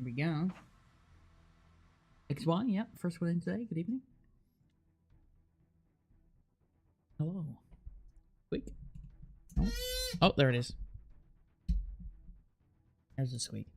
Here we go. XY, yeah, first one in today. Good evening. Hello. Squeak. Oh, there it is. There's a squeak.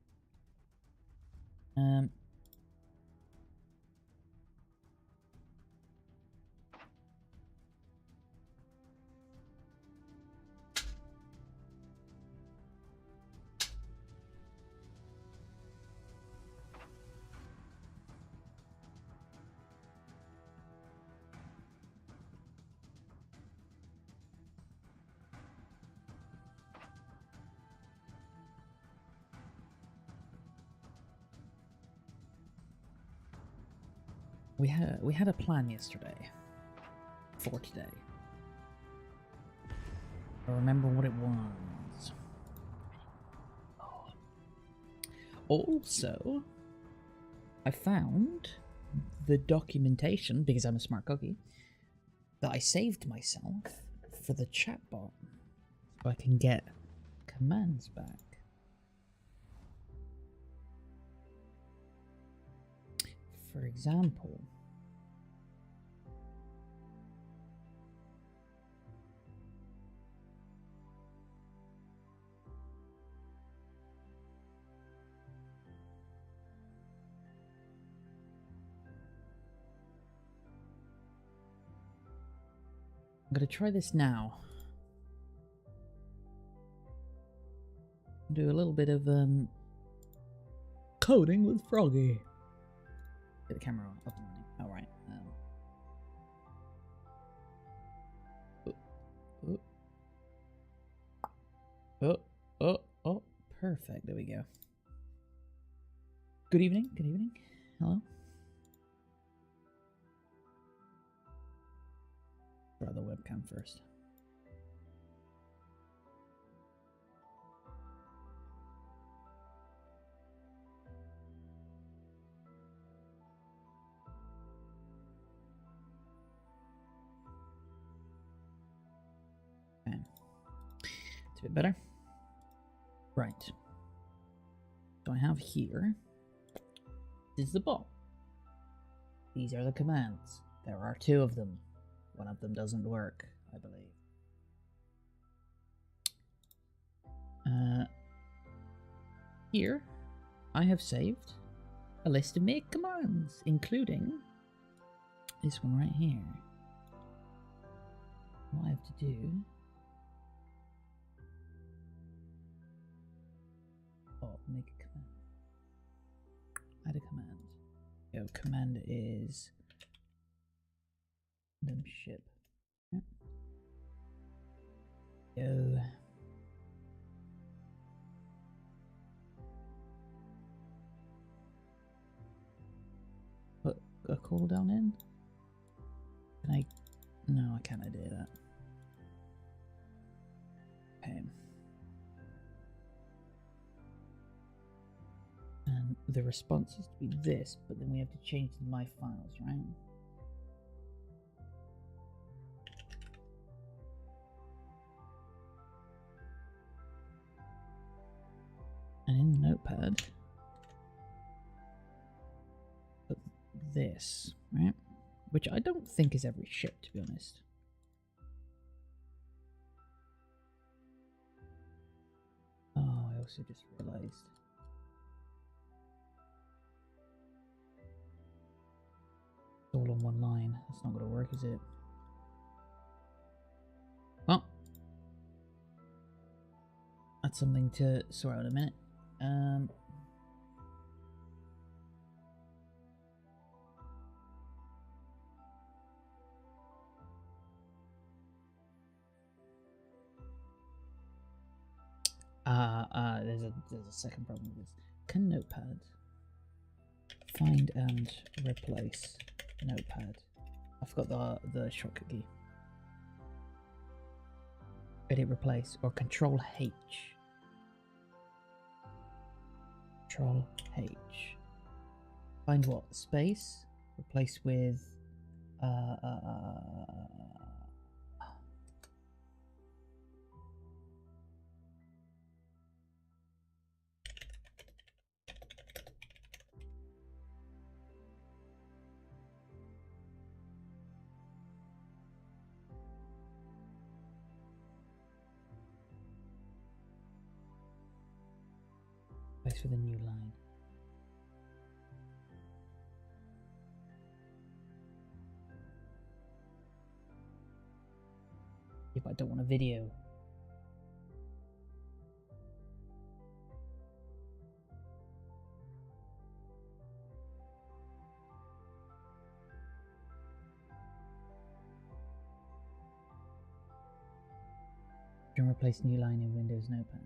We had a plan yesterday for today. I remember what it was. Also, I found the documentation, because I'm a smart cookie, that I saved myself for the chatbot, so I can get commands back. For example, I'm gonna try this now. Do a little bit of coding with Froggy. Get the camera up and running. All right. Oh, perfect. There we go. Good evening. Good evening. Hello. Try the webcam first. Okay. It's a bit better. Right. So I have here. This is the bot. These are the commands. There are two of them. One of them doesn't work, I believe. Here, I have saved a list of make commands, including this one right here. What I have to do... Oh, make a command. Add a command. Yo, command is... random ship. Yep. Yo. Put a cooldown in? Can I... No, I can't do that. Okay. And the response is to be this, but then we have to change the my files, right? And in the notepad, put this, right? Which I don't think is every ship, to be honest. Oh, I also just realized. It's all on one line. That's not going to work, is it? Well, that's something to sort out in a minute. There's a second problem with this. Can notepad find and replace notepad? I forgot the shortcut key. Edit replace or control H. Control H. Find what? Space? Replace with Place for the new line. Yeah, but I don't want a video. You can replace new line in Windows Notepad.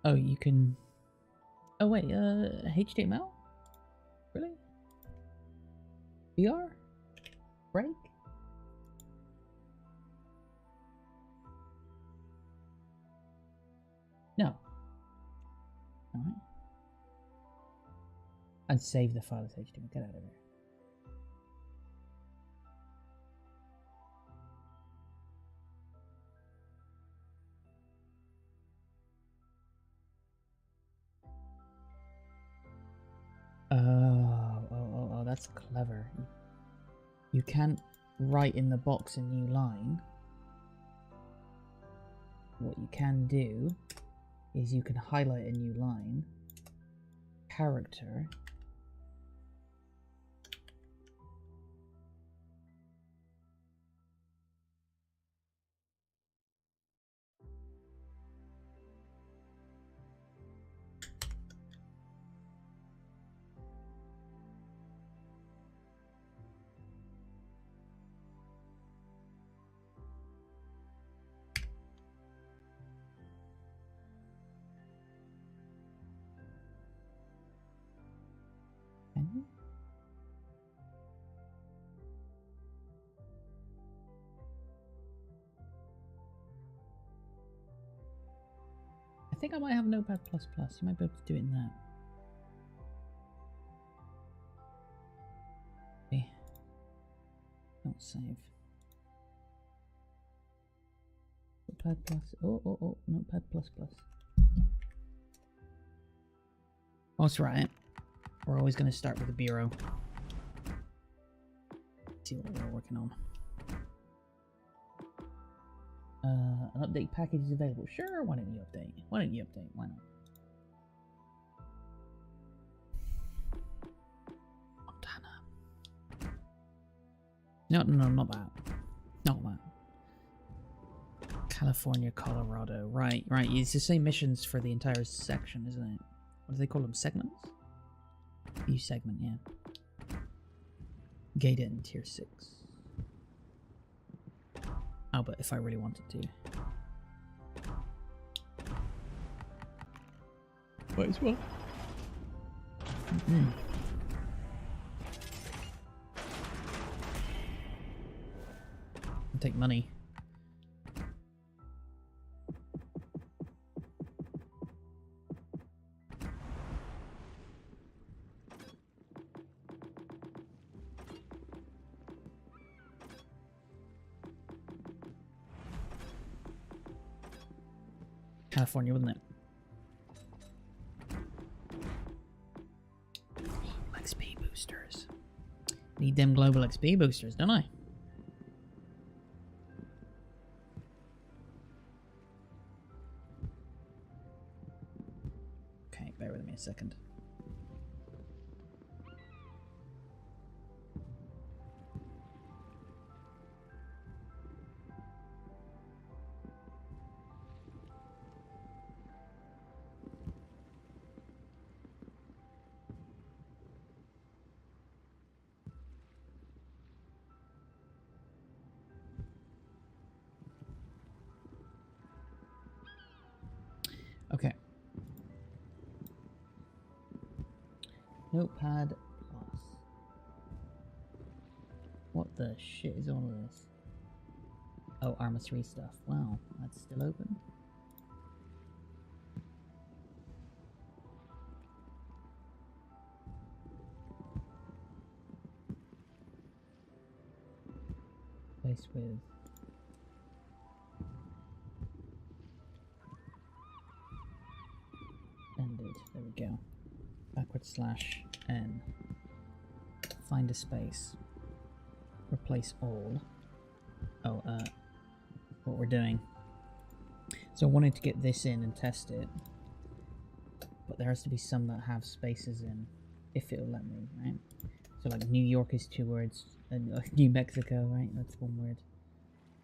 Oh, you can... Oh wait, HTML? Really? VR? Break? No. Alright. And save the file as HTML. Get out of here. Oh, that's clever. You can't write in the box a new line. What you can do is you can highlight a new line, character, I think I might have Notepad++. You might be able to do it in that. Okay. Don't save. Notepad++. Oh, Notepad++. That's right. We're always going to start with a bureau. See what we're working on. An update package is available. Sure, why don't you update? Why don't you update? Why not? Montana. No, not that. Not that. California, Colorado. Right. It's the same missions for the entire section, isn't it? What do they call them? Segments? View segment, yeah. Gate in tier 6. Oh, but if I really wanted to. Might as well. I'll take money. California, wouldn't it? XP boosters. Need them global XP boosters, don't I? Okay, bear with me a second. Okay. Notepad+. What the shit is all of this? Oh, Arma 3 stuff. Wow, that's still open. Place with... ended. There we go. /n. Find a space. Replace all. Oh, what we're doing. So I wanted to get this in and test it. But there has to be some that have spaces in, if it'll let me, right? So like New York is 2 words, and New Mexico, right? That's 1 word.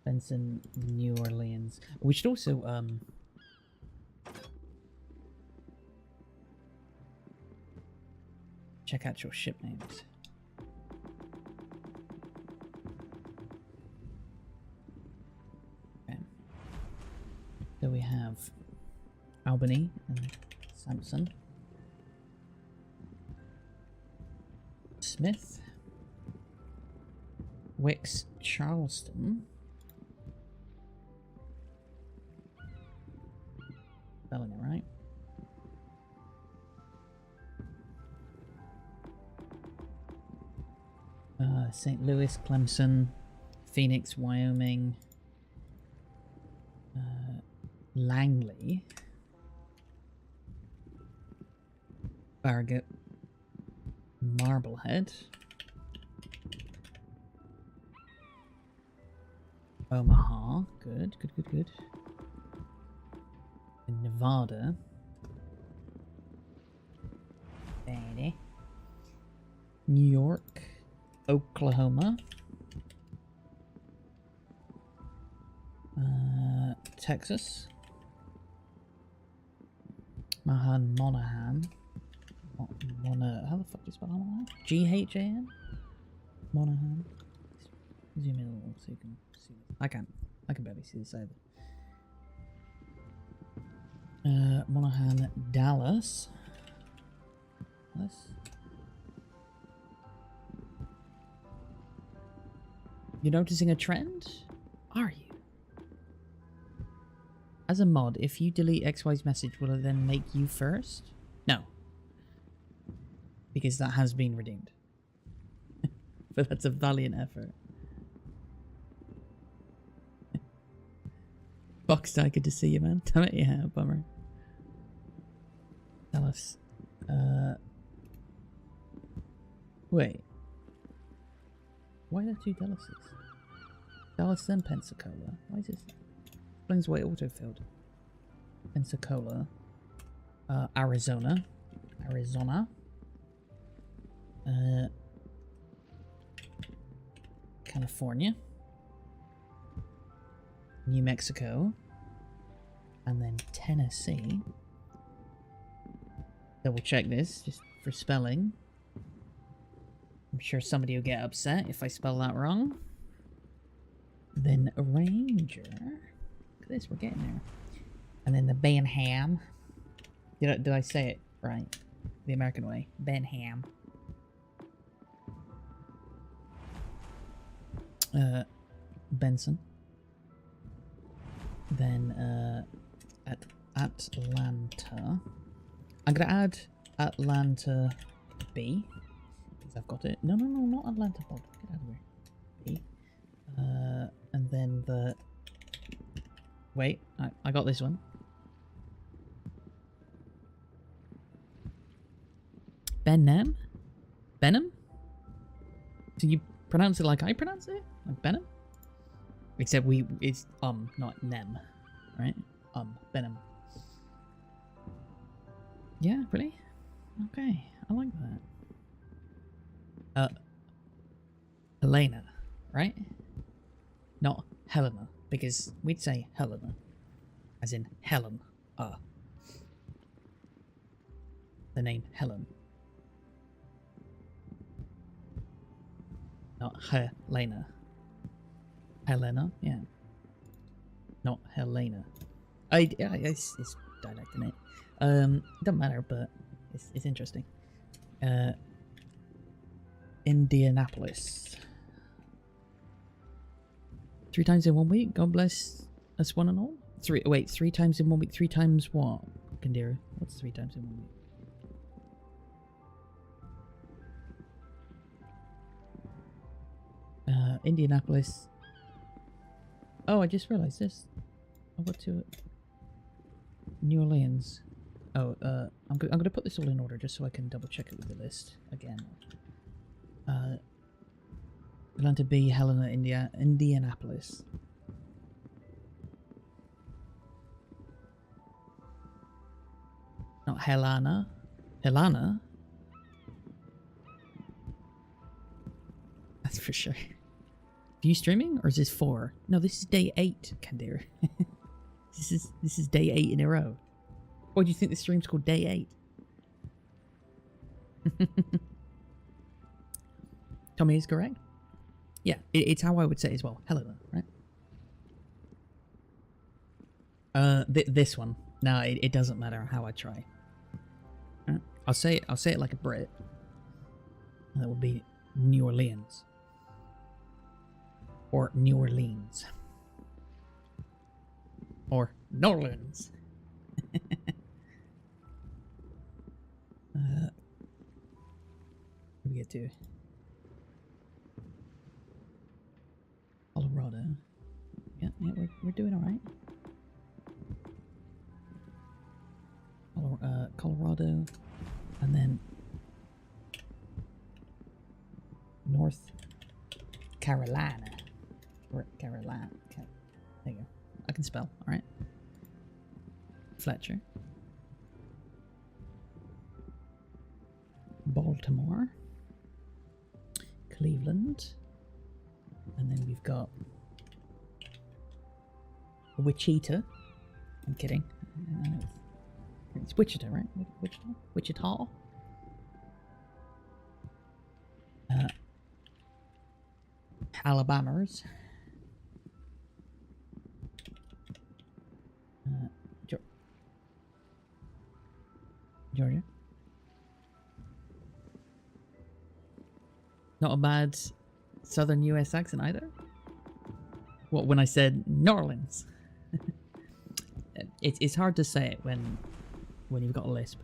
Benson, New Orleans. We should also, check out your ship names. Okay. So we have Albany and Sampson. Smith. Wicks, Charleston. Spelling it right. St. Louis, Clemson, Phoenix, Wyoming, Langley, Farragut, Marblehead, Omaha, good. In Nevada, Danny, New York, Oklahoma, Texas, Monahan, how the fuck do you spell Monahan? Ghan? Monahan. Zoom in a little so you can see this. I can barely see this either. Monahan, Dallas. You're noticing a trend? Are you? As a mod, if you delete XY's message, will it then make you first? No. Because that has been redeemed. But that's a valiant effort. Boxstar, good to see you, man. Damn it, yeah, bummer. Dallas. Wait. Why are there 2 Dallases? Dallas then Pensacola. Why is this? Explains why it autofilled. Pensacola. Arizona. California. New Mexico. And then Tennessee. Double check this, just for spelling. I'm sure somebody will get upset if I spell that wrong. Then Ranger. Look at this, we're getting there. And then the Benham. Did I say it right? The American way. Benham. Benson. Then Atlanta. I'm gonna add Atlanta B. Because I've got it. No, not Atlanta Pod. Get out of here. B. And then the... Wait, I got this one. Benham? Benham? So you pronounce it like I pronounce it? Like Benham? Except it's not nem. Right? Benham. Yeah, really? Okay, I like that. Helena, right? Not Helena, because we'd say Helena, as in Helen. The name Helen. Not Helena. Helena, yeah. Not Helena. It's dialect, isn't it? Doesn't matter, but it's interesting. Indianapolis. 3 times in 1 week. God bless us one and all. 3 times in 1 week. 3 times what? Kandira. What's 3 times in 1 week? Indianapolis. Oh, I just realized this. I've got to New Orleans. Oh, I'm gonna put this all in order just so I can double check it with the list again. Atlanta B, Helena, Indianapolis. Not Helena. Helena? That's for sure. Are you streaming or is this 4? No, this is day 8, Kandir. This is day 8 in a row. Why do you think the stream's called day 8? Tommy is correct. Yeah, it's how I would say it as well. Helena, right? This one. No, it doesn't matter how I try. Right? I'll say it like a Brit. That would be New Orleans. Or New Orleans. Or Norlands. What do we get to? Colorado. Yeah, we're doing all right. Colorado, and then North Carolina. Or Carolina. Okay. There you go. I can spell. All right. Fletcher. Baltimore. Cleveland. And then we've got Wichita. I'm kidding. It's Wichita, right? Wichita? Alabama's. Georgia. Not a bad Southern US accent either. What, when I said New Orleans? It's hard to say it when you've got a lisp.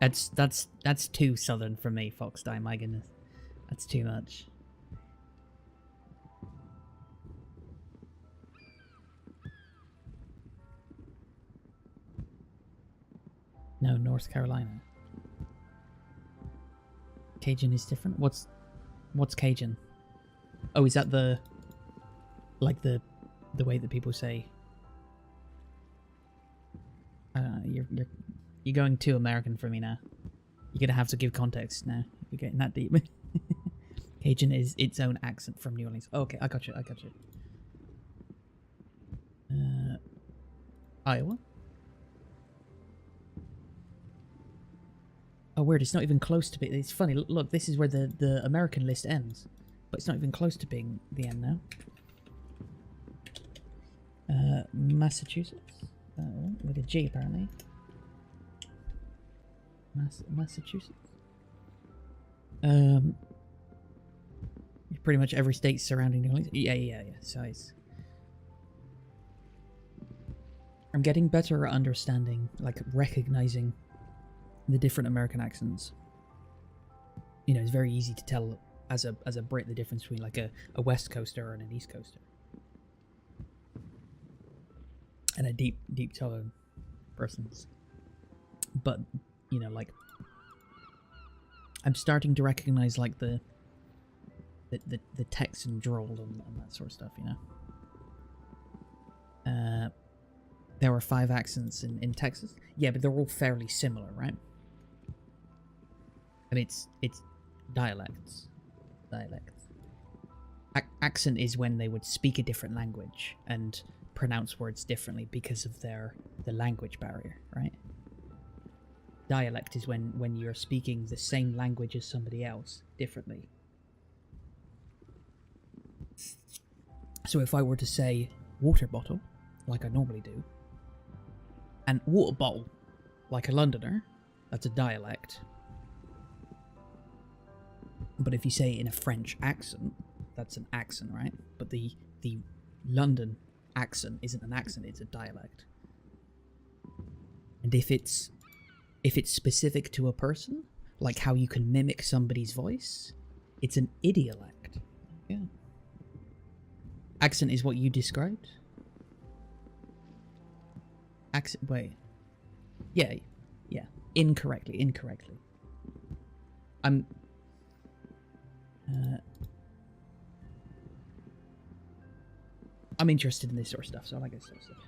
That's too Southern for me, Foxdie. My goodness, that's too much. No, North Carolina. Cajun is different. What's Cajun? Oh, is that the way that people say? You're going too American for me now. You're gonna have to give context now. You're getting that deep. Cajun is its own accent from New Orleans. Oh, okay, I got you. Iowa. Oh, weird. It's not even close to being... It's funny. Look, this is where the American list ends. But it's not even close to being the end now. Massachusetts. With a G, apparently. Massachusetts. Pretty much every state surrounding New Orleans. Yeah. Size. I'm getting better at understanding, like, recognizing the different American accents. You know, it's very easy to tell as a Brit the difference between like a West Coaster and an East Coaster. And a deep Southern person's. But, you know, like, I'm starting to recognize like the Texan drawl and that sort of stuff, you know. There were 5 accents in Texas. Yeah, but they're all fairly similar, right? And it's dialects. Accent is when they would speak a different language and pronounce words differently because of the language barrier, right? Dialect is when you're speaking the same language as somebody else differently. So if I were to say water bottle, like I normally do, and water bottle, like a Londoner, that's a dialect. But if you say it in a French accent, that's an accent, right? But the London accent isn't an accent, it's a dialect. And if it's specific to a person, like how you can mimic somebody's voice, it's an idiolect. Yeah. Accent is what you described? Accent, wait. Yeah, yeah. Incorrectly. I'm interested in this sort of stuff, so I like this sort of stuff.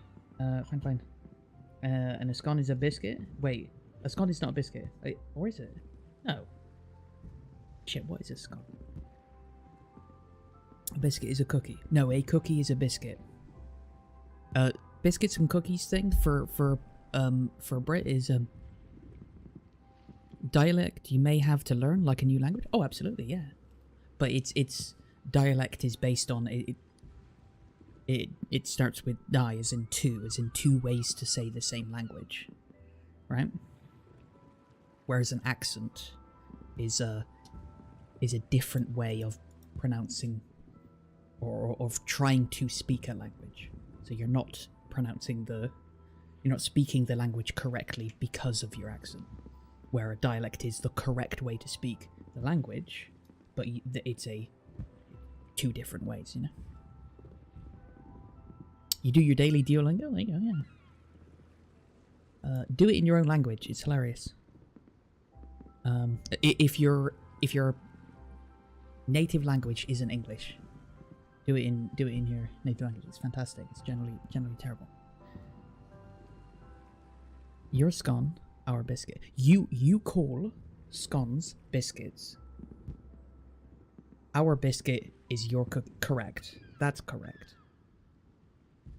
Fine. And a scone is a biscuit? Wait, a scone is not a biscuit. Wait, or is it? No. Shit, what is a scone? A biscuit is a cookie. No, a cookie is a biscuit. Biscuits and cookies thing for Brit is dialect you may have to learn like a new language. Oh, absolutely, yeah. But it's dialect is based on it starts with die as in two ways to say the same language, right? Whereas an accent is a different way of pronouncing or of trying to speak a language. So you're not speaking the language correctly because of your accent. Where a dialect is the correct way to speak the language, but it's two different ways, you know? You do your daily Duolingo? There you go, yeah. Do it in your own language. It's hilarious. If your native language isn't English, do it in your native language. It's fantastic. It's generally terrible. Your scone, our biscuit. You call scones biscuits. Our biscuit is your correct. That's correct.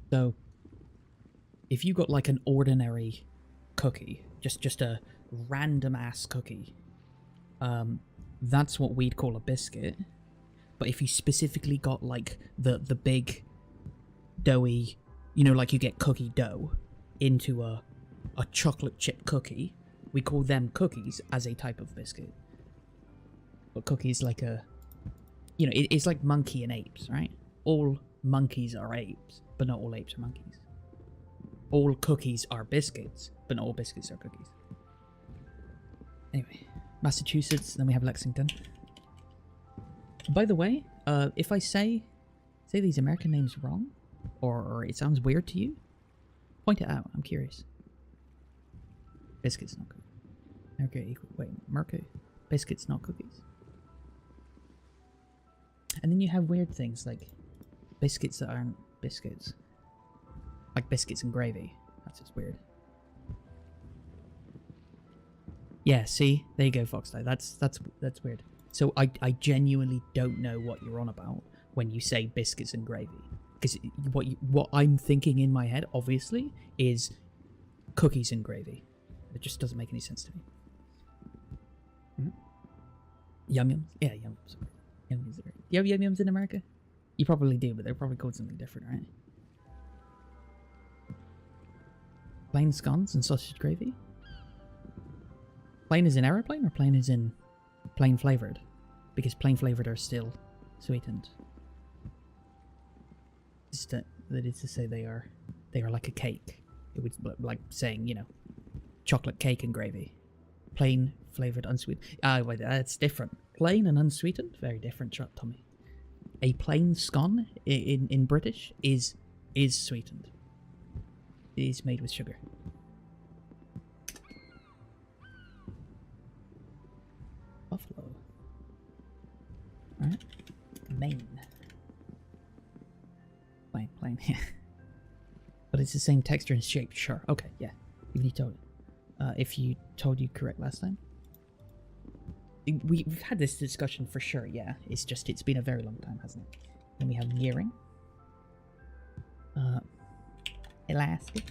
So, if you got like an ordinary cookie, just a random ass cookie, that's what we'd call a biscuit. But if you specifically got like the big doughy, you know, like you get cookie dough into a chocolate chip cookie, we call them cookies as a type of biscuit. But cookies like it's like monkey and apes, right? All monkeys are apes, but not all apes are monkeys. All cookies are biscuits, but not all biscuits are cookies. Anyway, Massachusetts, then we have Lexington. By the way, if I say these American names wrong, or it sounds weird to you, point it out. I'm curious. Biscuits, not cookies. Okay, wait, Mercury. Biscuits, not cookies. And then you have weird things like biscuits that aren't biscuits. Like biscuits and gravy. That's just weird. Yeah, see? There you go, Foxlight. That's weird. So I genuinely don't know what you're on about when you say biscuits and gravy. Because what I'm thinking in my head, obviously, is cookies and gravy. It just doesn't make any sense to me. Yum-yums? Yeah, yum-yums. Yum-yums are... Do you have yum-yums in America? You probably do, but they're probably called something different, right? Plain scones and sausage gravy? Plain is in aeroplane, or plain is in plain flavored? Because plain flavored are still sweetened. That is to say they are like a cake. It would like saying, you know, chocolate cake and gravy. Plain flavored unsweetened. Wait, that's different. Plain and unsweetened? Very different, Tommy. A plain scone in British is sweetened. It is made with sugar. Buffalo. Alright. Maine. Plain, yeah. But it's the same texture and shape, sure. Okay, yeah. If you told you correct last time. We've had this discussion for sure, yeah. It's been a very long time, hasn't it? Then we have Nearing. Alaska.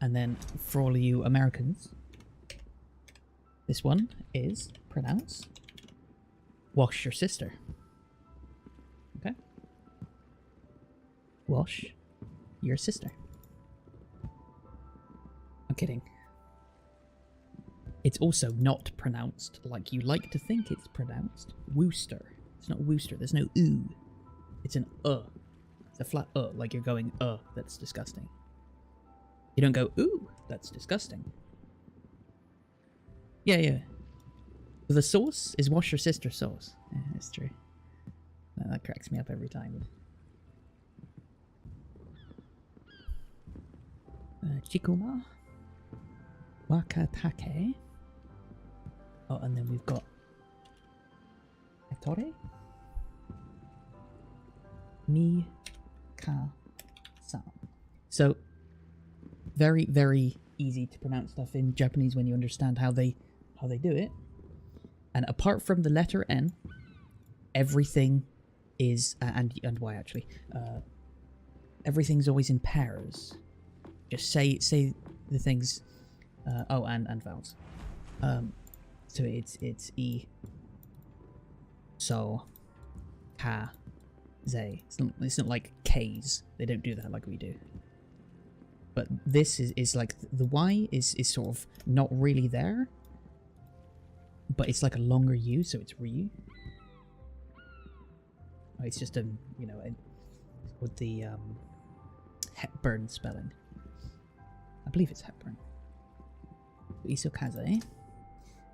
And then for all of you Americans, this one is pronounced wash your sister. Okay? Wash your sister. I'm kidding. It's also not pronounced like you like to think it's pronounced. Wooster. It's not Wooster. There's no oo. It's an It's a flat like you're going that's disgusting. You don't go ooh, that's disgusting. Yeah. The sauce is wash your sister's sauce. Yeah, that's true. That cracks me up every time. Chikuma. Wakatake. Oh, and then we've got Ettore. Mi-ka-san. So, very, very easy to pronounce stuff in Japanese when you understand how they do it. And apart from the letter N, everything is and Y actually. Everything's always in pairs. Just say the things. Oh, and vowels. So it's E. So, ka, ze. It's not like K's. They don't do that like we do. But this is like the Y is sort of not really there. But it's like a longer U, so it's Ryu. It's just with the Hepburn spelling. I believe it's Hepburn. Isokaze.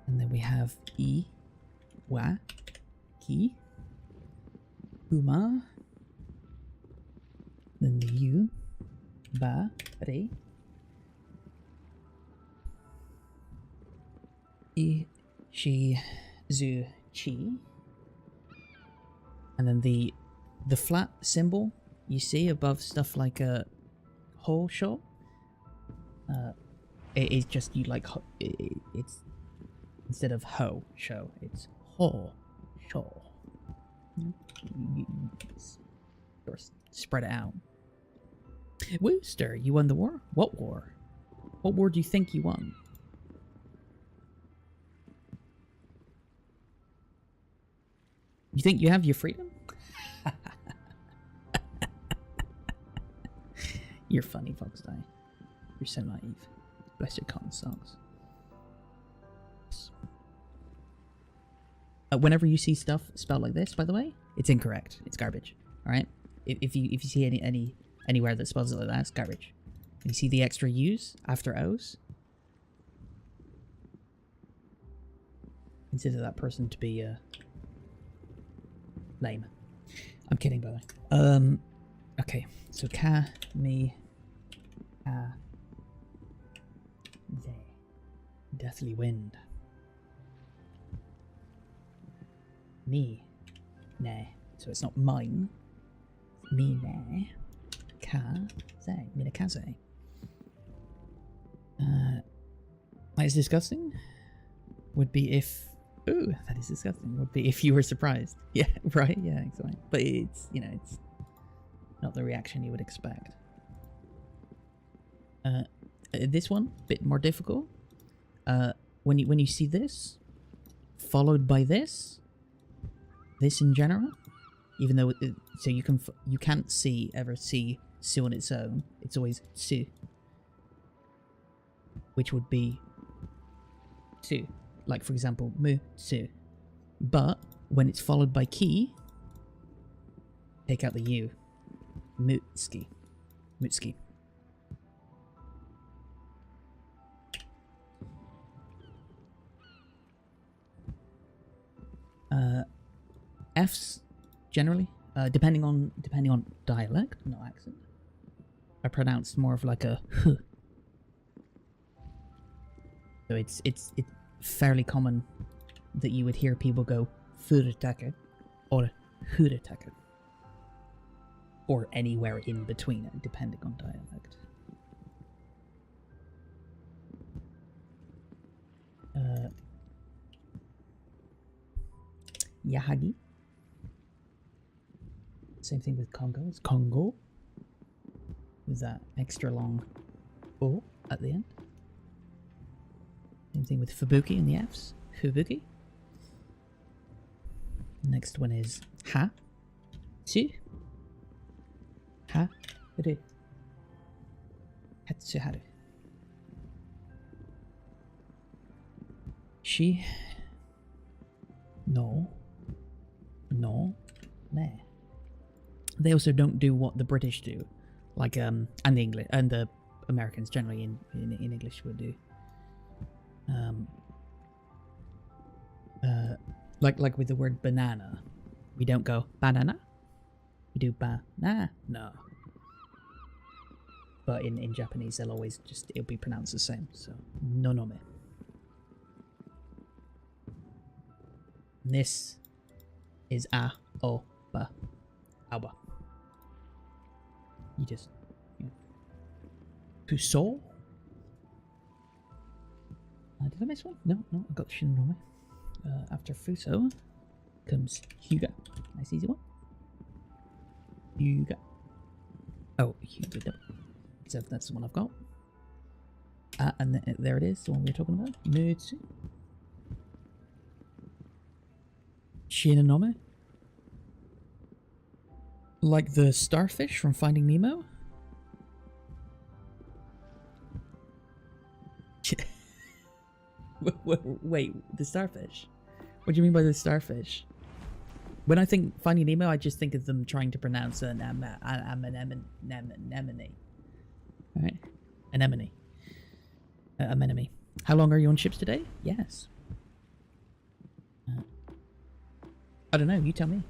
And then we have I, Wa, Ki, Uma. Then the U, Ba, Re. I, Shi, Zu, Chi. And then the flat symbol you see above stuff like a ho sho. It is just it's instead of ho show, it's ho show. Spread it out. Wooster, you won the war? What war? What war do you think you won? You think you have your freedom? You're funny, Foxdie. You're so naive. Bless your cotton socks. Whenever you see stuff spelled like this, by the way, it's incorrect. It's garbage. All right. If you see anywhere that spells it like that, it's garbage. And you see the extra U's after O's, consider that person to be lame. I'm kidding, by the way. Okay. So ka, mi, a, ze. Deathly wind. Mi, ne. So it's not mine. Mi, ne. Ka, ze. Minakaze. That is disgusting. Would be if... Ooh, that is disgusting. Would be if you were surprised. Yeah, right? Yeah, exactly. But it's, it's not the reaction you would expect. This one, a bit more difficult. When you see this, followed by this in general, even though so you can't ever see su on its own. It's always su, which would be su. Like for example, mu su. But when it's followed by ki, take out the u. Mutski. Mutski. F's generally, depending on dialect, not accent, are pronounced more of like a h. So it's fairly common that you would hear people go furetake or huretake, or anywhere in between it, depending on dialect. Yahagi. Same thing with Congo. It's Congo. With that extra long O at the end. Same thing with Fubuki in the F's. Fubuki. Next one is Ha. Tsu. Ha. Ru. Hatsuharu. Shi. No. No. Ne. They also don't do what the British do, like and the English and the Americans generally in English would do. Like with the word banana. We don't go banana. We do banana. No. But in Japanese, they'll always just, it'll be pronounced the same. So, nonome. This is a, o, ba, aoba. You just, Puso? Did I miss one? No, I got the Shinonome. After Fuso comes Hyuga. Nice easy one. Hyuga. Oh, Hyuga. So that's the one I've got. And there it is, the one we were talking about. Mutsu. Shinonome. Like the starfish from Finding Nemo. Wait, the starfish? What do you mean by the starfish? When I think Finding Nemo, I just think of them trying to pronounce an anemone. Alright? Anemone. Anemone. How long are you on ships today? Yes. I don't know, you tell me.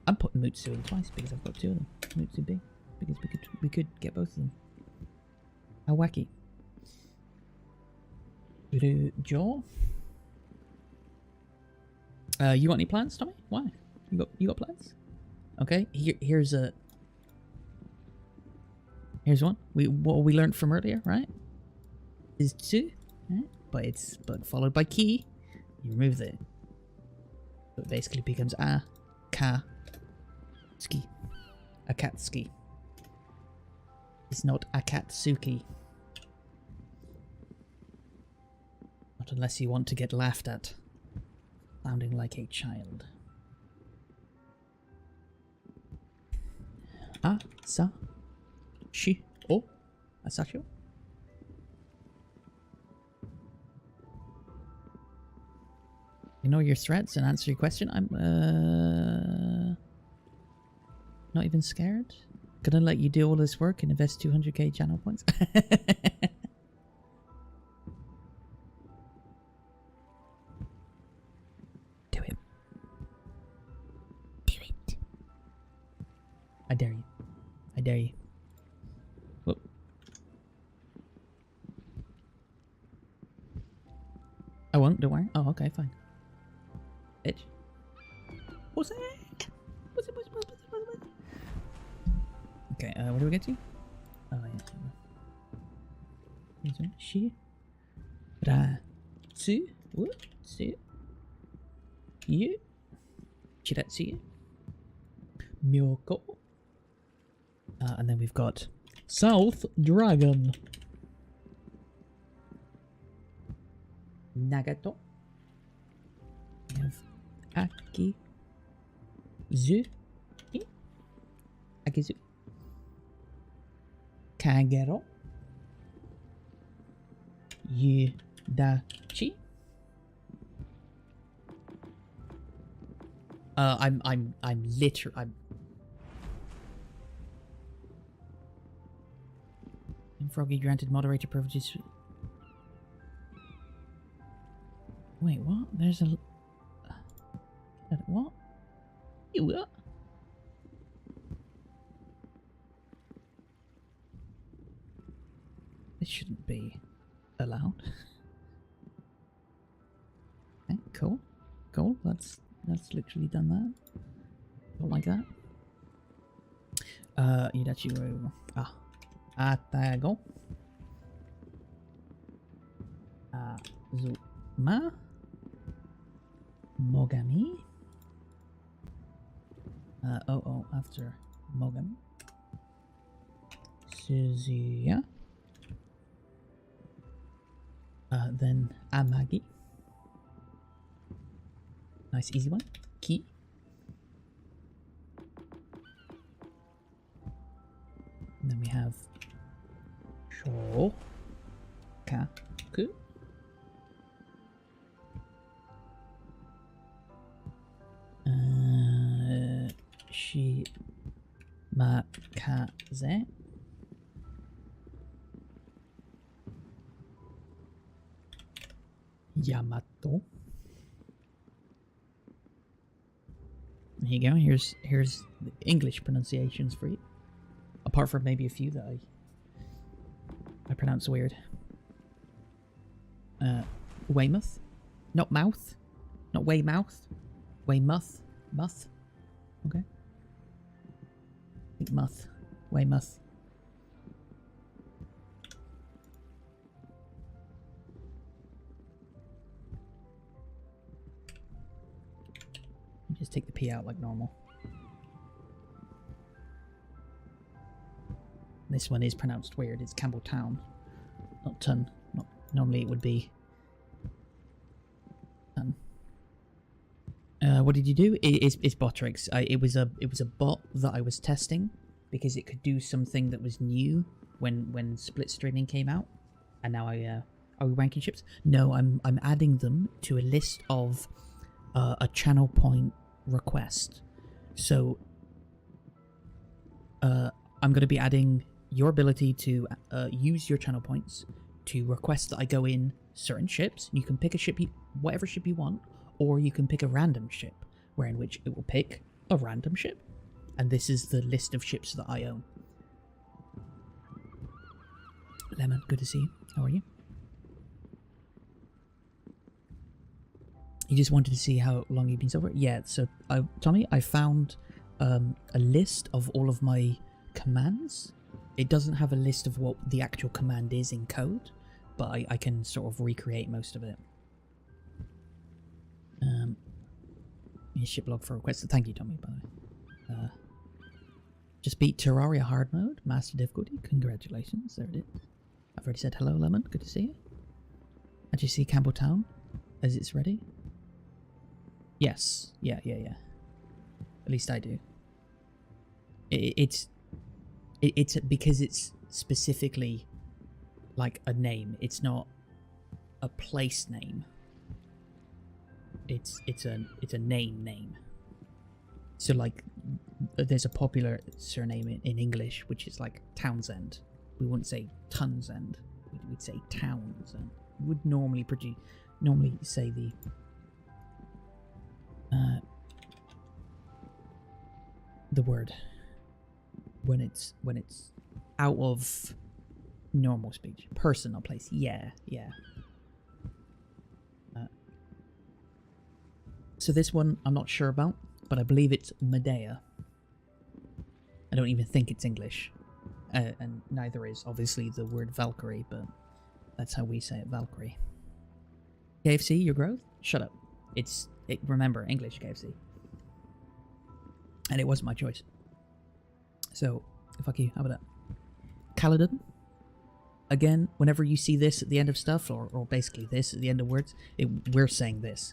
I'm putting Mutsu in twice because I've got two of them. Mutsu B. Because we could get both of them. How wacky. Joel? You got any plans, Tommy? Why? You got plans? Okay, here's one. What we learned from earlier, right? Is two, right? But followed by ki. You remove the. So it basically becomes a ka ski. Akatsuki. It's not Akatsuki. Not unless you want to get laughed at. Sounding like a child. Shi o Asakyo. Ignore your threats and answer your question. I'm not even scared. Gonna let you do all this work and invest 200k channel points. Do it. Do it. I dare you. I dare you. Whoop. I won't, don't worry. Oh, okay, fine. Bitch. What's it? What's it? Okay, where do we get to? Oh, yeah. Shi. Ra. Tsu. What? Tsu. You. Shiratsu. Myoko. And then we've got South Dragon. Nagato. We have Aki. Zu. Akizu. Kagero. Yudachi. I'm Froggy granted moderator privileges. Wait, what? There's a what? You what? This shouldn't be allowed. Okay, cool. Cool. That's literally done that. Don't like that. Yudachi wo Atago. Azuma. Mogami. After Mogami. Suzuya. Then Amagi. Nice easy one. Ki. And then we have Sho. Kaku. Shimakaze. Yamato. Here you go. Here's the English pronunciations for you. Apart from maybe a few that I pronounce weird. Weymouth. Not mouth. Not Weymouth. Weymouth. Muth. Okay. I think muth. Weymouth. Just take the P out like normal. This one is pronounced weird. It's Campbelltown, not Ton. Not normally it would be Ton. What did you do? It's Botrix. It was a bot that I was testing because it could do something that was new when split streaming came out, and now are we ranking ships? No, I'm adding them to a list of a channel point request. So I'm going to be adding your ability to use your channel points to request that I go in certain ships. You can pick a ship, whatever ship you want, or you can pick a random ship, wherein which it will pick a random ship. And this is the list of ships that I own. Lemon, good to see you. How are you? You just wanted to see how long you've been sober? Yeah, so Tommy, I found a list of all of my commands. It doesn't have a list of what the actual command is in code, but I can sort of recreate most of it. Ship log for request. Thank you, Tommy, by the way. Just beat Terraria hard mode, master difficulty. Congratulations, there it is. I've already said hello, Lemon. Good to see you. Did you see Campbelltown as it's ready? Yes. Yeah. At least I do. It's because it's specifically like a name. It's not a place name. It's a name. So like, there's a popular surname in English which is like Townsend. We wouldn't say Townsend. We'd say Townsend. We would normally say the word when it's out of normal speech. Person or place. Yeah. So this one I'm not sure about, but I believe it's Medea. I don't even think it's English. And neither is obviously the word Valkyrie, but that's how we say it, Valkyrie. KFC, your growth? Shut up. Remember, English KFC. And it wasn't my choice. So, fuck you, how about that? Caledon. Again, whenever you see this at the end of stuff, or basically this at the end of words, we're saying this.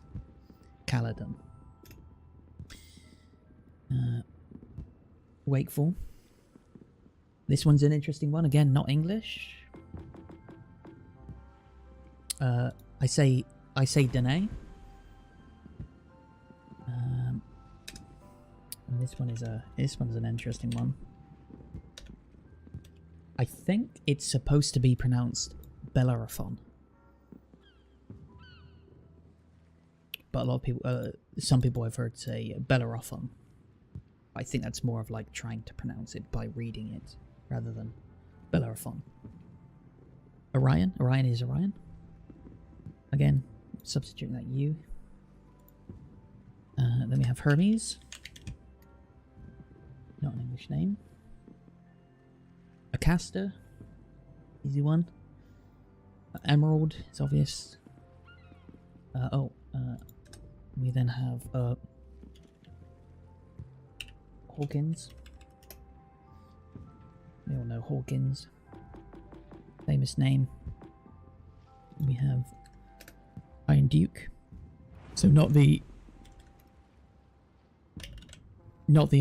Caledon. Wakeful. This one's an interesting one. Again, not English. I say Danae. And this one's an interesting one. I think it's supposed to be pronounced Bellerophon. But a lot of people, some people I've heard say Bellerophon. I think that's more of like trying to pronounce it by reading it rather than Bellerophon. Orion? Orion is Orion. Again, substituting that U. Then we have Hermes. Not an English name. Acasta. Easy one. Emerald is obvious. We then have Hawkins. We all know Hawkins. Famous name. We have Iron Duke. So not the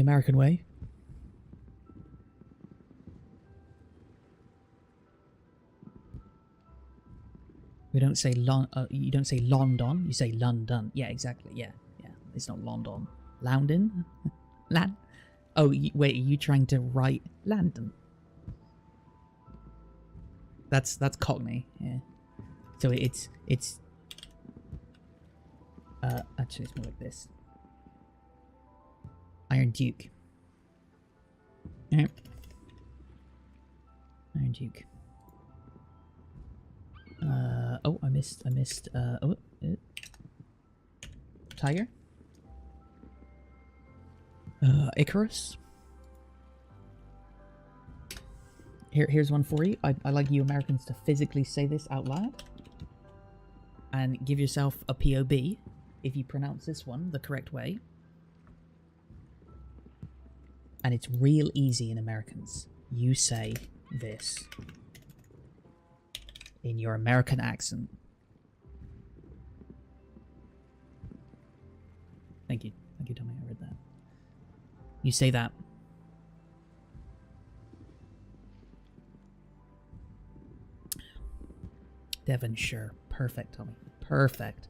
American way. We don't say you don't say London, you say London. Yeah, exactly. Yeah. It's not London. Loudon? Oh, wait, are you trying to write Landon? That's Cockney, yeah. So it's actually it's more like this. Iron Duke. Alright. Iron Duke. Oh, I missed, Tiger. Icarus. Here's one for you. I like you Americans to physically say this out loud. And give yourself a POB if you pronounce this one the correct way. And it's real easy in Americans. You say this in your American accent. Thank you. Thank you, Tommy. I read that. You say that. Devonshire. Perfect, Tommy. Perfect.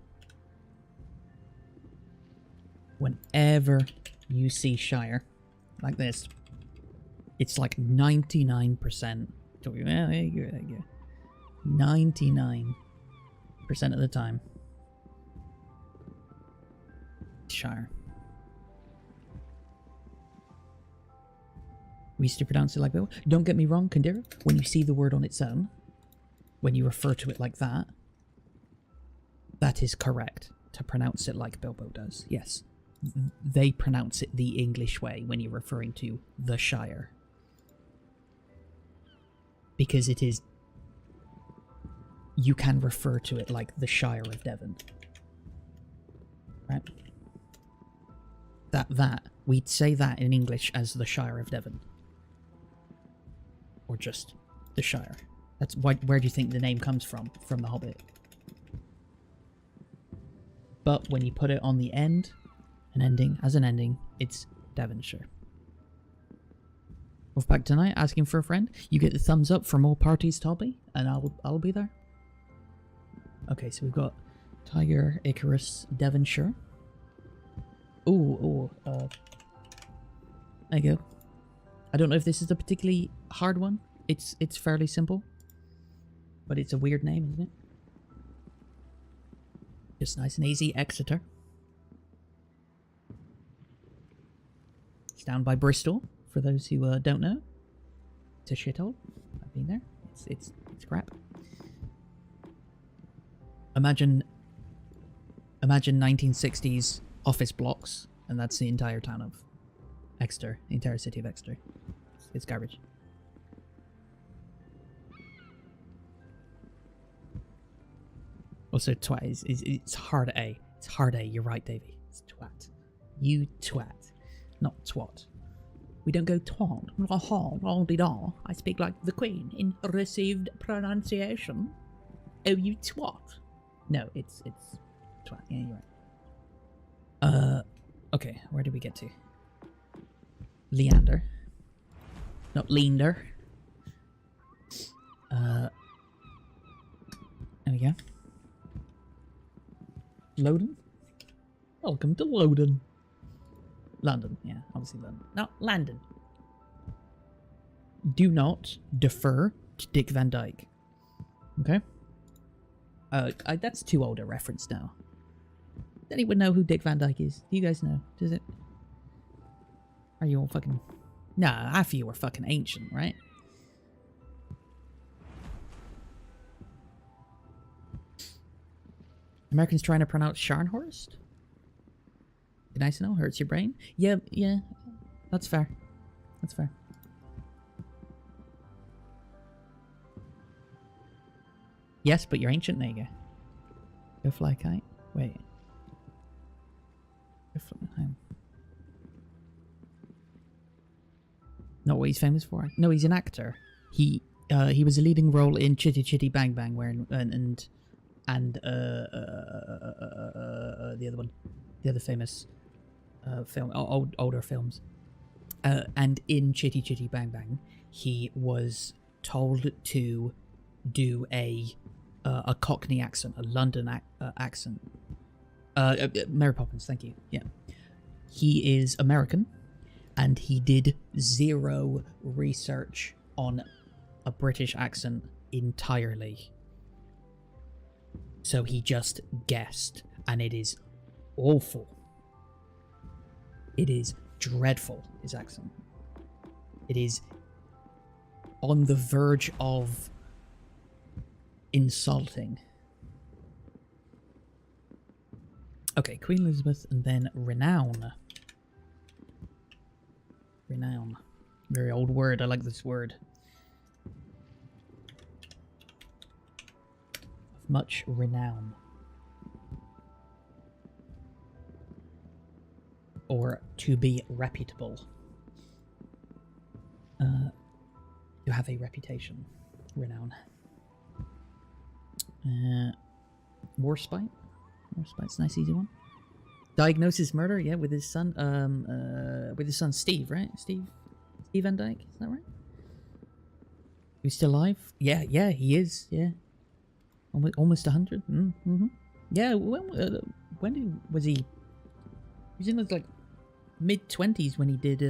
Whenever you see Shire like this, it's like 99%. There you go. 99% of the time. Shire. We used to pronounce it like that. Don't get me wrong, Kandira. When you see the word on its own, when you refer to it like that, that is correct to pronounce it like Bilbo does. Yes. They pronounce it the English way when you're referring to the Shire. Because it is... You can refer to it like the Shire of Devon. Right? We'd say that in English as the Shire of Devon. Or just the Shire. That's where do you think the name comes from? From The Hobbit. But when you put it on the end, as an ending, it's Devonshire. Wolfpack tonight, asking for a friend. You get the thumbs up for more parties, Toby, and I'll be there. Okay, so we've got Tiger, Icarus, Devonshire. There you go. I don't know if this is a particularly hard one. It's fairly simple. But it's a weird name, isn't it? Just nice and easy. Exeter. It's down by Bristol, for those who don't know. It's a shithole. I've been there. It's crap. Imagine 1960s office blocks, and that's the entire town of Exeter, the entire city of Exeter. It's garbage. Also, twat it's hard A. It's hard A. You're right, Davey. It's twat. You twat, not twat. We don't go twat. I speak like the Queen in received pronunciation. Oh, you twat. No, it's twat. Yeah, you're right. Okay, where did we get to? Leander. Not Leander. There we go. Loden? Welcome to Loden. London, yeah, obviously London. No, London. Do not defer to Dick Van Dyke. Okay? That's too old a reference now. Does anyone know who Dick Van Dyke is? Do you guys know? Does it? Are you all fucking... Nah, half of you are fucking ancient, right? Americans trying to pronounce Scharnhorst? Be nice to know. Hurts your brain. Yeah. That's fair. That's fair. Yes, but you're ancient. There you go. Go fly kite. Wait. Go fly. Not what he's famous for. No, he's an actor. He was a leading role in Chitty Chitty Bang Bang, where and the other one, the other famous film, older films. And in Chitty Chitty Bang Bang, he was told to do a Cockney accent, a London accent. Mary Poppins, thank you. Yeah, he is American, and he did zero research on a British accent entirely. So he just guessed, and it is awful. It is dreadful, his accent. It is on the verge of insulting. Okay, Queen Elizabeth and then renown. Renown. Very old word. I like this word. Much renown. Or to be reputable. To have a reputation. Renown. Warspite. Warspite's a nice easy one. Diagnosis murder, yeah, with his son, Steve, right? Steve Van Dyke, is that right? He's still alive? Yeah, he is, yeah. Almost 100? Mm-hmm. Yeah, when was he? He was in his, like, mid-20s when he did,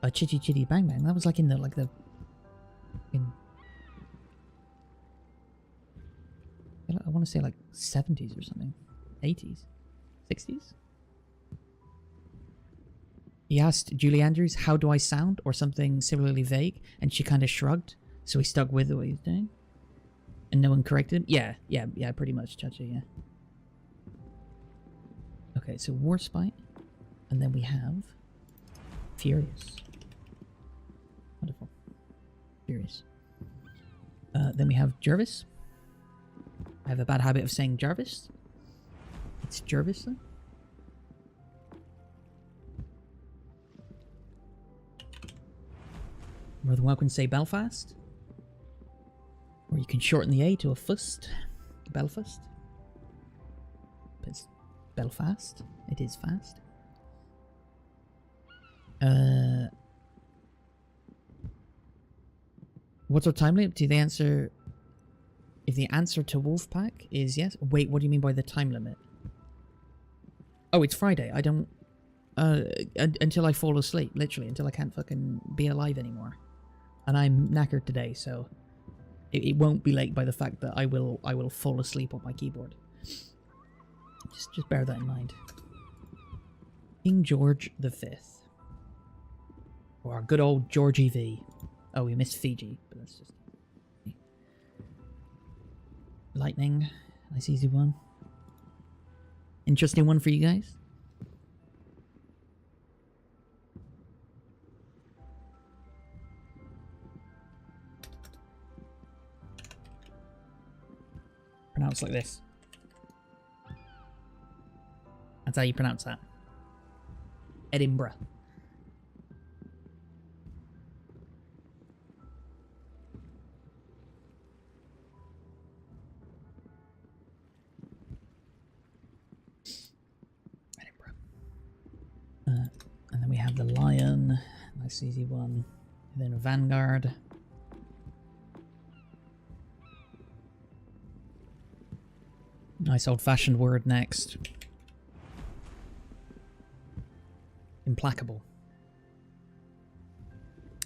a Chitty Chitty Bang Bang. That was, like, in I want to say, like, 70s or something. 80s? 60s? He asked Julie Andrews, how do I sound? Or something similarly vague. And she kind of shrugged. So he stuck with what he was doing. And no one corrected him? Yeah, pretty much, Chacha, yeah. Okay, so Warspite. And then we have Furious. Wonderful. Furious. Then we have Jervis. I have a bad habit of saying Jarvis. It's Jervis, then. More than welcome to say Belfast. Or you can shorten the A to a fust. Belfast. But it's Belfast. It is fast. What's our time limit? Do they answer... If the answer to Wolfpack is yes... Wait, what do you mean by the time limit? Oh, it's Friday. I don't... until I fall asleep. Literally, until I can't fucking be alive anymore. And I'm knackered today, so... It won't be late by the fact that I will fall asleep on my keyboard. Just bear that in mind. King George V. Or good old Georgie V. Oh, we missed Fiji, but that's just... Lightning. Nice easy one. Interesting one for you guys. Pronounced like this. That's how you pronounce that. Edinburgh. And then we have the Lion. Nice easy one. And then Vanguard. Nice old-fashioned word next. Implacable.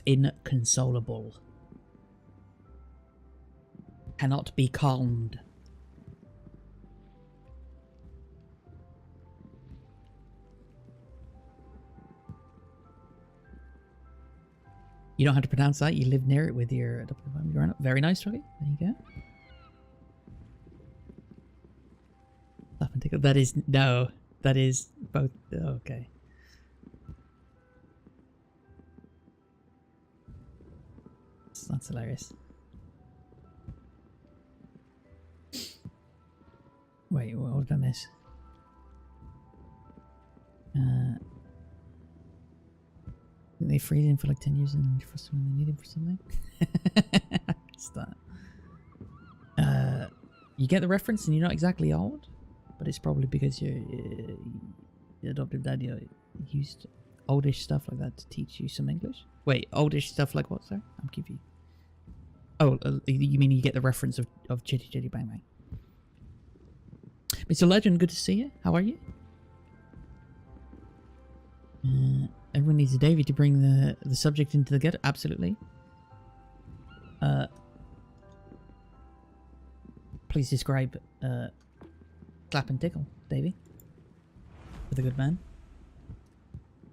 Inconsolable. Cannot be calmed. You don't have to pronounce that. You live near it with your adopted family. Very nice, Charlie. There you go. Laugh and tickle. That is... No. That is both... Okay. That's hilarious. Wait, what did I miss? They freeze him for like 10 years and for someone they need him for something. What's that? You get the reference and you're not exactly old, but it's probably because your adopted dad used oldish stuff like that to teach you some English. Wait, oldish stuff like what, sir? I'm confused. Oh, you mean you get the reference of Chitty Chitty Bang Bang? Mr. Legend, good to see you. How are you? Everyone needs a Davy to bring the subject into the ghetto. Absolutely. Please describe Clap and Tickle, Davy. For the good man.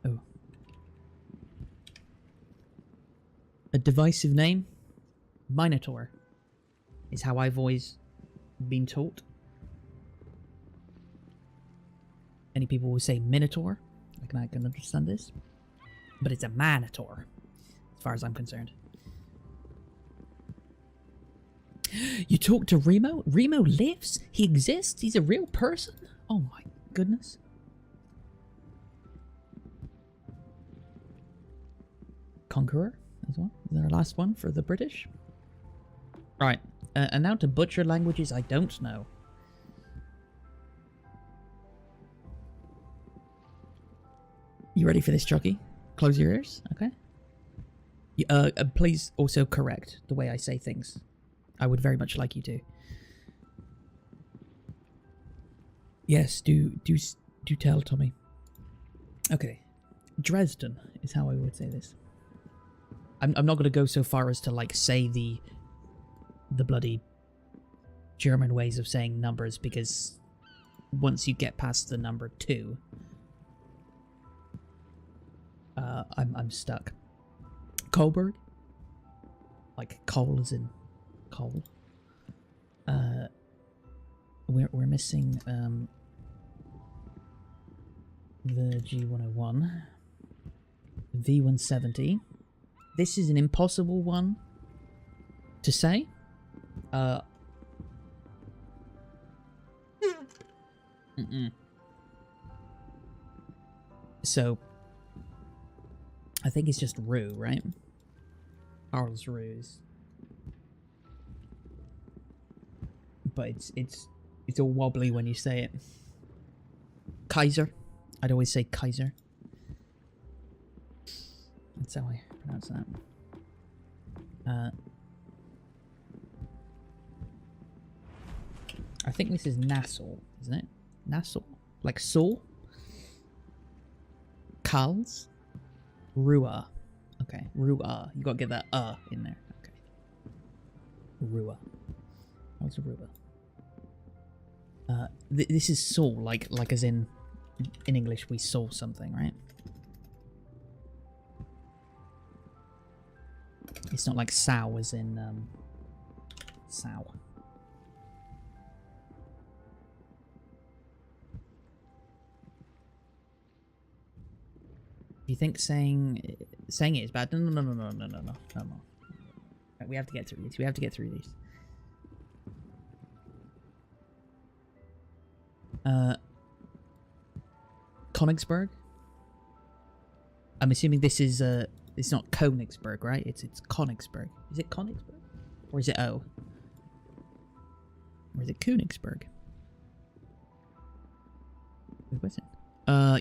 Oh. A divisive name? Minotaur is how I've always been taught. Many people will say Minotaur. I can understand this. But it's a Minotaur, as far as I'm concerned. You talk to Remo? Remo lives? He exists? He's a real person? Oh my goodness. Conqueror as well. Is our last one for the British? Right. And now to butcher languages I don't know. You ready for this, Chucky? Close your ears, okay? Please also correct the way I say things. I would very much like you to. Yes, do tell, Tommy. Okay. Dresden is how I would say this. I'm not going to go so far as to, like, say the bloody German ways of saying numbers, because once you get past the number 2, I'm stuck. Coburg? Like coal as in coal. We're missing the G101. V170. This is an impossible one to say. So I think it's just Rue, right? Arles Rues. But it's all wobbly when you say it. Kaiser. I'd always say Kaiser. That's how I pronounce that. I think this is Nassau, isn't it? Nassau? Like Saul? Karls? Rua. Okay, Rua. You gotta get that in there. Okay. Rua. What's a Rua? This is Saul, like as in English we saw something, right? It's not like sow as in sow. You think saying it is bad? No. Right, we have to get through these. We have to get through these. Königsberg. I'm assuming this is it's not Königsberg, right? It's Königsberg. Is it Königsberg? Or is it O? Or is it Königsberg? Wait, what's it?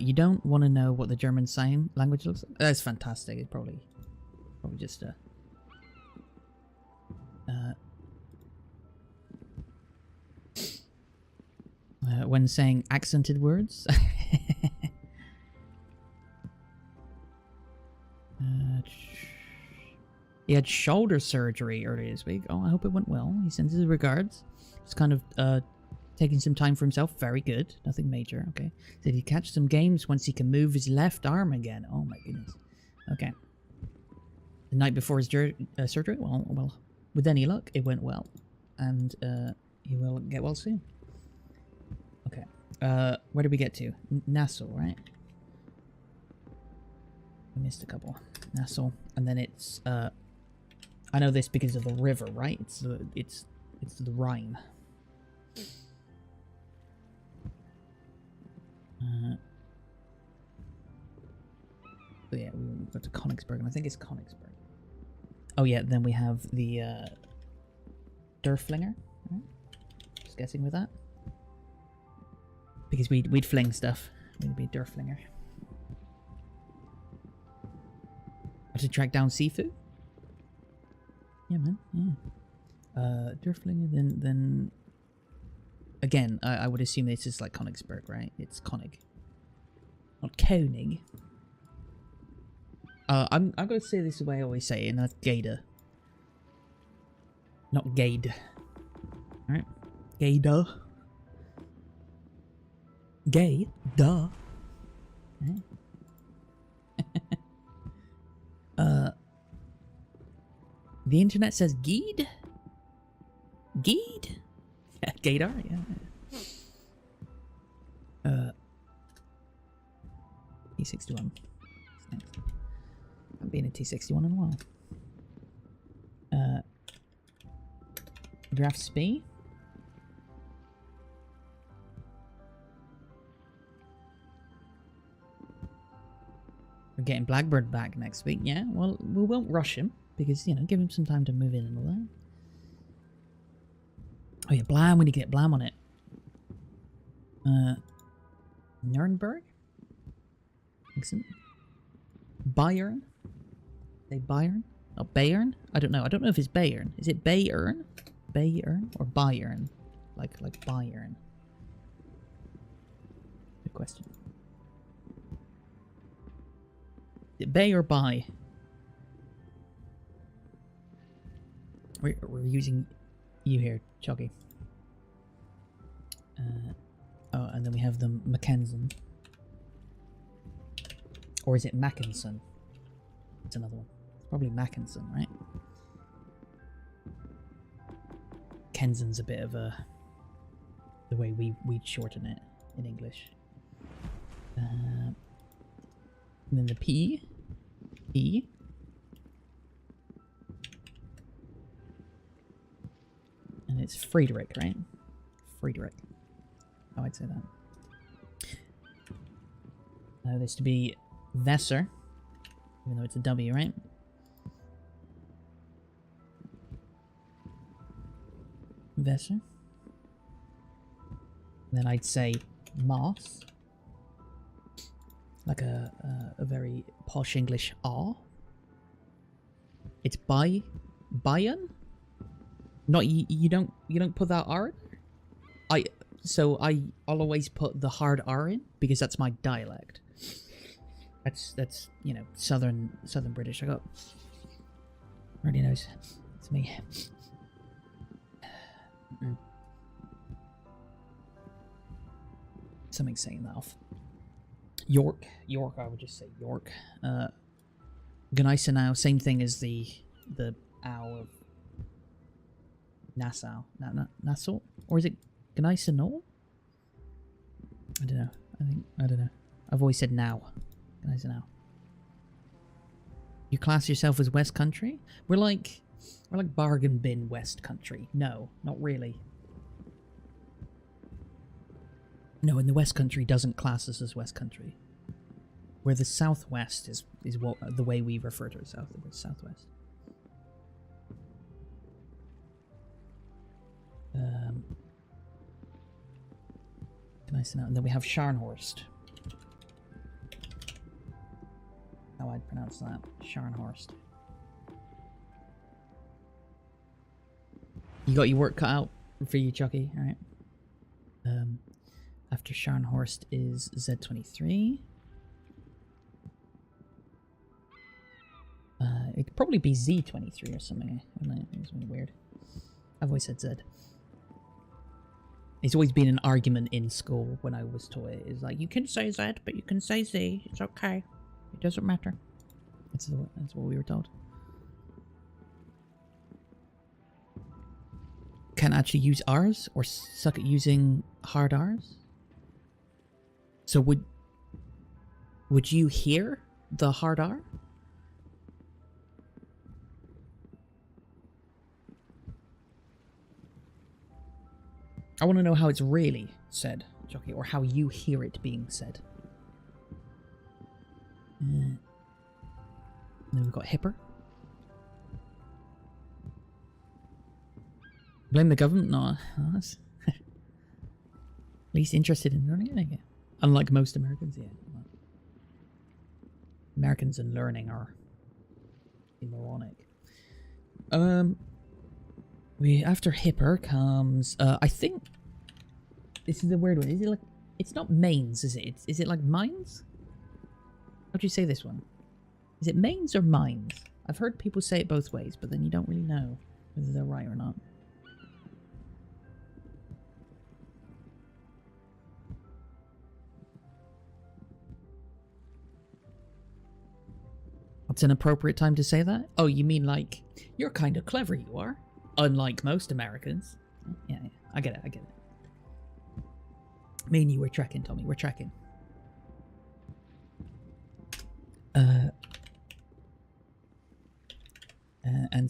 You don't want to know what the German sign language looks like? That's fantastic. It's probably just when saying accented words. He had shoulder surgery earlier this week. Oh, I hope it went well. He sends his regards. Just kind of taking some time for himself. Very good. Nothing major. Okay. Did he catch some games once he can move his left arm again? Oh my goodness. Okay. The night before his surgery? Well, with any luck, it went well. And he will get well soon. Okay. Where did we get to? Nassau, right? We missed a couple. Nassau. And then it's... I know this because of the river, right? It's the Rhine. But yeah, we got to Königsberg, and I think it's Königsberg. Oh yeah, then we have the Derflinger. Right? Just guessing with that. Because we'd fling stuff. We'd be Derflinger. Have to track down Sifu? Yeah, man. Yeah. Derflinger, then again, I would assume this is like Königsberg, right? It's König. Not Koenig. I'm gonna say this the way I always say it, and that's Gator. Not Gade. Alright? Gator. Gay. Duh. Right? The internet says Geed? Geed? Yeah, Gaydar, yeah. T61. I've been in T61 in a while. Draft Spee? We're getting Blackbird back next week, yeah? Well, we won't rush him, because, you know, give him some time to move in and all that. Oh yeah, Blam, we need to get Blam on it. Nuremberg? Excellent. Bayern? Say Bayern? Oh, Bayern? I don't know. I don't know if it's Bayern. Is it Bayern? Bayern? Or Bayern? Like Bayern? Good question. Is it Bay or Bay? We're using you here, Chuggy. Oh, and then we have the Mackensen. Or is it Mackinson? It's another one. It's probably Mackinson, right? Kensen's a bit of a... the way we'd shorten it in English. And then the P. E. And it's Friedrich, right? Friedrich. Oh, I'd say that. There's to be Vesser, even though it's a W, right? Vesser. Then I'd say Moss. Like a very posh English R. It's Bayern? Not you don't put that R in? I'll always put the hard R in because that's my dialect. That's you know, southern British. I got already knows it's me. Something's saying that off. York, I would just say York. Gneisenau, same thing as the ow of Nassau. Nassau? Or is it Gneisenau? I don't know. I don't know. I've always said now. Gneisenau. You class yourself as West Country? We're like bargain bin West Country. No, not really. No, and the West Country doesn't class us as West Country. Where the Southwest is what the way we refer to ourselves, the Southwest. Nice enough. And then we have Scharnhorst. How I'd pronounce that? Scharnhorst. You got your work cut out for you, Chucky. All right. After Scharnhorst is Z23. It'd probably be Z23 or something. It's really weird. I've always said Z. It's always been an argument in school when I was taught it. It's like, you can say Z, but you can say Z. It's okay. It doesn't matter. That's what we were told. Can't actually use R's or suck at using hard R's? So would you hear the hard R? I want to know how it's really said, Jockey, or how you hear it being said. And then we've got Hipper. Blame the government? No, that's least interested in learning it again. Unlike most Americans, yeah. Americans and learning are moronic. After Hipper comes I think this is the weird one. Is it like, it's not mains, is it? Is it like mines? How do you say this one? Is it mains or mines? I've heard people say it both ways, but then you don't really know whether they're right or not. What's an appropriate time to say that? Oh, you mean like, you're kind of clever, you are. Unlike most Americans. Yeah, I get it, I get it. Me and you, we're tracking, Tommy, we're tracking. And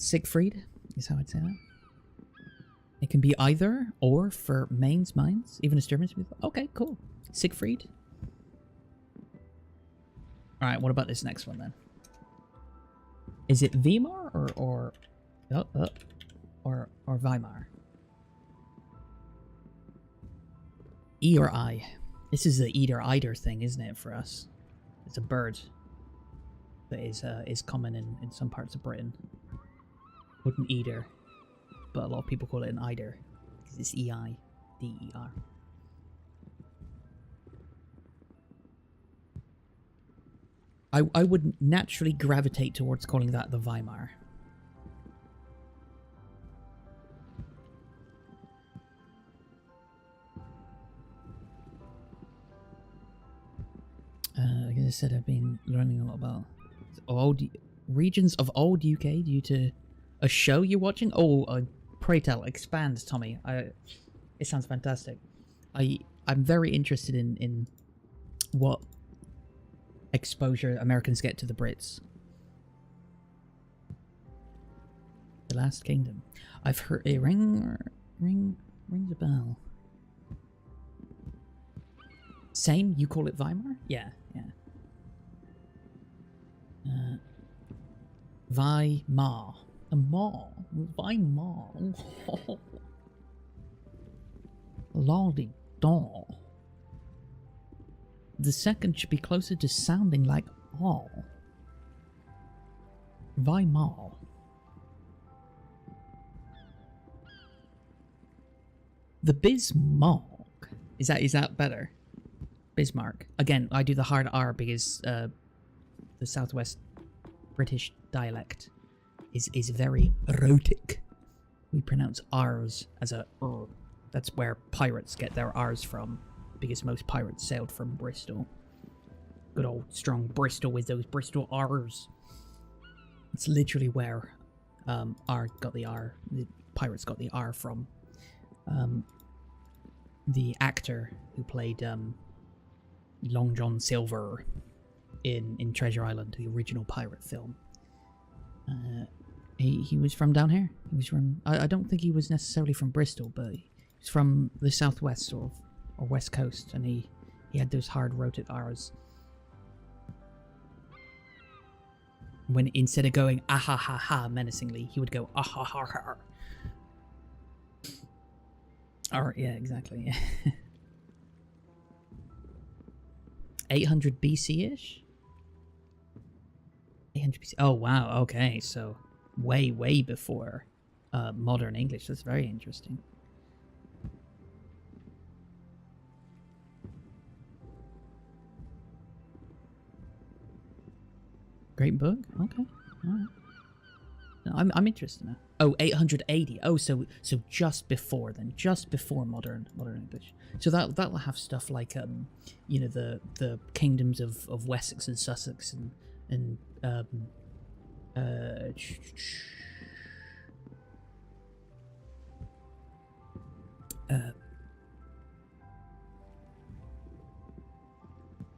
Siegfried is how I'd say that. It can be either or for mains, mines, even disturbance. Okay, cool. Siegfried. Alright, what about this next one then? Is it Weimar or Weimar? E or I? This is the eater eider thing, isn't it, for us? It's a bird that is common in some parts of Britain. Wouldn't eater, but a lot of people call it an eider because it's E-I-D-E-R. I would naturally gravitate towards calling that the Weimar. Like I said, I've been learning a lot about regions of old UK due to a show you're watching. Oh, pray tell, expand, Tommy. It sounds fantastic. I'm very interested in what exposure Americans get to the Brits. The Last Kingdom. I've heard a rings a bell. Same? You call it Weimar? Yeah, yeah. Weimar. Weimar. Lordy daw. The second should be closer to sounding like all. Weimar. The Bismarck. Is that better? Bismarck. Again, I do the hard R because the Southwest British dialect is very erotic. We pronounce R's as a R. That's where pirates get their R's from, because most pirates sailed from Bristol. Good old strong Bristol with those Bristol R's. It's literally where R got the R. The pirates got the R from. The actor who played Long John Silver in Treasure Island, the original pirate film. He was from down here. He was from. I don't think he was necessarily from Bristol, but he's from the southwest or west coast, and he had those hard roted R's. When instead of going ah ha ha ha menacingly, he would go ah ha ha ha. Or yeah, exactly. 800 BC-ish? 800 BC. Oh, wow. Okay, so way before modern English. That's very interesting. Great book? Okay. All right. No, I'm interested now. Oh, 880. Oh, so just before then, just before modern English. So that'll have stuff like you know, the kingdoms of Wessex and Sussex and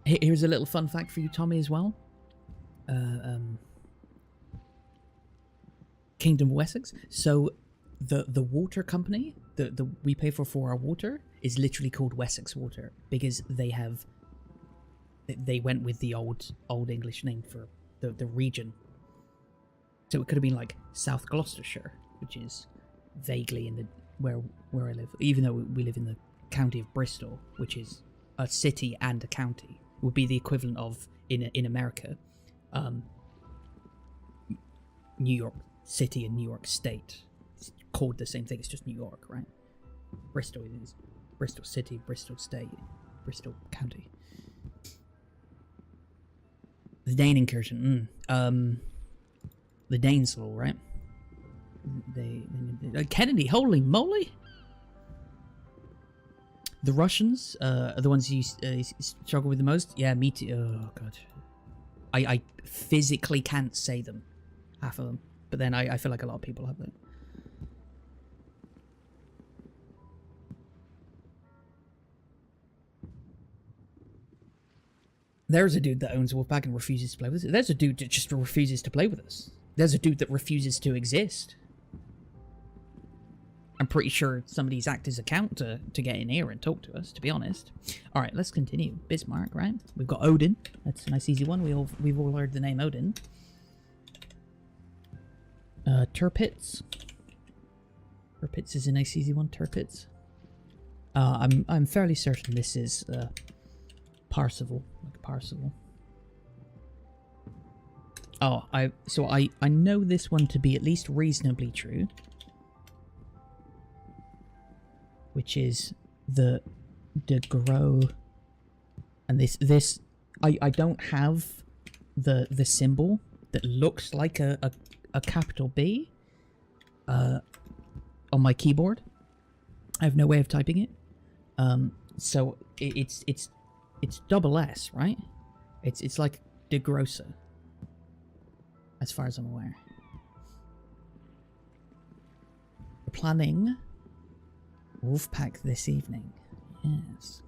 here's a little fun fact for you, Tommy, as well. Kingdom of Wessex. So the water company that we pay for our water is literally called Wessex Water, because they went with the old English name for the region. So it could have been like South Gloucestershire, which is vaguely in the where I live, even though we live in the county of Bristol, which is a city and a county. It would be the equivalent of in America, New York City and New York State. It's called the same thing, it's just New York, right? Bristol is Bristol City, Bristol State, Bristol County. The Dane incursion, the Thineselves, right? Kennedy, holy moly! The Russians are the ones you struggle with the most? Yeah, me too. Oh, God. I physically can't say them, half of them. But then I feel like a lot of people have it. There's a dude that owns Wolfpack and refuses to play with us. There's a dude that just refuses to play with us. There's a dude that refuses to exist. I'm pretty sure somebody's hacked his account to get in here and talk to us, to be honest. Alright, let's continue. Bismarck, right? We've got Odin. That's a nice easy one. We've all heard the name Odin. Turpitz. Turpitz is a nice easy one. Turpitz. I'm fairly certain this is Parsival. Like Parsival. Oh, I know this one to be at least reasonably true. Which is the grow, and this I don't have the symbol that looks like a capital B on my keyboard. I have no way of typing it. So it's double S, right? It's like de Grossa, as far as I'm aware. We're planning Wolfpack this evening. Yes.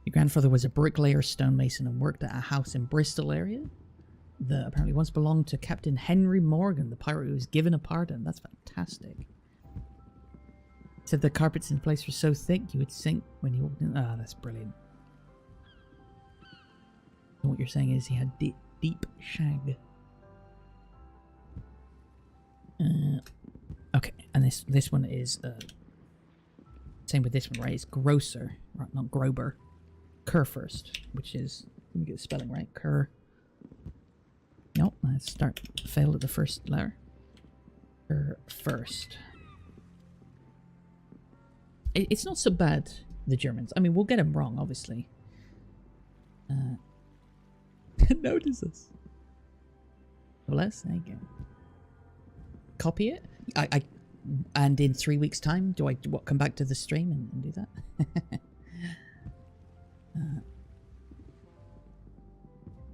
Your grandfather was a bricklayer, stonemason, and worked at a house in Bristol area that apparently once belonged to Captain Henry Morgan, the pirate who was given a pardon. That's fantastic. Said the carpets in place were so thick you would sink when you walked in. Ah, that's brilliant. So what you're saying is he had deep shag. Okay, and this one is same with this one, right? It's Grosser, right? Not Grober. Cur first, which is, let me get the spelling right. Cur. Nope, let's start. Failed at the first letter. Cur first. It's not so bad, the Germans. I mean, we'll get them wrong, obviously. Notice this. Less, there you go. Copy it. And in 3 weeks' time, do I come back to the stream and do that?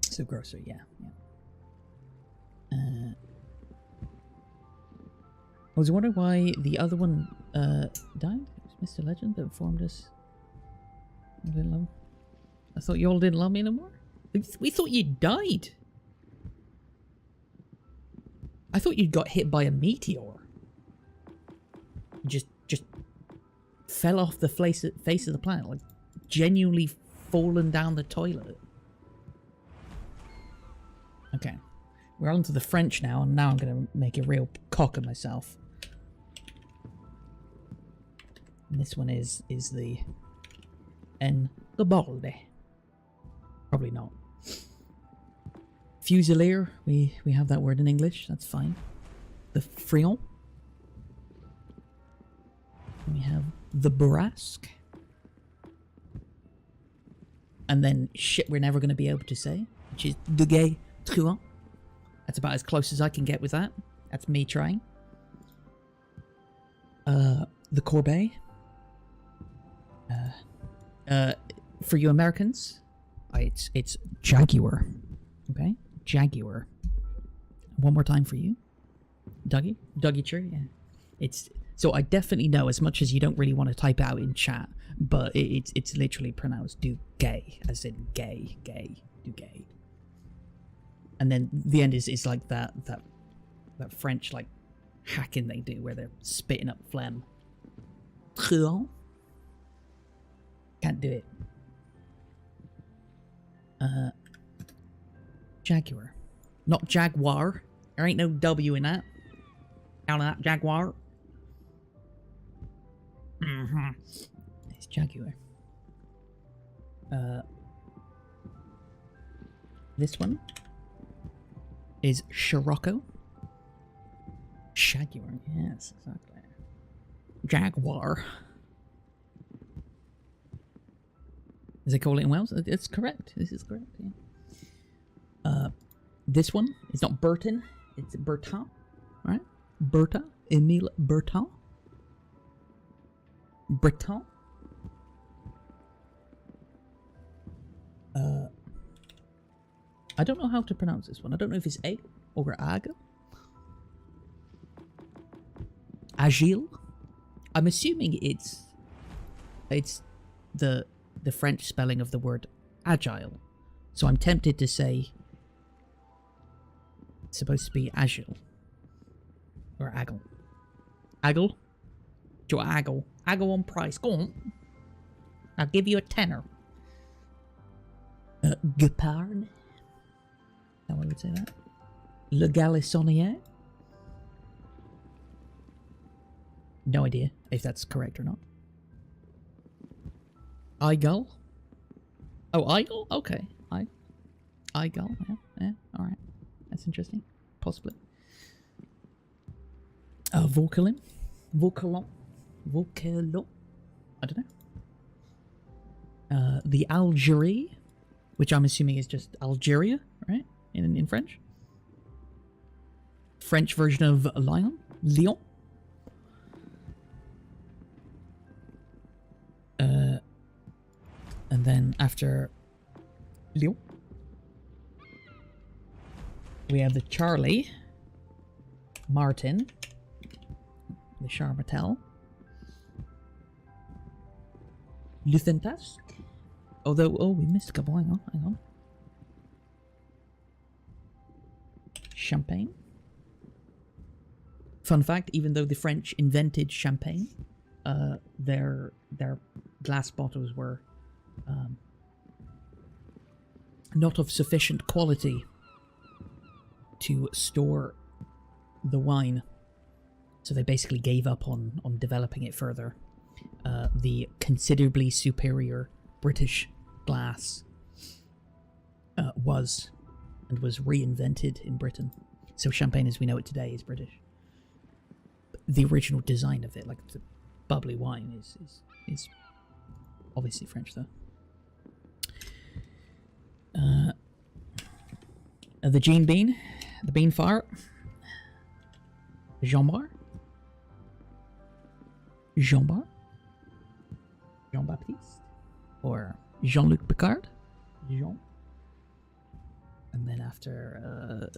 So Grosser, yeah. I was wondering why the other one died. It was Mr. Legend that informed us. I thought you all didn't love me anymore. We thought you died. I thought you got hit by a meteor. Just fell off the face of the planet, like genuinely fallen down the toilet. Okay, we're on to the French now, and now I'm gonna make a real cock of myself. And this one is the the balde. Probably not. Fusilier, we have that word in English, that's fine. The friand. We have the Brasque. And then shit we're never going to be able to say, which is de gay truand. That's about as close as I can get with that. That's me trying. The Corbeil. For you Americans, it's Jaguar. Okay? Jaguar. One more time for you. Dougie? Dougie Tree? Yeah. It's... So I definitely know, as much as you don't really want to type out in chat, but it's literally pronounced do gay, as in gay, do gay. And then the end is like that French like hacking they do where they're spitting up phlegm. Can't do it. Jaguar. Not Jaguar. There ain't no W in that. Out of that Jaguar. It's Jaguar. This one is Scirocco. Jaguar, yes, exactly. Jaguar. Is they call it in Wales? It's correct. This is correct, yeah. This one is not Burton, it's Bertin, right? Berta, Emile Bertin. Breton. I don't know how to pronounce this one. I don't know if it's A or Ag. Agile. I'm assuming it's the French spelling of the word agile. So I'm tempted to say it's supposed to be agile or aggle. Aggle? Do you aggle? Aggle on price. Go on. I'll give you a tenner. Guepard. How I would say that. Le Galissonier. No idea if that's correct or not. Igel? Oh, Igel? Okay. Igel, yeah, alright. That's interesting. Possibly. Vauquelin? Vauquelin? Vauquelin? I don't know. The Algerie, which I'm assuming is just Algeria, right? In French. French version of Lyon? Lyon? And then after Lyon, we have the Charlie, Martin, the Charmatel, Luthentasque. Although, oh, we missed a couple. Hang on. Champagne. Fun fact: even though the French invented champagne, their glass bottles were not of sufficient quality to store the wine, so they basically gave up on developing it further. The considerably superior British glass was reinvented in Britain, so champagne as we know it today is British. The original design of it, like the bubbly wine, is obviously French though. The Gene Bean, the Bean Fire, Jean-Bar, Jean-Baptiste, or Jean-Luc Picard, Jean. And then after,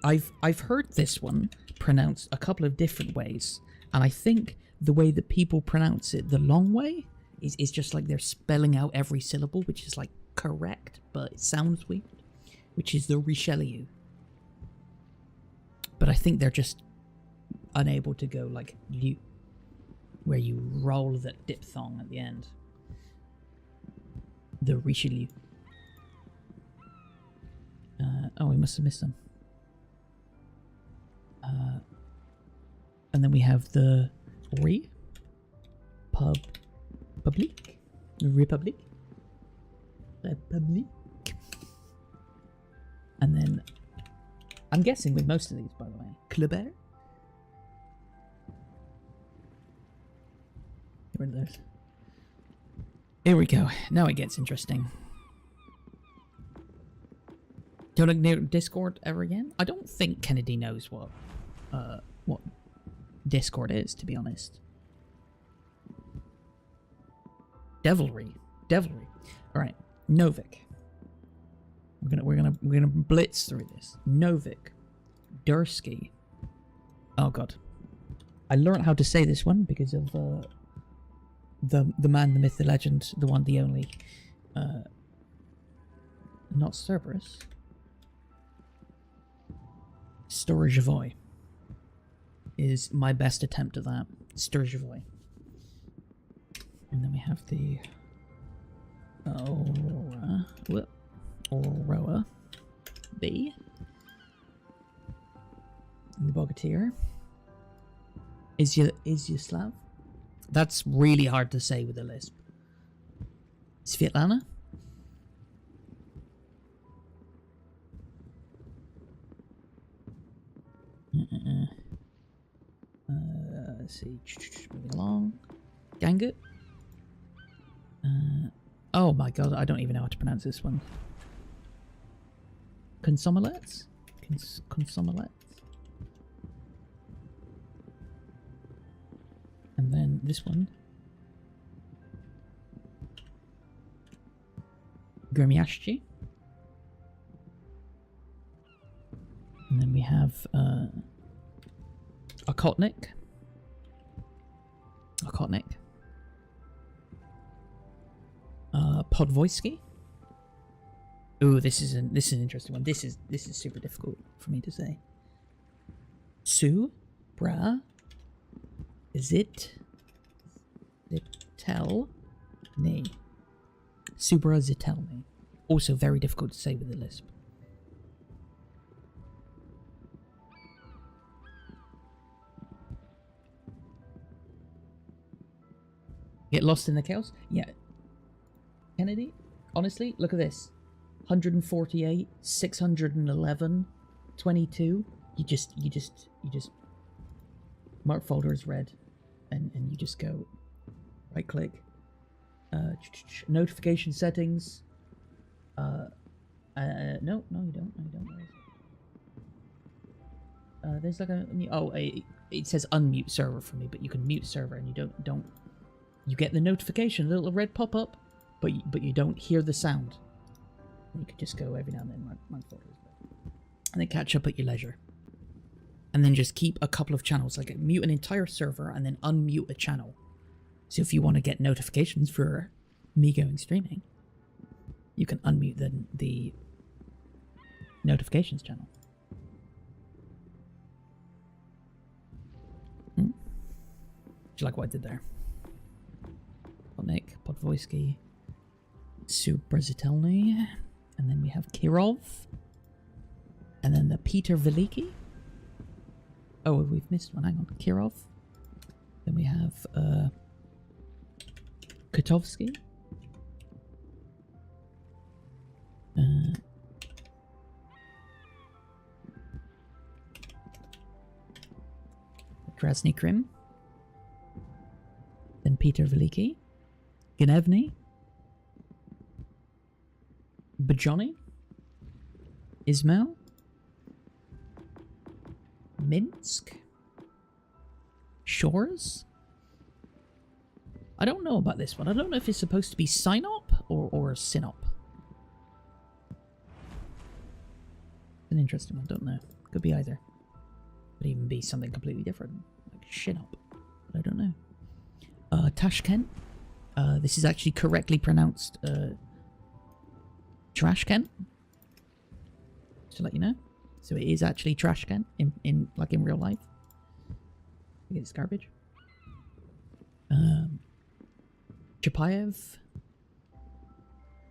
I've heard this one pronounced a couple of different ways, and I think the way that people pronounce it, the long way, is just like they're spelling out every syllable, which is like correct, but it sounds weird, which is the Richelieu. But I think they're just unable to go like you, where you roll that diphthong at the end. The Richelieu. Oh, we must have missed them. And then we have the Republic. And then, I'm guessing with most of these, by the way, Clubert. Get rid of those. Here we go. Now it gets interesting. Don't look near Discord ever again? I don't think Kennedy knows what Discord is, to be honest. Devilry. Alright, Novik. We're gonna blitz through this. Novik. Dursky. Oh god. I learned how to say this one because of the man, the myth, the legend, the one, the only. Not Cerberus. Sturgevoy is my best attempt at that. Sturgevoy. And then we have the Aurora B. And the Bogatyr. Izyaslav. That's really hard to say with a lisp. Svetlana. Let's see. Moving along. Gangut. Oh my god, I don't even know how to pronounce this one. Consomolets? Consomolets? And then this one. Gremiashchi. we have Okotnik. Podvoisky. Ooh, this is an interesting one. This is super difficult for me to say. Su, Bra, Zitelny. Subra Zitelny. Also very difficult to say with the lisp. Get lost in the chaos? Yeah. Kennedy? Honestly, look at this. 148, 611, 22. You just mark folder as red, and you just go right click, notification settings. No, you don't. No, you don't. There's like it says unmute server for me, but you can mute server, and you don't. You get the notification, a little red pop up, but you don't hear the sound. You could just go every now and then, mark folders, and then catch up at your leisure. And then just keep a couple of channels, like mute an entire server and then unmute a channel. So if you want to get notifications for me going streaming, you can unmute the notifications channel. Do you like what I did there? Podnik, Podvoisky, Subrazitelny, and then we have Kirov, and then the Peter Veliki. Oh, we've missed one. Hang on, Kirov. Then we have Kotovsky. Krasny Krim. Then Peter Veliki. Gnevny. Bajoni. Ismail. Minsk. Shores. I don't know about this one. I don't know if it's supposed to be Sinop or Sinop. An interesting one, don't know. Could be either. Could even be something completely different. Like Shinop. But I don't know. Tashkent. This is actually correctly pronounced Trashkent. Just to let you know. So it is actually Trashkent in real life. I think it's garbage. Chapayev.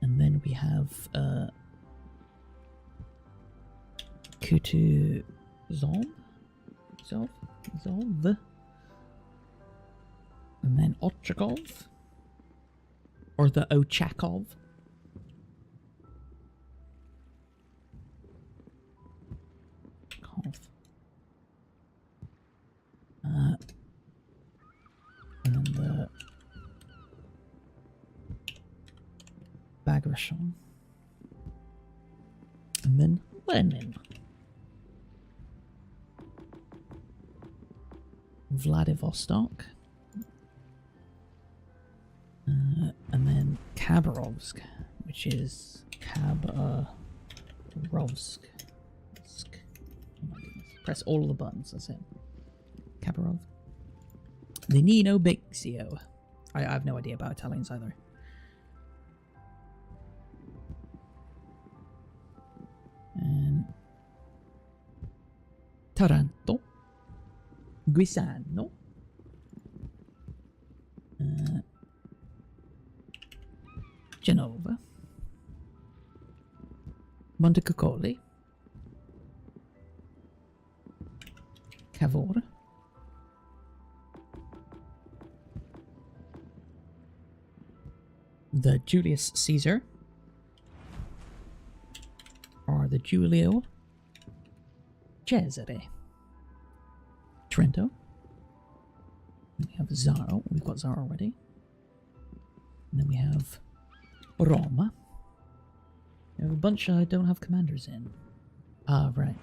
And then we have Kutuzov. Zov. And then Ochakov. Or the Ochakov. And then the Bagration. And then Lenin. Vladivostok. And then Khabarovsk, which is Khabarovsk. Oh my goodness. Press all of the buttons, that's it. Khabarov. The Nino Bixio. I have no idea about Italians either. Taranto. Guisano. Genova. Montecuccoli. Cavour. The Julius Caesar. Or the Giulio Cesare. Trento. We have Zaro. We've got Zaro already. And then we have Roma. We have a bunch I don't have commanders in. Ah, right.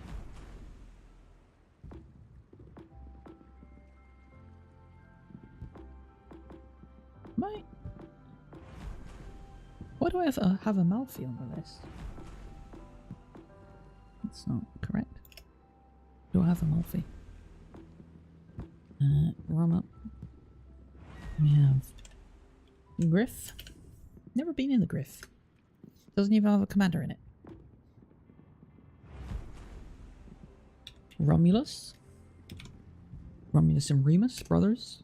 Why do I have a Malfi on the list? That's not correct. Do I have a Malfi? Rum up. We have Griff. Never been in the Griff. Doesn't even have a commander in it. Romulus. Romulus and Remus, brothers.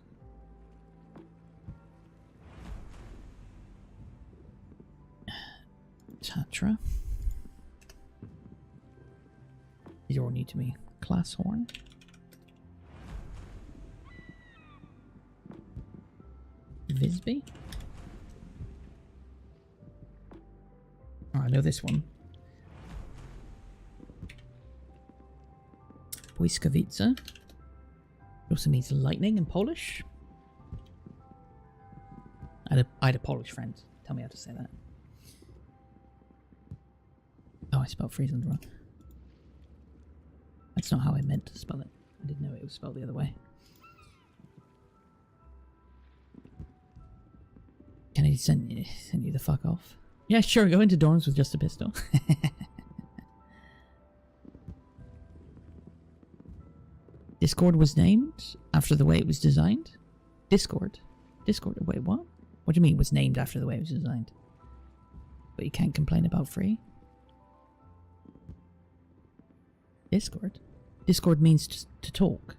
Tatra. These are all new to me. Class Horn. Visby. Oh, I know this one. Błyskawica. Also means lightning in Polish. I had a Polish friend tell me how to say that. Oh, I spelled Friesland wrong. That's not how I meant to spell it. I didn't know it was spelled the other way. Kennedy sent you the fuck off. Yeah, sure, go into dorms with just a pistol. Discord was named after the way it was designed? Discord? Discord, wait, what? What do you mean was named after the way it was designed? But you can't complain about free? Discord? Discord means to talk.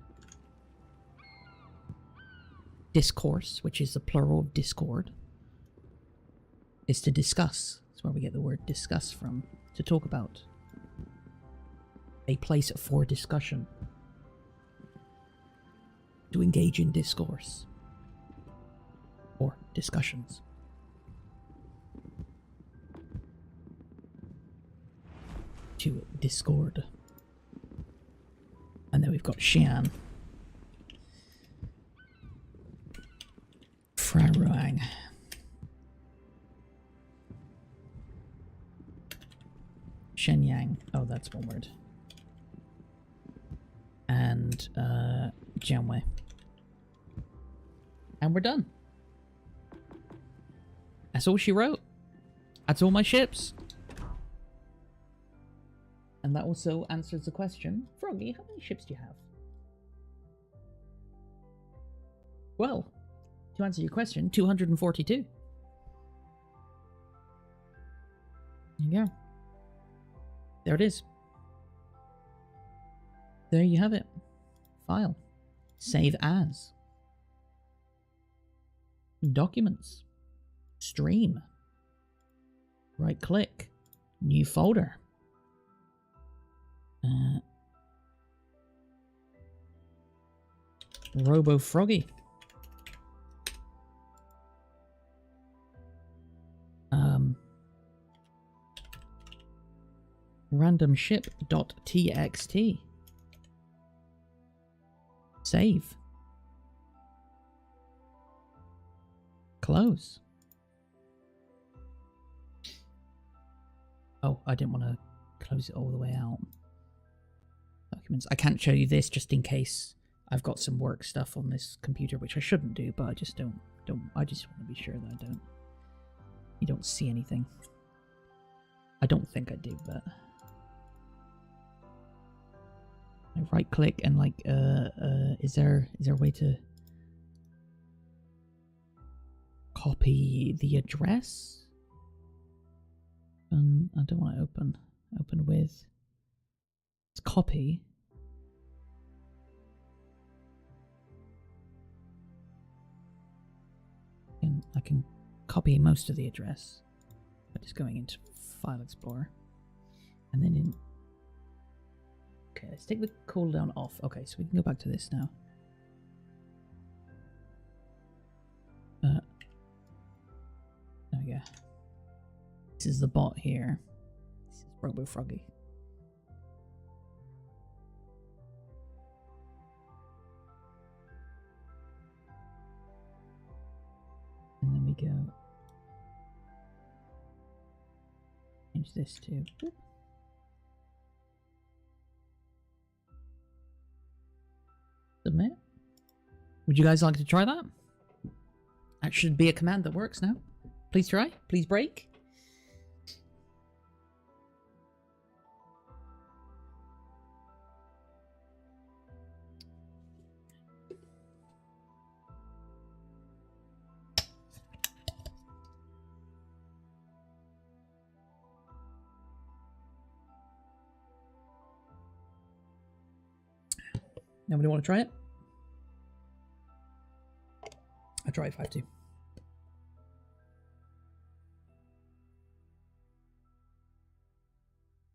Discourse, which is the plural of discord, is to discuss. That's where we get the word discuss from. To talk about. A place for discussion. To engage in discourse. Or discussions. To discord. And then we've got Xi'an. Fraruang. Shenyang. Oh, that's one word. And, Jianwei. And we're done. That's all she wrote. That's all my ships. And that also answers the question, Froggy, how many ships do you have? Well, to answer your question, 242. There you go. There it is. There you have it. File. Save as. Documents. Stream. Right click. New folder. Robo Froggy. Randomship.txt. Save. Close. Oh, I didn't want to close it all the way out. Documents. I can't show you this just in case I've got some work stuff on this computer, which I shouldn't do, but I just don't I just want to be sure that you don't see anything. I don't think I do, but I right click and like is there a way to copy the address? I don't want to open with. It's copy. I can copy most of the address by just going into File Explorer. And then in... Okay, let's take the cooldown off. Okay, so we can go back to this now. There we go. This is the bot here. This is Robo Froggy. And then we go change this to submit. Would you guys like to try that? That should be a command that works now. Please try. Please break. Nobody want to try it? I'll try it 5-2.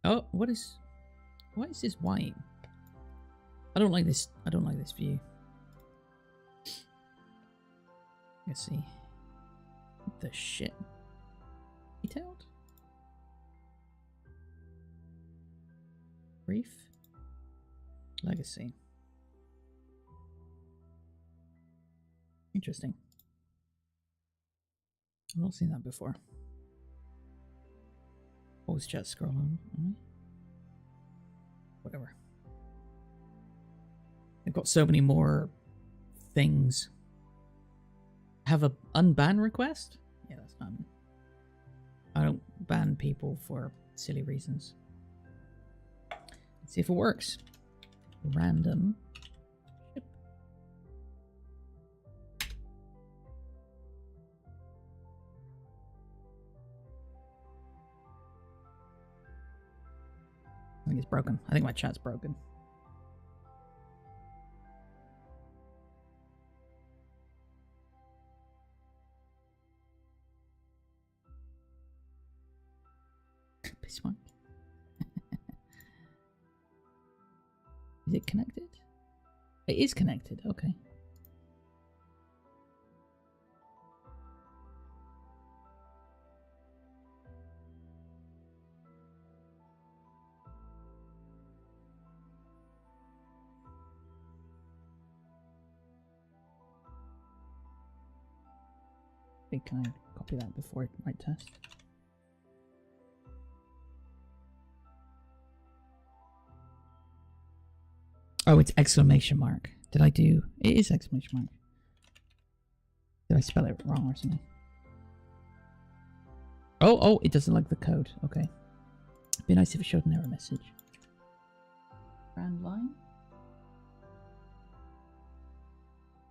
Oh, what is this white? I don't like this. I don't like this view. Let's see. What the shit? Detailed? Brief? Legacy. Interesting. I've not seen that before. Always chat scrolling. Whatever. They've got so many more things. Have a unban request? Yeah, that's not. I don't ban people for silly reasons. Let's see if it works. Random. Ship. I think it's broken. I think my chat's broken. Bismarck. Is it connected? It is connected, okay. Can I copy that before I write test? Oh, it's exclamation mark. Did I do... It is exclamation mark. Did I spell it wrong or something? Oh, it doesn't like the code. Okay. It'd be nice if it showed an error message. Brand line?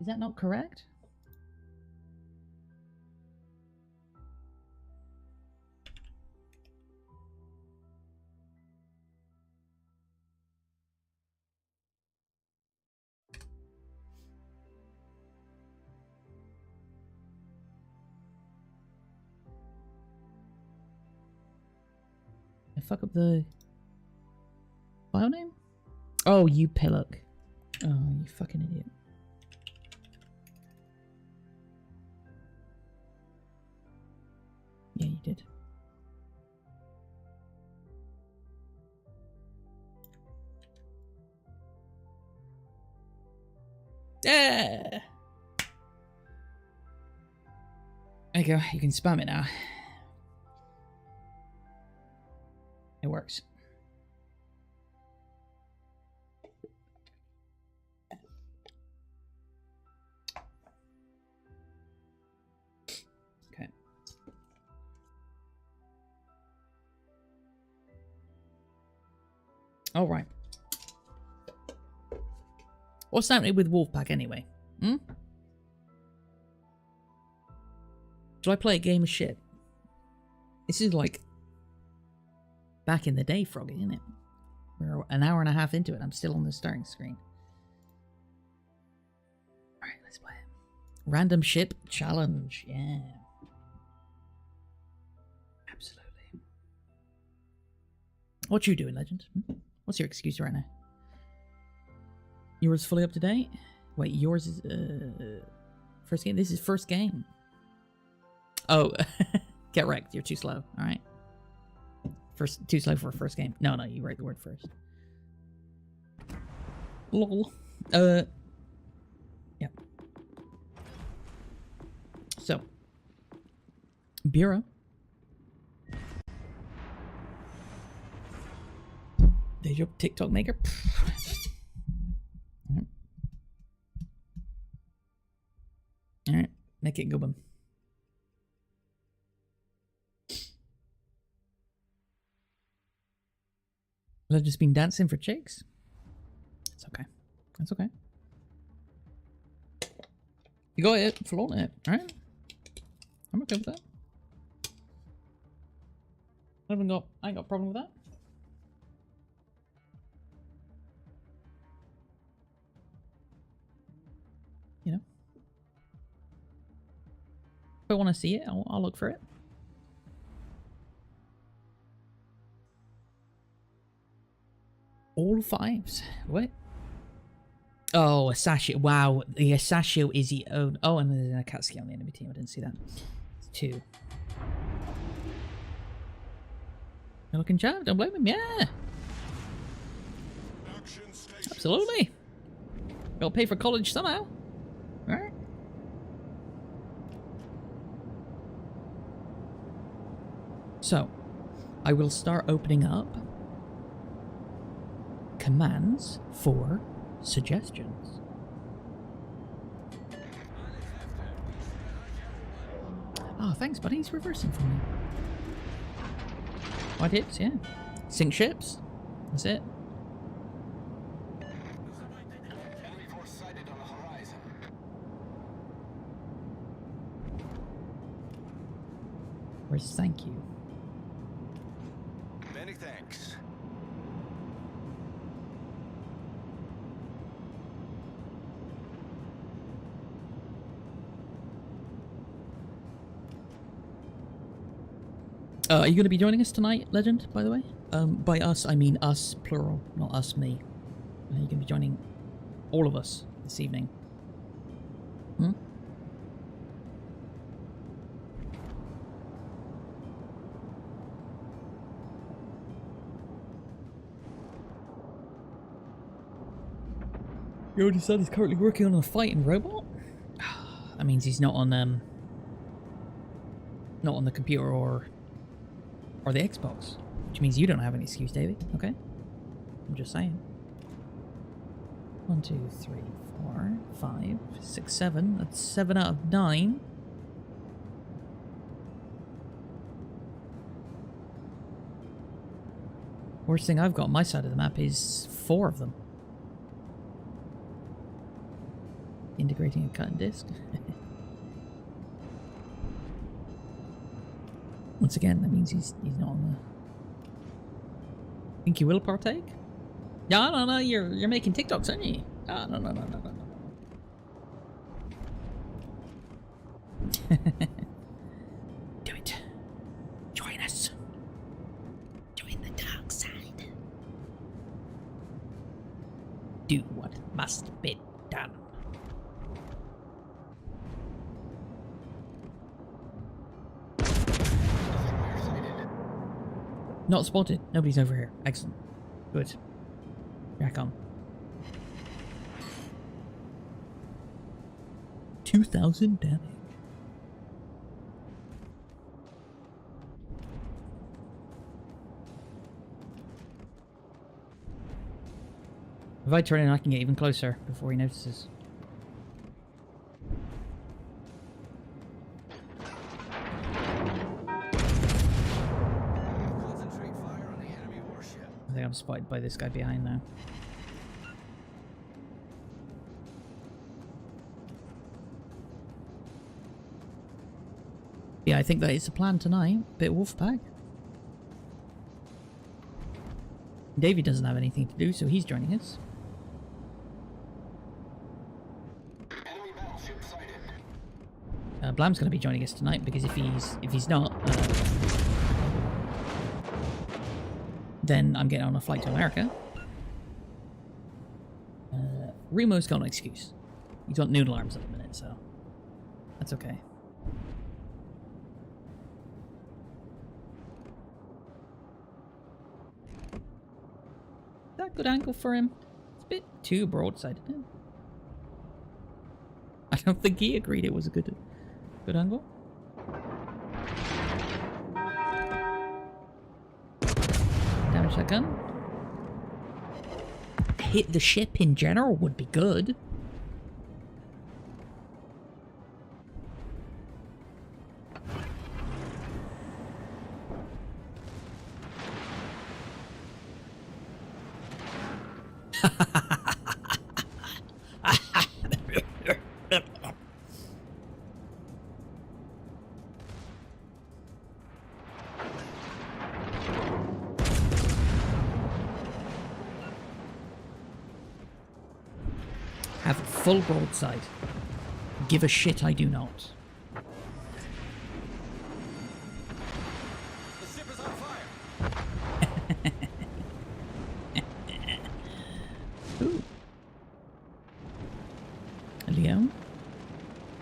Is that not correct? Fuck up the file name? Oh, you pillock. Oh, you fucking idiot. Yeah, you did. Yeah. There you go. You can spam it now. It works. Okay. All right. What's happening with Wolfpack anyway? Hmm? Should I play a game of shit? This is like back in the day, Froggy, isn't it? We're an hour and a half into it. I'm still on the starting screen. Alright, let's play it. Random ship challenge. Yeah. Absolutely. What you doing, Legend? What's your excuse right now? Yours fully up to date? Wait, yours is first game? This is first game. Oh, get wrecked. You're too slow. Alright. Too slow for a first game. No, you write the word first. Lol. Yeah. So. Bureau. Did your TikTok maker? Alright. Make it a good one. I've just been dancing for chicks. It's okay. That's okay. You got it, flaunt it, right? I'm okay with that. I ain't got a problem with that. If I want to see it, I'll look for it. All fives. What? Oh, a sachet. Wow, the sachet is the own. Oh, and there's a cat ski on the enemy team. I didn't see that. It's 2. You're looking sharp. Don't blame him. Yeah. Absolutely. Gotta pay for college somehow. Alright. So, I will start opening up commands for suggestions. Oh, thanks, buddy. He's reversing for me. White hits, yeah. Sink ships. That's it. Where's thank you? Many thanks. Are you going to be joining us tonight, Legend, by the way? By us, I mean us, plural, not us, me. You're going to be joining all of us this evening. Hmm? You already said he's currently working on a fighting robot? That means he's not on the computer or the Xbox, which means you don't have an excuse, Davey. Okay, I'm just saying. 1, 2, 3, 4, 5, 6, 7. That's 7 out of 9. Worst thing I've got on my side of the map is 4 of them. Integrating a cut and disc. Once again, that means he's not on the... Think you will partake? No, you're making TikToks, aren't you? No. Do it. Join us. Join the dark side. Do what must be done. Not spotted. Nobody's over here. Excellent. Good. Back on. 2,000 damage. If I turn in, I can get even closer before he notices. I think I'm spotted by this guy behind now. Yeah, I think that is the plan tonight. Bit Wolfpack. Davey doesn't have anything to do, so he's joining us. Enemy battleship sighted. Blam's going to be joining us tonight because if he's not, then I'm getting on a flight to America. Remo's got no excuse. He's got noodle arms at the minute, so that's okay. Is that a good angle for him? It's a bit too broadside, isn't it? I don't think he agreed it was a good angle. Damage that gun. Hit the ship in general would be good. Have full broadside. Give a shit I do not.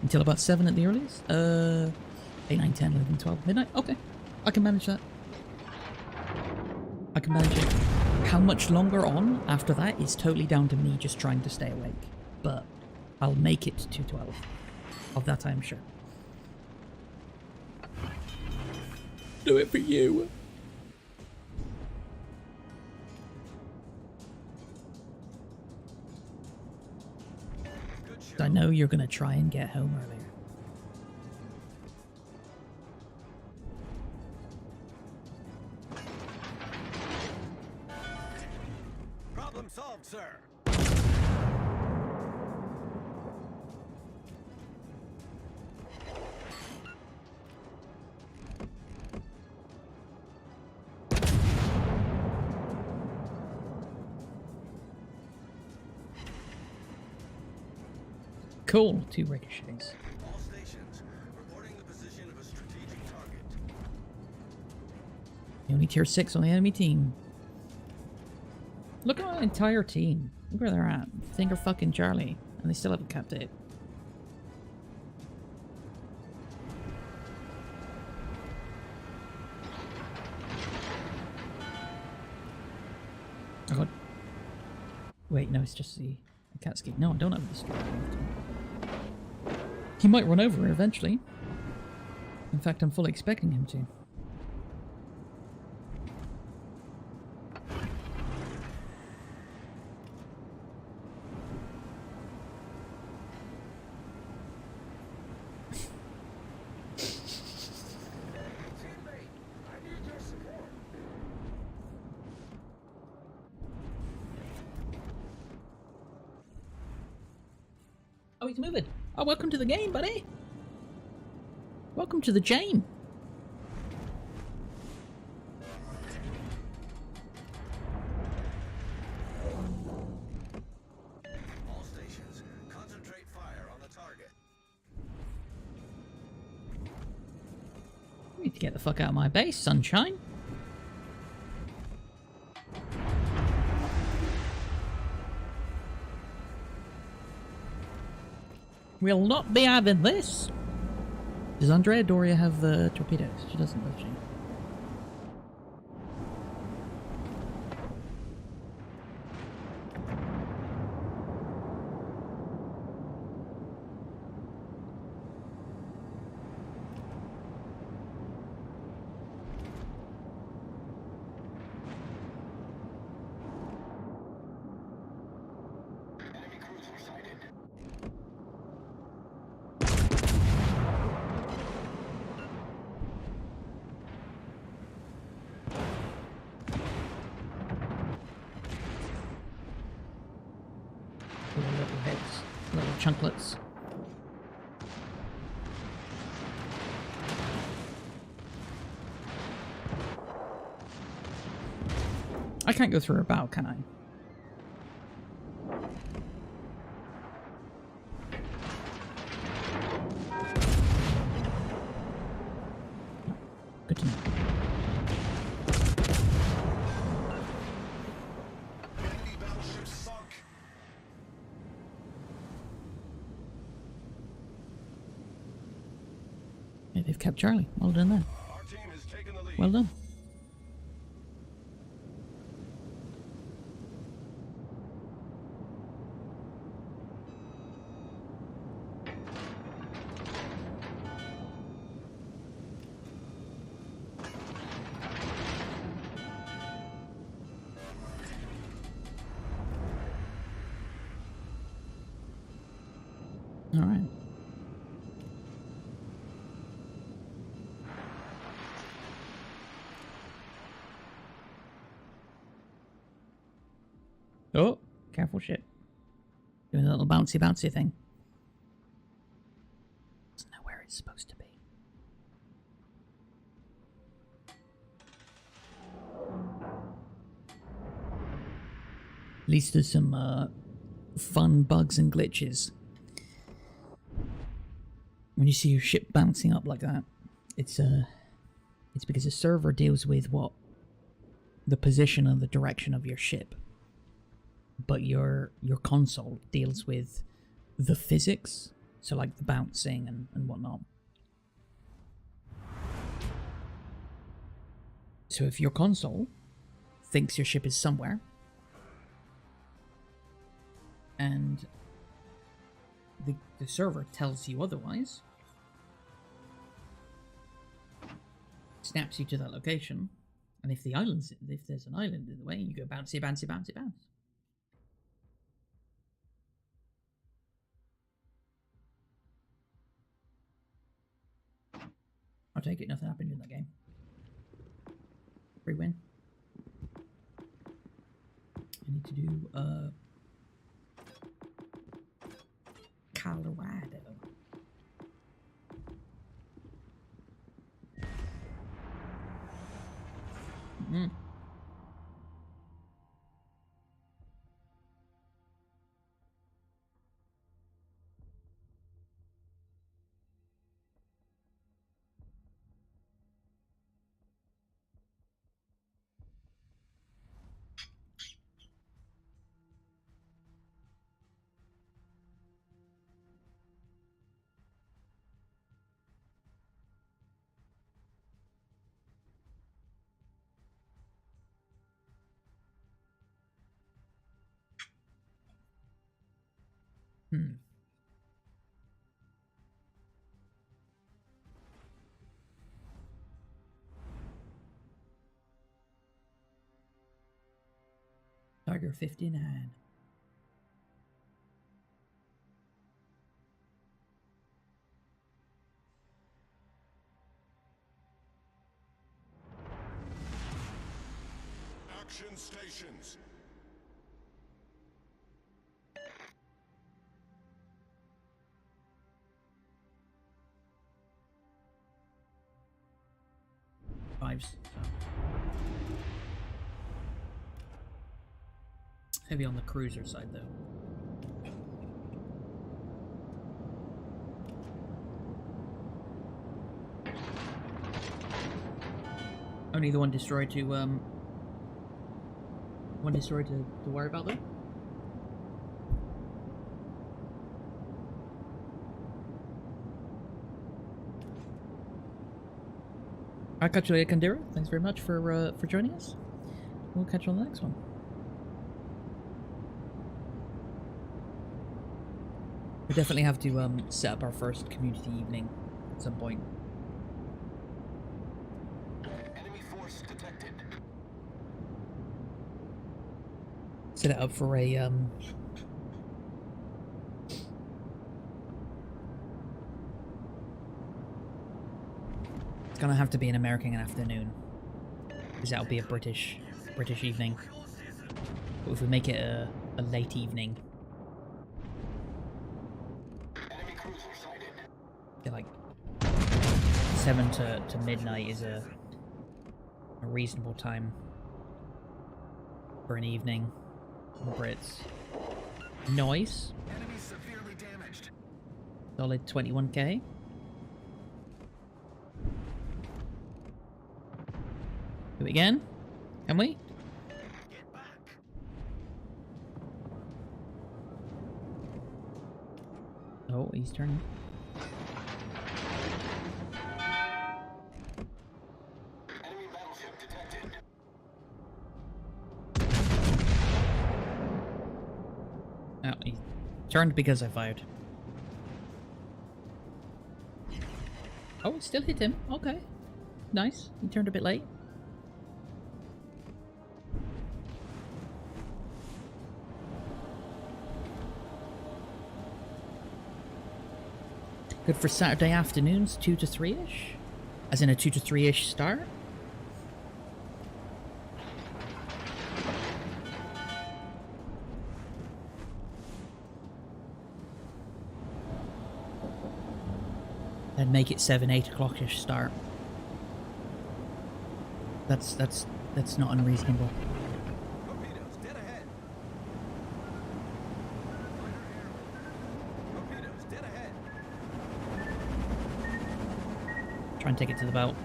Until about 7 at the earliest? 8, 9, 10, 11, 12, midnight? Okay. I can manage that. I can manage it. How much longer on after that is totally down to me just trying to stay awake. But I'll make it to 12. Of that I am sure. Do it for you. I know you're gonna try and get home earlier. Problem solved, sir. Cool. 2 ricochets. All stations reporting the position of a strategic target. Only tier 6 on the enemy team. Look at our entire team. Look where they're at. Finger fucking Charlie. And they still haven't capped it. Oh god. Wait, no, it's just the... I can't ski. No, I don't have the ski. He might run over her eventually. In fact, I'm fully expecting him to. Oh, he's moving. Oh, welcome to the game, buddy. Welcome to the game. All stations concentrate fire on the target. You need to get the fuck out of my base, sunshine. We'll not be having this. Does Andrea Doria have torpedoes? She doesn't, does she? Enemy cruiser sighted. Little heads, little chunklets. I can't go through her bow, can I? Good to know. Enemy battleship sunk. Yeah, they've kept Charlie. Well done there. Our team has taken the lead. Well done. All right. Oh, careful shit. Doing a little bouncy bouncy thing. Doesn't know where it's supposed to be. At least there's some fun bugs and glitches. When you see your ship bouncing up like that, it's because the server deals with what? The position and the direction of your ship. But your console deals with the physics So like the bouncing and whatnot. So if your console thinks your ship is somewhere, and the server tells you otherwise, snaps you to that location, and if there's an island in the way, you go bouncy, bouncy, bouncy, bounce. I'll take it, nothing happened in that game. Free win. I need to do Colorado. Mm. Tiger 59. Action stations. Fives. So. Heavy on the cruiser side though. Only the one destroyed to worry about though. Alright, catch you later, Kandira. Thanks very much for joining us. We'll catch you on the next one. We definitely have to set up our first community evening at some point. Enemy force detected. Set it up for a it's gonna have to be an American afternoon, because that'll be a British evening. But if we make it a late evening, like 7 to midnight is a reasonable time for an evening in the Brits. Noise. Enemy severely damaged. Solid 21k. Do it again? Can we? Get back. Oh, he's turning. Enemy battleship detected. Oh, he turned because I fired. Oh, it still hit him. Okay. Nice. He turned a bit late. Good for Saturday afternoons, 2 to 3-ish? As in a 2 to 3-ish start? Then make it 7, 8 o'clock-ish start. That's not unreasonable. Torpedoes dead ahead. Torpedoes dead ahead. Try and take it to the belt.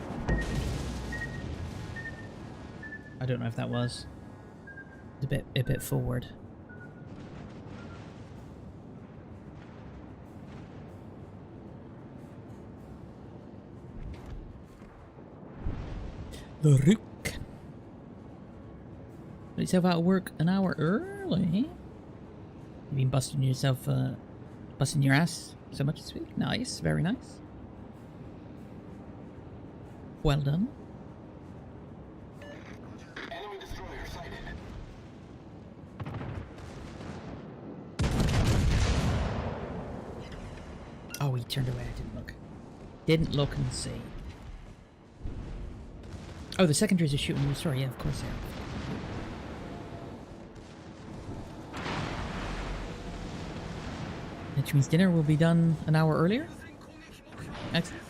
I don't know if that was. It's a bit forward. The Rook. Got yourself out of work an hour early. You've been busting yourself, busting your ass so much this week. Nice, very nice. Well done. Enemy destroyer sighted. Oh, he turned away. I didn't look. Didn't look and see. Oh, the secondaries are shooting you. Sorry, yeah, of course they are. Which means dinner will be done an hour earlier. Excellent.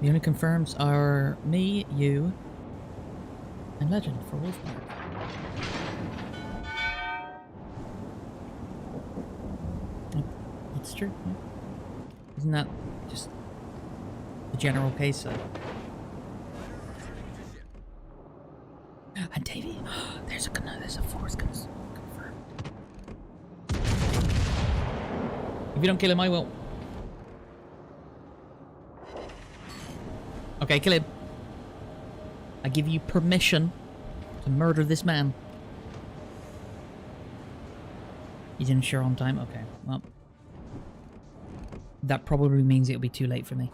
The only confirms are me, you, and Legend for Wolfmark. It's true. Yeah. Isn't that just the general case? And Davey, there's a force confirmed. If you don't kill him, I will. Okay, kill him. I give you permission to murder this man. He's in sure on time? Okay, well. That probably means it'll be too late for me.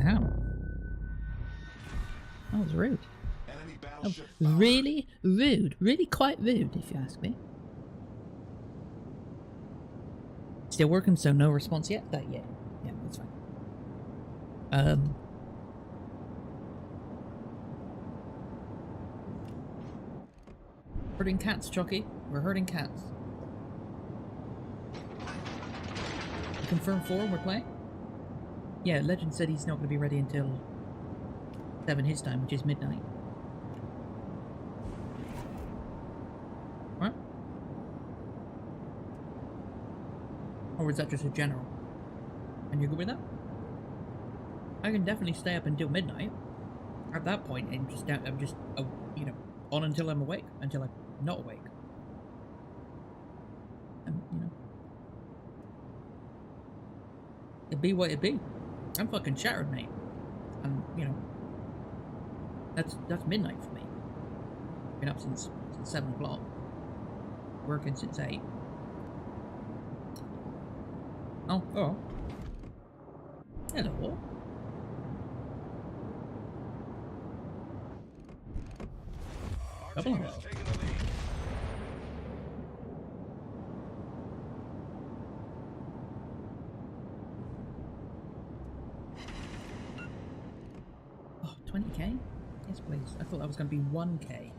Ow. That was rude. Oh, really rude. Really quite rude, if you ask me. Still working, so no response yet? Yeah, that's fine. Herding cats, Chucky. We're herding cats. Confirm 4, we're playing? Yeah, Legend said he's not going to be ready until 7 his time, which is midnight. What? Or is that just a general? And you're good with that? I can definitely stay up until midnight. At that point, I'm just you know, on until I'm awake, until I'm not awake. And you know, it be what it be. I'm fucking shattered, mate. And you know, that's midnight for me. Been up since 7 o'clock. Working since 8. Oh. Hello. Double hello. Oh, 20k? Yes, please. I thought that was going to be 1k.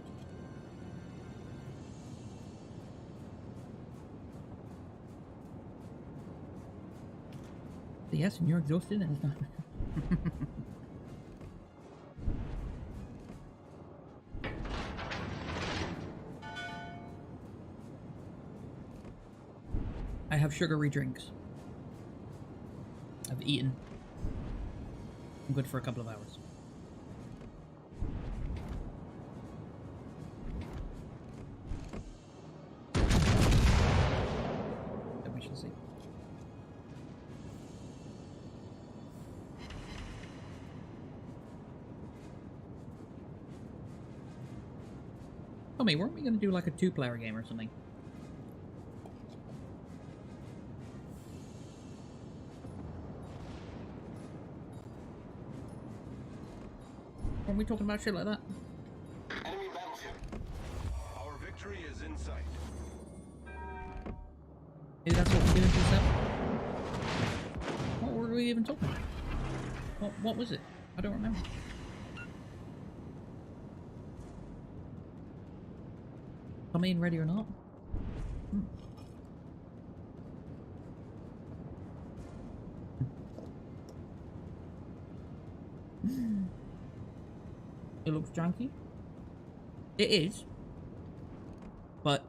Yes, and you're exhausted and it's not... I have sugary drinks. I've eaten. I'm good for a couple of hours. Then we shall see. Tell me, weren't we going to do like a 2-player game or something? Weren't we talking about shit like that? Enemy battleship. Our victory is in sight. Maybe that's what we're doing to yourself? What were we even talking about? What was it? I don't remember. Come in, ready or not? It looks janky. It is. But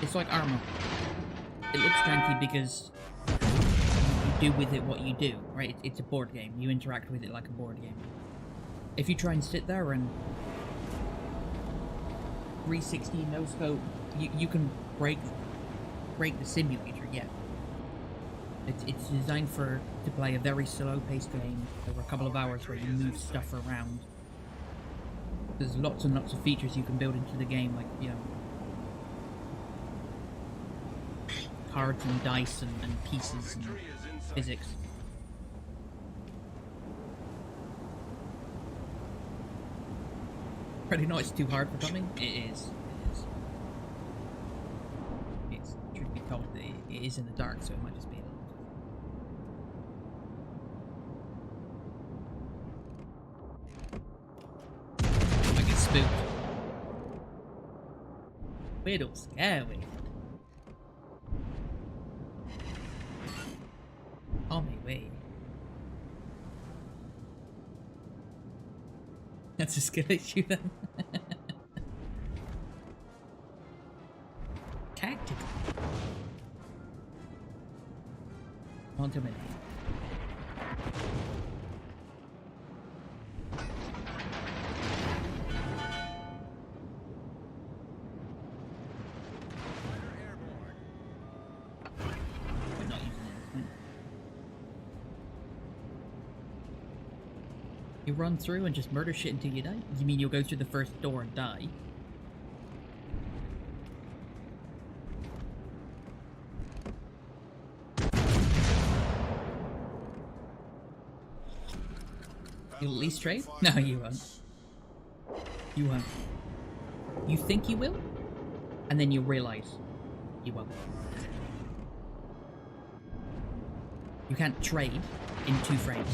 it's like armor. It looks janky because you do with it what you do, right? It's a board game. You interact with it like a board game. If you try and sit there and 360 no scope, you can break the simulator, yeah. It's designed to play a very slow-paced game over a couple of hours where you move stuff around. There's lots and lots of features you can build into the game, like, you know, cards and dice and pieces and physics. Pretty not it's too hard for something? It is. It's, truth be told, it is in the dark, so it might just be a little... I get spooked. Little scary. On my way. That's a skill issue then. Tactical. On to me. You run through and just murder shit until you die? You mean you'll go through the first door and die? You'll at least trade? No, you won't. You won't. You think you will? And then you realize you won't. You can't trade in 2 frames.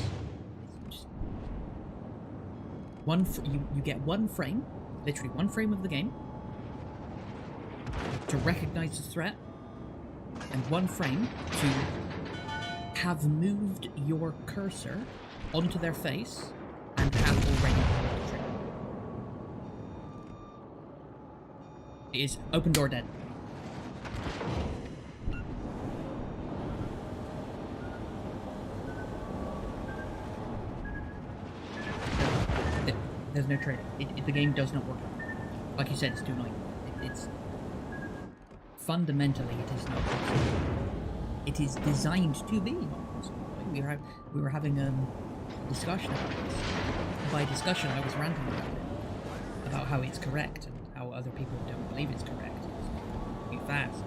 You get 1 frame, literally 1 frame of the game, to recognize the threat, and 1 frame to have moved your cursor onto their face and have already pulled the trigger. It is open door dead. There's no trade. The game does not work. Like you said, it's too annoying. It's fundamentally it is not possible. It is designed to be not possible. We were having a discussion about this. By discussion, I was ranting about how it's correct and how other people don't believe it's correct. It's too fast.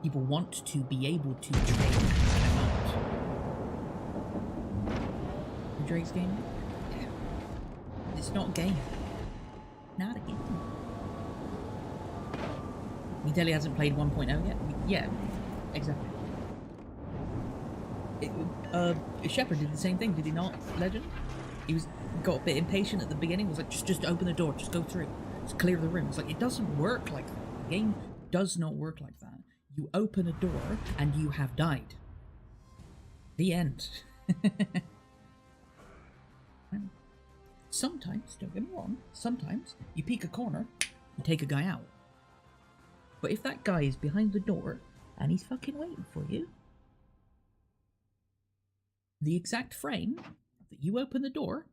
People want to be able to trade and cannot. The Drake's game. It's not a game. Not a game. You tell he hasn't played 1.0 yet? Yeah, exactly. Shepard did the same thing, did he not, Legend? He got a bit impatient at the beginning, was like, just open the door, just go through. Just clear the room. It's like, it doesn't work like that. The game does not work like that. You open a door, and you have died. The end. Sometimes, don't get me wrong, sometimes you peek a corner and take a guy out. But if that guy is behind the door and he's fucking waiting for you, the exact frame that you open the door,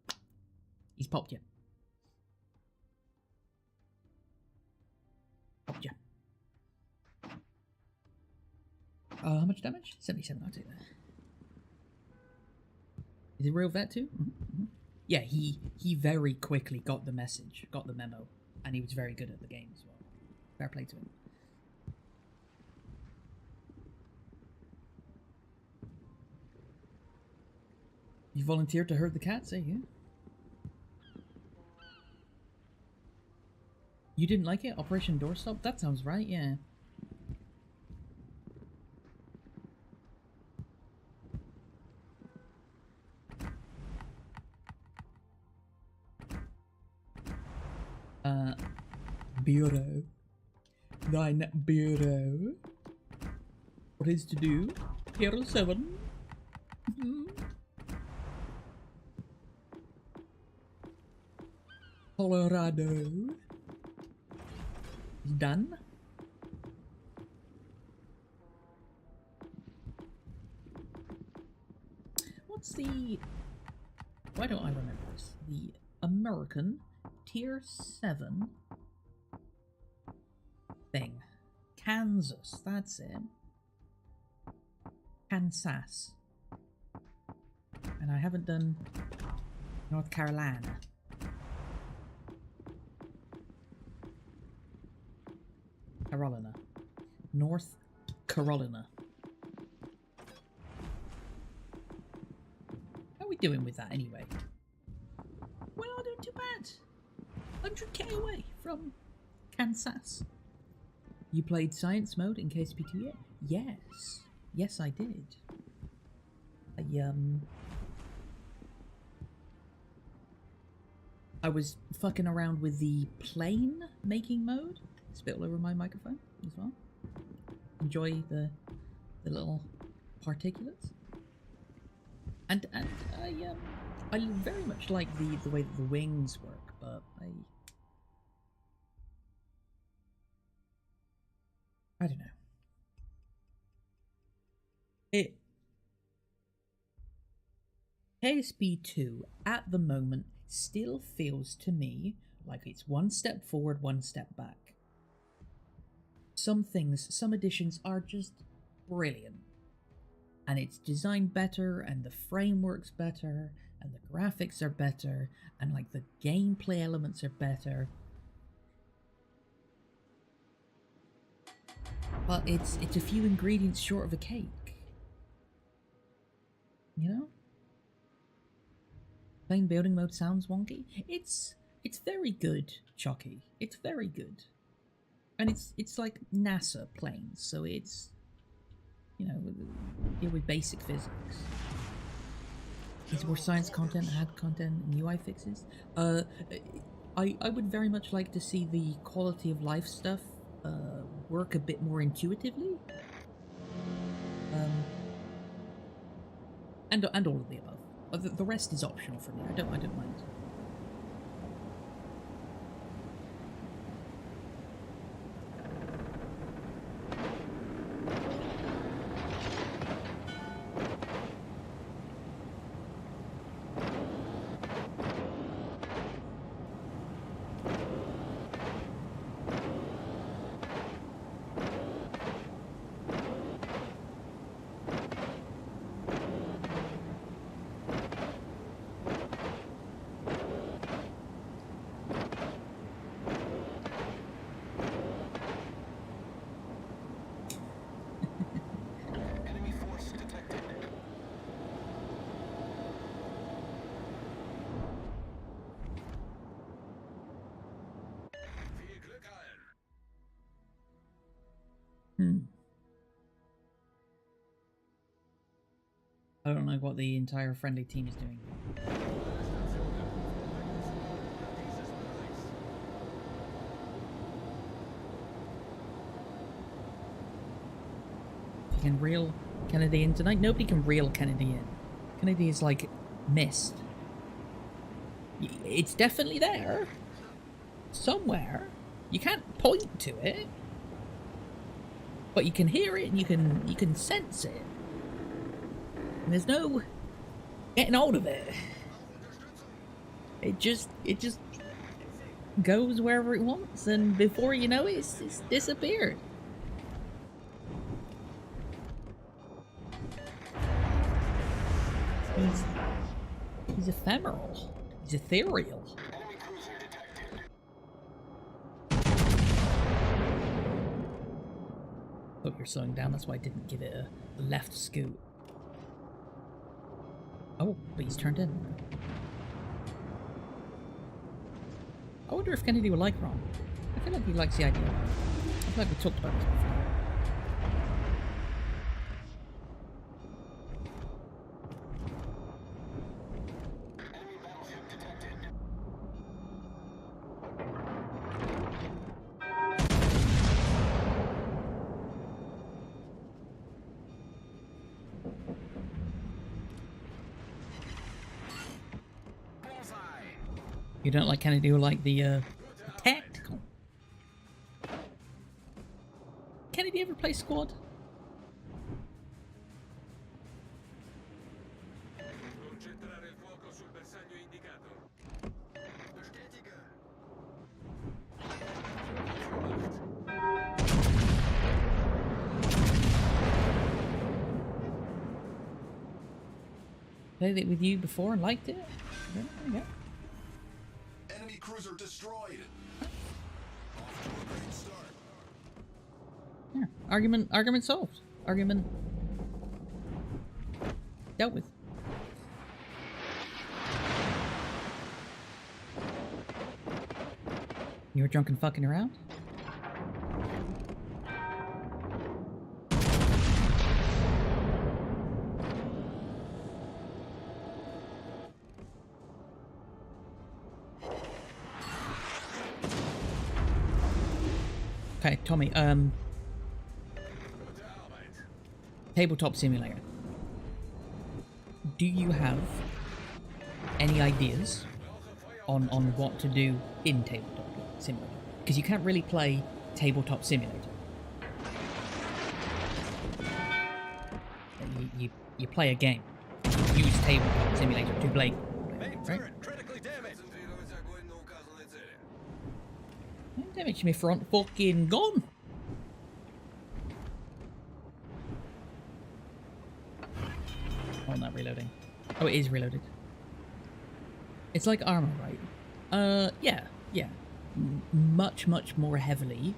he's popped you. Popped you. How much damage? 77, I'll take that. Is it real vet too? Mm-hmm. Yeah, he very quickly got the message, got the memo, and he was very good at the game as well. Fair play to him. You volunteered to herd the cats, eh? You? You didn't like it? Operation Doorstop? That sounds right, yeah. Bureau. Thine bureau. What is to do? Here 7. Colorado. Done. the... Why don't I remember this? The American Tier 7 thing. Kansas, that's it. Kansas. And I haven't done North Carolina. Carolina. North Carolina. How are we doing with that anyway? We're not doing too bad. 100k away from Kansas. You played science mode in KSP2 yet? Yes. Yes, I did. I was fucking around with the plane making mode. Spit all over my microphone as well. Enjoy the little particulates. And I very much like the way that the wings work, but I don't know. KSP2 at the moment still feels to me like it's one step forward, one step back. Some things, some additions are just brilliant. And it's designed better, and the framework's better, and the graphics are better, and like the gameplay elements are better. But it's a few ingredients short of a cake. You know? Plain building mode sounds wonky. It's very good, Chucky. It's very good. And it's like NASA planes, so it's, you know, deal with basic physics. Is more science content, add content, and UI fixes? I would very much like to see the quality of life stuff work a bit more intuitively. And all of the above. The rest is optional for me. I don't mind. I don't know what the entire friendly team is doing. You can reel Kennedy in tonight? Nobody can reel Kennedy in. Kennedy is like mist. It's definitely there. Somewhere. You can't point to it. But you can hear it and you can sense it. And there's no getting hold of it. It just goes wherever it wants, and before you know it, it's disappeared. He's ephemeral. He's ethereal. Hope you're slowing down, that's why I didn't give it a left scoot. Oh, but he's turned in. I wonder if Kennedy would like Ron. I feel like he likes the idea. I feel like we talked about this before. You don't like Kennedy who like the tactical. Kennedy ever play squad? played it with you before and liked it. There we go. Enemy cruiser destroyed. Off to a great start. Yeah. Argument solved. Argument dealt with. You were drunk and fucking around? Okay, Tommy, Tabletop Simulator. Do you have any ideas on what to do in Tabletop Simulator? Because you can't really play Tabletop Simulator. You play a game. You use Tabletop Simulator to play, right? Don't damage me front fucking gun. Oh, not reloading. Oh, it is reloaded. It's like armor, right? Yeah. Much more heavily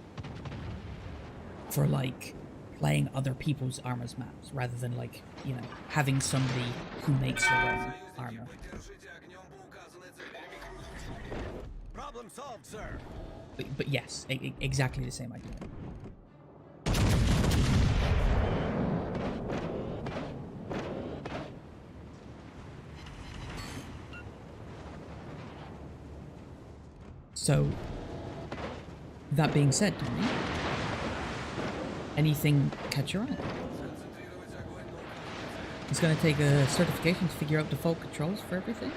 for, like, playing other people's armors maps, rather than, like, you know, having somebody who makes their own armor. Problem solved, sir. But yes, exactly the same idea. So, that being said, Tommy, anything catch your eye? It's going to take a certification to figure out default controls for everything.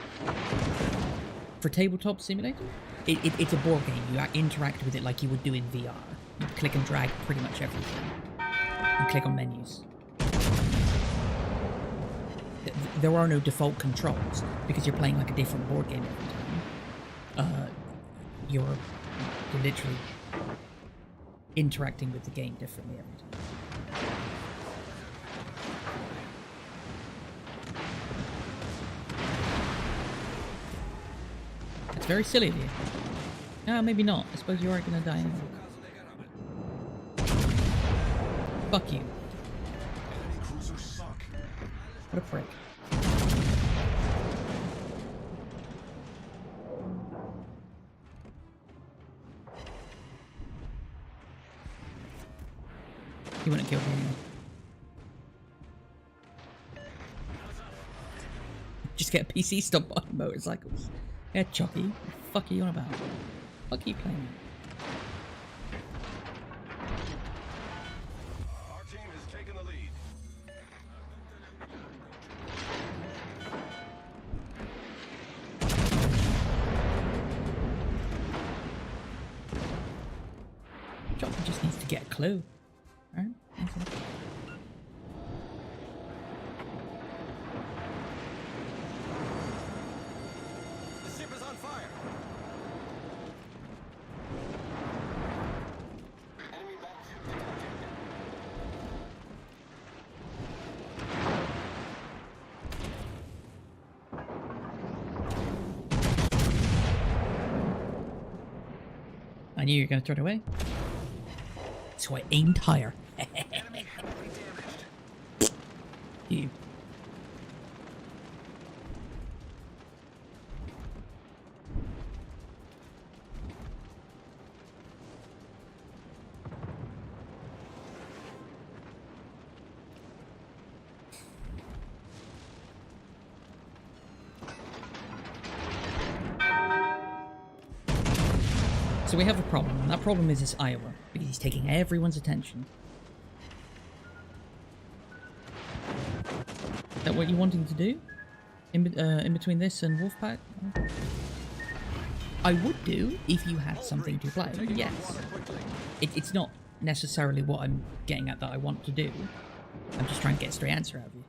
For Tabletop Simulator, it's a board game. You interact with it like you would do in VR. You click and drag pretty much everything. You click on menus. There are no default controls because you're playing like a different board game every time. You're literally interacting with the game differently every time. It's very silly of you. Ah, maybe not. I suppose you are gonna die anyway. Fuck you. What a prick. He wouldn't kill me anyway. Just get a PC stop on motorcycles. Yeah, Chucky. What the fuck are you on about? Fuck are you playing? Our team has taken the lead. Chucky just needs to get a clue. Alright? The ship is on fire. Enemy battleship detected. I knew you were going to throw it away. So I aimed higher. Enemy heavily damaged. You. So we have a problem, and that problem is this Iowa, because he's taking everyone's attention. Is that what you're wanting to do? In between this and Wolfpack? I would do, if you had something to play, yes. It's not necessarily what I'm getting at that I want to do. I'm just trying to get a straight answer out of you.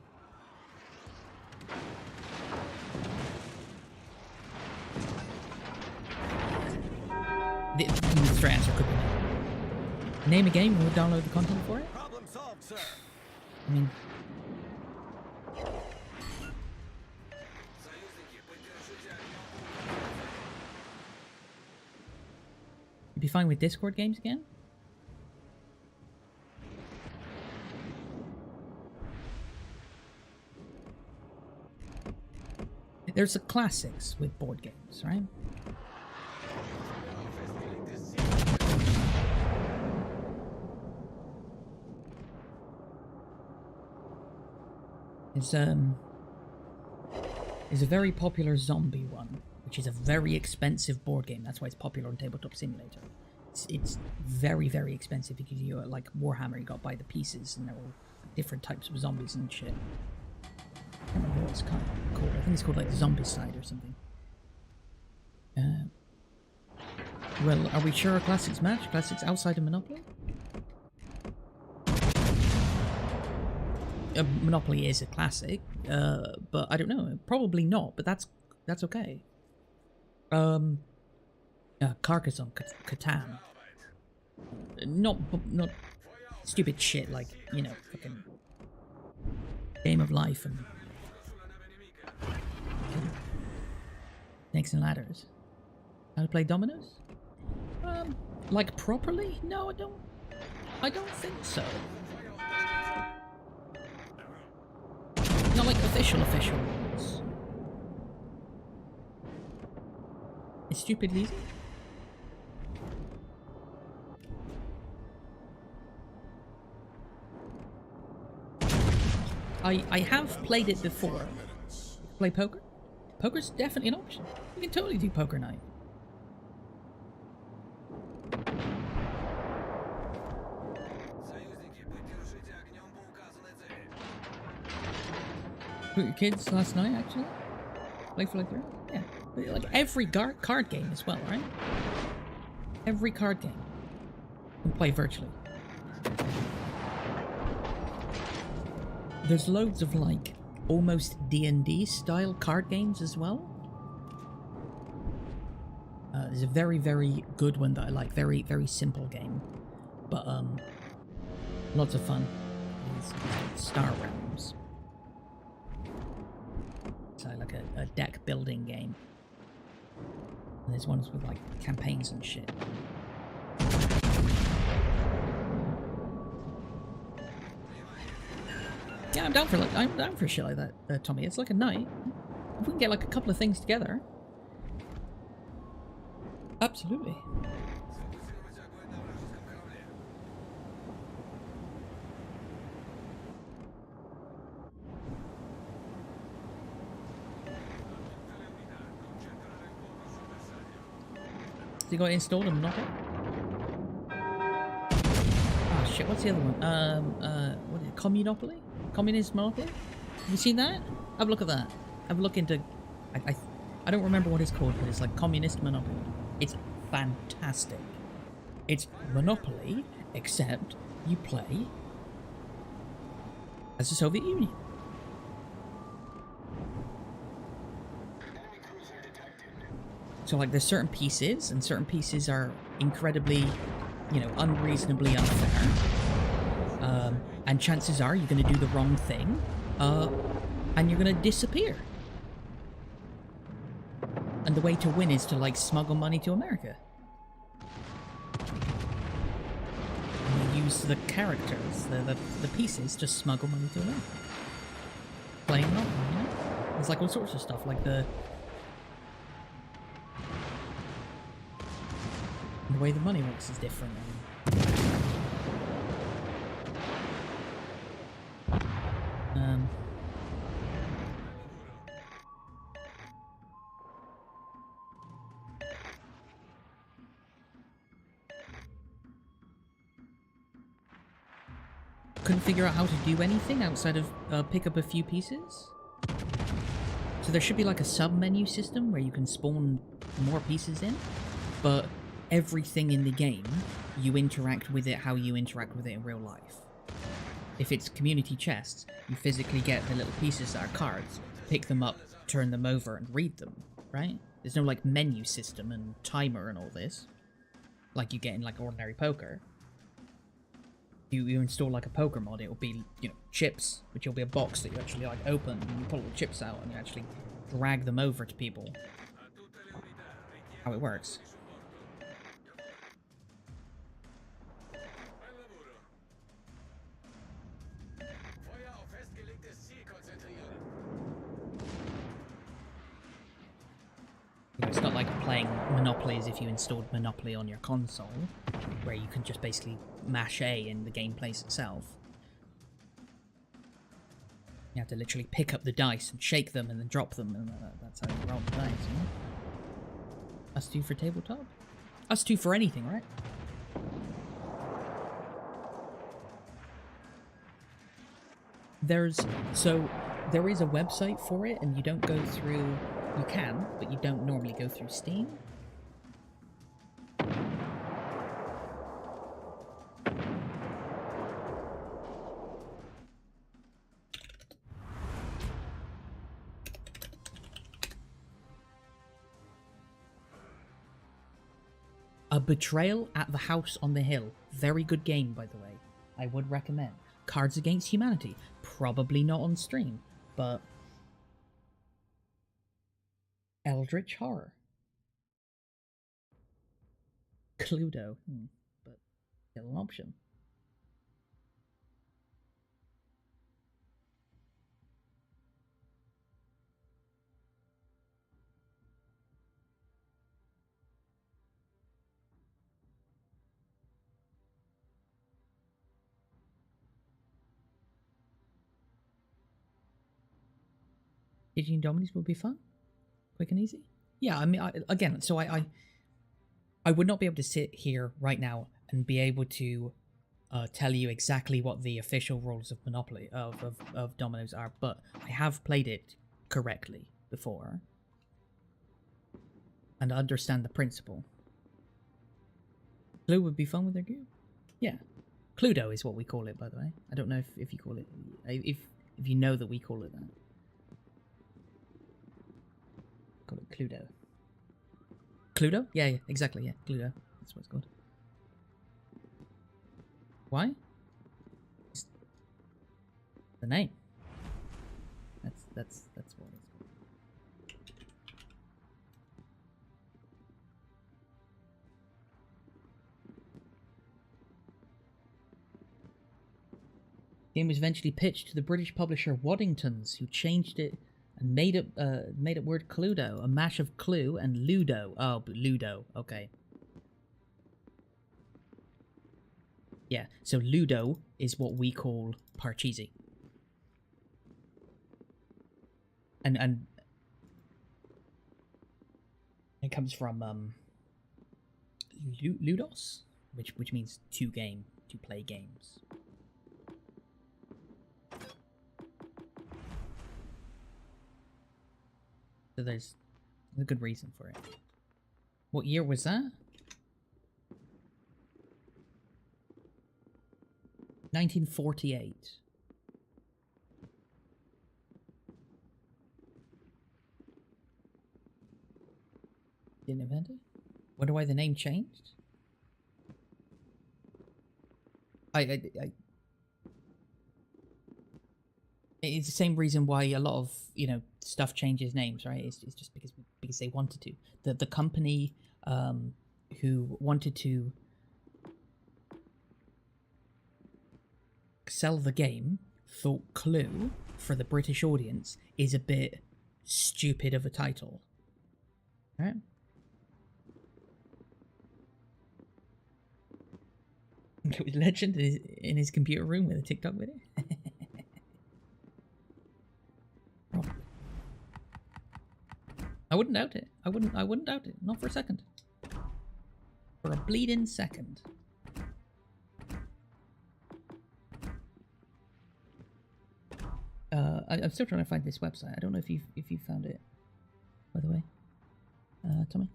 The straight answer could be name a game and we'll download the content for it. Problem solved, sir. I mean, You'd be fine with Discord games again? There's the classics with board games, right? There's a very popular zombie one, which is a very expensive board game. That's why it's popular on Tabletop Simulator. It's very, very expensive because you like Warhammer, you got to buy the pieces, and they're all different types of zombies and shit. I can't remember what it's called. I think it's called like Zombicide or something. Well, are we sure a classics match? Classics outside of Monopoly? Monopoly is a classic, but I don't know. Probably not, but that's okay. Carcassonne, Catan. Not stupid shit like, you know, fucking Game of Life and Snakes and Ladders. How to play dominoes? Like properly? No, I don't think so. Not like official ones. It's stupidly easy. I have played it before. Play poker? Poker's definitely an option. You can totally do poker night. With your kids last night, actually? Like for like 3 hours? Yeah. Like every card game as well, right? Every card game. You can play virtually. There's loads of like almost D&D style card games as well. There's a very, very good one that I like. Very, very simple game. But lots of fun. It's Star Realms. So like a deck building game. And there's ones with like campaigns and shit. Yeah, I'm down for shit like that, Tommy. It's like a night. If we can get like a couple of things together. Absolutely. So you got it installed on Monopoly? Ah shit, what's the other one? What is it? Communopoly? Communist Monopoly? Have you seen that? Have a look at that. Have a look into... I don't remember what it's called, but it's like Communist Monopoly. It's fantastic. It's Monopoly, except you play as the Soviet Union. So like there's certain pieces, and certain pieces are incredibly, you know, unreasonably unfair. And chances are you're going to do the wrong thing, and you're going to disappear. And the way to win is to like smuggle money to America. And you use the characters, the pieces, to smuggle money to America. Playing Monopoly, you know? There's like all sorts of stuff, like the way the money works is different. Couldn't figure out how to do anything outside of pick up a few pieces. So there should be like a sub-menu system where you can spawn more pieces in, but everything in the game, you interact with it how you interact with it in real life. If it's community chests, you physically get the little pieces that are cards, pick them up, turn them over, and read them, right? There's no like menu system and timer and all this, like you get in like ordinary poker. You install like a poker mod, it will be, you know, chips, which will be a box that you actually like open, and you pull the chips out and you actually drag them over to people. How it works. You know, it's not like playing Monopoly as if you installed Monopoly on your console, where you can just basically mash A and the game plays itself. You have to literally pick up the dice and shake them and then drop them, and that's how you roll the dice, you know? Us two for tabletop? Us two for anything, right? There is a website for it, and you don't go through... You can, but you don't normally go through Steam. A Betrayal at the House on the Hill. Very good game, by the way. I would recommend. Cards Against Humanity. Probably not on stream, but... Eldritch Horror. Cluedo. But still an option. Teaching Dominies would be fun. Quick and easy. Yeah, I mean, I would not be able to sit here right now and be able to tell you exactly what the official rules of Monopoly of Dominoes are, but I have played it correctly before and understand the principle. Clue would be fun with their group. Yeah, Cluedo is what we call it, by the way. I don't know if you call it if you know that we call it that. Call it Cluedo. Cluedo? Yeah, exactly, yeah. Cluedo. That's what it's called. Why? It's the name. That's what it's called. The game was eventually pitched to the British publisher Waddingtons, who changed it and made it word Cluedo, a mash of Clue and Ludo. Oh, Ludo. Okay. Yeah, so Ludo is what we call Parcheesi. And it comes from Ludos, which means to play games. So there's a good reason for it. What year was that? 1948. Didn't invent it? Wonder why the name changed? It's the same reason why a lot of, stuff changes names, right? It's just because they wanted to. The company who wanted to sell the game thought Clue, for the British audience, is a bit stupid of a title. Right? It was Legend in his computer room with a TikTok video. Probably. I wouldn't doubt it. I wouldn't doubt it. Not for a second. For a bleeding second. I'm still trying to find this website. I don't know if you found it, by the way. Tommy?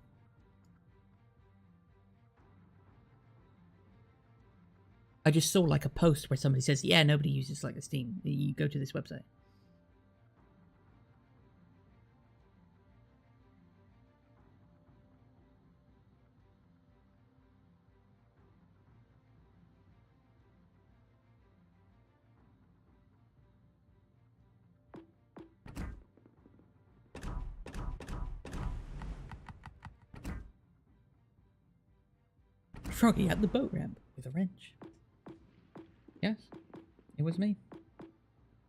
I just saw like a post where somebody says, yeah, nobody uses like a Steam. You go to this website. Froggy at the boat ramp with a wrench. Yes, it was me.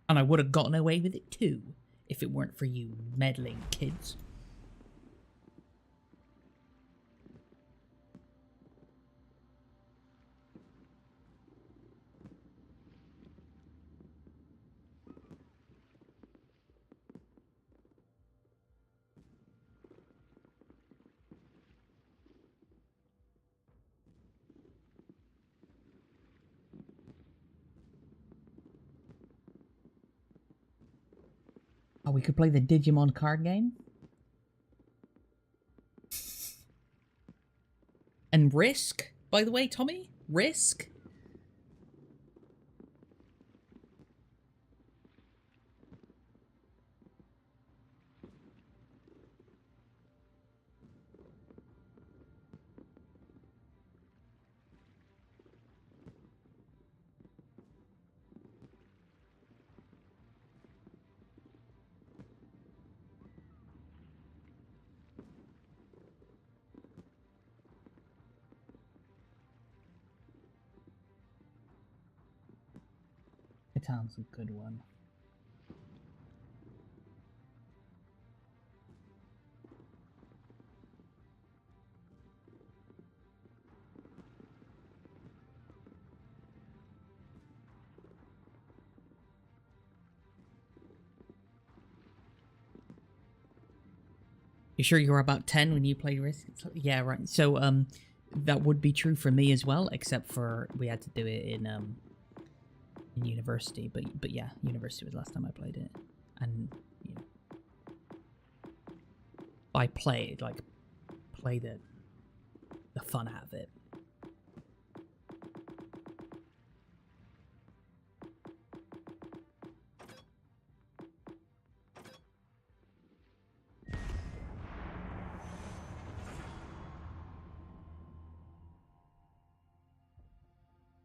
And I would have gotten away with it too, if it weren't for you meddling kids. Oh, we could play the Digimon card game. And Risk, by the way, Tommy? Risk? Catan's a good one. You sure you were about 10 when you played Risk? Yeah, right. So, that would be true for me as well, except for we had to do it in university. But yeah, university was the last time I played it. And, you know, by play, like, play the fun out of it.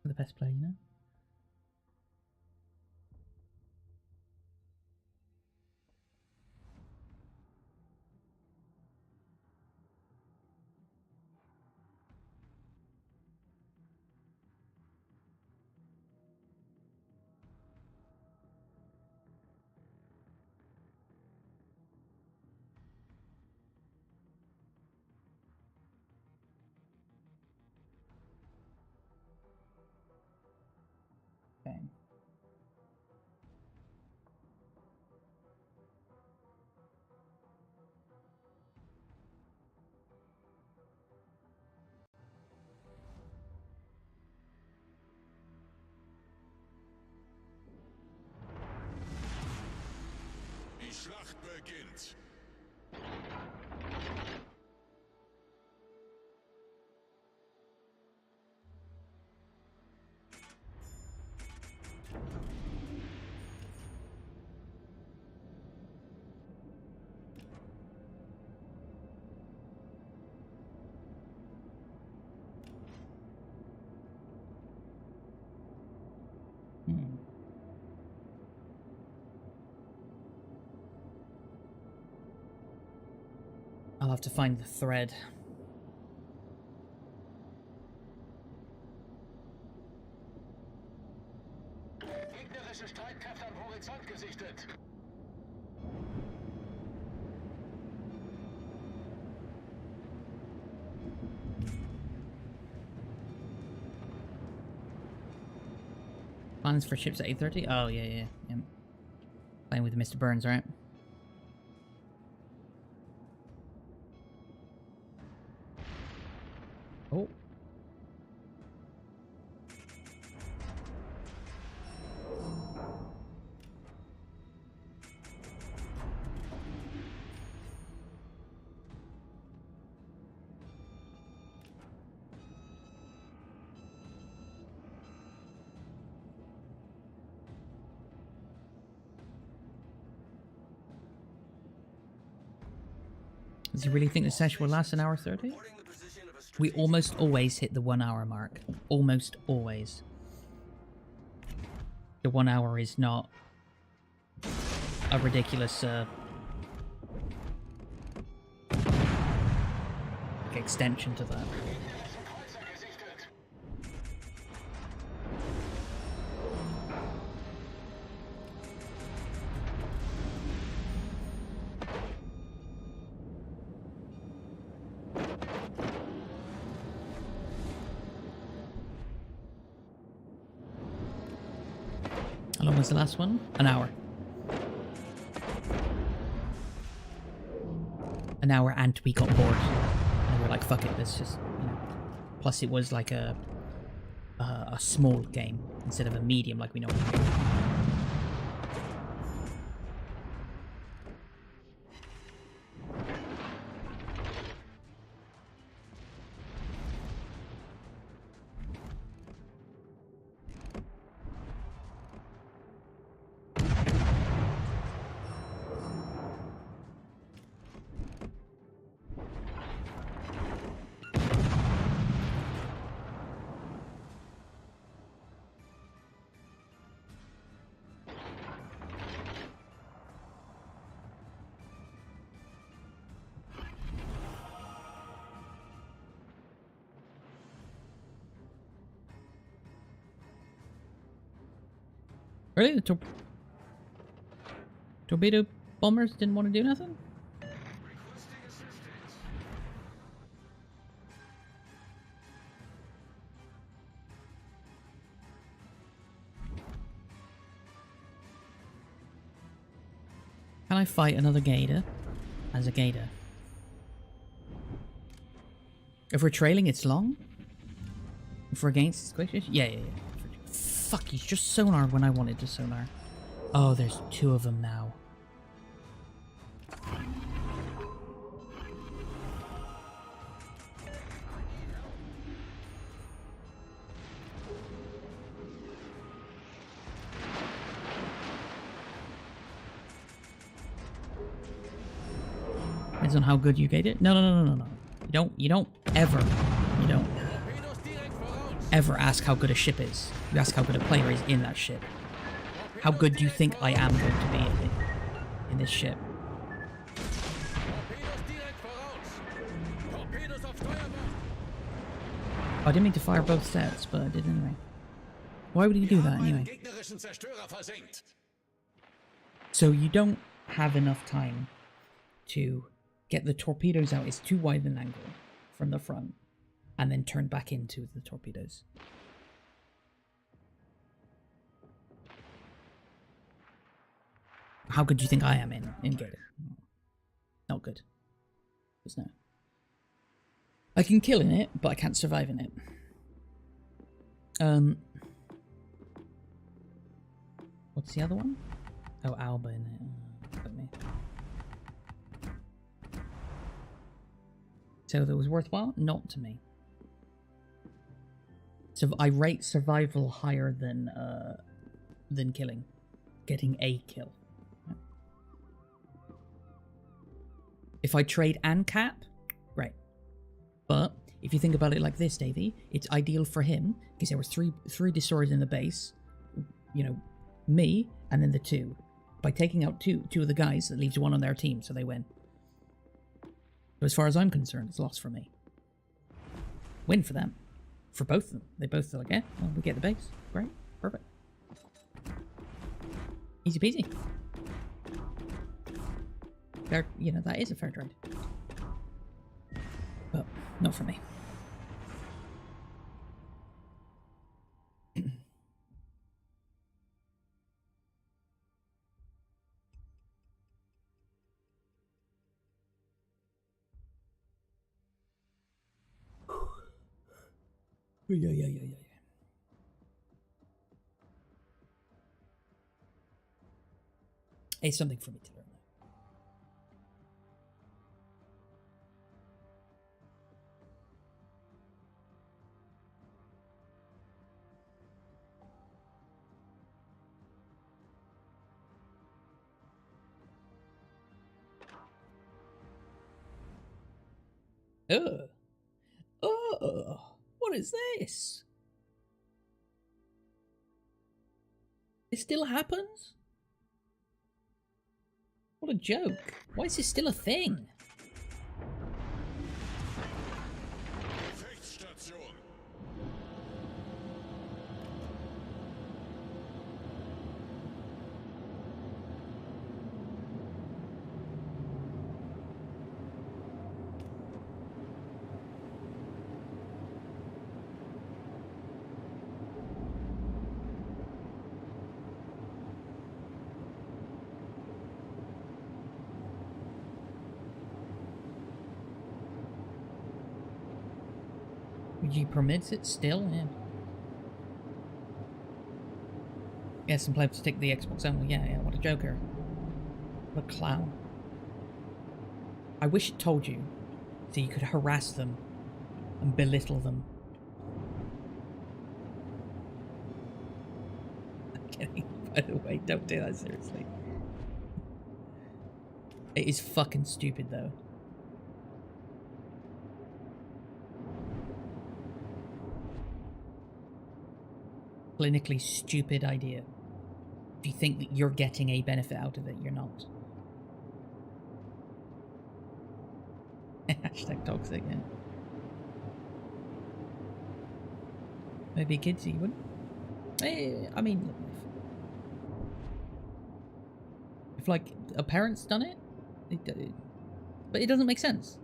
The best player, you know? Okay. Die Schlacht beginnt. I'll have to find the thread. Gegnerische Streitkräfte am Horizont gesichtet. Plans for ships at 8:30? Oh, yeah. Playing with Mr. Burns, right? Oh. Does he really think the session will last an hour 30? We almost always hit the 1 hour mark. Almost always. The 1 hour is not a ridiculous extension to that. How long was the last one? An hour. An hour, and we got bored. And we were like, fuck it, let's just, you know. Plus it was like a small game instead of a medium like we normally do. Really? The torpedo bombers didn't want to do nothing? Requesting assistance. Can I fight another gator as a gator? If we're trailing, it's long? If we're against, it's quick? Yeah. Fuck, he's just sonar when I wanted to sonar. Oh, there's two of them now. Depends on how good you get it. No. You don't ever ask how good a ship is. You ask how good a player is in that ship. How good do you think I am going to be in this ship? Oh, I didn't mean to fire both sets, but I did anyway. Why would he do that anyway? So you don't have enough time to get the torpedoes out. It's too wide an angle from the front, and then turn back into the torpedoes. How good do you think I am in Gator? Not good. There's no. I can kill in it, but I can't survive in it. What's the other one? Oh, Alba in it. Fuck me. So that was worthwhile? Not to me. So I rate survival higher than killing. Getting a kill. If I trade and cap, great. But if you think about it like this, Davey, it's ideal for him because there were three destroyers in the base. You know, me and then the two. By taking out two of the guys, that leaves one on their team, so they win. But as far as I'm concerned, it's lost for me. Win for them. For both of them. They both are like, yeah, well, we get the base. Great. Perfect. Easy peasy. Fair, you know, that is a fair trade. But not for me. Yeah. It's something for me to learn. What is this? It still happens? What a joke. Why is this still a thing? He permits it still? Yeah. Yes, and play to take the Xbox only. Yeah, what a joker. What a clown. I wish it told you so you could harass them and belittle them. I'm kidding, by the way. Don't do that seriously. It is fucking stupid though. Clinically stupid idea. If you think that you're getting a benefit out of it, you're not. Hashtag toxic, yeah. Maybe kids, you wouldn't. I mean, like a parent's done it, but it doesn't make sense.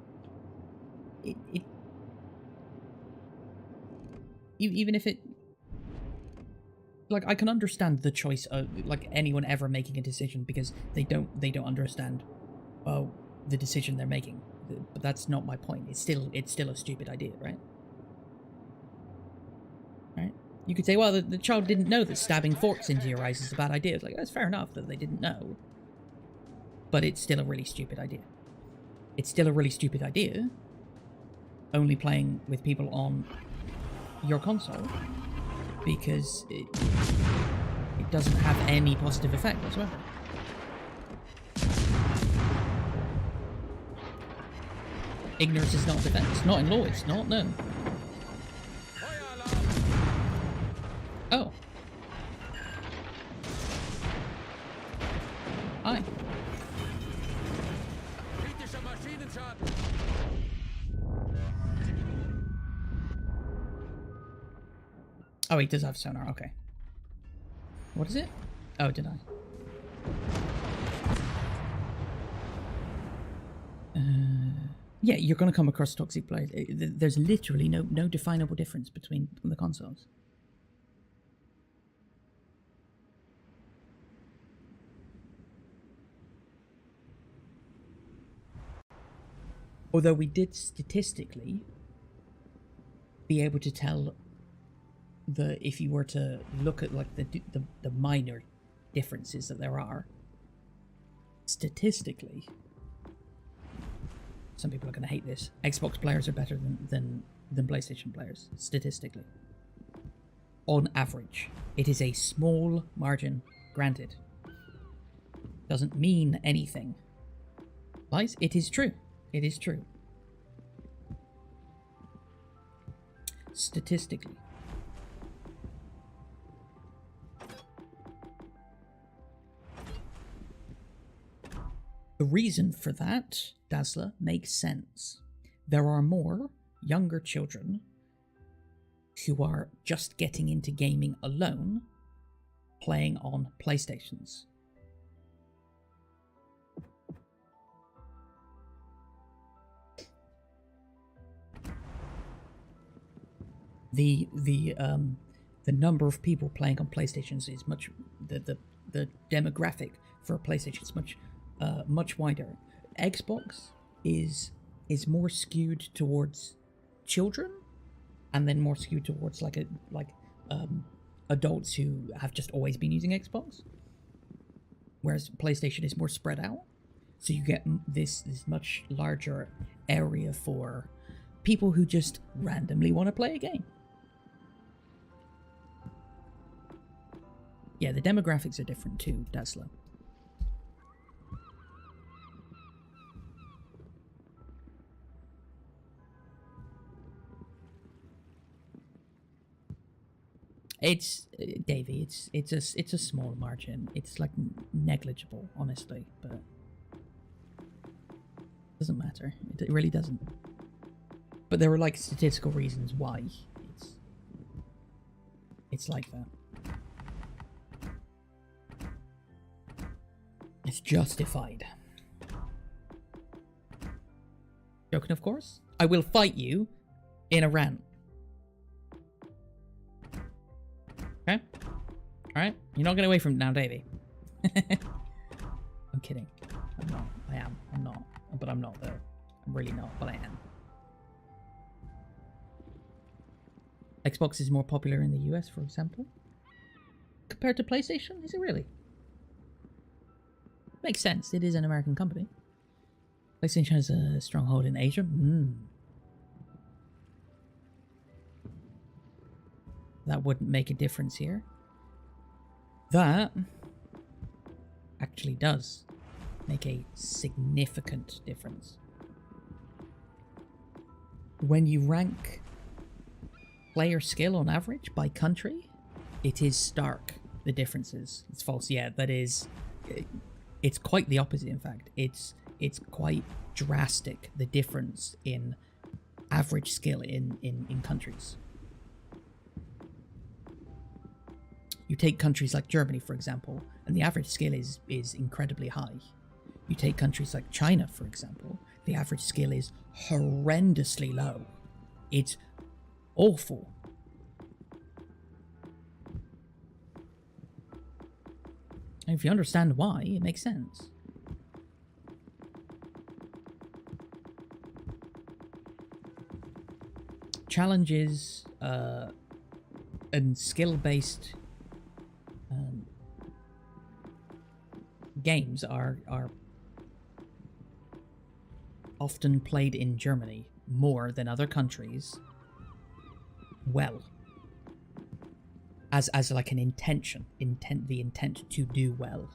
Even if it, like, I can understand the choice of like anyone ever making a decision because they don't understand the decision they're making. But that's not my point. It's still a stupid idea, right? Right? You could say, well, the child didn't know that stabbing forks into your eyes is a bad idea. It's like, that's fair enough that they didn't know. But it's still a really stupid idea. It's still a really stupid idea. Only playing with people on your console. Because it doesn't have any positive effect whatsoever. Ignorance is not defense. Not in law, it's not, no. Oh. Hi. Oh, he does have sonar, okay. What is it? Oh, did I? Yeah, you're going to come across toxic players. There's literally no definable difference between the consoles. Although we did statistically be able to tell if you were to look at like the minor differences that there are, statistically, some people are going to hate this, Xbox players are better than PlayStation players, statistically. On average. It is a small margin, granted. Doesn't mean anything. Lies? It is true. It is true. Statistically. The reason for that, Dazzler, makes sense. There are more younger children who are just getting into gaming alone, playing on PlayStations. The number of people playing on PlayStations is much, the demographic for a PlayStation is much wider. Xbox is more skewed towards children, and then more skewed towards adults who have just always been using Xbox. Whereas PlayStation is more spread out, so you get this much larger area for people who just randomly want to play a game. Yeah, the demographics are different too, Dazzler. It's Davey. It's a small margin. It's like negligible, honestly, but it doesn't matter. It really doesn't. But there are like statistical reasons why it's like that. It's justified. Joking, of course. I will fight you in a rant. Okay? Alright? You're not getting away from it now, Davey. I'm kidding. I'm not. I am. I'm not. But I'm not, though. I'm really not, but I am. Xbox is more popular in the US, for example. Compared to PlayStation? Is it really? Makes sense. It is an American company. PlayStation has a stronghold in Asia. That wouldn't make a difference here. That actually does make a significant difference. When you rank player skill on average by country, it is stark, the differences. It's false. Yeah, that is... It's quite the opposite, in fact. It's quite drastic, the difference in average skill in countries. You take countries like Germany, for example. And the average skill is incredibly high. You take countries like China, for example, the average skill is horrendously low. It's awful. And if you understand why, it makes sense. Challenges and skill-based games are often played in Germany more than other countries. Well, as like an the intent to do well.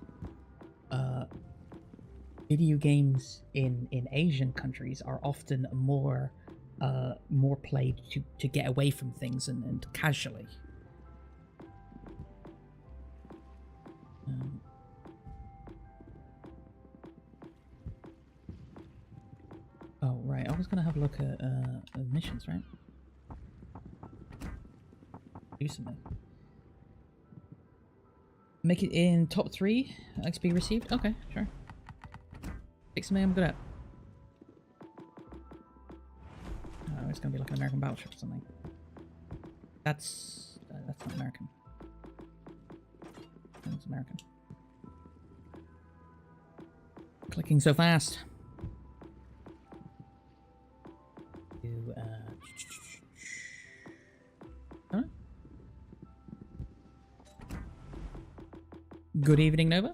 Video games in Asian countries are often more played to get away from things and casually. Oh right, I was gonna have a look at missions, right? Do something. Make it in top 3 XP received? Okay, sure. Pick something I'm good at. Oh, it's gonna be like an American battleship or something. That's not American. That's American. Clicking so fast. Huh? Good evening, Nova.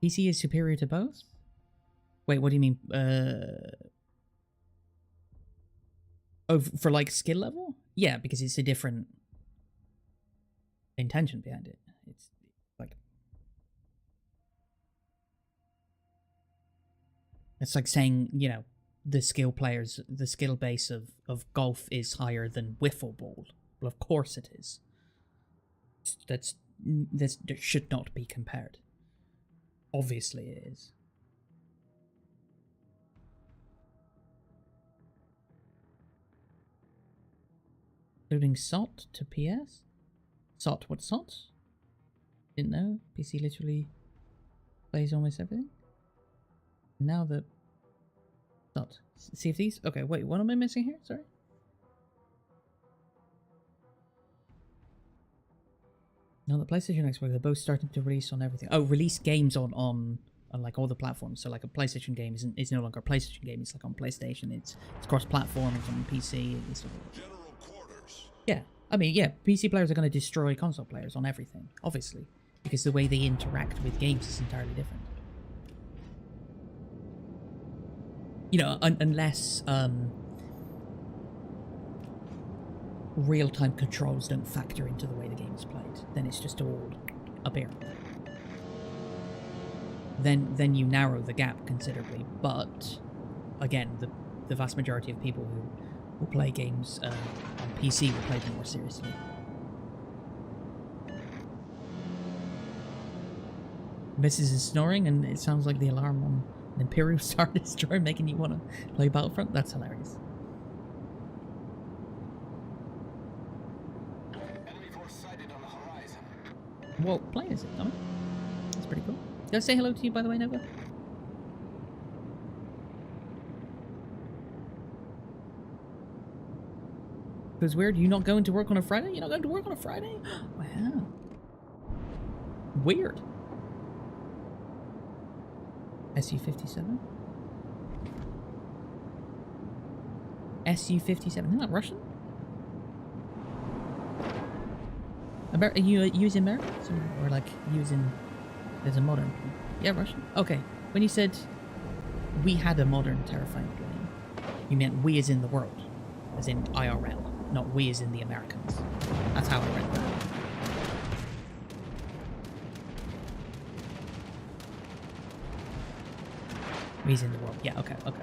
PC is superior to both? Wait, what do you mean? Oh, for like skill level? Yeah, because it's a different intention behind it. It's like... It's like saying, you know, the skill base of golf is higher than wiffle ball. Well, of course it is. That should not be compared. Obviously it is. Including SOT to PS? SOT, what's SOT? Didn't know. PC literally plays almost everything. Now the SOT. See if these... Okay, wait, what am I missing here? Sorry. No, the PlayStation and Xbox, they're both starting to release on everything. Oh, release games on like all the platforms. So like a PlayStation game is no longer a PlayStation game. It's like on PlayStation. It's cross-platform. It's on PC. It's sort of... General quarters. Yeah, I mean, yeah, PC players are going to destroy console players on everything, obviously, because the way they interact with games is entirely different. You know, unless real-time controls don't factor into the way the game is played, then it's just all up here. Then you narrow the gap considerably, but again, the vast majority of people who play games on PC will play them more seriously. Mrs. is snoring, and it sounds like the alarm on an Imperial Star Destroyer making you want to play Battlefront. That's hilarious. Enemy force sighted on the horizon. What plane is it, Tommy? That's pretty cool. Did I say hello to you, by the way, Nova? It was weird. You not going to work on a Friday? You're not going to work on a Friday? Wow. Weird. SU-57? SU-57. Isn't that Russian? Are you using American? Or like using... There's a modern plane. Yeah, Russian. Okay. When you said we had a modern terrifying plane, you meant we as in the world. As in IRL. Not we as in the Americans. That's how I read that. We's in the world. Yeah, okay, okay.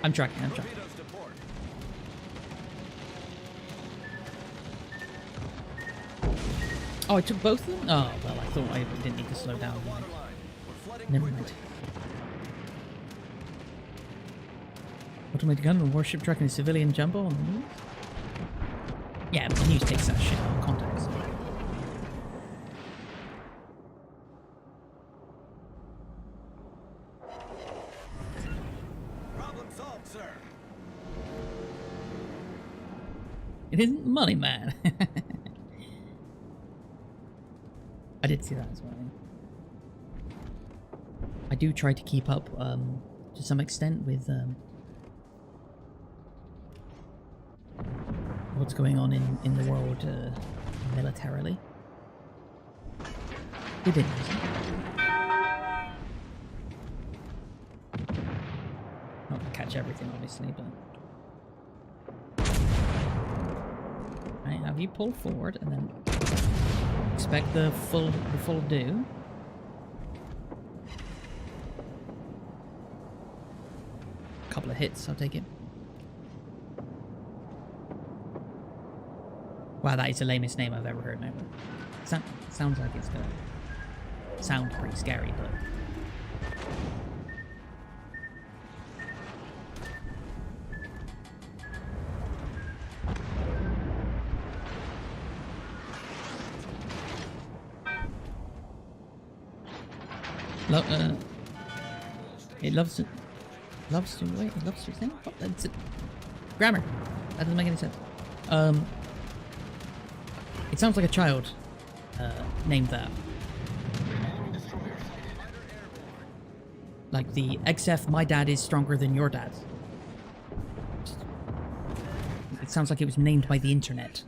I'm tracking, I'm tracking. Torpedoes to port. Oh, I took both of them? Oh, well, I thought I didn't need to slow down. Waterline. We're flooding Never quickly. mind. Automated gun and warship tracking a civilian jumbo on the news? Yeah, but the news takes that shit out of context. Problem solved, sir. It isn't money, man. I did see that as well. I do try to keep up to some extent with what's going on in the world militarily. We did. Not to catch everything, obviously, but. Right, have you pull forward and then expect the full do. Couple of hits, I'll take it. Wow, that is the lamest name I've ever heard now. Sounds like it's gonna sound pretty scary, but it loves to sing? Oh, that's it. Grammar. That doesn't make any sense. It sounds like a child named that. Like the XF, my dad is stronger than your dad. It sounds like it was named by the internet.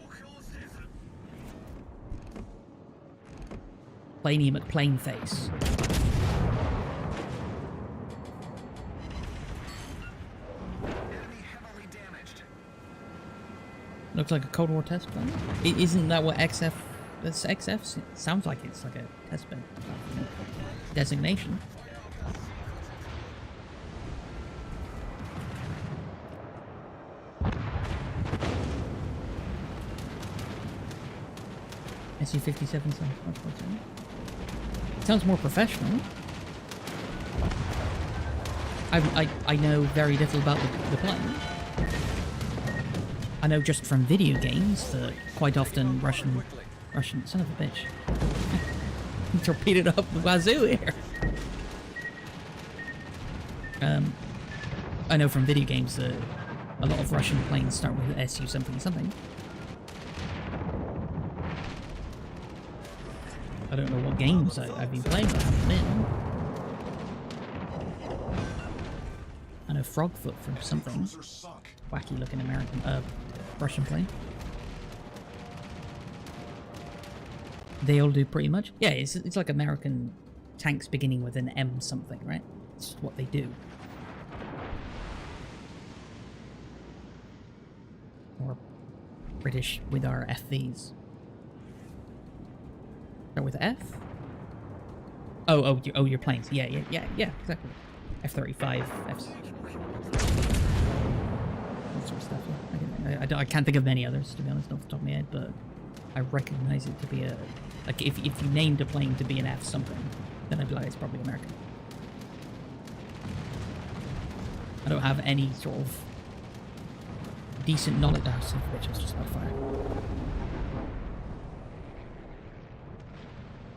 Plainy McPlainface. Looks like a Cold War test plane. Isn't that what XF? That's XF. Sounds like it's like a test bed designation. SU-57 sounds much more. It sounds more professional. I know very little about the plane. I know just from video games that quite often Russian son of a bitch. Torpedoed up the wazoo here. I know from video games that a lot of Russian planes start with SU something something. I don't know what games I've been playing, but I haven't been. I know Frogfoot from something. Wacky looking Russian plane. They all do pretty much. Yeah, it's like American tanks beginning with an M something, right? It's what they do. Or British with our FVs. Start with F? Oh, your planes. Yeah, exactly. F-35, F. That sort of stuff. Yeah. I can't think of many others, to be honest, off the top of my head, but I recognize it to be a... Like, if you named a plane to be an F something, then I'd be like, it's probably American. I don't have any sort of decent knowledge. Oh, son of a bitch, I was just on fire.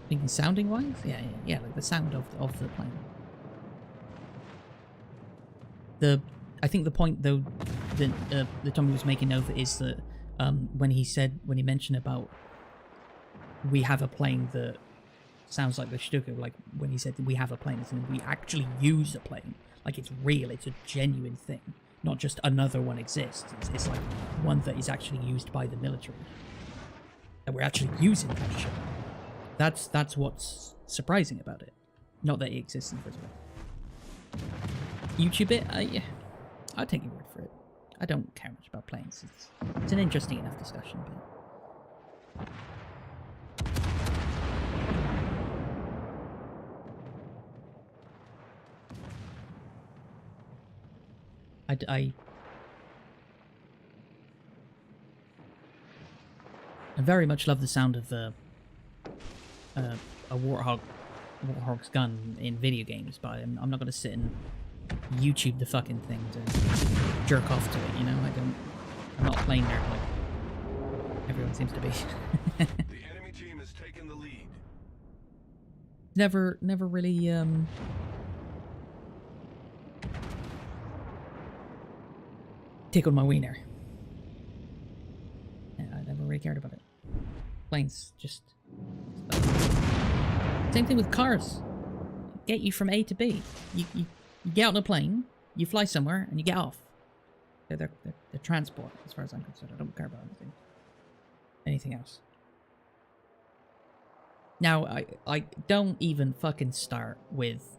Thinking sounding-wise? Yeah, like the sound of the plane. I think the point, though, that Tommy was making over is that when he mentioned about we have a plane that sounds like the Stuka, like when he said that we have a plane, it's we actually use a plane. Like it's real, it's a genuine thing. Not just another one exists. It's like one that is actually used by the military. And we're actually using that shit. That's what's surprising about it. Not that it exists in the first place. YouTube it? Yeah. I'll take your word for it. I don't care much about planes. It's an interesting enough discussion, but... I very much love the sound of a Warthog's gun in video games, but I'm not going to sit and YouTube the fucking thing to jerk off to it, you know? I'm not playing there like... Everyone seems to be. The enemy team has taken the lead. never really tickled my wiener. Yeah, I never really cared about it. Planes, just same thing with cars. Get you from A to B. You get out on a plane, you fly somewhere, and you get off. They're transport, as far as I'm concerned. I don't care about anything else. Now, I don't even fucking start with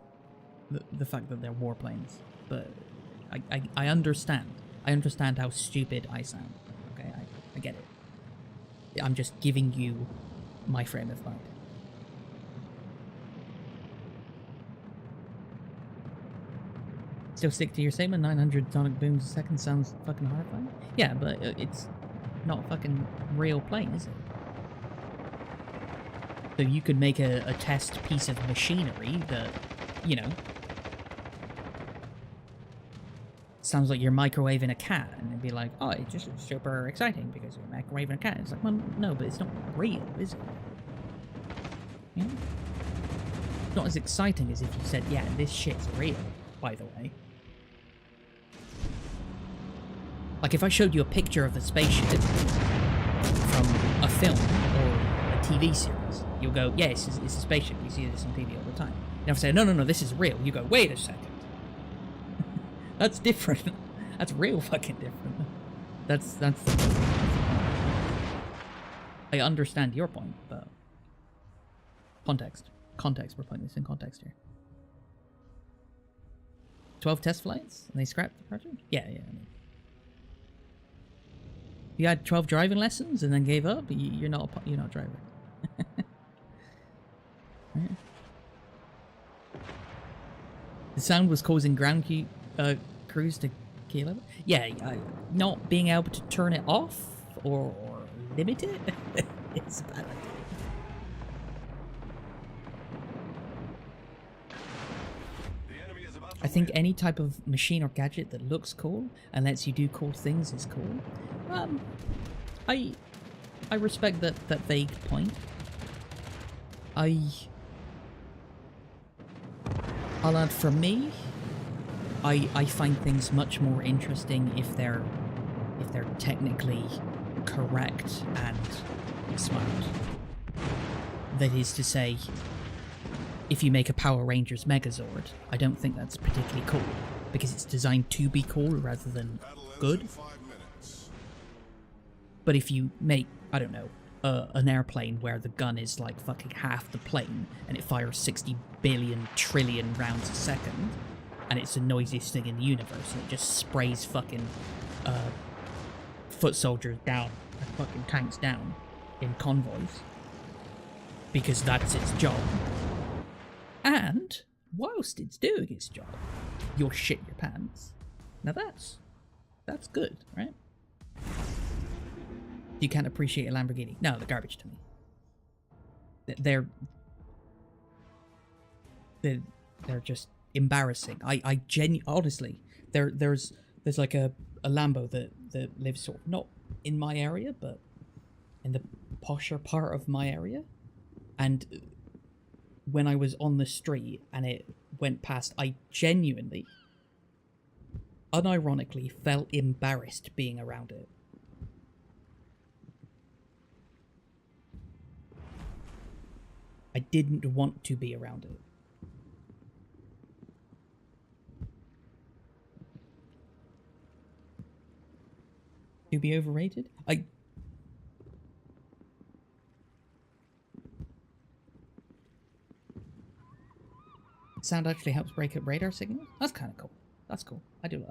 the fact that they're warplanes, but I understand. I understand how stupid I sound. Okay, I get it. I'm just giving you my frame of mind. Still stick to your statement, 900 sonic booms a second sounds fucking horrifying? Yeah, but it's not a fucking real plane, is it? So you could make a test piece of machinery that, you know, sounds like you're microwaving a cat, and it'd be like, oh, it's just super exciting because you're microwaving a cat. It's like, well, no, but it's not real, is it? You know? It's not as exciting as if you said, yeah, this shit's real, by the way. Like, if I showed you a picture of the spaceship from a film or a TV series, you'll go, yeah, it's a spaceship. You see this on TV all the time. And if I say, no, this is real, you go, wait a second. That's different. That's real fucking different. That's I understand your point, but context. We're putting this in context here. 12 test flights? And they scrapped the project? Yeah. I mean, you had 12 driving lessons and then gave up? You're not a driver. Right. The sound was causing ground crews to kill it. Yeah, not being able to turn it off or limit it is a bad idea. I think any type of machine or gadget that looks cool and lets you do cool things is cool. I respect that vague point. I'll add, for me, I find things much more interesting if they're technically correct and smart. That is to say, if you make a Power Rangers Megazord, I don't think that's particularly cool, because it's designed to be cool rather than good. But if you make, I don't know, an airplane where the gun is like fucking half the plane, and it fires 60 billion trillion rounds a second, and it's the noisiest thing in the universe, and it just sprays fucking foot soldiers down, and fucking tanks down in convoys, because that's its job. And whilst it's doing its job, you'll shit your pants. Now that's good, right? You can't appreciate a Lamborghini. No, they're garbage to me. They're just embarrassing. I honestly, there's like a Lambo that lives sort of not in my area, but in the posher part of my area, and when I was on the street and it went past, I genuinely, unironically, felt embarrassed being around it. I didn't want to be around it. To be overrated? Sound actually helps break up radar signals? That's kind of cool. That's cool. I do.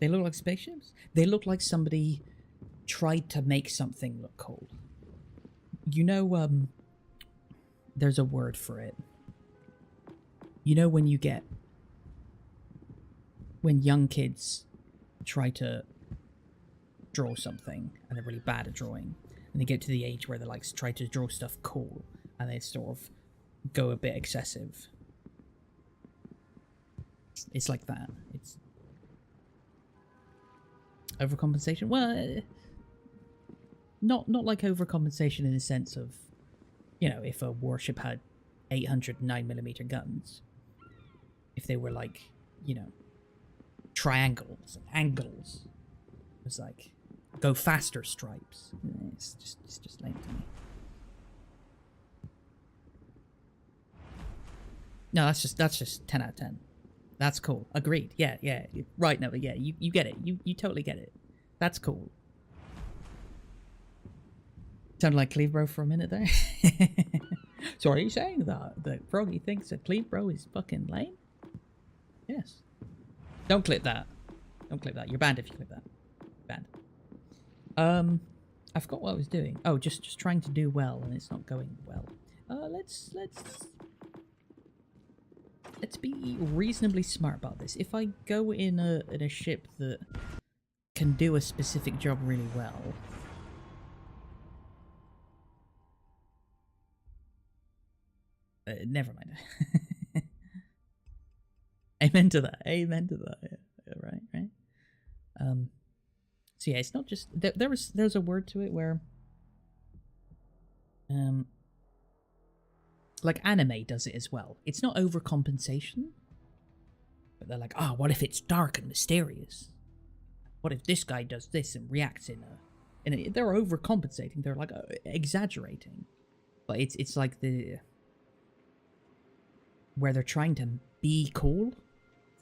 They look like spaceships? They look like somebody tried to make something look cool. You know, there's a word for it. You know when young kids try to draw something and they're really bad at drawing, and they get to the age where they like try to draw stuff cool and they sort of go a bit excessive. It's like that. Overcompensation? Well, not like overcompensation in the sense of, you know, if a warship had 800 9mm guns, if they were like, you know, triangles and angles, it was like go faster stripes. It's just lame to me. No, that's just 10 out of 10. That's cool. Agreed. Yeah. Right, Nova. Yeah, you get it. You totally get it. That's cool. Sounded like Clevebro for a minute there. So are you saying that Froggy thinks that Clevebro is fucking lame? Yes. Don't clip that. Don't clip that. You're banned if you clip that. Banned. I forgot what I was doing. Oh, just trying to do well, and it's not going well. Let's be reasonably smart about this. If I go in a ship that can do a specific job really well, never mind. Amen to that. Amen to that. Yeah, right. So yeah, it's not just there's a word to it where like anime does it as well. It's not overcompensation, but they're like, oh, what if it's dark and mysterious? What if this guy does this and reacts in a... they're overcompensating. They're like exaggerating, but it's like where they're trying to be cool.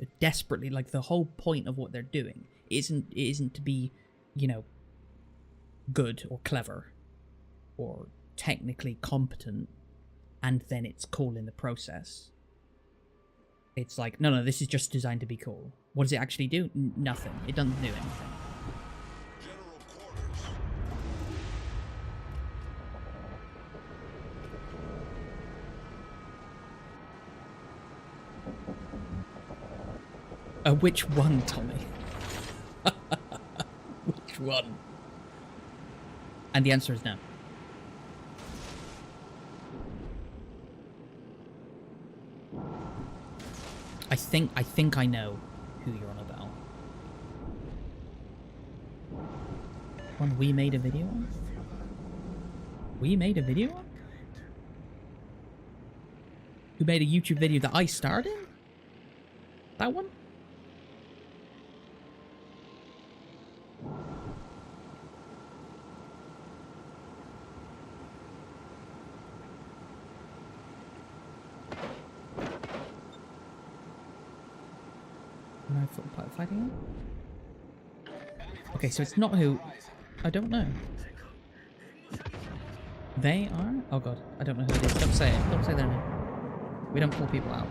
They're desperately, like, the whole point of what they're doing isn't to be, you know, good or clever or technically competent, and then it's cool in the process. It's like, no, this is just designed to be cool. What does it actually do? Nothing. It doesn't do anything. General quarters. Which one, Tommy? Which one? And the answer is no. I think I know who you're on about. One we made a video on? We made a video on? Who made a YouTube video that I starred in? That one? Fighting him? Okay, so it's not who... I don't know. They are? Oh god, I don't know who it is. Don't say it. Don't say their name. We don't call people out.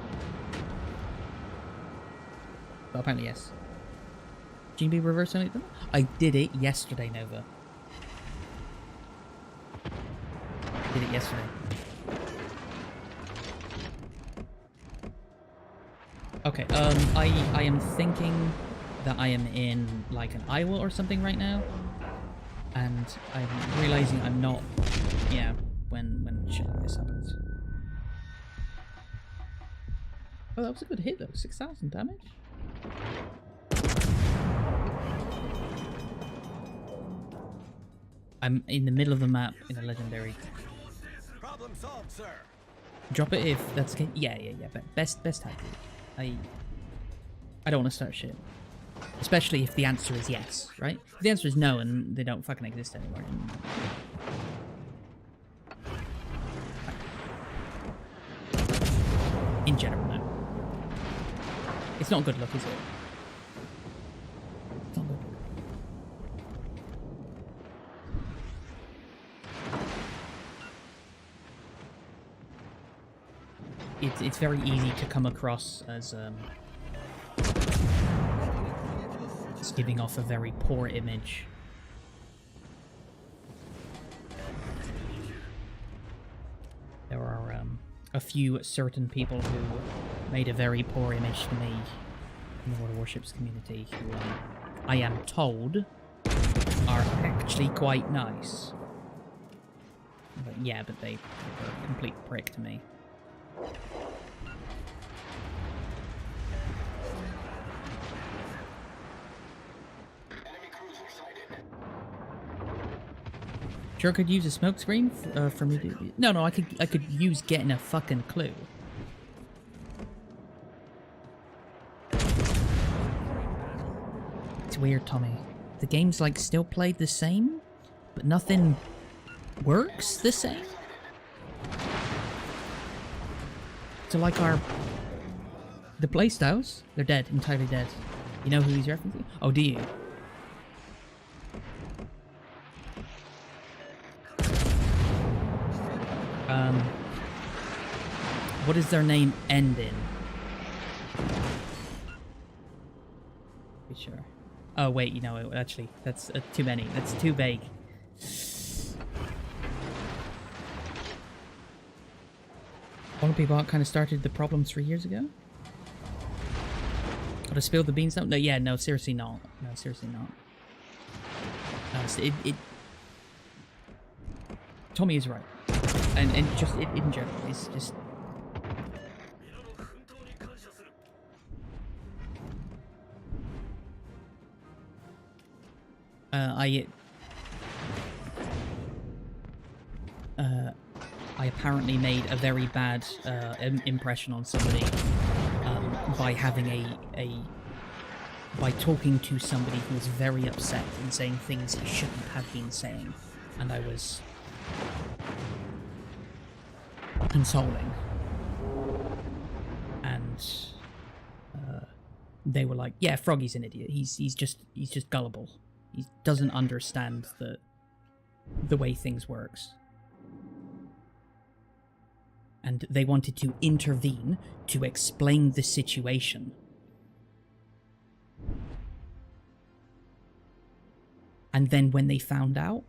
But apparently yes. GB reverse only them? I did it yesterday, Nova. Did it yesterday. Okay, I am thinking that I am in, like, an Iowa or something right now. And I'm realizing I'm not, yeah, when shit like this happens. Oh, that was a good hit though, 6,000 damage? I'm in the middle of the map in a legendary. Problem solved, sir. Drop it if that's okay. Yeah. Best tag. I don't want to start shit. Especially if the answer is yes, right? If the answer is no and they don't fucking exist anymore. In general, no. It's not good luck, is it? It's not good luck. It's very easy to come across as it's giving off a very poor image. There are a few certain people who made a very poor image to me in the World of Warships community, who I am told are actually quite nice. But yeah, but they were a complete prick to me. Enemy cruiser Sure could use a smoke screen for me to... No, I could use getting a fucking clue. It's weird, Tommy. The game's like still played the same, but nothing works the same. So like the playstyles, they're dead, entirely dead. You know who he's referencing? Oh, do you? What does their name end in? Be sure. Oh wait, you know, actually, that's too many. That's too vague. One of the people that kind of started the problem 3 years ago. Got to spill the beans now? No, yeah, no, seriously not. No, seriously not. No, Tommy is right, and just in general, it's just. I apparently made a very bad impression on somebody by having by talking to somebody who was very upset and saying things he shouldn't have been saying, and I was consoling, and they were like, "Yeah, Froggy's an idiot. He's just gullible. He doesn't understand the way things works." And they wanted to intervene to explain the situation. And then when they found out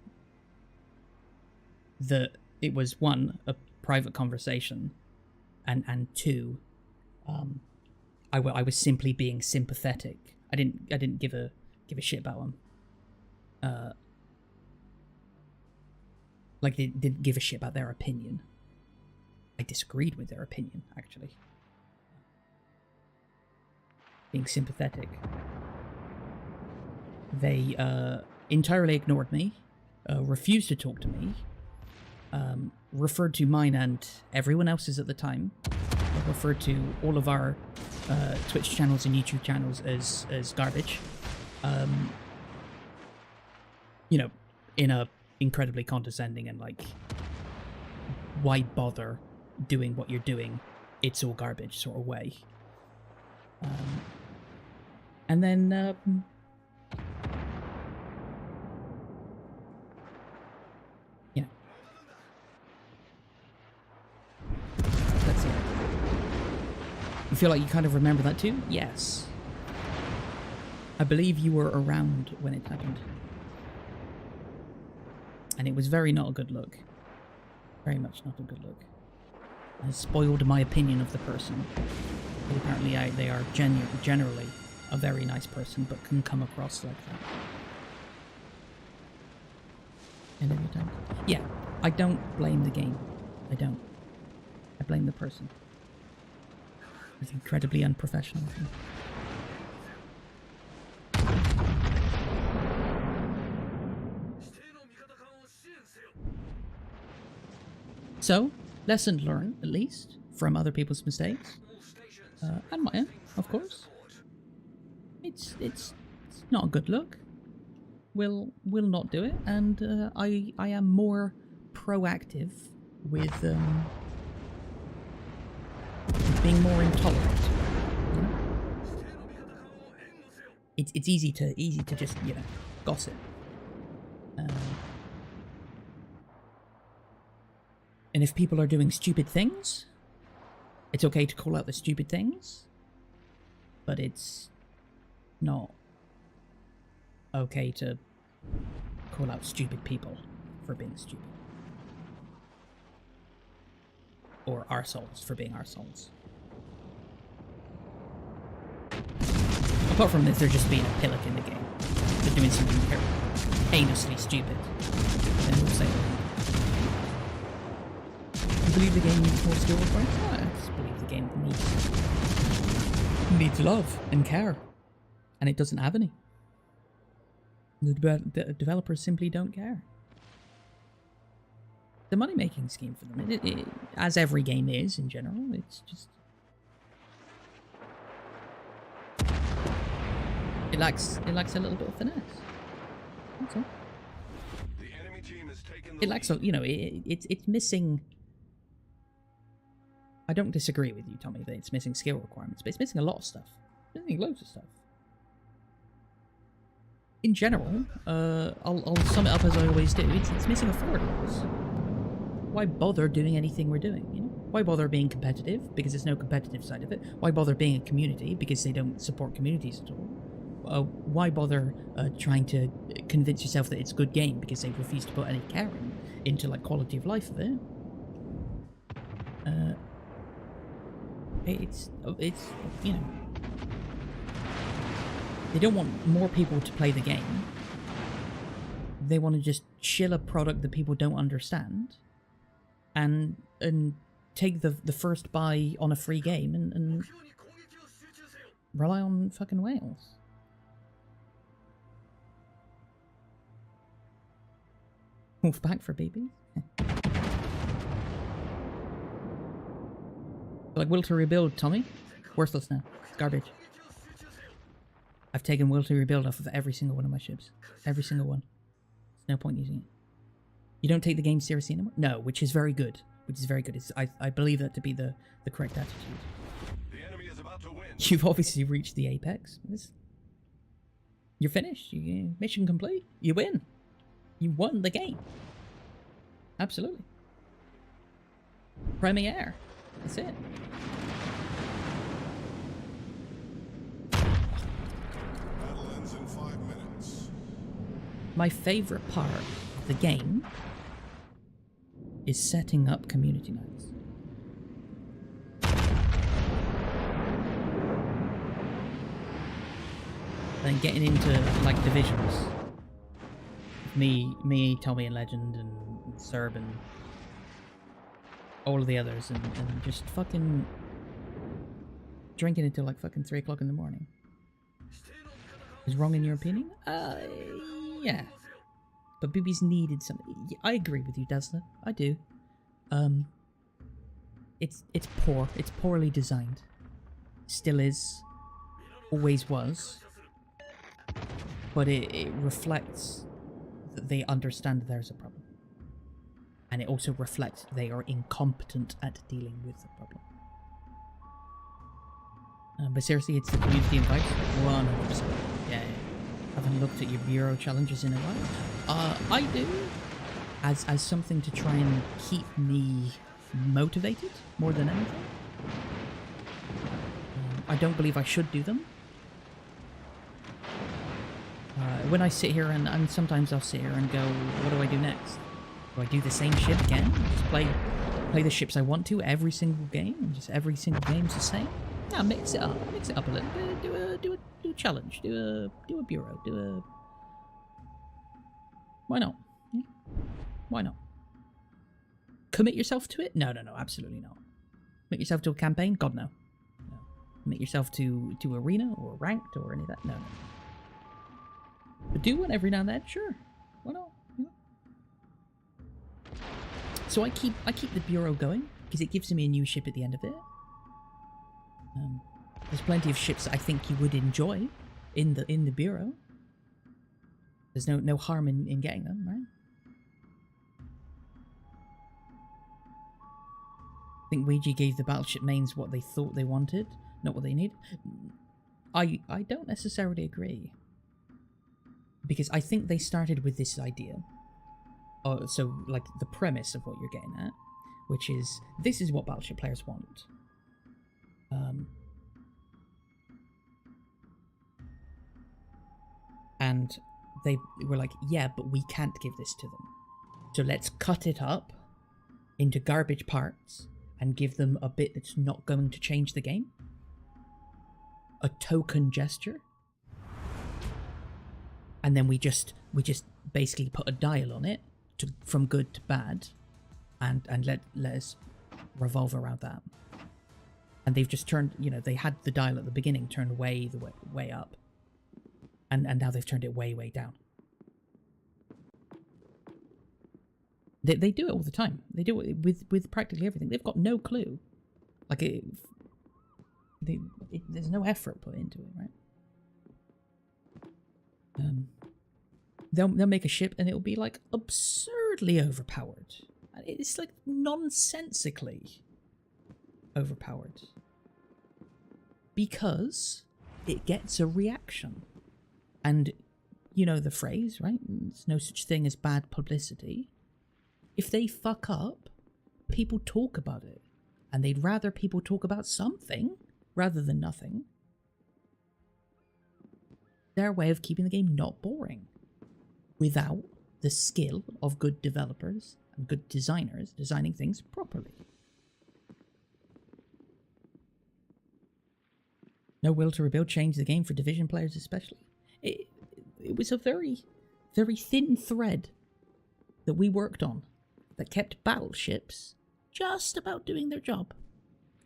that it was, one, a private conversation, and two, I was simply being sympathetic. I didn't give a shit about them. Like they didn't give a shit about their opinion. I disagreed with their opinion, actually. Being sympathetic. They entirely ignored me, refused to talk to me, referred to mine and everyone else's at the time, referred to all of our Twitch channels and YouTube channels as garbage. You know, in a incredibly condescending and like, why bother doing what you're doing, it's all garbage sort of way. And then yeah, that's it. You feel like you kind of remember that too? Yes, I believe you were around when it happened, and it was very not a good look. Very much not a good look. Has spoiled my opinion of the person. But apparently they are generally a very nice person, but can come across like that. And every time. Yeah, I don't blame the game. I don't. I blame the person. It's incredibly unprofessional of him. So, lesson learned, at least, from other people's mistakes. And mine, of course. It's not a good look. We'll not do it, and I am more proactive with being more intolerant. You know? It's easy to just, you know, gossip. And if people are doing stupid things, it's okay to call out the stupid things, but it's not okay to call out stupid people for being stupid. Or arseholes for being arseholes. Apart from this, they're just being a pillock in the game. They're doing something heinously stupid. Then we'll say, you believe the game needs more skill requirements? No, I just believe the game needs love and care. And it doesn't have any. The developers simply don't care. the money-making scheme for them. As every game is in general, it's just it lacks a little bit of finesse. That's all. The enemy team has taken the It lacks, you know, it's missing. I don't disagree with you, Tommy, that it's missing skill requirements, but it's missing a lot of stuff. It's missing loads of stuff. In general, I'll sum it up as I always do. It's missing affordables. Why bother doing anything we're doing? You know, why bother being competitive? Because there's no competitive side of it. Why bother being a community? Because they don't support communities at all. Why bother trying to convince yourself that it's a good game? Because they refuse to put any care into like quality of life of it. It's you know, they don't want more people to play the game. They want to just shill a product that people don't understand, and take the first buy on a free game and rely on fucking whales. Wolf back for babies. Like will to rebuild, Tommy? Worthless now. It's garbage. I've taken will to rebuild off of every single one of my ships. Every single one. There's no point using it. You don't take the game seriously anymore? No, which is very good. Which is very good. I believe that to be the correct attitude. The enemy is about to win. You've obviously reached the apex. You're finished. Mission complete. You win. You won the game. Absolutely. Premiere. That's it. Battle ends in 5 minutes. My favorite part of the game is setting up community nights. Then getting into like divisions. Me, Tommy and Legend and Serb and all of the others and just fucking drinking until like fucking 3 o'clock in the morning. Is wrong in your opinion? Yeah. But boobies needed something. I agree with you, Dazzler. I do. It's poor. It's poorly designed. Still is. Always was. But it reflects that they understand there's a problem. And it also reflects they are incompetent at dealing with the problem. But seriously, it's the community invite. 100%. Yeah. Haven't looked at your bureau challenges in a while. I do. As something to try and keep me motivated more than anything. I don't believe I should do them. When I sit here and sometimes I'll sit here and go, what do I do next? Do I do the same shit again? Just play the ships I want to every single game? And just every single game's the same? Yeah, mix it up. Mix it up a little bit. Do a challenge. Do a bureau. Why not? Yeah. Why not? Commit yourself to it? No, absolutely not. Commit yourself to a campaign? God, no. Commit yourself to arena or ranked or any of that? No. But do one every now and then, sure. Why not? Yeah. So I keep the bureau going because it gives me a new ship at the end of it. There's plenty of ships that I think you would enjoy in the bureau. There's no harm in getting them, right? I think Ouija gave the battleship mains what they thought they wanted, not what they need. I don't necessarily agree. Because I think they started with this idea. So, like, the premise of what you're getting at, which is, this is what battleship players want. And they were like, yeah, but we can't give this to them. So let's cut it up into garbage parts and give them a bit that's not going to change the game. A token gesture. And then we just basically put a dial on it from good to bad, and let us revolve around that. And they've just turned, they had the dial at the beginning turned way up, and now they've turned it way down. They do it all the time. They do it with practically everything. They've got no clue. Like, there's no effort put into it, right? They'll make a ship and it'll be like absurdly overpowered. It's like nonsensically overpowered. Because it gets a reaction. And you know the phrase, right? There's no such thing as bad publicity. If they fuck up, people talk about it. And they'd rather people talk about something rather than nothing. Their way of keeping the game not boring. Without the skill of good developers and good designers designing things properly. No will to rebuild changed the game for Division players especially. It was a very, very thin thread that we worked on that kept battleships just about doing their job.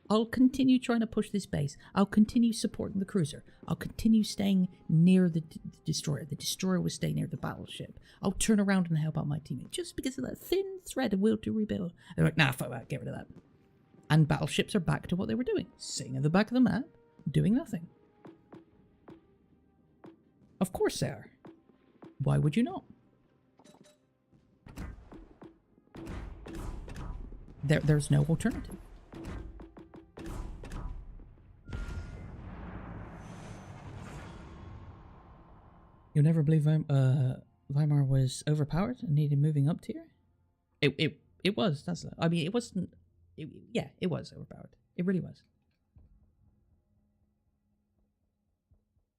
I'll continue trying to push this base. I'll continue supporting the cruiser. I'll continue staying near the destroyer. The destroyer will stay near the battleship. I'll turn around and help out my teammate just because of that thin thread of will to rebuild. They're like, nah, fuck that, get rid of that. And battleships are back to what they were doing. Sitting at the back of the map, doing nothing. Of course they are. Why would you not? There's no alternative. You'll never believe Weimar was overpowered and needed moving up tier? It was, that's it. I mean, it wasn't... yeah, it was overpowered. It really was.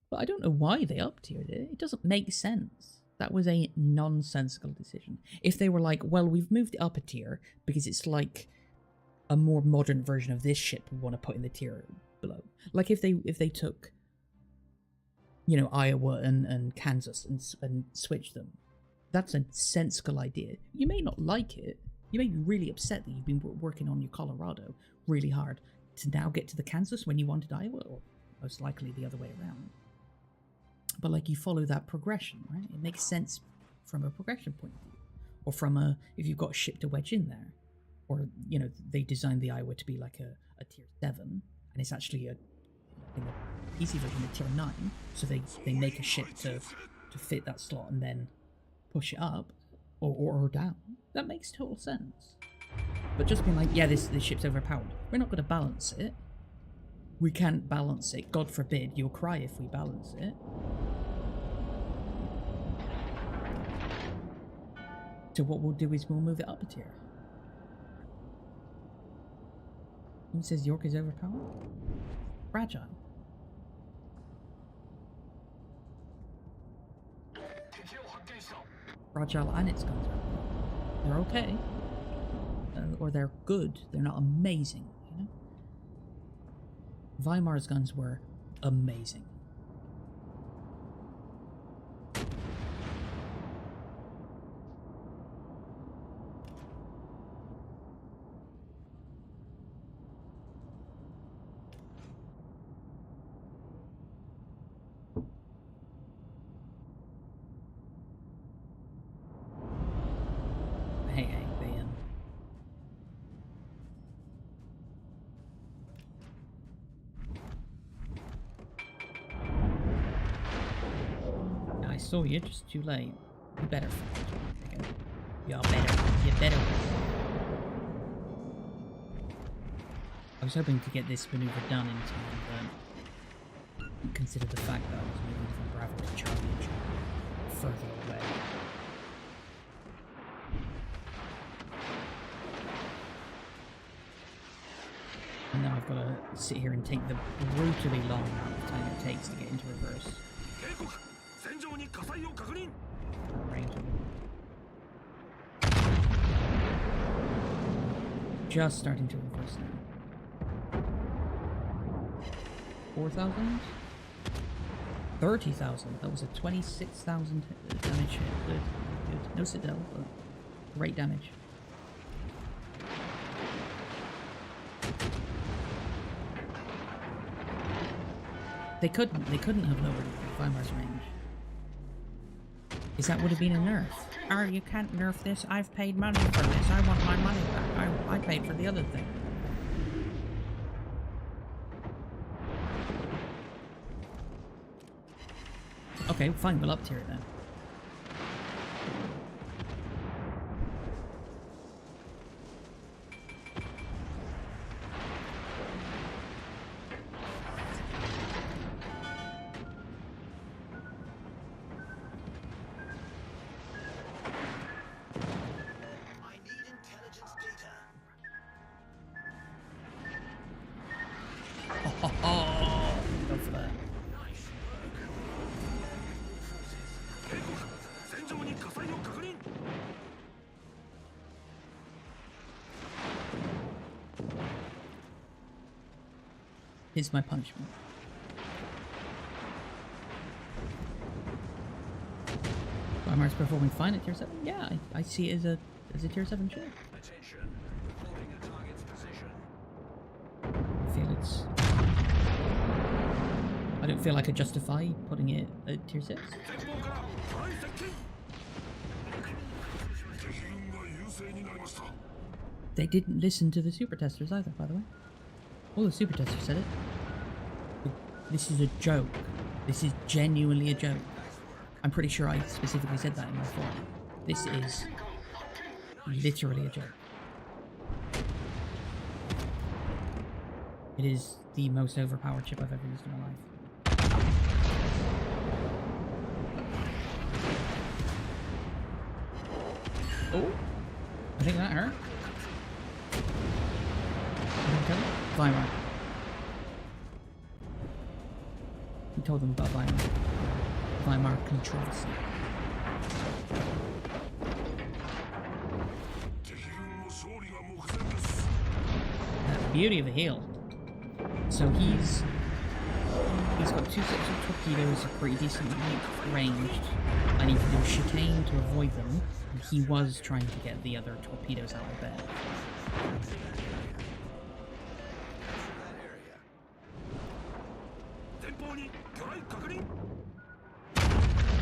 But I don't know why they up-tiered it. It doesn't make sense. That was a nonsensical decision. If they were like, well, we've moved it up a tier because it's like a more modern version of this ship we want to put in the tier below. Like if they took, you know, Iowa and Kansas and switched them. That's a sensible idea. You may not like it. You may be really upset that you've been working on your Colorado really hard to now get to the Kansas when you wanted Iowa, or most likely the other way around. But like you follow that progression, right? It makes sense from a progression point of view. Or from a, if you've got a ship to wedge in there. Or, you know, they designed the Iowa to be like a tier 7. And it's actually in the PC version a tier 9. So they make a ship to fit that slot and then push it up or down. That makes total sense. But just being like, yeah, this ship's overpowered. We're not going to balance it. We can't balance it. God forbid, you'll cry if we balance it. So what we'll do is we'll move it up a tier. Who says York is overpowered? Fragile. Fragile and its guns are. They're okay. Or they're good. They're not amazing. Weimar's guns were amazing. Hey, I saw you, just too late. You better fight. Y'all better. You better. I was hoping to get this maneuver done in time, but consider the fact that I was moving from Bravo to Charlie and Charlie further away. And now I've got to sit here and take the brutally long amount of time it takes to get into reverse. Just starting to reverse now. 4,000? 30,000. That was a 26,000 damage hit. Good. Good. No citadel, but great damage. They couldn't have lowered Weimar's range. Is that would have been a nerf? Oh, you can't nerf this. I've paid money for this. I want my money back. I paid for the other thing. Okay, fine. We'll up tier it then. Oh, go for that. Here's my punishment. Armor's performing fine at tier 7? Yeah, I see it as a tier 7 ship. Attention. Reporting a target's position. I feel it's... I don't feel I could justify putting it at tier 6. They didn't listen to the super testers either, by the way. All the super testers said it. This is a joke. This is genuinely a joke. I'm pretty sure I specifically said that in my forum. This is literally a joke. It is the most overpowered chip I've ever used in my life. Oh, I think that hurt. Weimar. We told them about Weimar. Weimar controversy. Beauty of a heal. So he's got 2 sets of torpedoes pretty decently ranged. I need to do a chicane to avoid them, and he was trying to get the other torpedoes out of bed.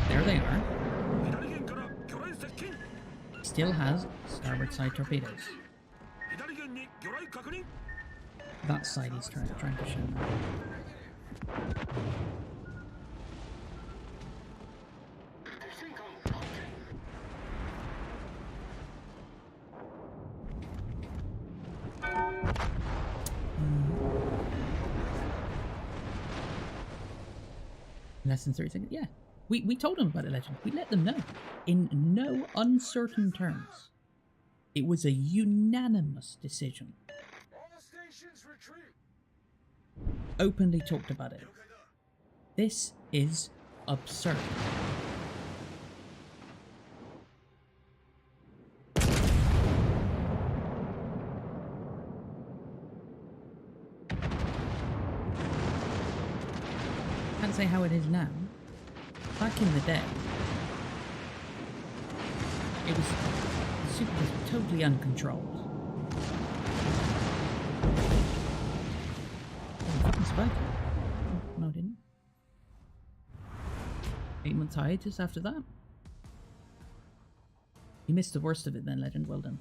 There they are. Still has starboard side torpedoes. That side he's trying to show now. Less than 30 seconds? Yeah. We told them about the legend. We let them know. In no uncertain terms. It was a unanimous decision. Openly talked about it. This is absurd. Can't say how it is now. Back in the day, it was the super was totally uncontrolled. No, I didn't. 8 months hiatus after that. You missed the worst of it then, Legend. Well done.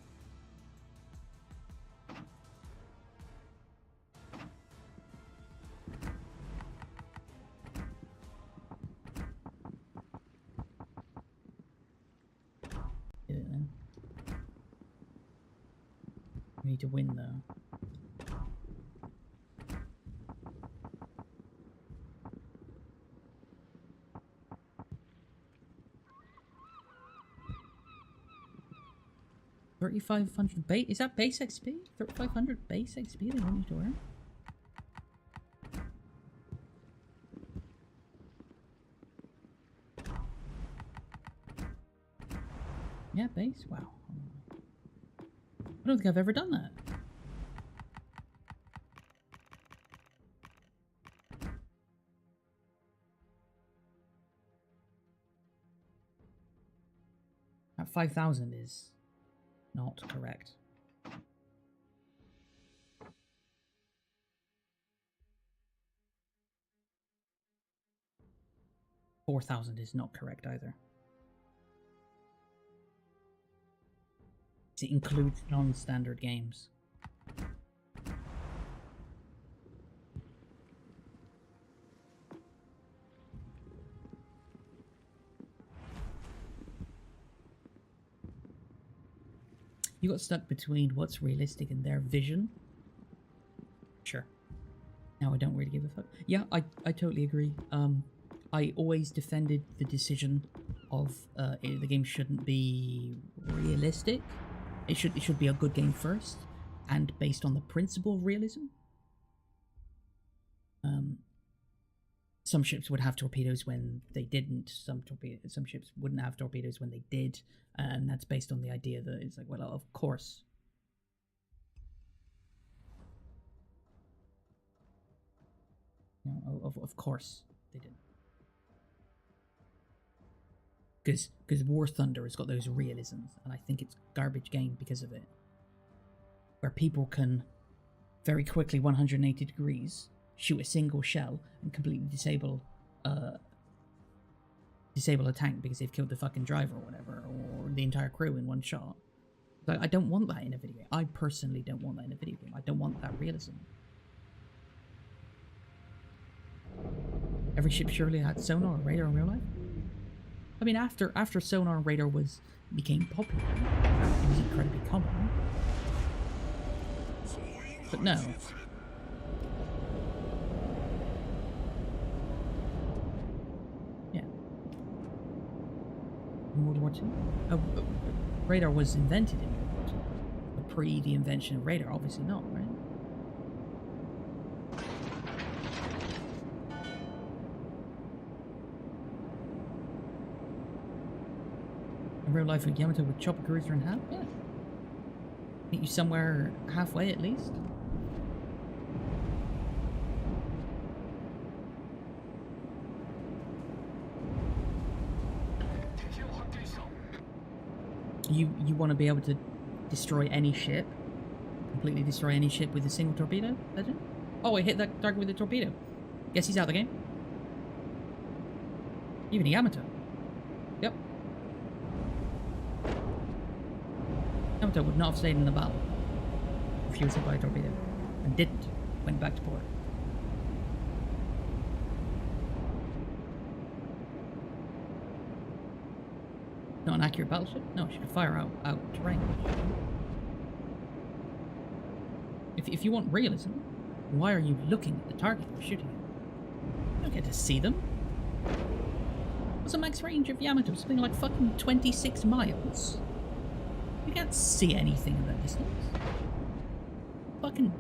Get it then. We need to win though. $3,500 base? Is that base XP? 3,500 base XP they want you to earn? Yeah, base? Wow. I don't think I've ever done that. That 5,000 is not correct. $4,000 is not correct either. It includes non-standard games. You got stuck between what's realistic and their vision. Sure. Now I don't really give a fuck. Yeah, I totally agree. I always defended the decision of the game shouldn't be realistic. It should be a good game first, and based on the principle of realism. Some ships would have torpedoes when they didn't. Some ships wouldn't have torpedoes when they did, and that's based on the idea that it's like, well, of course. You know, of course they didn't. Because War Thunder has got those realisms, and I think it's a garbage game because of it. Where people can very quickly 180 degrees shoot a single shell and completely disable a tank because they've killed the fucking driver or whatever, or the entire crew in one shot. Like, I don't want that in a video game. I personally don't want that in a video game. I don't want that realism. Every ship surely had sonar or radar in real life. I mean, after sonar and radar became popular, it was incredibly common. But no. Yeah. In World War II? Radar was invented in World War II. But pre the invention of radar, obviously not, right? In real life, Yamato would chop a cruiser in half? Yeah. Meet you somewhere halfway at least. You want to be able to destroy any ship? Completely destroy any ship with a single torpedo, Legend? Oh, I hit that target with a torpedo. Guess he's out of the game. Even Yamato. Yep. Yamato would not have stayed in the battle if he was hit by a torpedo. And didn't. Went back to port. Not an accurate battleship? No, she could fire out range. If you want realism, why are you looking at the target you're shooting at? You don't get to see them. What's the max range of Yamato? Something like fucking 26 miles? You can't see anything in that distance. Fucking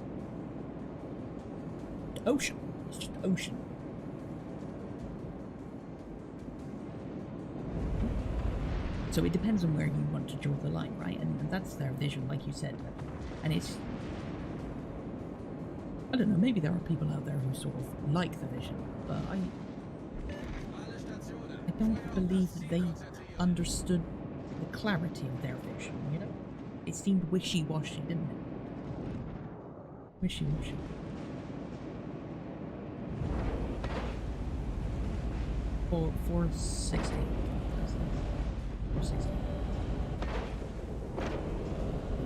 ocean. It's just ocean. So it depends on where you want to draw the line, right? And that's their vision, like you said. And it's... I don't know, maybe there are people out there who sort of like the vision, but I don't believe that they understood the clarity of their vision, you know? It seemed wishy-washy, didn't it? Wishy-washy. For 460. 460.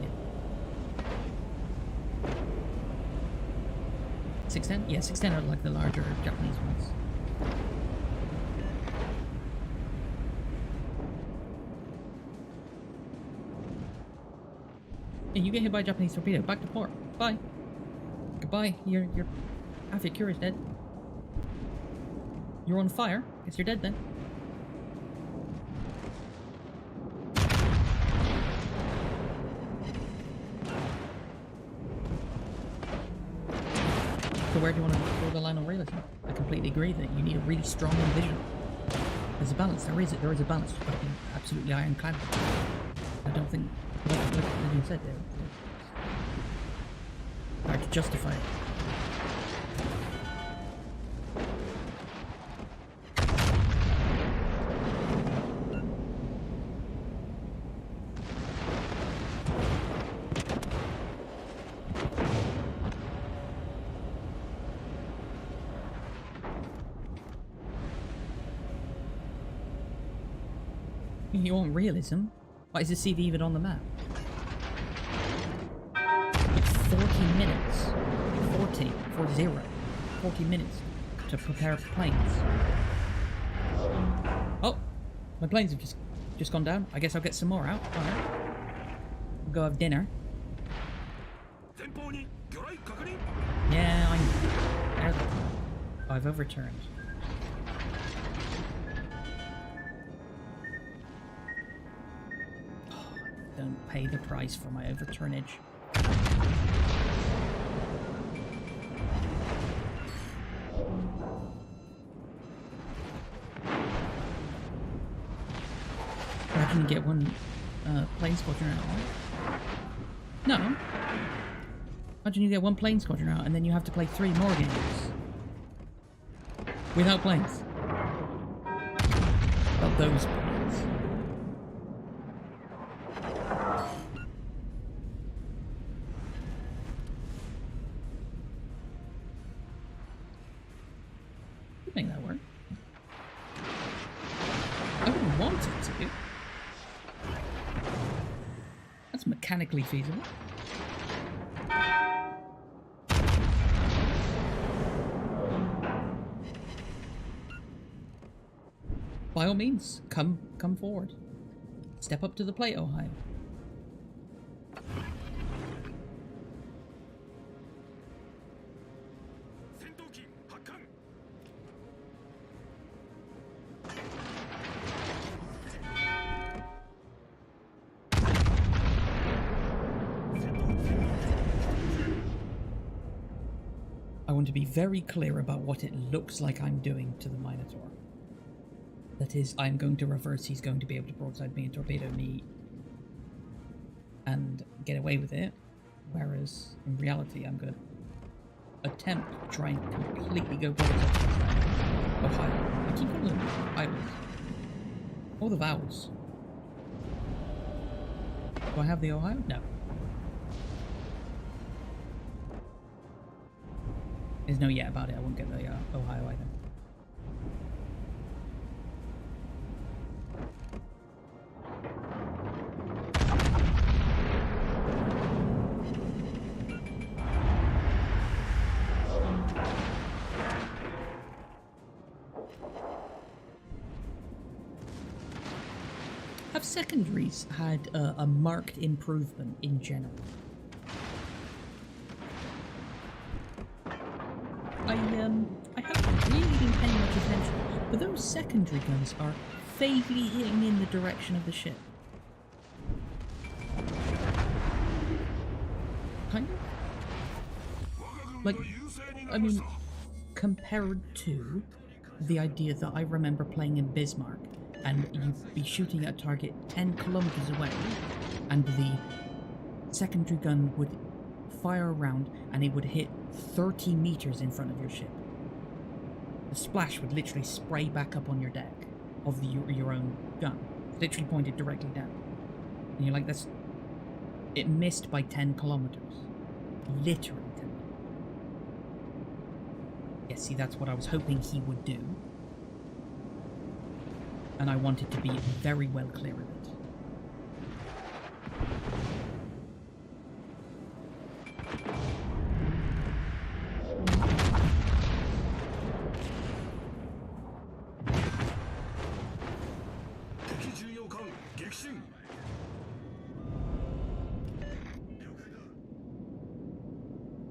Yeah. 610? Yeah, 610 are like the larger Japanese ones. Hey, you get hit by a Japanese torpedo. Back to port. Bye. Goodbye. You're half your cure is dead. You're on fire. Guess you're dead then. So where do you want to draw the line on realism? I completely agree that you need a really strong vision. There's a balance. There is a balance. You've got to be absolutely ironclad. I don't think, like you said there, hard to justify it. You want realism? Why is the CV even on the map? minutes. 40 minutes to prepare for planes. Oh, my planes have just gone down. I guess I'll get some more out. Alright. We'll go have dinner. Yeah, I've overturned. Don't pay the price for my overturnage. Imagine you get one plane squadron out. No. Imagine you get one plane squadron out and then you have to play 3 more games. Without planes. Well, those planes. Could make that work. I wouldn't want it to. That's mechanically feasible. By all means, come forward. Step up to the plate, Ohio. I want to be very clear about what it looks like I'm doing to the Minotaur. That is, I'm going to reverse, he's going to be able to broadside me and torpedo me and get away with it. Whereas, in reality, I'm going to attempt to try and completely go broadside. Ohio. I keep calling them Iowas. Or the vowels. Do I have the Ohio? No. There's no yet about it, I won't get the Ohio either. Have secondaries had a marked improvement in general? I haven't really been paying much attention, but those secondary guns are vaguely hitting in the direction of the ship. Kind of? Like, I mean, compared to the idea that I remember playing in Bismarck, and you'd be shooting at a target 10 kilometers away, and the secondary gun would fire around and it would hit 30 meters in front of your ship. The splash would literally spray back up on your deck of your own gun, literally pointed directly down. And you're like, that's... It missed by 10 kilometers. Literally 10. Yeah, see, that's what I was hoping he would do. And I wanted to be very well clear of it.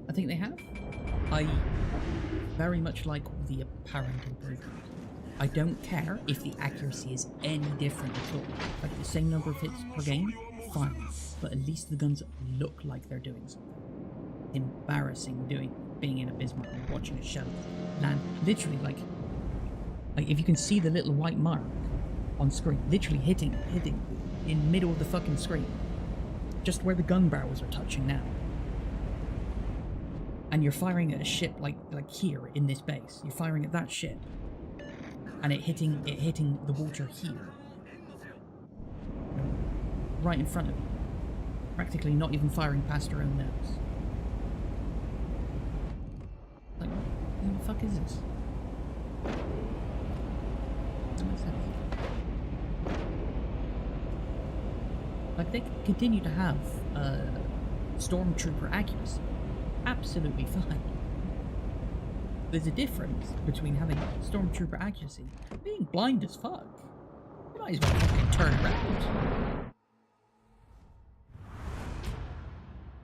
I think they have. I very much like the apparent improvement. I don't care if the accuracy is any different at all. Like the same number of hits per game, fine. But at least the guns look like they're doing something. Embarrassing being in a Bismarck and watching a shell land. Literally, like if you can see the little white mark on screen, literally hitting in the middle of the fucking screen. Just where the gun barrels are touching now. And you're firing at a ship like here in this base. You're firing at that ship. And it hitting the water here. Right in front of you. Practically not even firing past your own nose. Like, what the fuck is this? Like, they continue to have stormtrooper accuracy. absolutely fine. There's a difference between having stormtrooper accuracy and being blind as fuck. You might as well fucking turn around.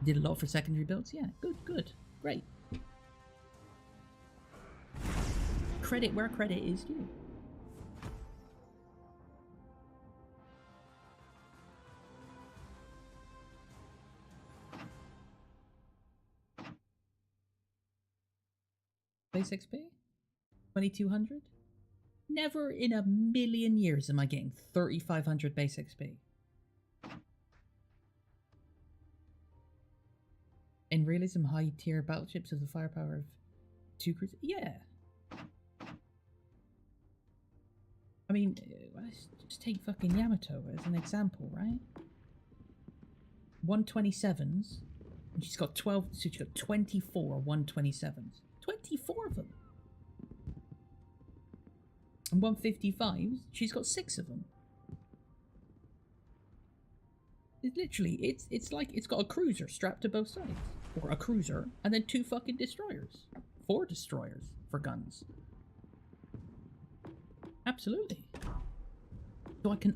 Did a lot for secondary builds? Yeah, good, great. Credit where credit is due. Base XP? 2200? Never in a million years am I getting 3500 base XP. In realism, high tier battleships have the firepower of 2 cruisers? Yeah. I mean, let's just take fucking Yamato as an example, right? 127s, and she's got 12, so she's got 24 127s. 24 of them. And 155s, she's got 6 of them. It's literally, it's like it's got a cruiser strapped to both sides. Or a cruiser, and then 2 fucking destroyers. 4 destroyers for guns. Absolutely. So I can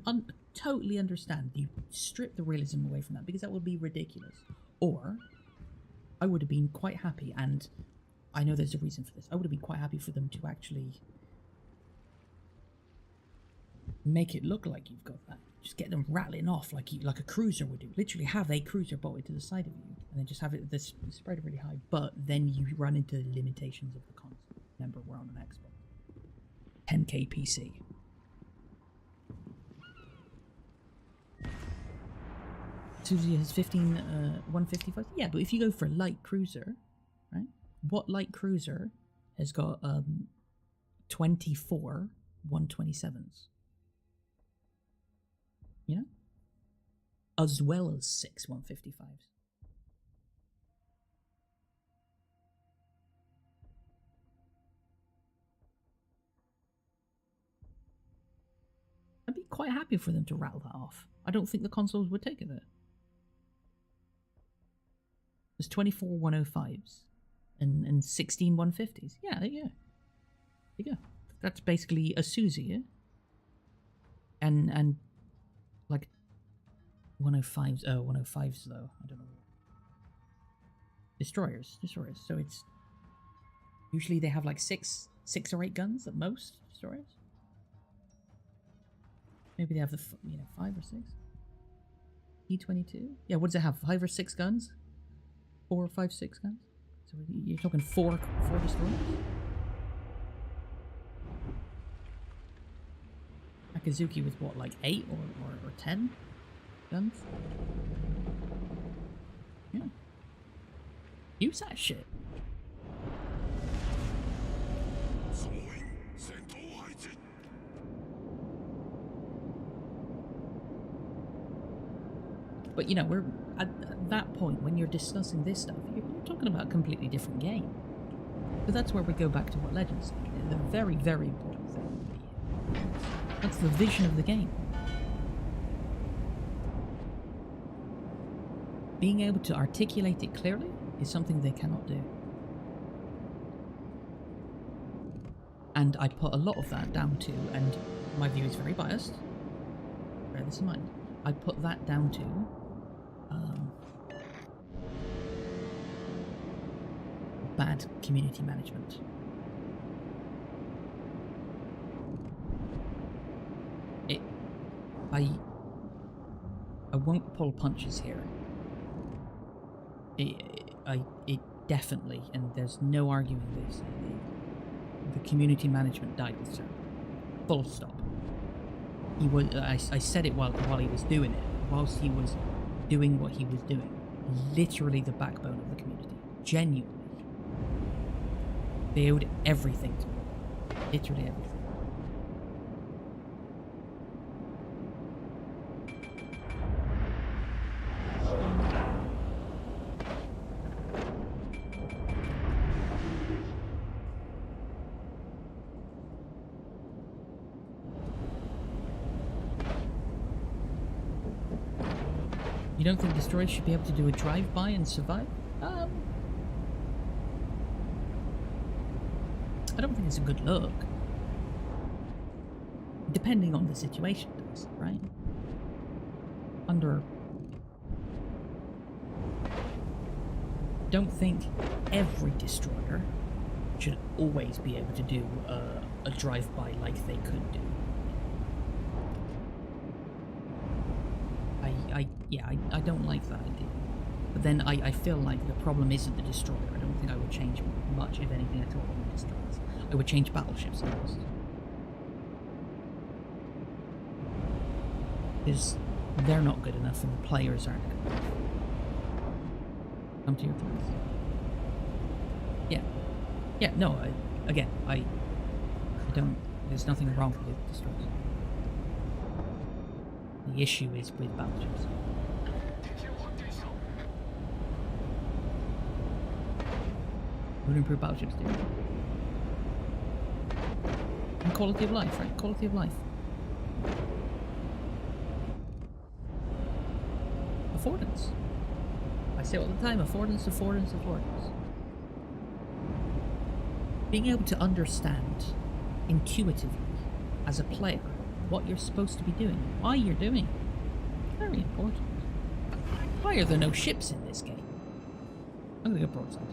totally understand you strip the realism away from that, because that would be ridiculous. Or, I would have been quite happy, and I know there's a reason for this. I would have been quite happy for them to actually make it look like you've got that. Just get them rattling off like a cruiser would do. Literally have a cruiser bolted to the side of you, and then just have it this spread really high. But then you run into the limitations of the console. Remember, we're on an Xbox. 10K PC. Susie has 155. Yeah, but if you go for a light cruiser, right? What light cruiser has got 24 127s? You know? As well as 6 155s. I'd be quite happy for them to rattle that off. I don't think the consoles would take it there. There's 24 105s and 16 150s. Yeah, there you go. There you go. That's basically a Susie, yeah? And like 105s, 105s though, I don't know. Destroyers. So it's usually they have like six or 8 guns at most, destroyers. Maybe they have the 5 or 6. E22. Yeah, what does it have? 5 or 6 guns? 4 or 5, 6 guns? So you're talking 4 destroyers? Akazuki with what, like 8 or 10 guns? Yeah. Use that shit. But you know, we're at that point when you're discussing this stuff, you're talking about a completely different game. But that's where we go back to what Legends said. The very, very important thing. That's the vision of the game. Being able to articulate it clearly is something they cannot do. And I put a lot of that down to, and my view is very biased, bear this in mind, I put that down to bad community management. I won't pull punches here. It definitely, and there's no arguing this, the community management died with Sir. Full stop. He was. I said it while he was doing it. Whilst he was doing what he was doing, literally the backbone of the community. Genuinely, they owed everything to him. Literally everything. You don't think destroyers should be able to do a drive-by and survive? I don't think it's a good look. Depending on the situation, does, right? Don't think every destroyer should always be able to do a drive-by like they could do. I don't like that idea. But then I feel like the problem isn't the destroyer. I don't think I would change much, if anything at all, on the destroyers. I would change battleships first. Because they're not good enough and the players aren't good enough. Come to your place. Yeah. Yeah, no, I don't... There's nothing wrong with destroyers. The issue is with battleships. What do improve battleships do? And quality of life, right? Quality of life. Affordance. I say it all the time, affordance, affordance, affordance. Being able to understand intuitively as a player what you're supposed to be doing, why you're doing it. Very important. Why are there no ships in this game? I'm gonna go broadside.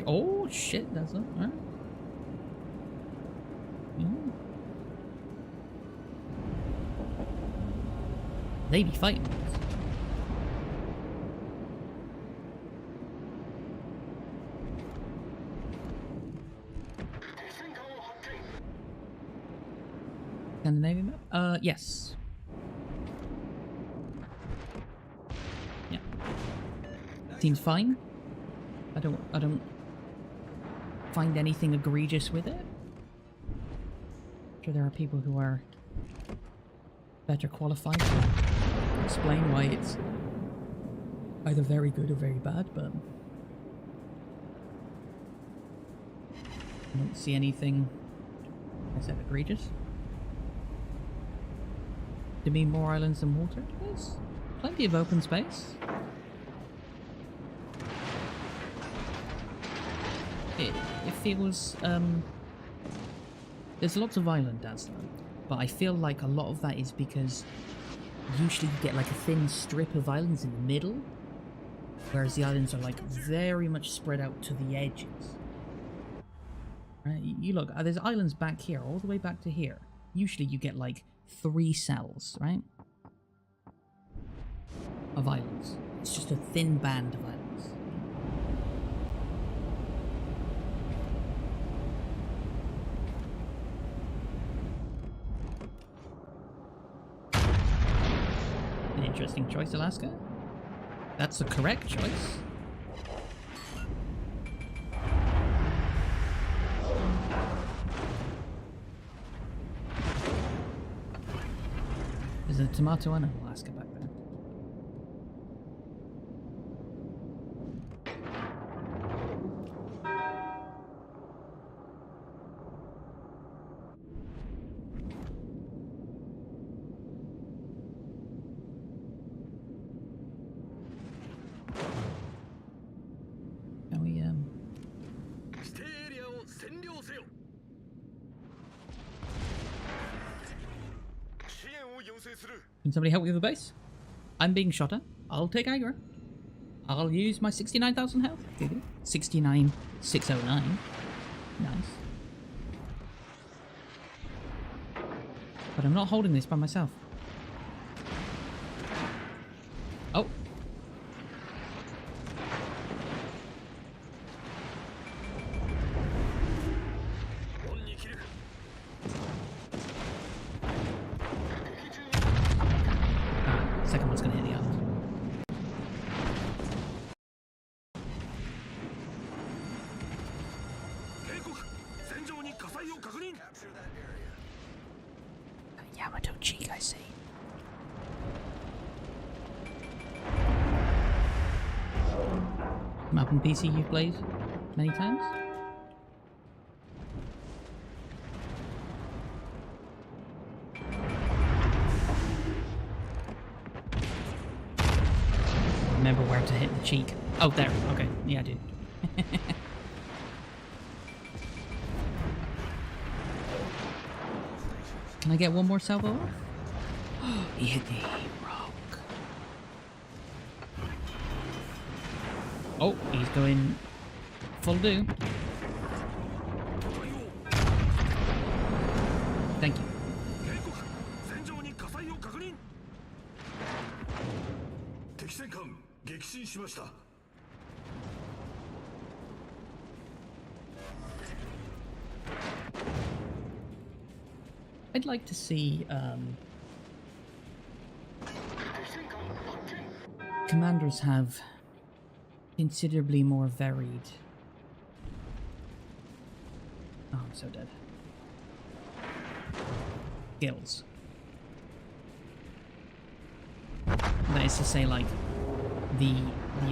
Oh shit, that's not alright. They be fighting. Scandinavian map? Yes. Yeah. Seems fine. I don't find anything egregious with it. I'm sure there are people who are better qualified to explain why it's either very good or very bad, but I don't see anything, I said, egregious. To me, more islands than water? There's plenty of open space. It feels, there's lots of island as though, but I feel like a lot of that is because usually you get like a thin strip of islands in the middle, whereas the islands are like very much spread out to the edges. Right? You look, there's islands back here, all the way back to here. Usually you get like 3 cells, right? Of islands. It's just a thin band of islands. Interesting choice, Alaska. That's the correct choice. There's a tomato and an Alaska back there. Can somebody help me with the base? I'm being shot at. I'll take aggro. I'll use my 69,000 health. 69,609. Nice. But I'm not holding this by myself. Oh. Second one's gonna hit the island. Yamato cheek, I see. Map and PC you've played many times? where to hit the cheek. Oh, there. Okay. Yeah, I do. Can I get one more salvo off? He hit the rock. Oh, he's going full do. Thank you. I'd like to see commanders have considerably more varied. Oh, I'm so dead. Skills. That is to say, like, the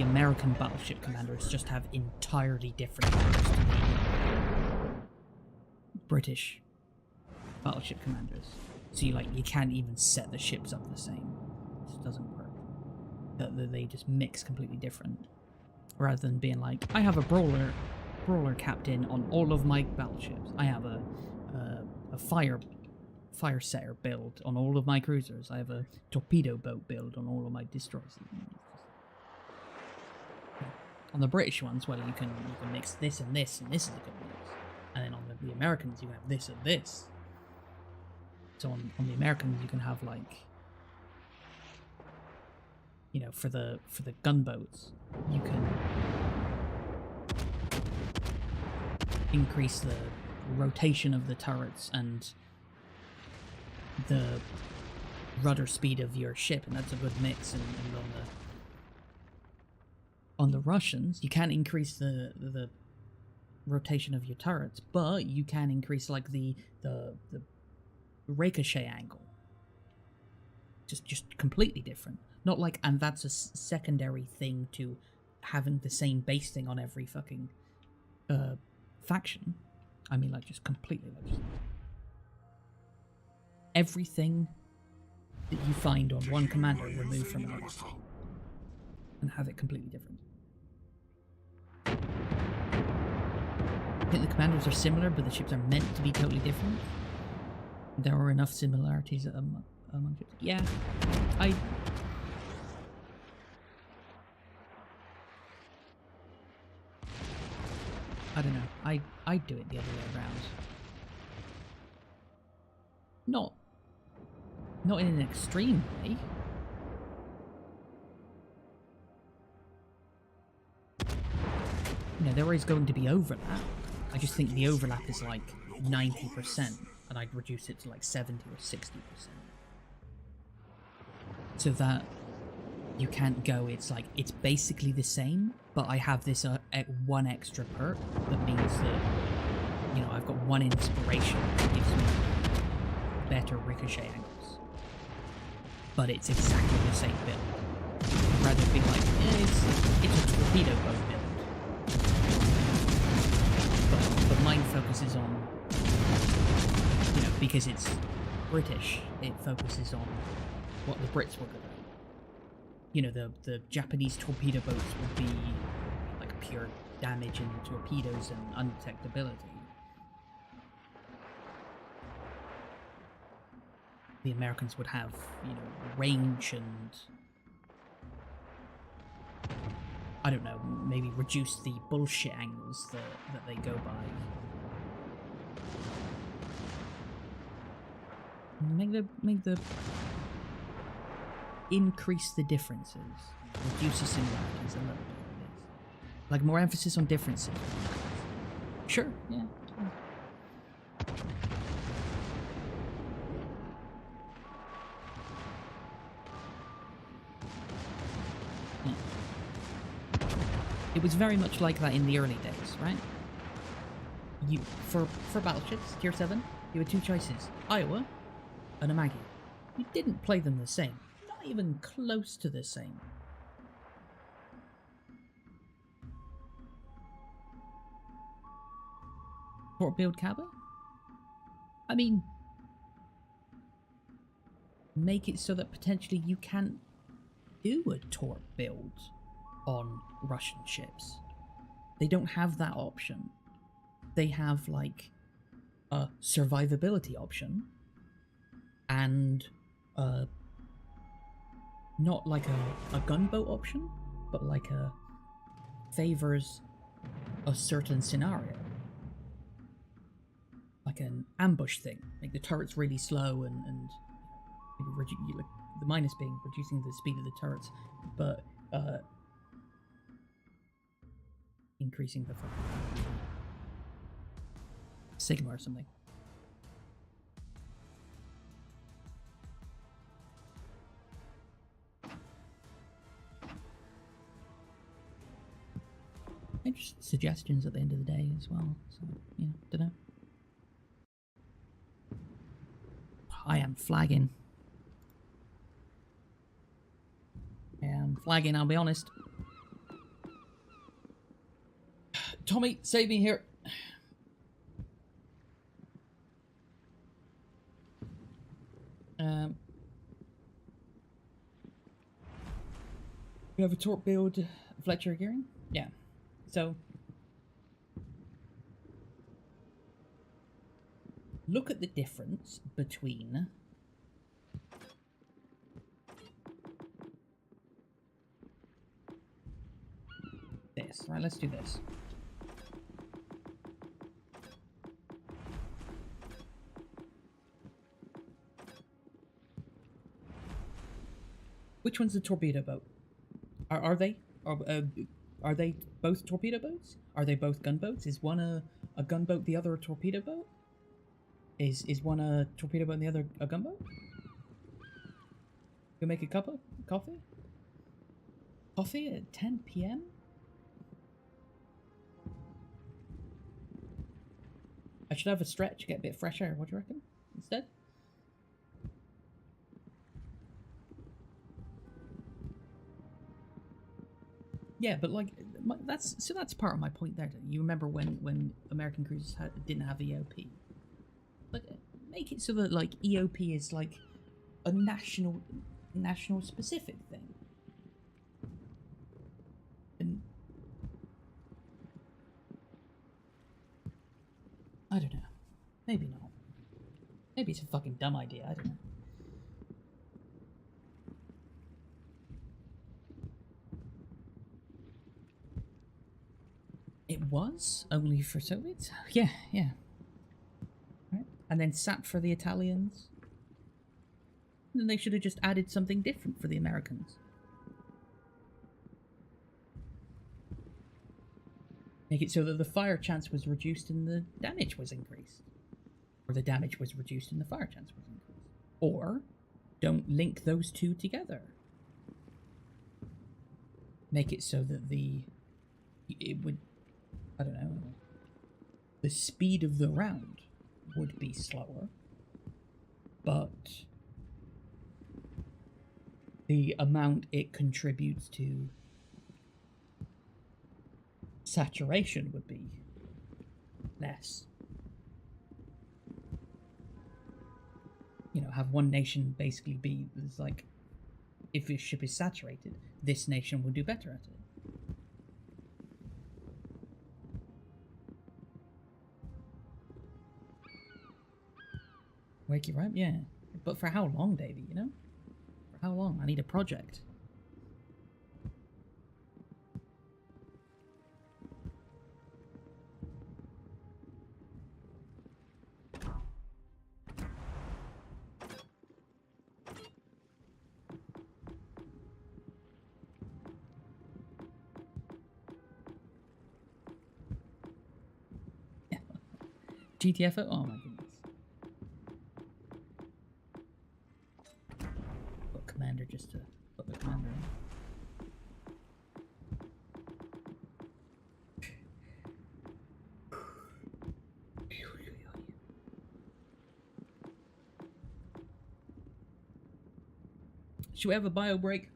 American battleship commanders just have entirely different skills to the British battleship commanders. So you can't even set the ships up the same. It just doesn't work. They just mix completely different. Rather than being like, I have a brawler captain on all of my battleships. I have a fire setter build on all of my cruisers. I have a torpedo boat build on all of my destroyers. On the British ones, well, you can mix this and this, and this is a good mix. And then on the Americans, you can have this and this. So on the Americans, you can have, like, you know, for the gunboats, you can increase the rotation of the turrets and the rudder speed of your ship, and that's a good mix. And on the Russians, you can't increase the rotation of your turrets, but you can increase, like, the ricochet angle. Just completely different. Not like, and that's a secondary thing to having the same base thing on every fucking faction. I mean, like, just completely, like, just everything that you find on one commander removed from another and have it completely different. I think the commanders are similar, but the ships are meant to be totally different. There are enough similarities among ships. Yeah, I don't know. I'd do it the other way around. Not in an extreme way. You know, there is going to be overlap. I just think the overlap is like 90%, and I'd reduce it to like 70 or 60%. So that you can't go, it's like, it's basically the same, but I have this one extra perk that means that, you know, I've got one inspiration that gives me better ricochet angles. But it's exactly the same build. I'd rather be like, it's a torpedo boat build. But mine focuses on, you know, because it's British, it focuses on what the Brits were good at. You know, the Japanese torpedo boats would be like pure damage and torpedoes and undetectability. The Americans would have, you know, range and, I don't know, maybe reduce the bullshit angles that they go by. Make the increase the differences, reduce the similarities a little bit. Like more emphasis on differences. Sure, yeah. It was very much like that in the early days, right? You for battleships, tier 7, you had two choices: Iowa and Amagi. You didn't play them the same. Not even close to the same. Port build Kaba? I mean, make it so that potentially you can't do a torp build on Russian ships. They don't have that option. They have like a survivability option and not like a gunboat option, but like a favors a certain scenario. Like an ambush thing. Like the turret's really slow and maybe like the minus being reducing the speed of the turrets, but increasing the fucking sigma or something. And just suggestions at the end of the day as well. So, you know, don't know. I am flagging. I'll be honest. Tommy, save me here. You have a torp build Fletcher gearing? Yeah. So look at the difference between this. Right, let's do this. Which one's the torpedo boat? Are they both torpedo boats? Are they both gunboats? Is one a gunboat, the other a torpedo boat? Is one a torpedo boat and the other a gunboat? You make a cup of coffee? Coffee at 10 p.m.? I should have a stretch, get a bit fresh air. What do you reckon? Instead? Yeah, but like that's part of my point there. You remember when American cruisers didn't have EOP? Like make it so that like EOP is like a national specific thing. And I don't know. Maybe not. Maybe it's a fucking dumb idea. I don't know. It was only for Soviets? Yeah, yeah. Right. And then SAP for the Italians. And then they should have just added something different for the Americans. Make it so that the fire chance was reduced and the damage was increased. Or the damage was reduced and the fire chance was increased. Or don't link those two together. Make it so that it would, I don't know, the speed of the round would be slower, but the amount it contributes to saturation would be less. You know, have one nation basically be like, if your ship is saturated, this nation will do better at it. Wake you right? Yeah. But for how long, Davey, you know? For how long? I need a project. Yeah. GTFO? Oh my goodness. Commander just to put the commander in. Should we have a bio break?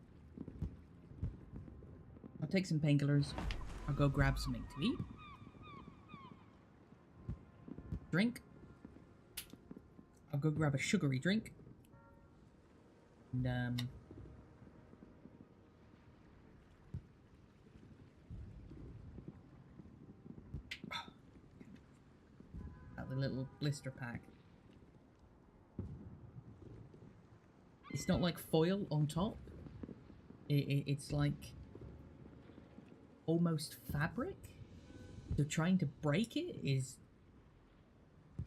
I'll take some painkillers. I'll go grab something to eat. Drink. I'll go grab a sugary drink. And the little blister pack. It's not like foil on top. It's like almost fabric. So trying to break it is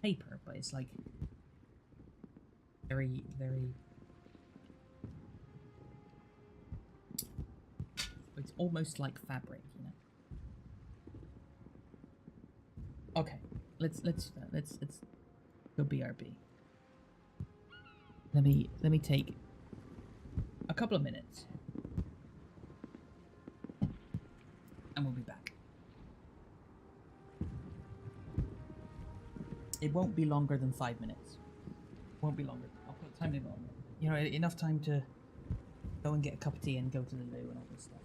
paper, but it's like very, very... It's almost like fabric, you know. Okay, let's go BRB. Let me take a couple of minutes, and we'll be back. It won't be longer than 5 minutes. Won't be longer. I'll put a time limit on it. You know, enough time to go and get a cup of tea and go to the loo and all this stuff.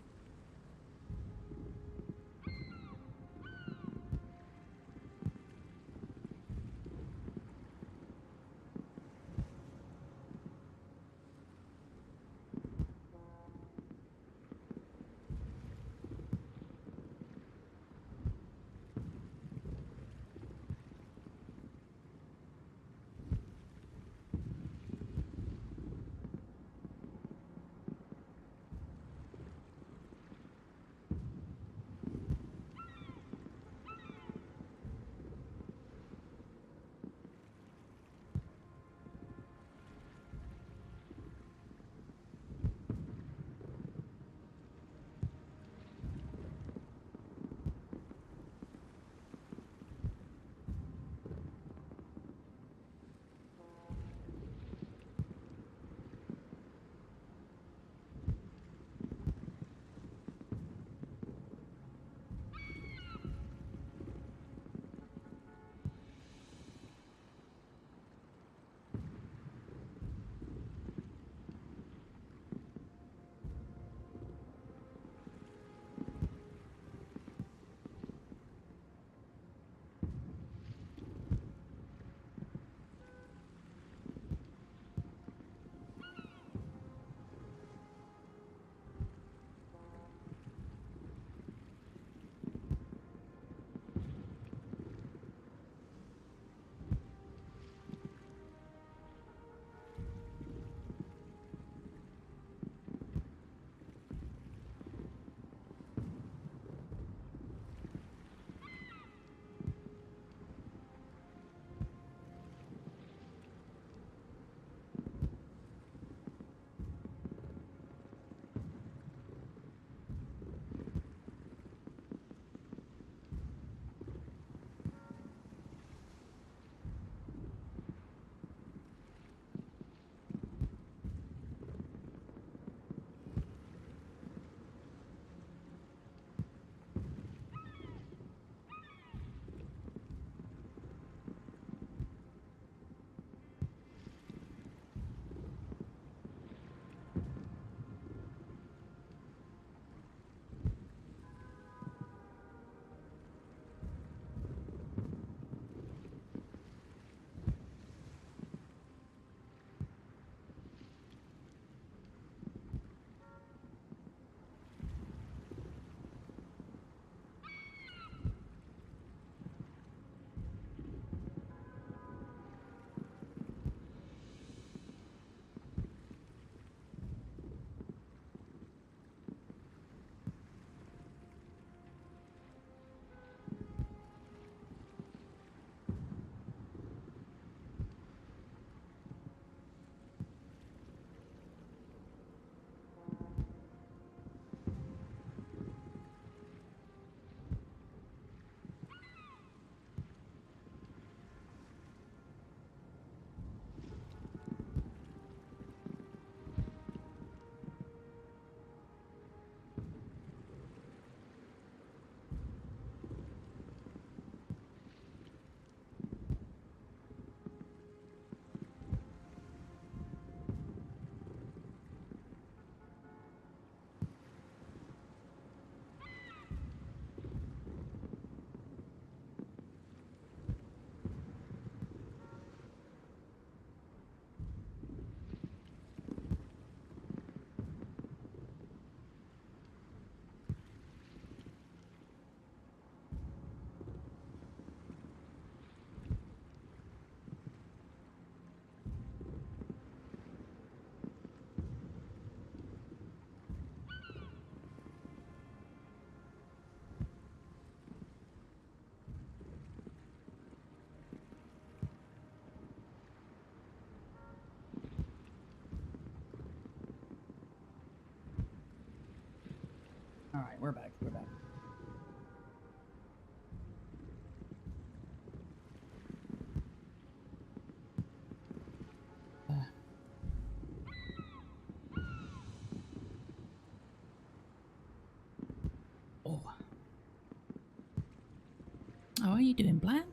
are you doing, Blam?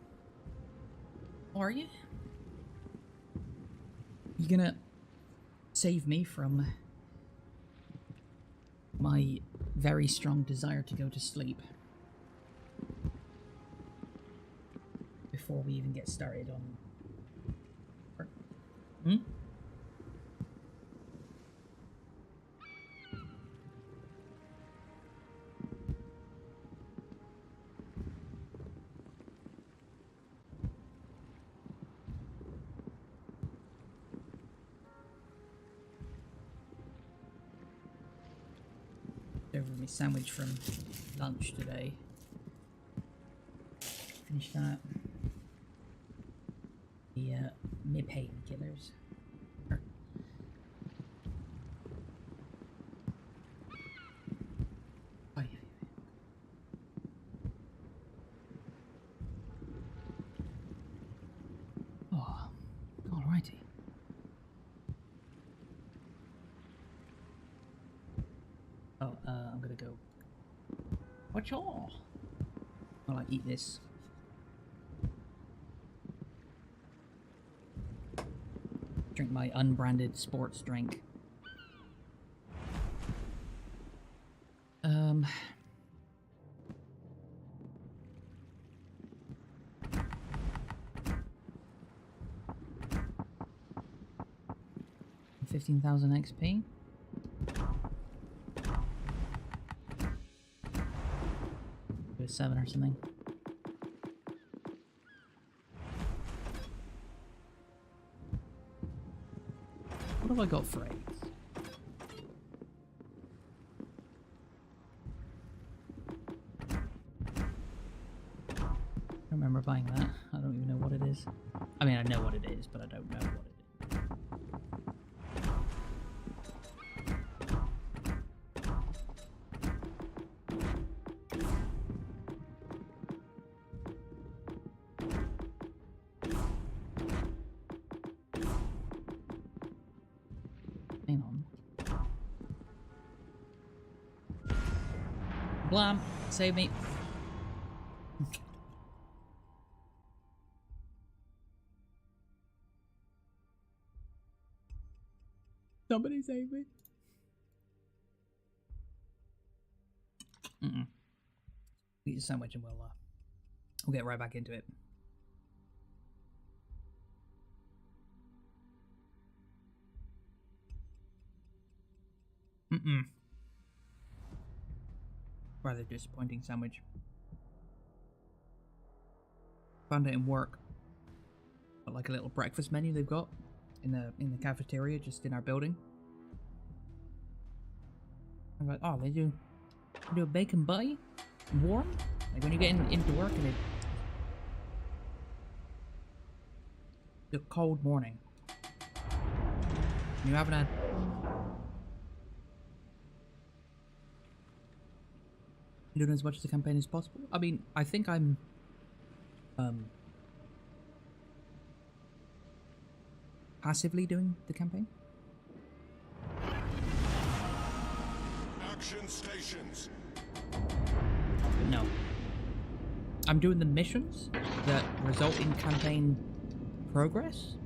How are you? You gonna save me from my very strong desire to go to sleep before we even get started on... Hmm? Over my sandwich from lunch today. Finish that. The my painkillers. Oh, alrighty. Oh, I'm gonna go. Watch all. While I eat this. Drink my unbranded sports drink. $15,000 XP. Do a 7 or something. What have I got for eggs? I don't remember buying that. I don't even know what it is. I mean, I know what it is, but I don't know what it is. Hang on. Blam! Save me! Somebody save me! Eat a sandwich and we'll get right back into it. Rather disappointing sandwich. Found it in work. But like a little breakfast menu they've got in the cafeteria just in our building. I'm like, oh, they do a bacon butty? Warm? Like when you get into work and it's a cold morning. You haven't had doing as much of the campaign as possible. I mean, I think I'm passively doing the campaign. Action stations. But no. I'm doing the missions that result in campaign progress.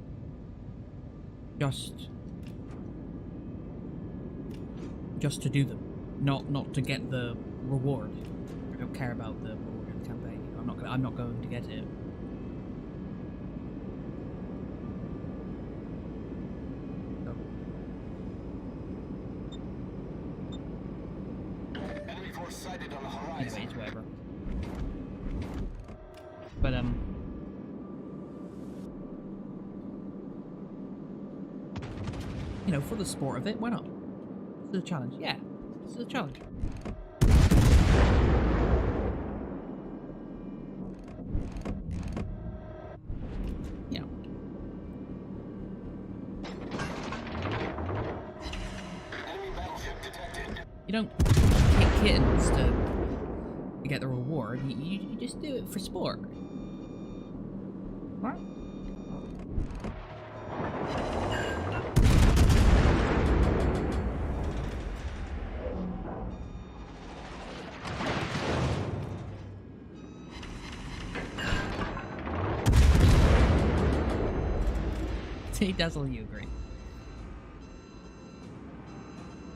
Just to do them. Not to get the reward. I don't care about the reward of the campaign. I'm not going to get it. Enemy force sighted on the horizon. Anyways, whatever. But you know, for the sport of it, why not? This is a challenge. Yeah, this is a challenge. Yeah. Enemy battleship detected. You don't kick kittens to get the reward. You just do it for sport. Right? Dazzle, you agree.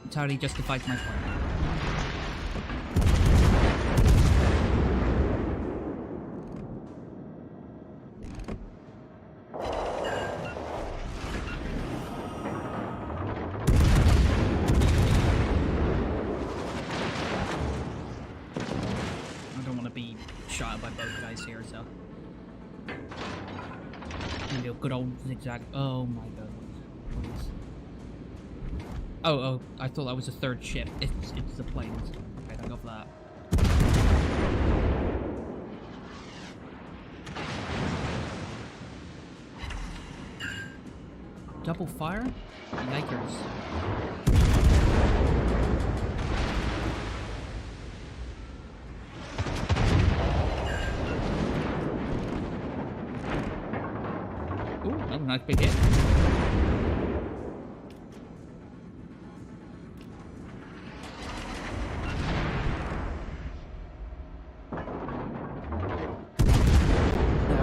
Entirely justifies my point. I don't want to be shot by both guys here, so... Maybe a good old zigzag. Oh my god. Oh, I thought that was a third ship. It's the planes. Okay, I'll go for that. Double fire? Yikers. Ooh, that was a nice big hit.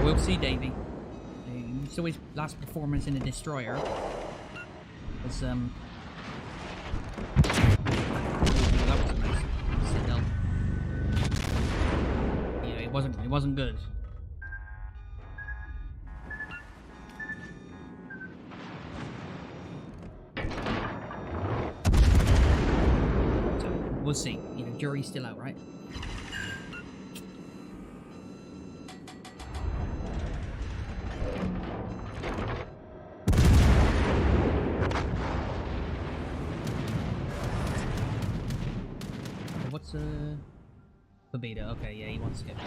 We'll see, Davey. So his last performance in a destroyer was that was a nice citadel. Yeah, it wasn't good. So we'll see. You know, jury's still out, right? Babita, okay, yeah, he wants to get back.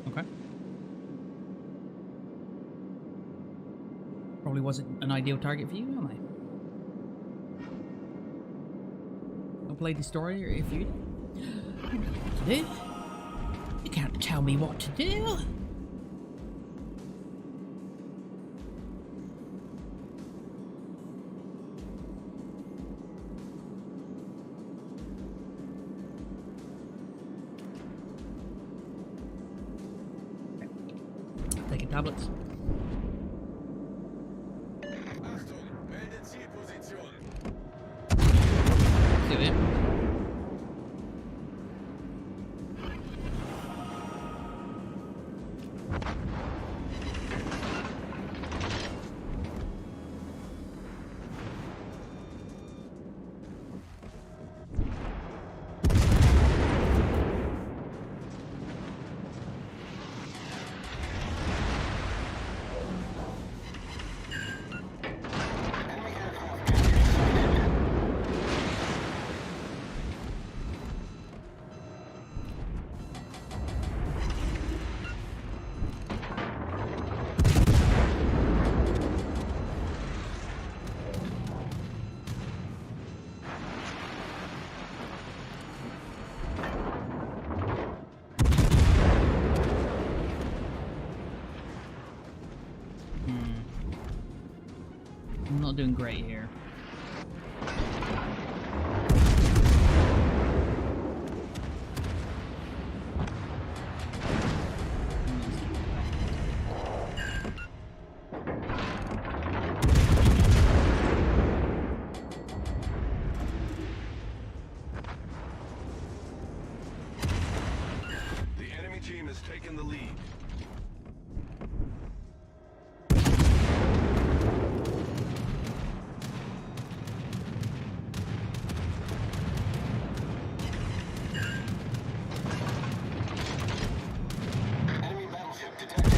Okay. Probably wasn't an ideal target for you, am I? Play the story, or if you know what to do. You can't tell me what to do. Okay. Taking tablets. Do it. I'm not doing great here. The enemy team has taken the lead. Enemy battleship detected.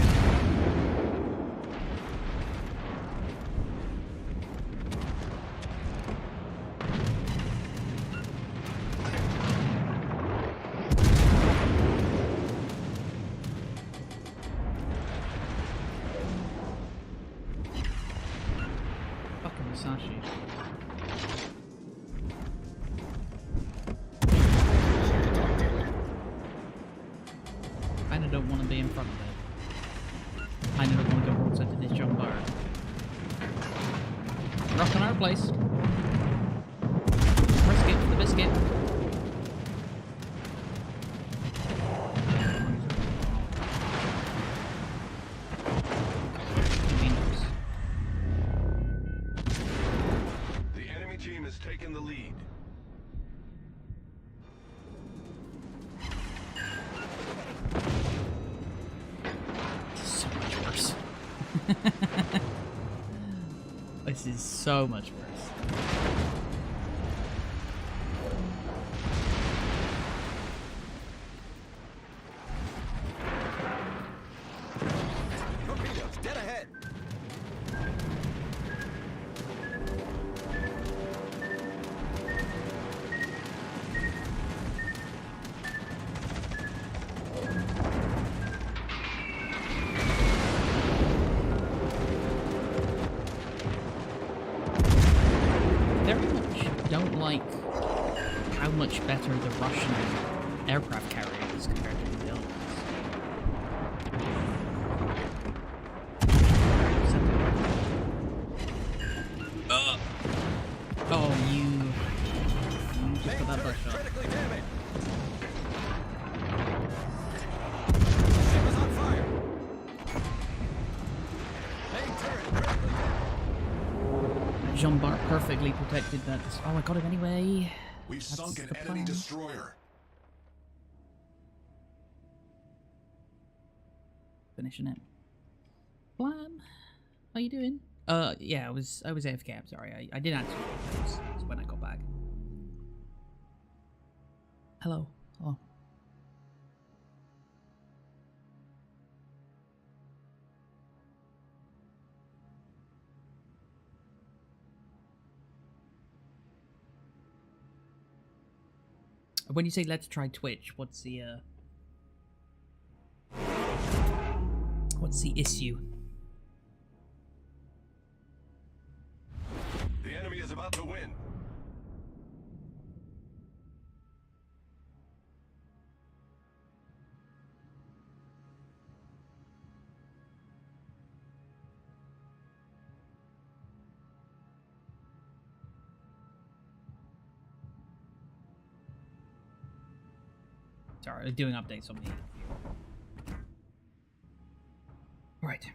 Fucking Musashi. Kinda don't want to be in front of it. I never want to go outside to this jump bar. Rock on our place. Brisket for the biscuit. The enemy team has taken the lead. So much worse. This is so much worse. Torpedoes, dead ahead. Very much don't like how much better the Russian aircraft carrier is compared to the others. Oh, you just got that butt shot. Critically damaged. Ship is on fire. Main turret critically damaged. Jean Bart perfectly protected that. Oh, I got him anyway. We've That's sunk an the enemy plan. destroyer. Finishing it. Blam. How you doing? Yeah, I was AFK. I'm sorry. I did answer your calls. It's when I got back. Hello. Oh. When you say let's try Twitch, what's the issue? The enemy is about to win. Sorry, doing updates on me. Right.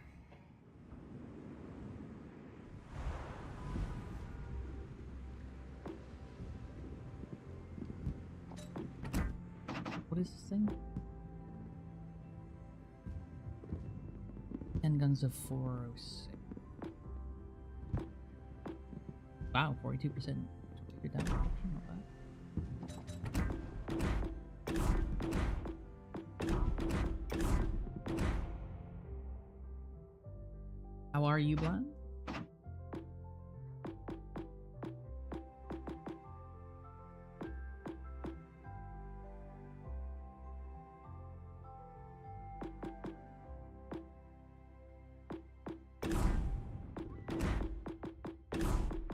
What is this thing? 10 guns of 406. Wow, 42%. Good damage reduction, not bad. How are you, Blan?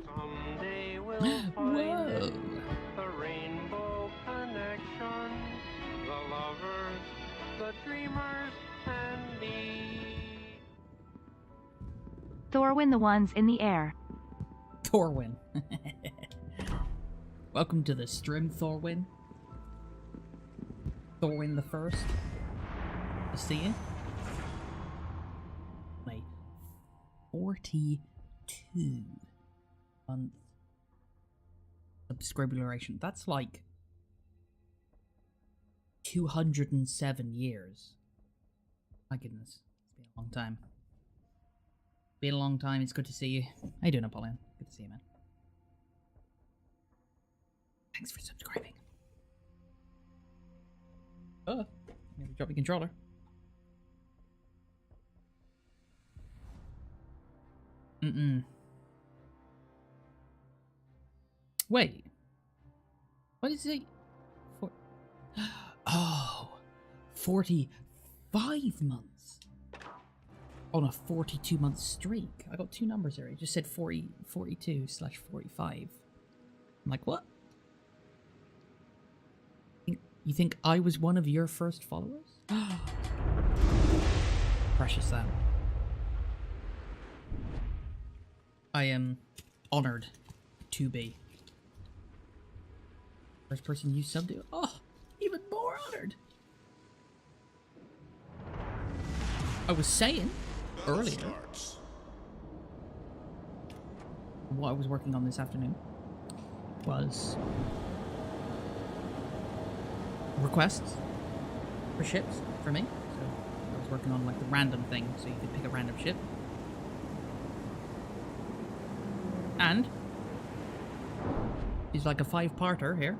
Someday we'll find Whoa! the rainbow connection, the lovers, the dreamers, and me. Thorwin the ones in the air. Thorwin. Welcome to the stream, Thorwin. Thorwin the First. To see you. My 42 month subscriber duration. That's like 207 years. My goodness. It's been a long time. Been a long time. It's good to see you. How you doing, Napoleon? Good to see you, man. Thanks for subscribing. Oh, maybe drop your controller. Wait. What is it? Oh, 45 months. On a 42-month streak. I got two numbers here. It just said 42/45. I'm like, what? You think I was one of your first followers? Precious Sam. I am honored to be. First person you subbed to. Oh, even more honored. I was saying Battle earlier starts. what I was working on this afternoon was requests for ships for me. So I was working on like the random thing, so you could pick a random ship. And it's like a 5-parter here.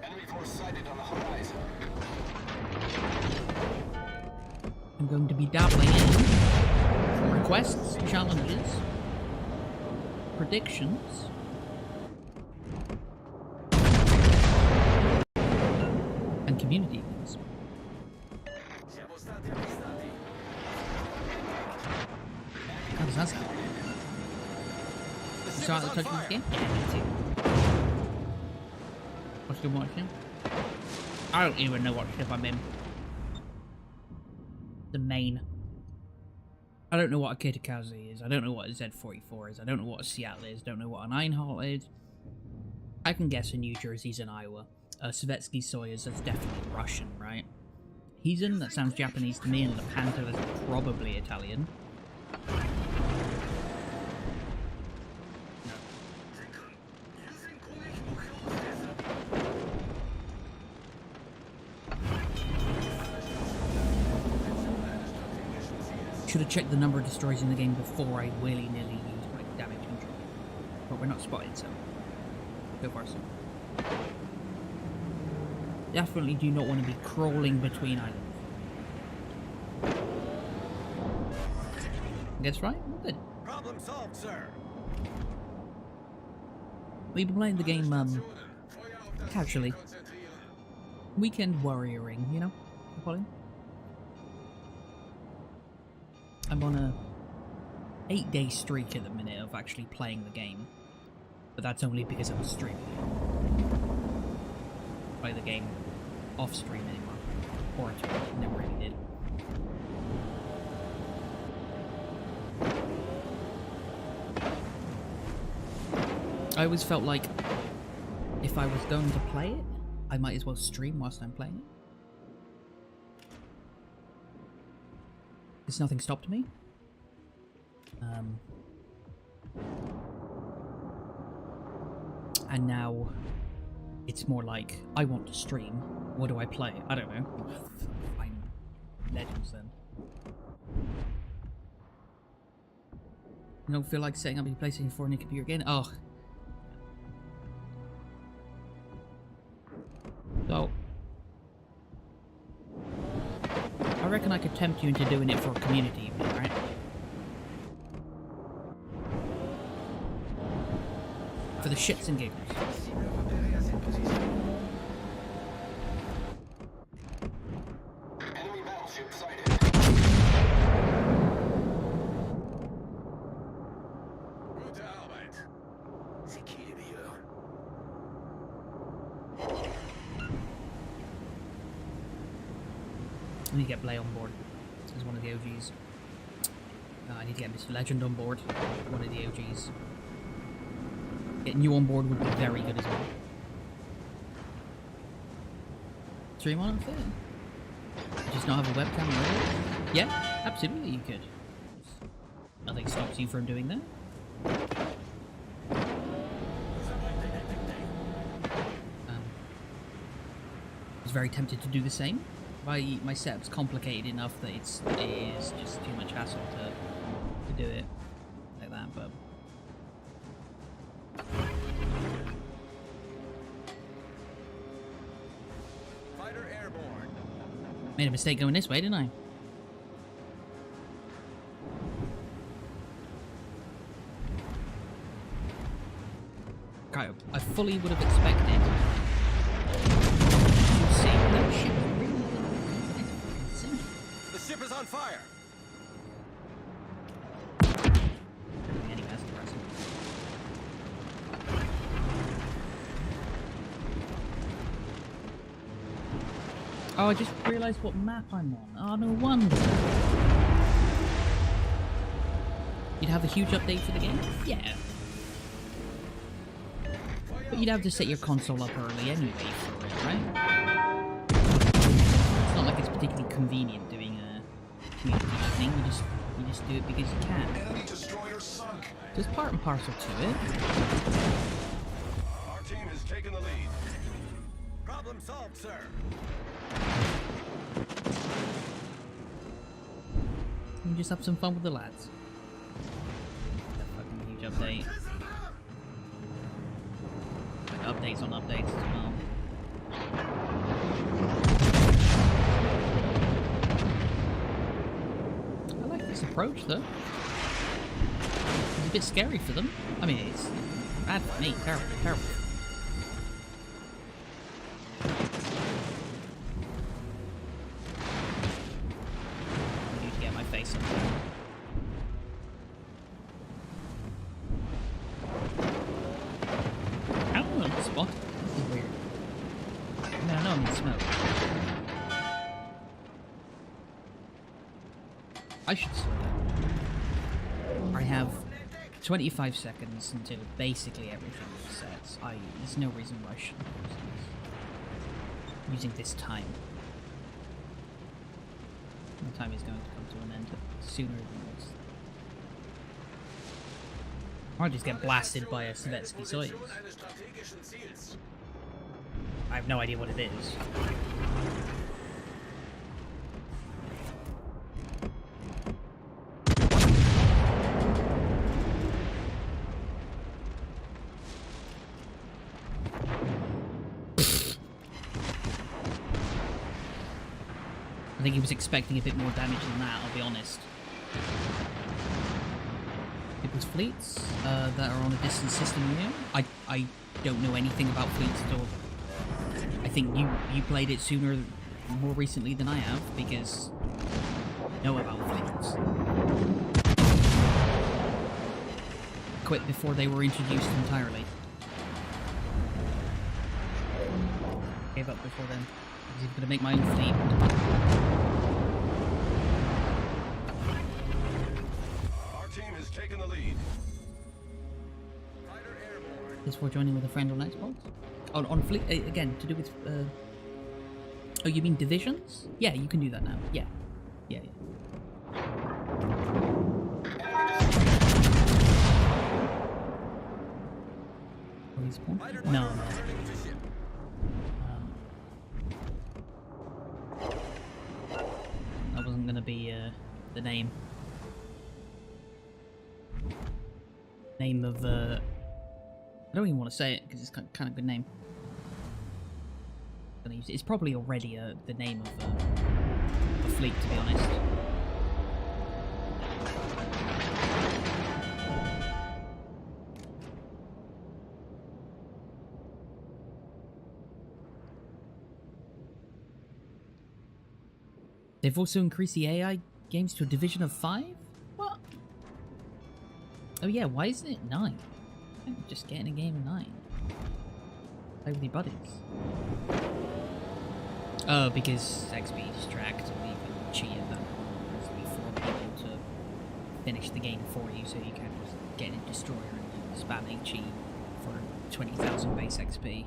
Enemy force sighted on the horizon. I'm going to be dabbling in requests, challenges, predictions, and community events. How does that sound? The ship Start is the on touch of this fire. game? Yeah, me too. What's good watching? I don't even know what ship I'm in. The main. I don't know what a Kitakaze is. I don't know what a Z44 is. I don't know what a Seattle is. Don't know what an Einhalt is. I can guess a New Jersey's in Iowa. Savetsky Soyuz, that's definitely Russian, right? Heisen, that sounds Japanese to me, and the Panther, that's probably Italian. Should have checked the number of destroyers in the game before I willy-nilly used my damage control. But we're not spotted, so go far so. Definitely do not want to be crawling between islands. Guess right? Good. Problem solved, sir. We've been playing the game casually. Weekend warrioring, you know? Colin? I'm on a 8-day streak at the minute of actually playing the game. But that's only because I'm streaming it. Play the game off stream anymore. Or at all. Never really did. I always felt like if I was going to play it, I might as well stream whilst I'm playing it. Because nothing stopped me. And now it's more like, I want to stream. What do I play? I don't know. Fine. Legends then. You don't feel like setting up your PlayStation 4 on your computer again? Oh. So, I reckon I could tempt you into doing it for a community evening, right? For the shits and giggles. Enemy battleship sighted. Gute Arbeit. I need to get Blay on board. This is one of the OGs. I need to get Mr. Legend on board. One of the OGs. Getting you on board would be very good as well. Stream on it? Just not have a webcam ready? Yeah, absolutely you could. Nothing stops you from doing that. I was very tempted to do the same. My setup's complicated enough that it is just too much hassle to do it like that, but Fighter airborne. made a mistake going this way, didn't I? Okay, I fully would have expected to see that ship. The ship is on fire. Anyway, that's depressing. Oh, I just realised what map I'm on. Oh, no wonder. You'd have a huge update for the game? Yeah. But you'd have to set your console up early anyway for it, right? It's not like it's particularly convenient doing a community evening. You just do it because you can. Enemy destroyer sunk. There's part and parcel to it. Our team has taken the lead. Problem solved, sir. You just have some fun with the lads. That fucking huge update. Like updates on updates as well. I like this approach though. It's a bit scary for them. I mean, it's bad for me. Terrible, terrible. I need to get my face on. I don't know the spot. This is weird. I mean, I know I'm in smoke. I should slow down. I have 25 seconds until basically everything resets. There's no reason why I shouldn't be using this time. The time is going to come to an end sooner than this. Or I'll just get blasted by a Svetsky Soyuz. I have no idea what it is. I think he was expecting a bit more damage than that, I'll be honest. People's fleets that are on a distant system here. I don't know anything about fleets at all. I think you played it sooner, more recently than I have, because I know about fleets. Quit before they were introduced entirely. Gave up before then. I was going to make my own fleet. Our team has taken the lead. Fighter airborne. This for joining with a friend on Xbox? On fleet again to do with. Oh, you mean divisions? Yeah, you can do that now. Yeah, yeah. Fighter No, no. returning to ship. That wasn't gonna be the name. Name of I don't even want to say it because it's kind of a good name. Gonna use it. It's probably already the name of a fleet, to be honest. They've also increased the AI games to a division of 5? What? Oh yeah, why isn't it 9? I'm just getting a game of 9. Play with your buddies. Oh, because XP is tracked and you can cheat that before people to finish the game for you, so you can't just get a destroyer and spam HE for 20,000 base XP.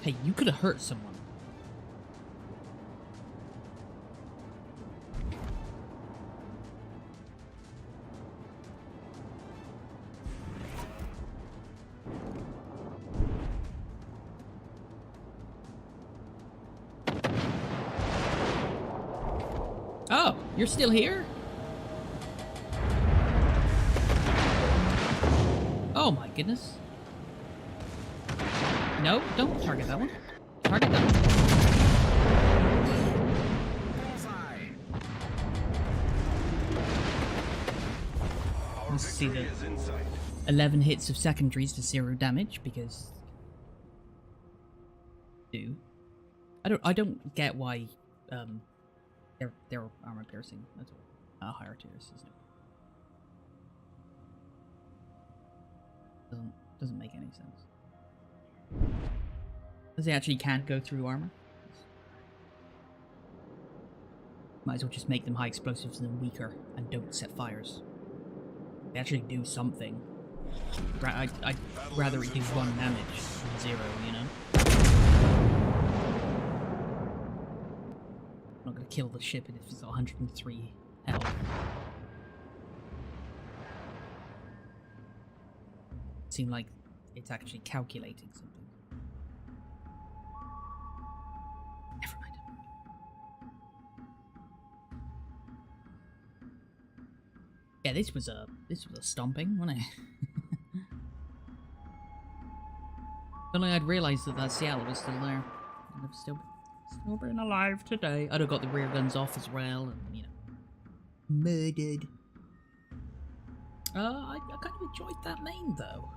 Hey, you could have hurt someone. Oh, you're still here? Oh my goodness. No, don't target that one. Target that one. Let's see the 11 hits of secondaries for 0 damage because I don't get why they're armor piercing. That's all. Higher tiers, isn't it? Doesn't make any sense. Because they actually can't go through armor. Might as well just make them high explosives and then weaker and don't set fires. They actually do something. I'd rather it do 1 damage than 0, you know? I'm not gonna kill the ship if it's 103 health. Seem like it's actually calculating something. Never mind. Yeah, this was a stomping, wasn't it? If only I'd realised that Seattle was still there. I'd have still been alive today. I'd have got the rear guns off as well, and you know, murdered. I kind of enjoyed that main though.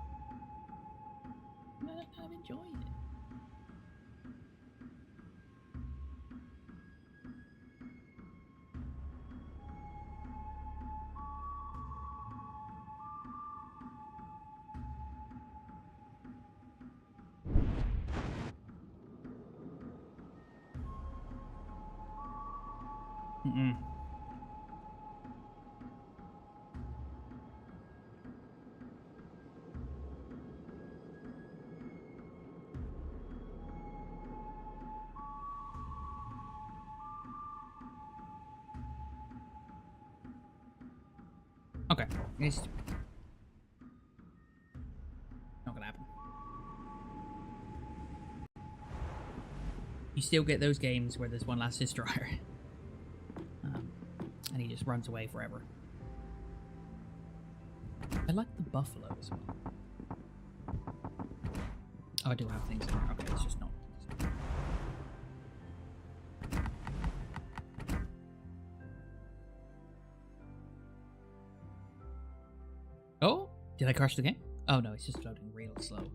I've enjoyed it. Mm-mm. Okay, it's not gonna happen. You still get those games where there's one last destroyer. And he just runs away forever. I like the buffalo as well. Oh, I do have things in there. Okay, it's just not. Oh, did I crash the game? Oh no, it's just loading real slow.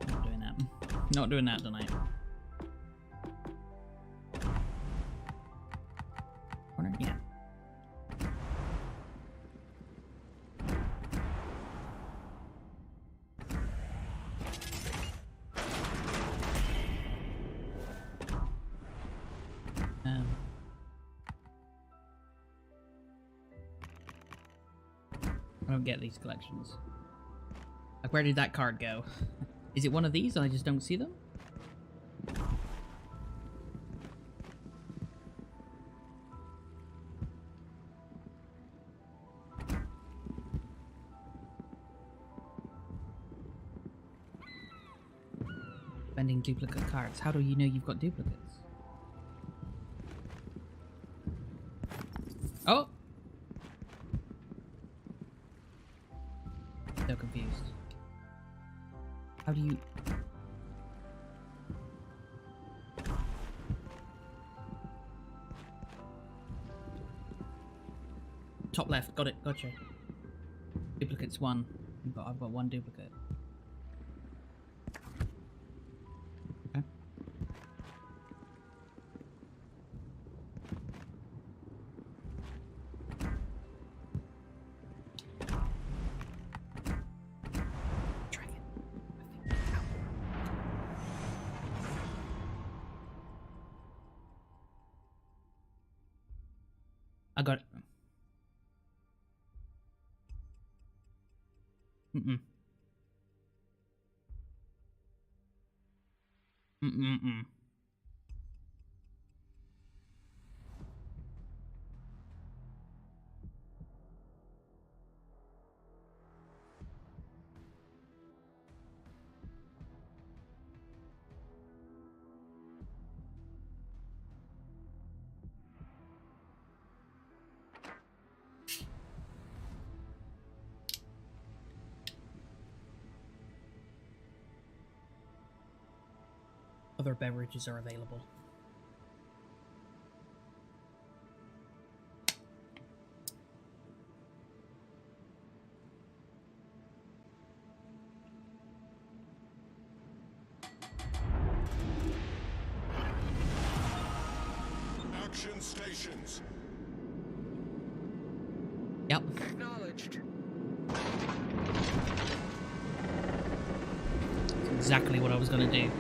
Not doing that. Not doing that tonight. Corner? Yeah. I don't get these collections. Like, where did that card go? Is it one of these and I just don't see them? Vending duplicate cards. How do you know you've got duplicates? Oh! So confused. How do you... Top left, got it, gotcha. Duplicates 1. I've got 1 duplicate. Okay. I got it. Mm-mm. Mm-mm-mm. Other beverages are available. Action stations. Yep. Acknowledged. exactly what I was gonna do.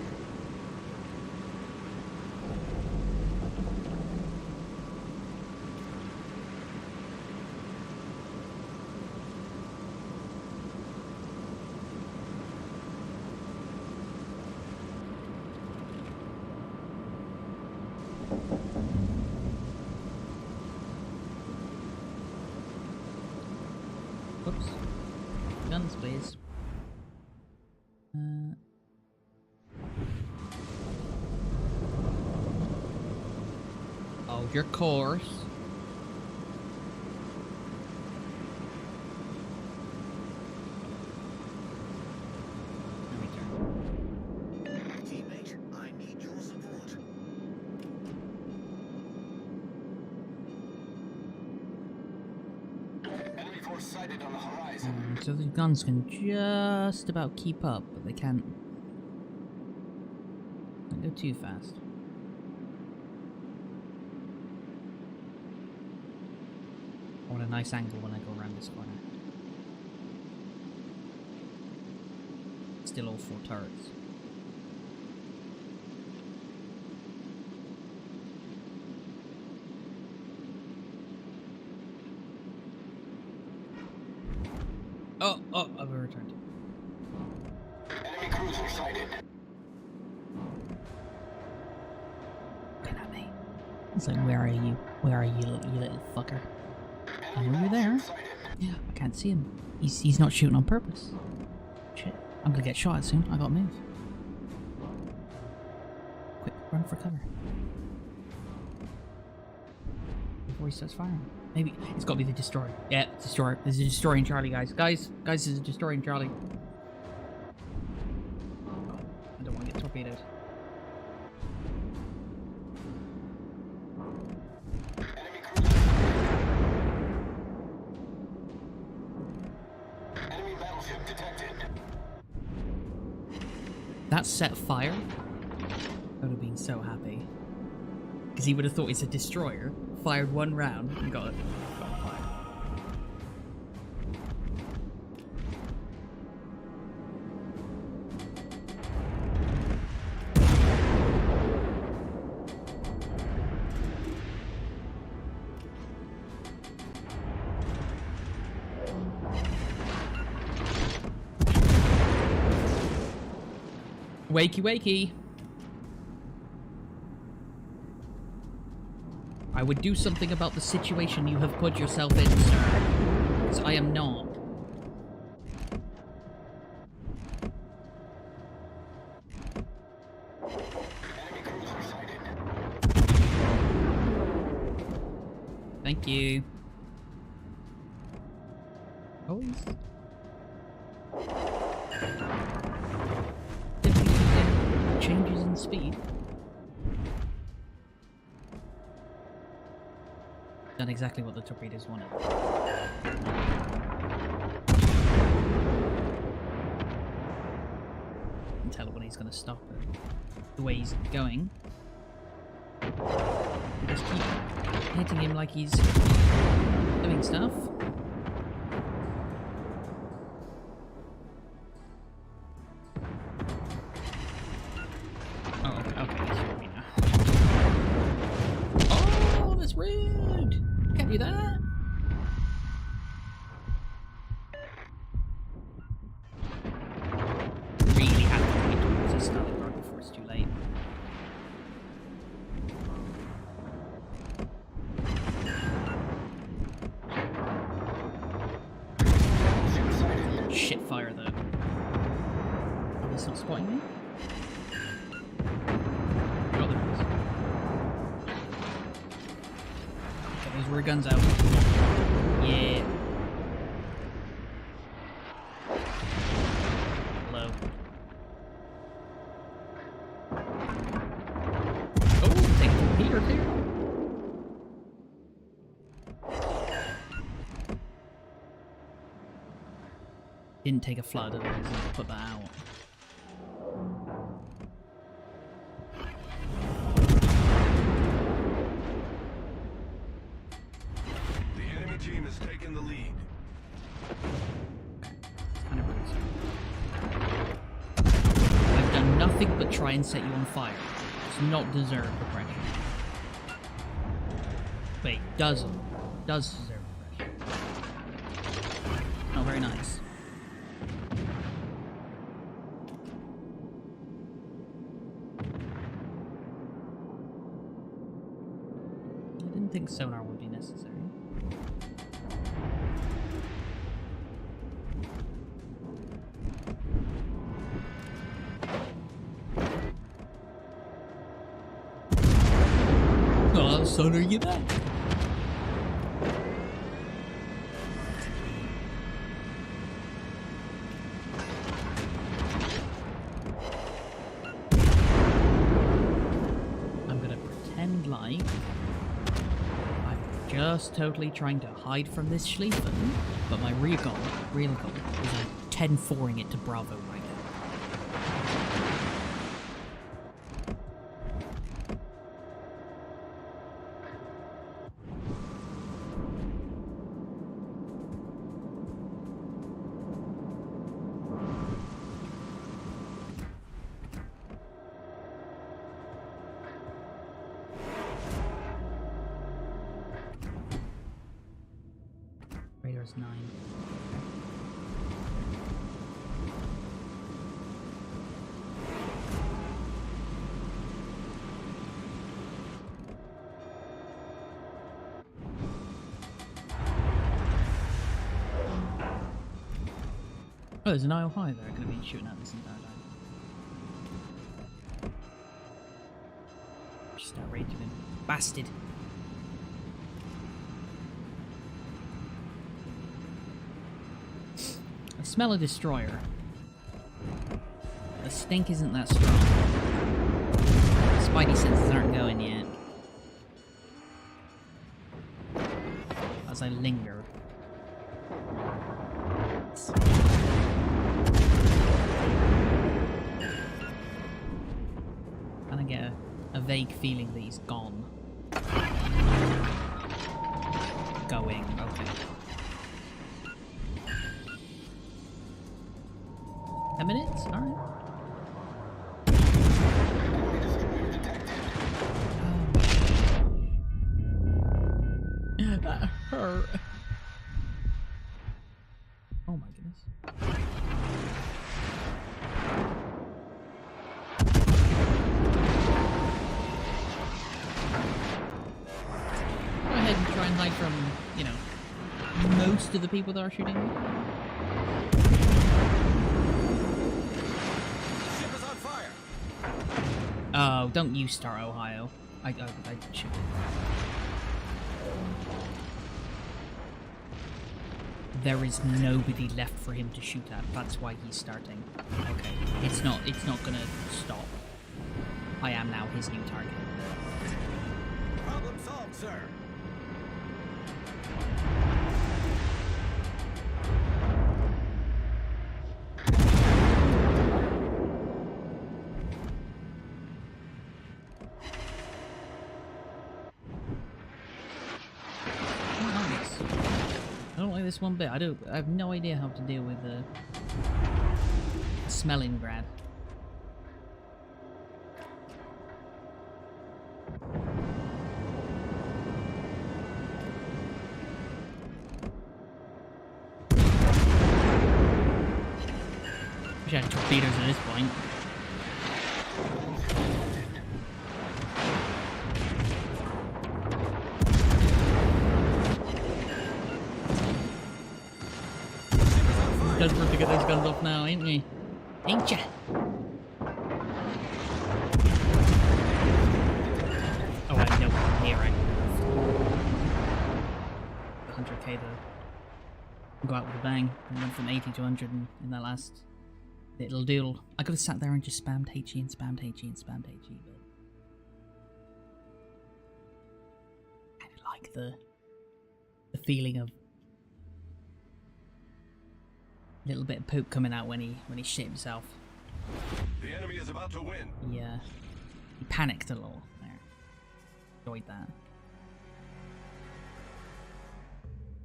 Whoops. Guns, please. Hold your course. There we go. Teammate, I need your support. Enemy force sighted on the horizon. So the guns can just about keep up, but they can't go too fast. I want a nice angle when I go around this corner. Still all 4 turrets. Oh, I've returned. Enemy cruiser sighted. Looking at me. It's like, where are you? Where are you little fucker? Oh, you're there. Yeah, I can't see him. He's not shooting on purpose. Shit. I'm gonna get shot soon. I gotta move. Quick, run for cover. Before he starts firing. Maybe it's gotta be the destroyer. Yeah, destroyer. There's a destroyer in Charlie, guys. Guys, there's a destroyer in Charlie. I don't want to get torpedoed. Enemy cruiser. Enemy battleship detected. That set fire. I would have been so happy. Because he would have thought it's a destroyer, fired 1 round, and got it. Got fire. Wakey, wakey. I would do something about the situation you have put yourself in, sir. Because I am not. Enemy cruiser sighted. Thank you. Oh, he's... Changes in speed. Done exactly what the torpedoes wanted. I can tell when he's going to stop it. The way he's going. Just keep hitting him like he's doing stuff. Oh, okay, he's shooting me now. Oh, that's rude! Can't do that! Really have to wait towards this Starlight Road before it's too late. Shit fire though. Oh, he's not spotting me? Oh, there it is. Get those rear guns out. Yeah. Hello. Oh, take a torpedo too. Didn't take a flood, otherwise I'd put that out. The enemy team has taken the lead. nothing but try and set you on fire. Does not deserve repression. Wait, does deserve repression. Not very nice. I didn't think sonar would be necessary. Oh, sonar, you back. I'm gonna pretend like I'm just totally trying to hide from this Schlieffen, but my real goal is I'm 10-4ing it to Bravo right now. Radar's 9. Oh, there's an Isle High there. I could have been shooting at this entire time. Just outraged him. Bastard. I smell a destroyer. The stink isn't that strong. Spidey senses aren't going yet. As I linger. And I get a vague feeling that he's gone. Going, okay. 10 minutes? Alright. That hurt. Oh my goodness. Go ahead and try and hide from, you know, most of the people that are shooting me. Ship is on fire. Oh, don't you start, Ohio. I should. There is nobody left for him to shoot at. That's why he's starting. Okay, it's not gonna stop. I am now his new target. Problem solved, sir. I don't like this one bit. I have no idea how to deal with a smelling grad. Wish I had torpedoes at this point. Desperate to get these guns off now, ain't we? Ain't ya? Oh, I know I'm here, right? 100k to go out with a bang. I went from 80 to 100 in that last little duel. I could have sat there and just spammed HE and spammed HE and spammed HE, but I kind of like the feeling of little bit of poop coming out when he shit himself. The enemy is about to win. Yeah, he panicked a little there. Enjoyed that.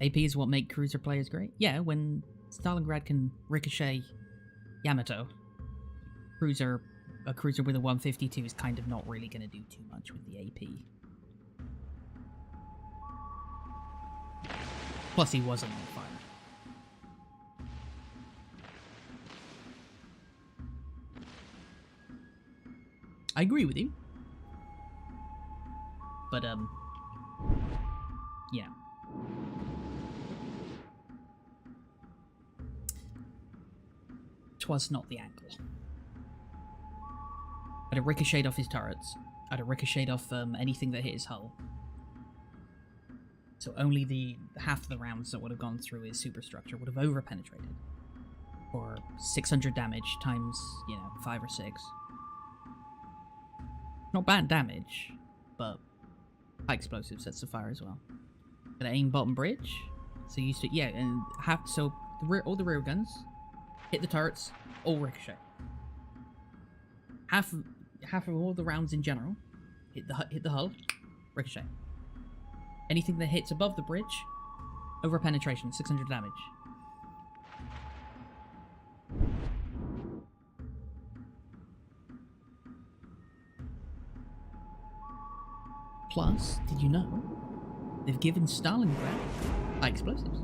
AP is what make cruiser players great. Yeah, when Stalingrad can ricochet Yamato, cruiser a cruiser with a 152 is kind of not really going to do too much with the AP. Plus, he wasn't on fire. I agree with you. But, yeah. Twas not the angle. I'd have ricocheted off his turrets. I'd have ricocheted off anything that hit his hull. So only the half of the rounds that would have gone through his superstructure would have over-penetrated. For 600 damage times, 5 or 6. Not bad damage, but high explosive sets of fire as well. Gonna aim bottom bridge. So used to, and all the rear guns hit the turrets, all ricochet. Half of all the rounds in general hit the hull, ricochet. Anything that hits above the bridge, over penetration, 600 damage. Plus, did you know they've given Stalingrad high explosives?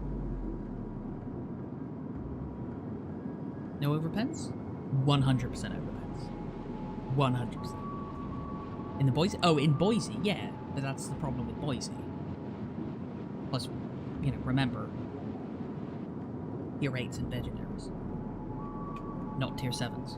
No overpens? 100% overpens. 100%. In the Boise? Oh, in Boise, yeah. But that's the problem with Boise. Plus, remember, tier 8s and legionaries. Not tier 7s.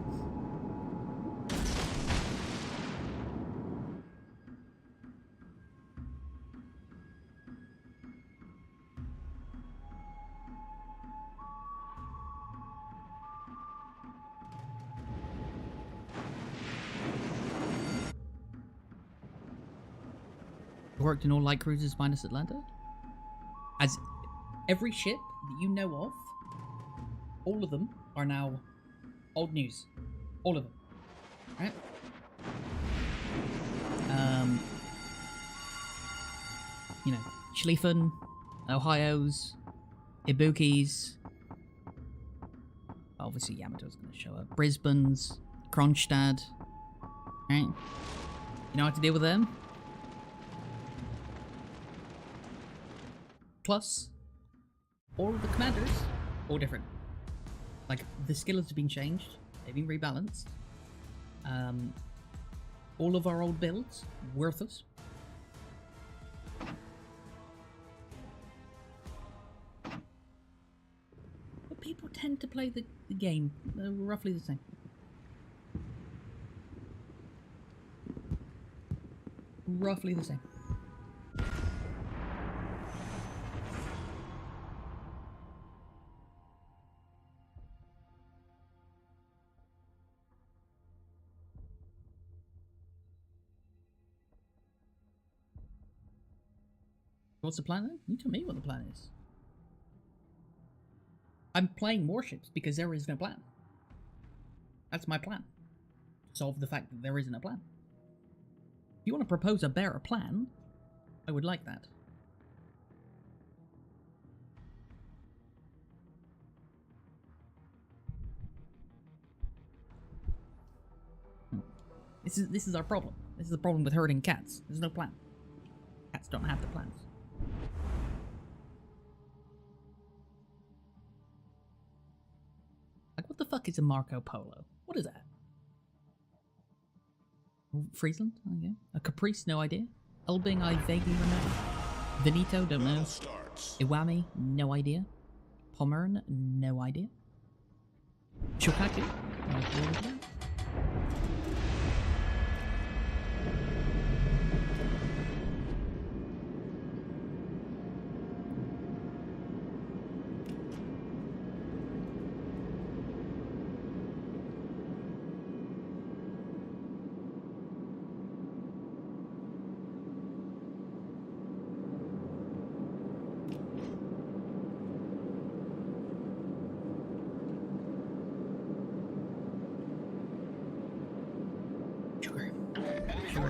Worked in all light cruisers minus Atlanta? As every ship that you know of, all of them are now old news. All of them. Right? Schlieffen, Ohio's, Ibukis. Obviously Yamato's gonna show up. Brisbane's, Kronstadt. Right? You know how to deal with them? Plus, all of the commanders, all different. Like, the skills have been changed, they've been rebalanced. All of our old builds, worthless. But people tend to play the game roughly the same. Roughly the same. What's the plan then? You tell me what the plan is. I'm playing more ships because there is no plan. That's my plan. Solve the fact that there isn't a plan. If you want to propose a better plan, I would like that. This is our problem. This is the problem with herding cats. There's no plan. Cats don't have the plans. Like, what the fuck is a Marco Polo? What is that? Friesland? Oh, yeah. A Caprice? No idea. Elbing, I vaguely remember. Veneto? Don't know. Iwami? No idea. Pommern? No idea. Shokaku? No idea.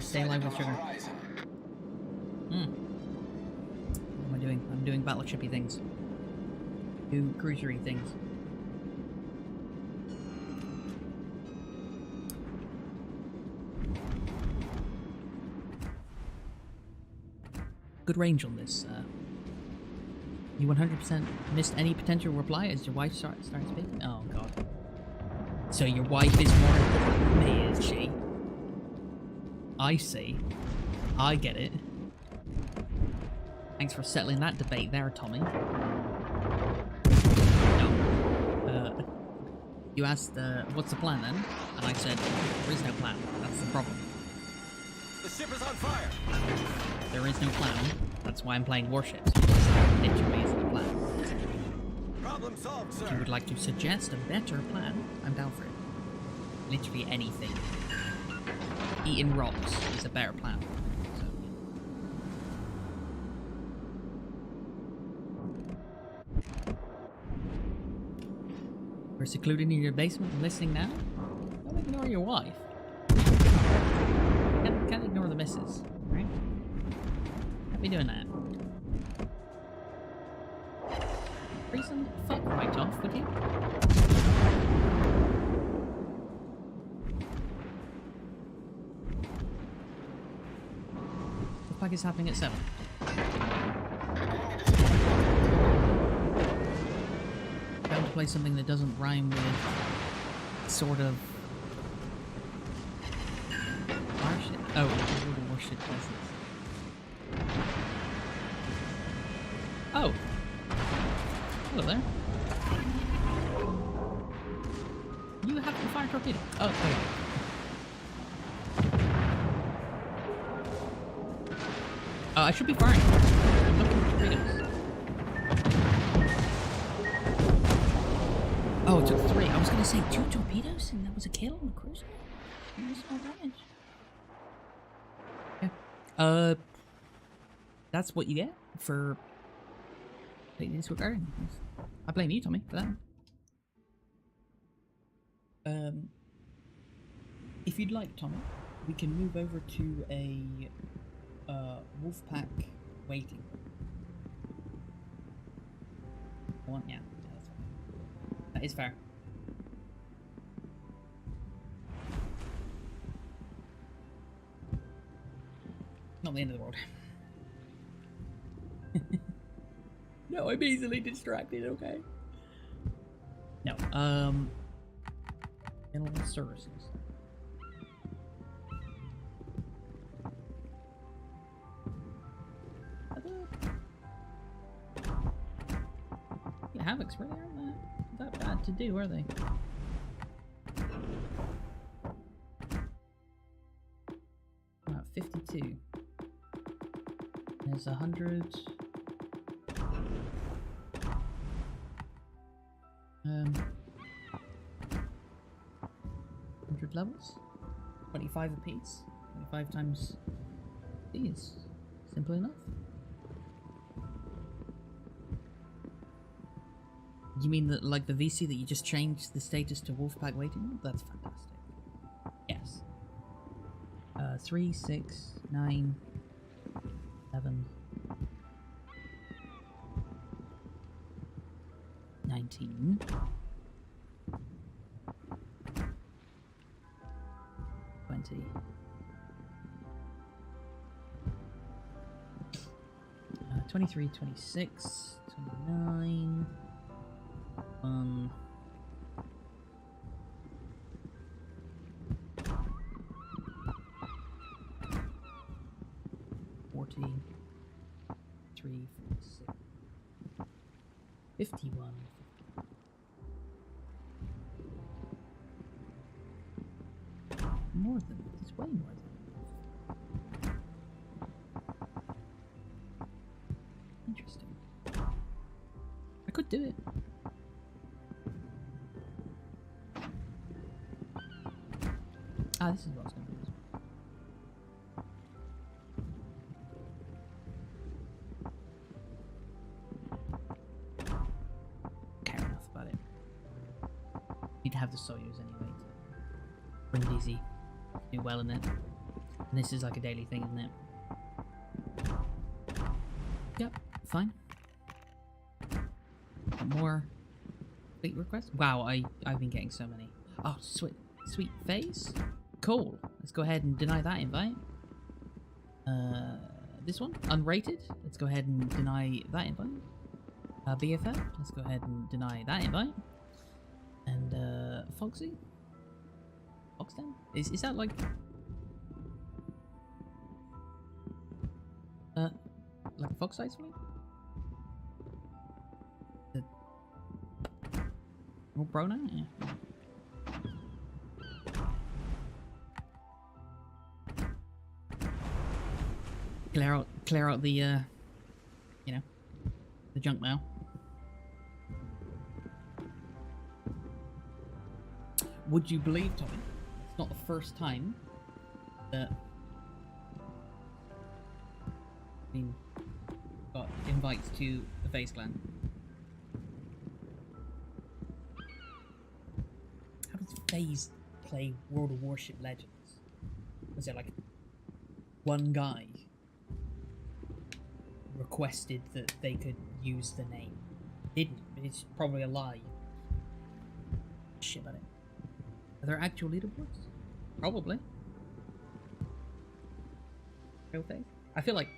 Stay alive with sugar. What am I doing? I'm doing battleshipy things. Do cruisery things. good range on this. You 100% missed any potential reply as your wife starts speaking? Oh, God. So your wife is more important than me, is she? I see. I get it. Thanks for settling that debate there, Tommy. No. You asked, what's the plan then? And I said, there is no plan. That's the problem. The ship is on fire. There is no plan. That's why I'm playing warships. There literally isn't a plan. Problem solved, If you sir. would like to suggest a better plan, I'm down for it. Literally anything. Eating rocks is a better plan. So, we're secluded in your basement and listening now? Don't ignore your wife. Can't ignore the missus, right? Can't be doing that. Reason fuck right off, would you? The pack is happening at 7. Bound to play something that doesn't rhyme with sort of warship. Oh, warship places. Oh. Hello there. You have to fire torpedo. Oh, okay. I should be firing. I'm looking for torpedoes. Oh, it took 3. I was gonna say 2 torpedoes and that was a kill on the cruiser. Small damage. Yeah. That's what you get for playing disregarding. I blame you, Tommy, for that. If you'd like, Tommy, we can move over to a wolf pack waiting. One, yeah, that's fine. That is fair. Not the end of the world. No, I'm easily distracted, okay? No, General services. Yeah, Havocs really aren't that bad to do, are they? 52. There's 100. 100 levels, 25 apiece, 25 times these. Simple enough. You mean that, like the VC that you just changed the status to Wolfpack waiting? That's fantastic. Yes. 3, 6, 9, 11, 19. 20. 23, 26, 29. 40, 3, 46, 51. More than it's way more than interesting. I could do it. Ah, this is what I was going to do. Care enough about it. Need to have the Soyuz anyway to bring easy. Do well in it. And this is like a daily thing, isn't it? Yep, fine. More fleet requests? Wow, I've been getting so many. Oh, sweet phase? Cool. Let's go ahead and deny that invite. this one, unrated. Let's go ahead and deny that invite. BFF, let's go ahead and deny that invite. And Foxy? Foxden? Is that like a Fox size fleet? Oh, bro now? Yeah. Clear out the you know, the junk mail. Would you believe, Tommy? It's not the first time that got invites to the FaZe clan. How does FaZe play World of Warship Legends? Was there like one guy requested that they could use the name? Didn't. It's probably a lie. Shit about it. Are there actual leaderboards? Probably. Real FaZe? I feel like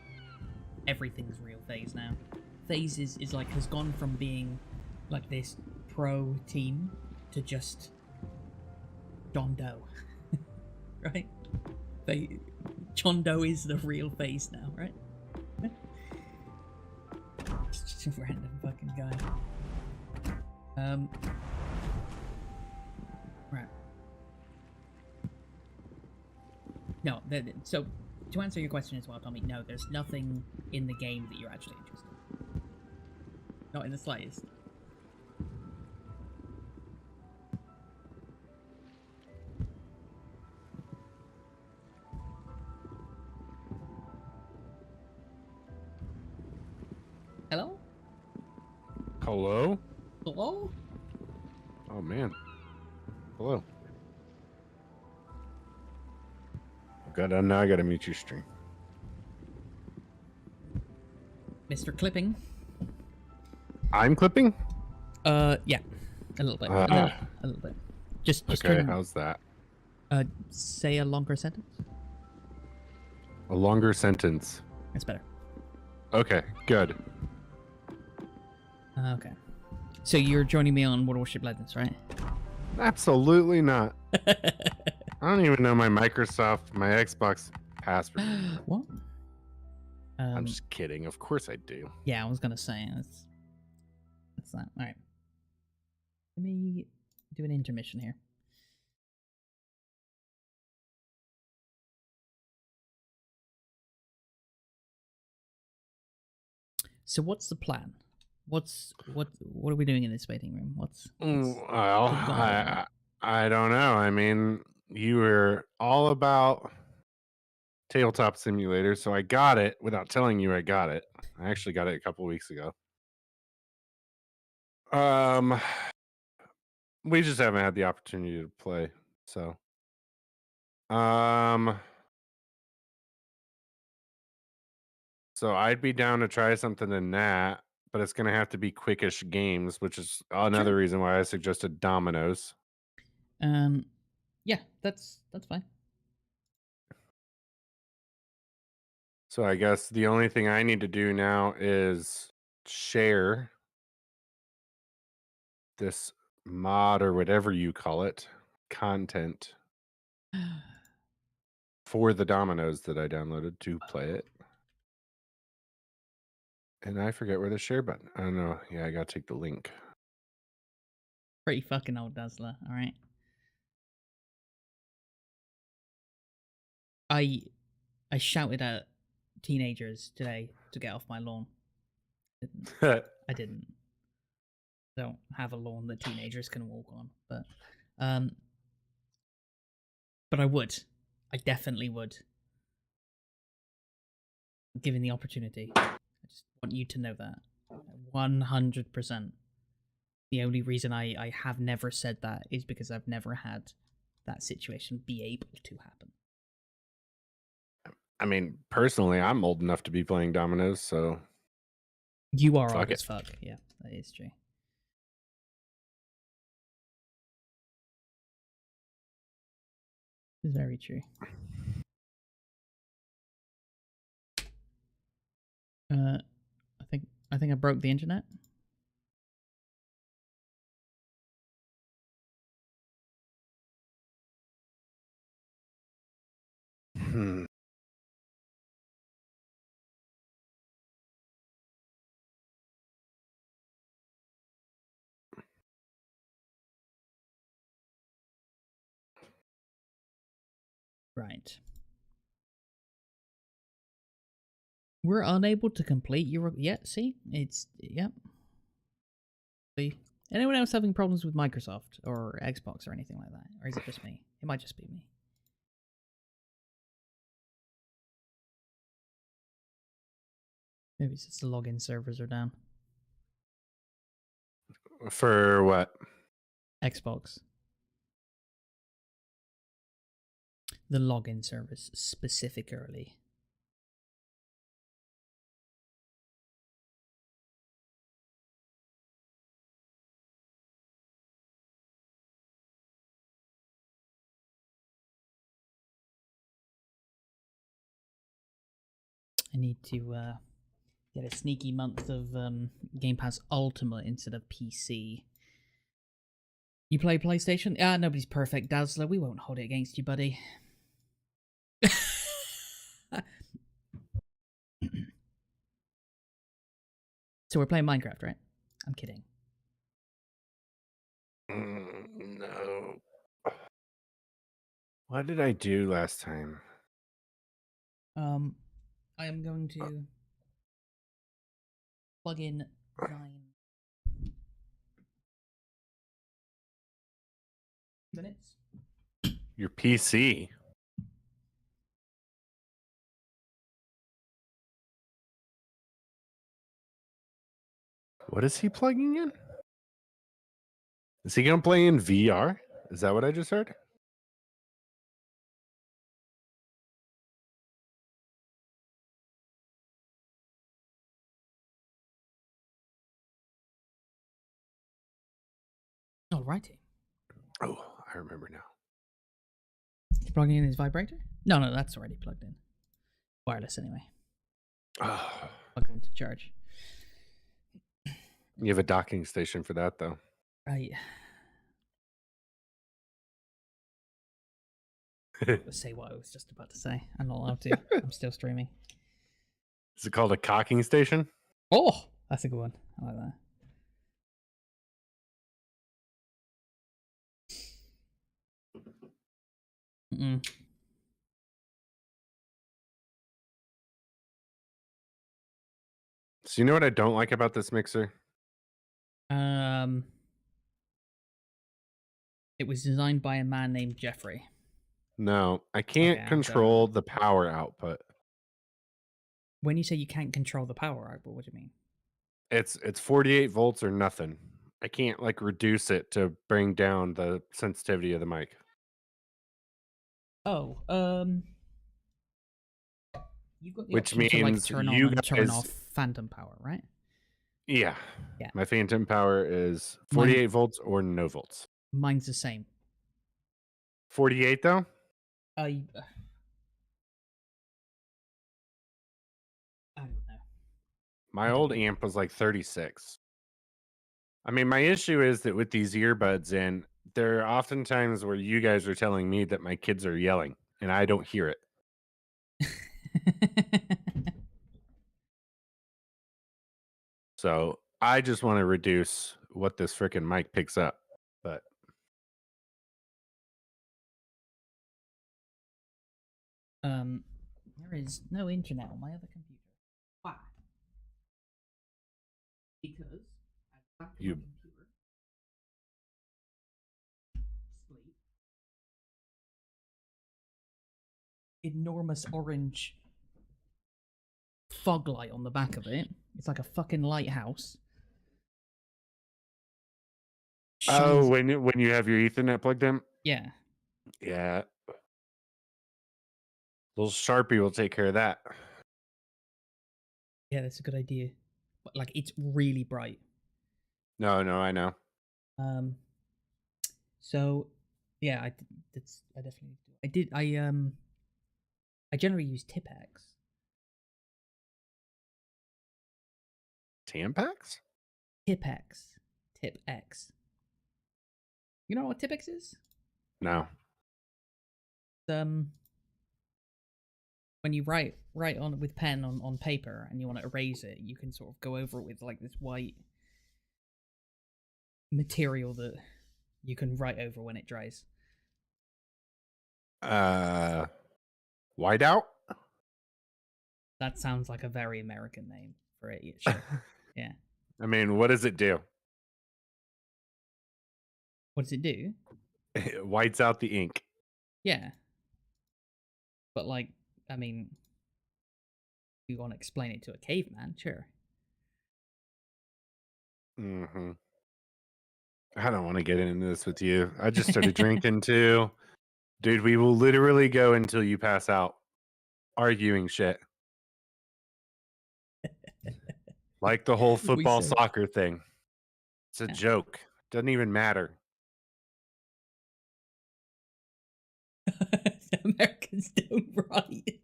everything's real FaZe now. FaZe is like has gone from being like this pro team to just John Doe. Right? John Doe is the real FaZe now, right? Just a random fucking guy. Right. No, so to answer your question as well, Tommy, no, there's nothing in the game that you're actually interested in. Not in the slightest. Hello? Hello? Hello? Oh man. Hello. Now I gotta mute your stream. Mr. Clipping. I'm clipping? Yeah. A little bit. A little bit. Just okay, turn, how's that? say a longer sentence. A longer sentence. That's better. Okay, good. Okay. So you're joining me on World of Warship Legends, right? Absolutely not. I don't even know my Xbox password. What? I'm just kidding. Of course I do. Yeah, I was gonna say that's that. All right. Let me do an intermission here. So what's the plan? What are we doing in this waiting room? What's Well, I don't know. I mean, you were all about Tabletop Simulator, so I got it without telling you I got it. I actually got it a couple weeks ago. We just haven't had the opportunity to play, so so I'd be down to try something in that, but it's gonna have to be quickish games, which is another reason why I suggested dominoes. Yeah, that's fine. So I guess the only thing I need to do now is share this mod or whatever you call it, content for the dominoes that I downloaded to play it. And I forget where the share button. I don't know. Yeah, I gotta take the link. Pretty fucking old Dazzler, alright. I shouted at teenagers today to get off my lawn. I didn't. Don't have a lawn that teenagers can walk on, but I would. I definitely would. Given the opportunity. I just want you to know that. 100%. The only reason I have never said that is because I've never had that situation be able to happen. I mean, personally, I'm old enough to be playing dominoes, so You are fuck old it. as fuck. Yeah, that is true. It's very true. I think I broke the internet. Hmm. Right. We're unable to complete your. Yeah, see? It's. Yep. See? Anyone else having problems with Microsoft or Xbox or anything like that? Or is it just me? It might just be me. Maybe it's just the login servers are down. For what? Xbox. The login service specifically. I need to get a sneaky month of Game Pass Ultimate instead of PC. You play PlayStation? Ah, nobody's perfect, Dazzler. We won't hold it against you, buddy. So we're playing Minecraft, right? I'm kidding. No. What did I do last time? I am going to plug in 9 minutes. Your PC. What is he plugging in? Is he gonna play in VR? Is that what I just heard? Alrighty. Oh, I remember now. He's plugging in his vibrator? No, that's already plugged in. Wireless anyway. Oh, Plugged into charge. you have a docking station for that, though. Right. Say what I was just about to say. I'm not allowed to. I'm still streaming. Is it called a cocking station? Oh, that's a good one. I like that. Mm-mm. So you know what I don't like about this mixer? It was designed by a man named Jeffrey. No, I can't Okay, control the power output. When you say you can't control the power output, what do you mean? It's 48 volts or nothing. I can't like reduce it to bring down the sensitivity of the mic. Oh, you've got the Which option to like means turn on you and turn guys- off phantom power, right? Yeah. Yeah. My phantom power is 48 volts or no volts. Mine's the same. 48 though? I don't know. My old amp was like 36. I mean, my issue is that with these earbuds in, there are often times where you guys are telling me that my kids are yelling and I don't hear it. So I just want to reduce what this freaking mic picks up. But there is no internet on my other computer. Why? Because at the You- computer, sleep, enormous orange fog light on the back of it. It's like a fucking lighthouse. oh, Shines- when you have your Ethernet plugged in? yeah. Yeah. Little Sharpie will take care of that. Yeah, that's a good idea. But like, it's really bright. No, I know. So, yeah, I definitely do. I generally use Tipex. Tampax? Tipex. Tipex. You know what Tipex is? No. When you write on with pen on paper and you want to erase it, you can sort of go over it with like this white material that you can write over when it dries. Whiteout? That sounds like a very American name for it. Yeah, sure. Yeah. I mean, what does it do? What does it do? It whites out the ink. Yeah. But like, I mean, you want to explain it to a caveman, sure. Mm-hmm. I don't want to get into this with you. I just started drinking too. Dude, we will literally go until you pass out arguing shit. Like the whole football said- soccer thing. It's a Yeah. joke. Doesn't even matter. Americans don't write.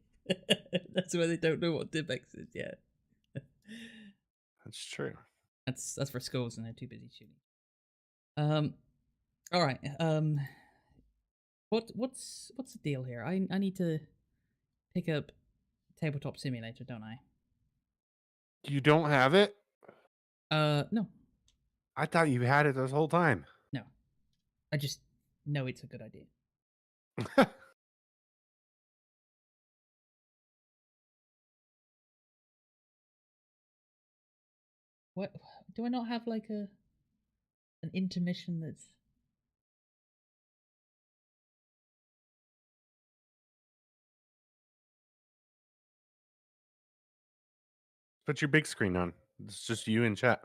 That's why they don't know what Tipex is yet. That's true. That's for schools and they're too busy shooting. All right. What's the deal here? I need to pick up Tabletop Simulator, don't I? You don't have it? No, I thought you had it this whole time. no. I just know it's a good idea. What do I not have like an intermission that's Put your big screen on. It's just you in chat.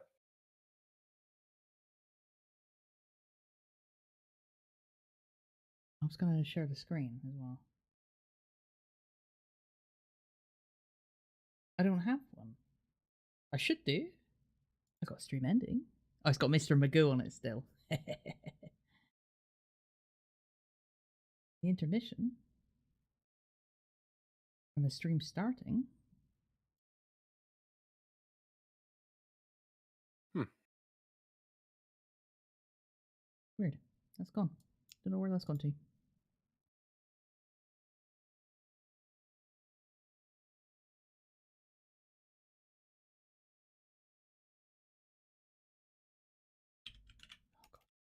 I'm just gonna share the screen as well. I don't have one. I should do. I got stream ending. Oh, it's got Mr. Magoo on it still. The intermission. And the stream starting. Weird. That's gone. Don't know where that's gone to.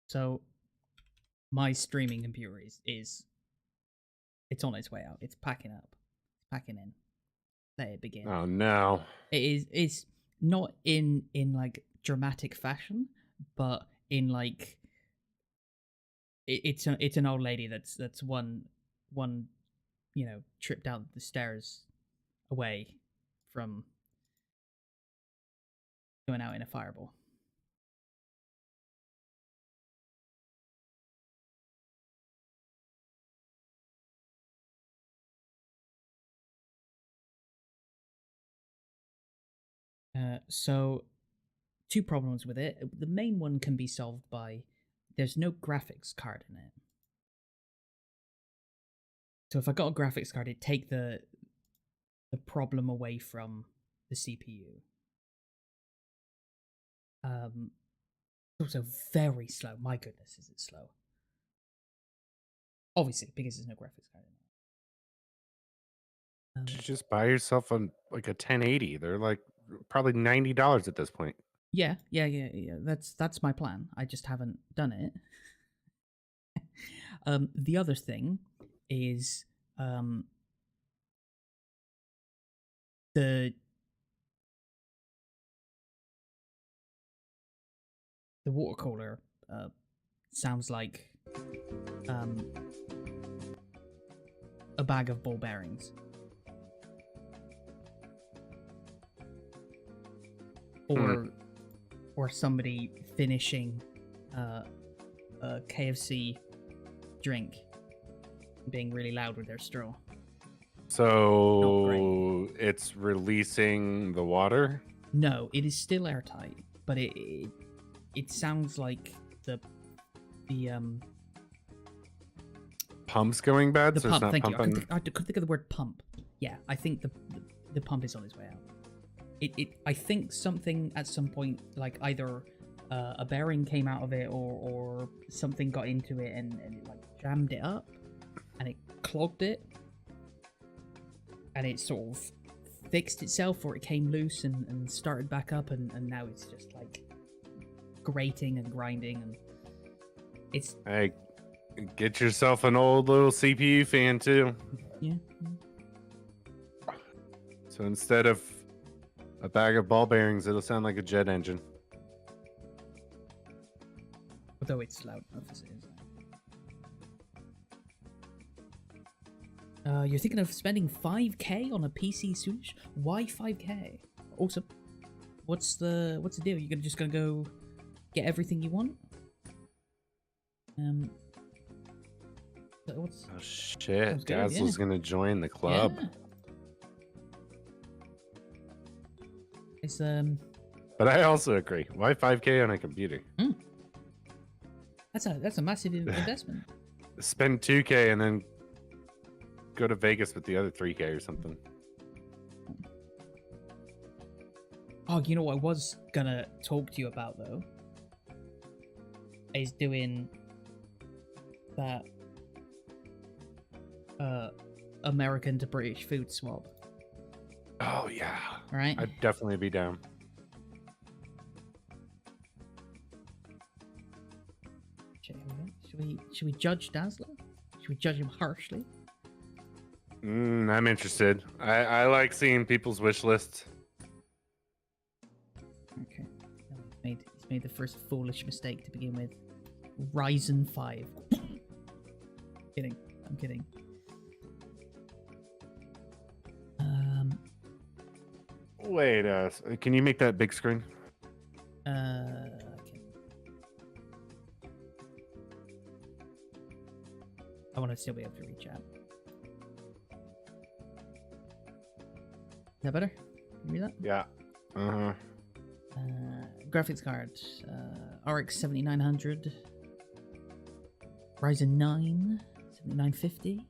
So my streaming computer is it's on its way out. It's packing up. It's packing in. Let it begin. Oh no. It's not in like dramatic fashion, but in like it's an old lady that's one trip down the stairs away from going out in a fireball. So two problems with it. The main one can be solved by there's no graphics card in it. So if I got a graphics card, it'd take the problem away from the CPU. It's also very slow. My goodness, is it slow? Obviously, because there's no graphics card in it. You just buy yourself a 1080. They're like probably $90 at this point. Yeah. That's my plan. I just haven't done it. The other thing is the water cooler sounds like a bag of ball bearings. Or somebody finishing a KFC drink, being really loud with their straw. So it's releasing the water? No, it is still airtight, but it sounds like the pump's going bad. the So pump. it's not Thank pumping. you. I could think of the word pump. Yeah, I think the pump is on its way out. I think something at some point, like either a bearing came out of it or something got into it and it like jammed it up and it clogged it and it sort of fixed itself, or it came loose and started back up, and now it's just like grating and grinding, and it's Hey, get yourself an old little CPU fan too. yeah. So instead of a bag of ball bearings, it'll sound like a jet engine. Although it's loud enough as it is. You're thinking of spending 5k on a PC Switch? Why 5k? Awesome. What's the deal? You're just gonna go get everything you want? What's Oh shit! Sounds good, Dazzle's yeah. gonna join the club. Yeah. It's But I also agree. Why 5k on a computer? that's a massive investment. Spend 2k and then go to Vegas with the other 3k or something. Oh, you know what I was gonna talk to you about though? Is doing that American to British food swap. Oh yeah, Right? I'd definitely be down. Should we judge Dazzler? Should we judge him harshly? I'm interested. I like seeing people's wish lists. Okay. He's made the first foolish mistake to begin with. Ryzen 5. Kidding. I'm kidding. Wait, can you make that big screen? Okay. I want to still be able to reach out. Is that better? Can you read that? Yeah. Uh-huh. Graphics card. RX 7900. Ryzen 9. 7950.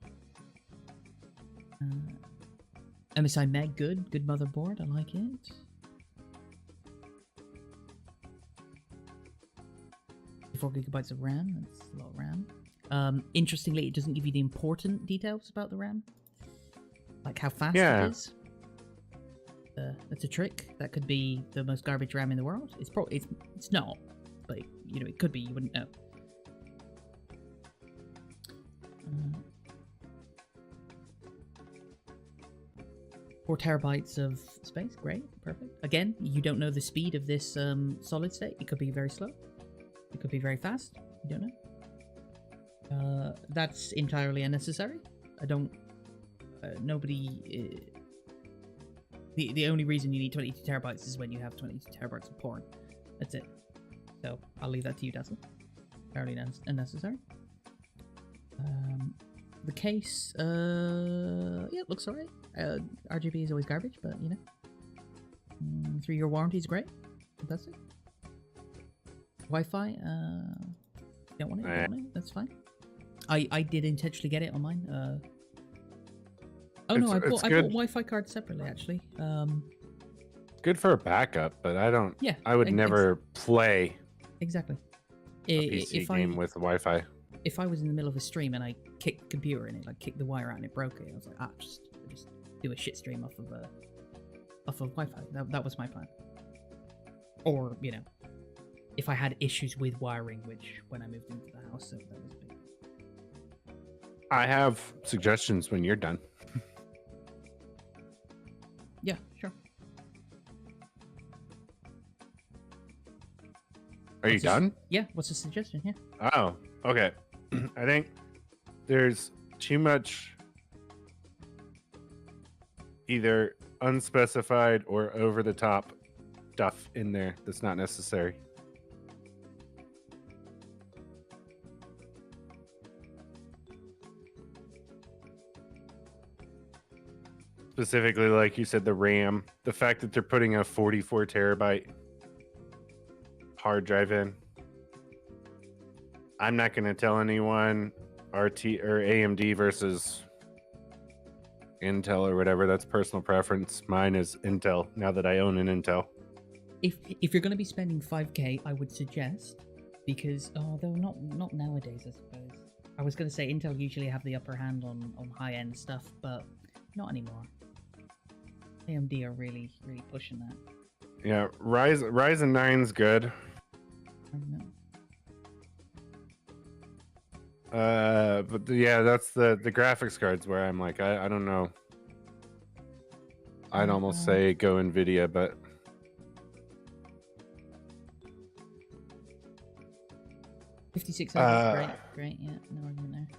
MSI Meg, good motherboard. I like it. 4 gigabytes of RAM. That's a lot of RAM. Interestingly, it doesn't give you the important details about the RAM, like how fast Yeah. it is. That's a trick. That could be the most garbage RAM in the world. It's probably it's not, but you know it could be. You wouldn't know. 4 terabytes of space, great, perfect. Again, you don't know the speed of this solid state. It could be very slow. It could be very fast. You don't know. That's entirely unnecessary. I don't. Nobody. The only reason you need 22 terabytes is when you have 22 terabytes of porn. That's it. So I'll leave that to you, Dazzle. Entirely unnecessary. The case, yeah, it looks alright. RGB is always garbage, but you know. 3-year warranty is great. Fantastic. Wi-Fi, don't want it, don't want it. That's fine. I did intentionally get it on mine. Oh no, I bought Wi-Fi cards separately actually. Good for a backup, but I don't. Yeah, I would never play exactly. a PC game with Wi-Fi. If I was in the middle of a stream and I kicked the computer and it like kicked the wire out and it broke it, I was like, just do a shit stream off of Wi-Fi. That was my plan. Or you know, if I had issues with wiring, which when I moved into the house, so that was big. I have suggestions when you're done. Yeah, sure. Are you done? Yeah. What's the suggestion? Yeah. Oh, okay. I think there's too much either unspecified or over the top stuff in there that's not necessary. Specifically, like you said, the RAM, the fact that they're putting a 44 terabyte hard drive in. I'm not going to tell anyone RT or AMD versus Intel or whatever. That's personal preference. Mine is Intel. Now that I own an Intel. If you're going to be spending 5k, I would suggest, because though not nowadays, I suppose. I was going to say Intel usually have the upper hand on high end stuff, but not anymore. AMD are really pushing that. Yeah, Ryzen 9's good. I know. But yeah, that's the graphics cards where I'm like, I don't know. I'd almost say go Nvidia, but 5600, great, yeah, no argument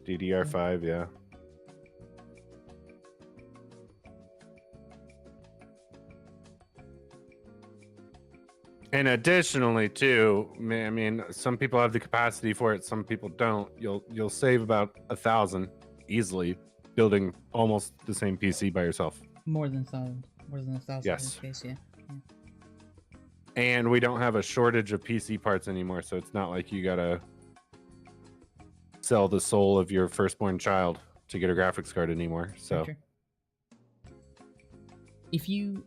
there. DDR5, yeah. And additionally, too, I mean, some people have the capacity for it, some people don't. You'll save about 1,000 easily building almost the same PC by yourself. More than 1,000. More than 1,000 Yes. in this case, yeah. And we don't have a shortage of PC parts anymore, so it's not like you gotta sell the soul of your firstborn child to get a graphics card anymore. So Sure. If you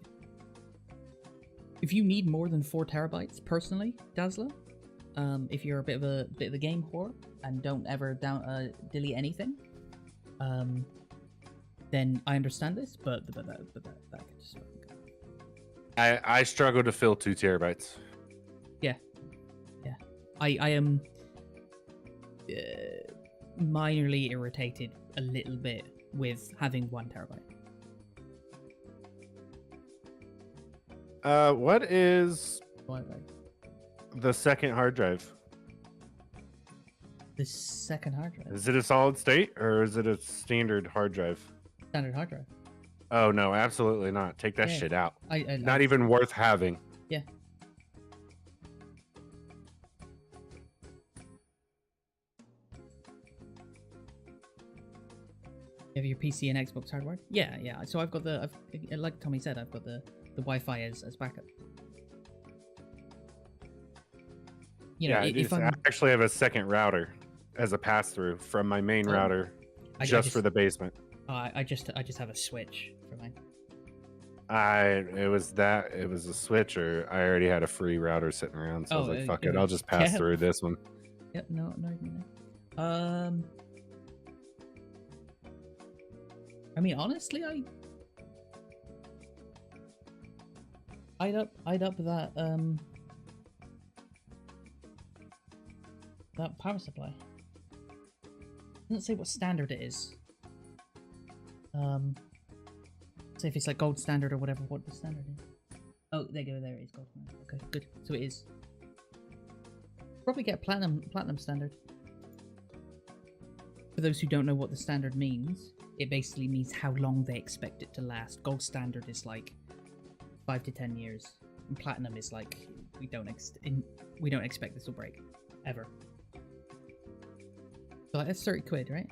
need more than 4 terabytes, personally, Dazzler, if you're a bit of a game whore and don't ever delete anything, then I understand this, but that could just fucking go. I struggle to fill 2 terabytes. Yeah. I am minorly irritated a little bit with having 1 terabyte. What is Why? the second hard drive? The second hard drive, Is it a solid state or is it a standard hard drive? standard hard drive. Oh no, absolutely not. Take that Yeah. shit out. I Not even worth having. Yeah. You have your PC and Xbox hardware? Yeah. So I've got like Tommy said, I've got the Wi-Fi as backup. You know, Yeah, if I I'm, actually have a second router as a pass-through from my main router I just for the basement. I just have a switch for mine. It was a switch, or I already had a free router sitting around, so I was like, fuck it, I'll just pass through this one. Yep, no. I mean, honestly, I'd up that that power supply. Doesn't say what standard it is. Say if it's like gold standard or whatever. What the standard is? Oh, there you go. There it is, gold standard. Okay, good. So it is. Probably get platinum standard. For those who don't know what the standard means, it basically means how long they expect it to last. Gold standard is like 5 to 10 years, and platinum is like we don't expect this will break ever. So like, that's 30 quid, right?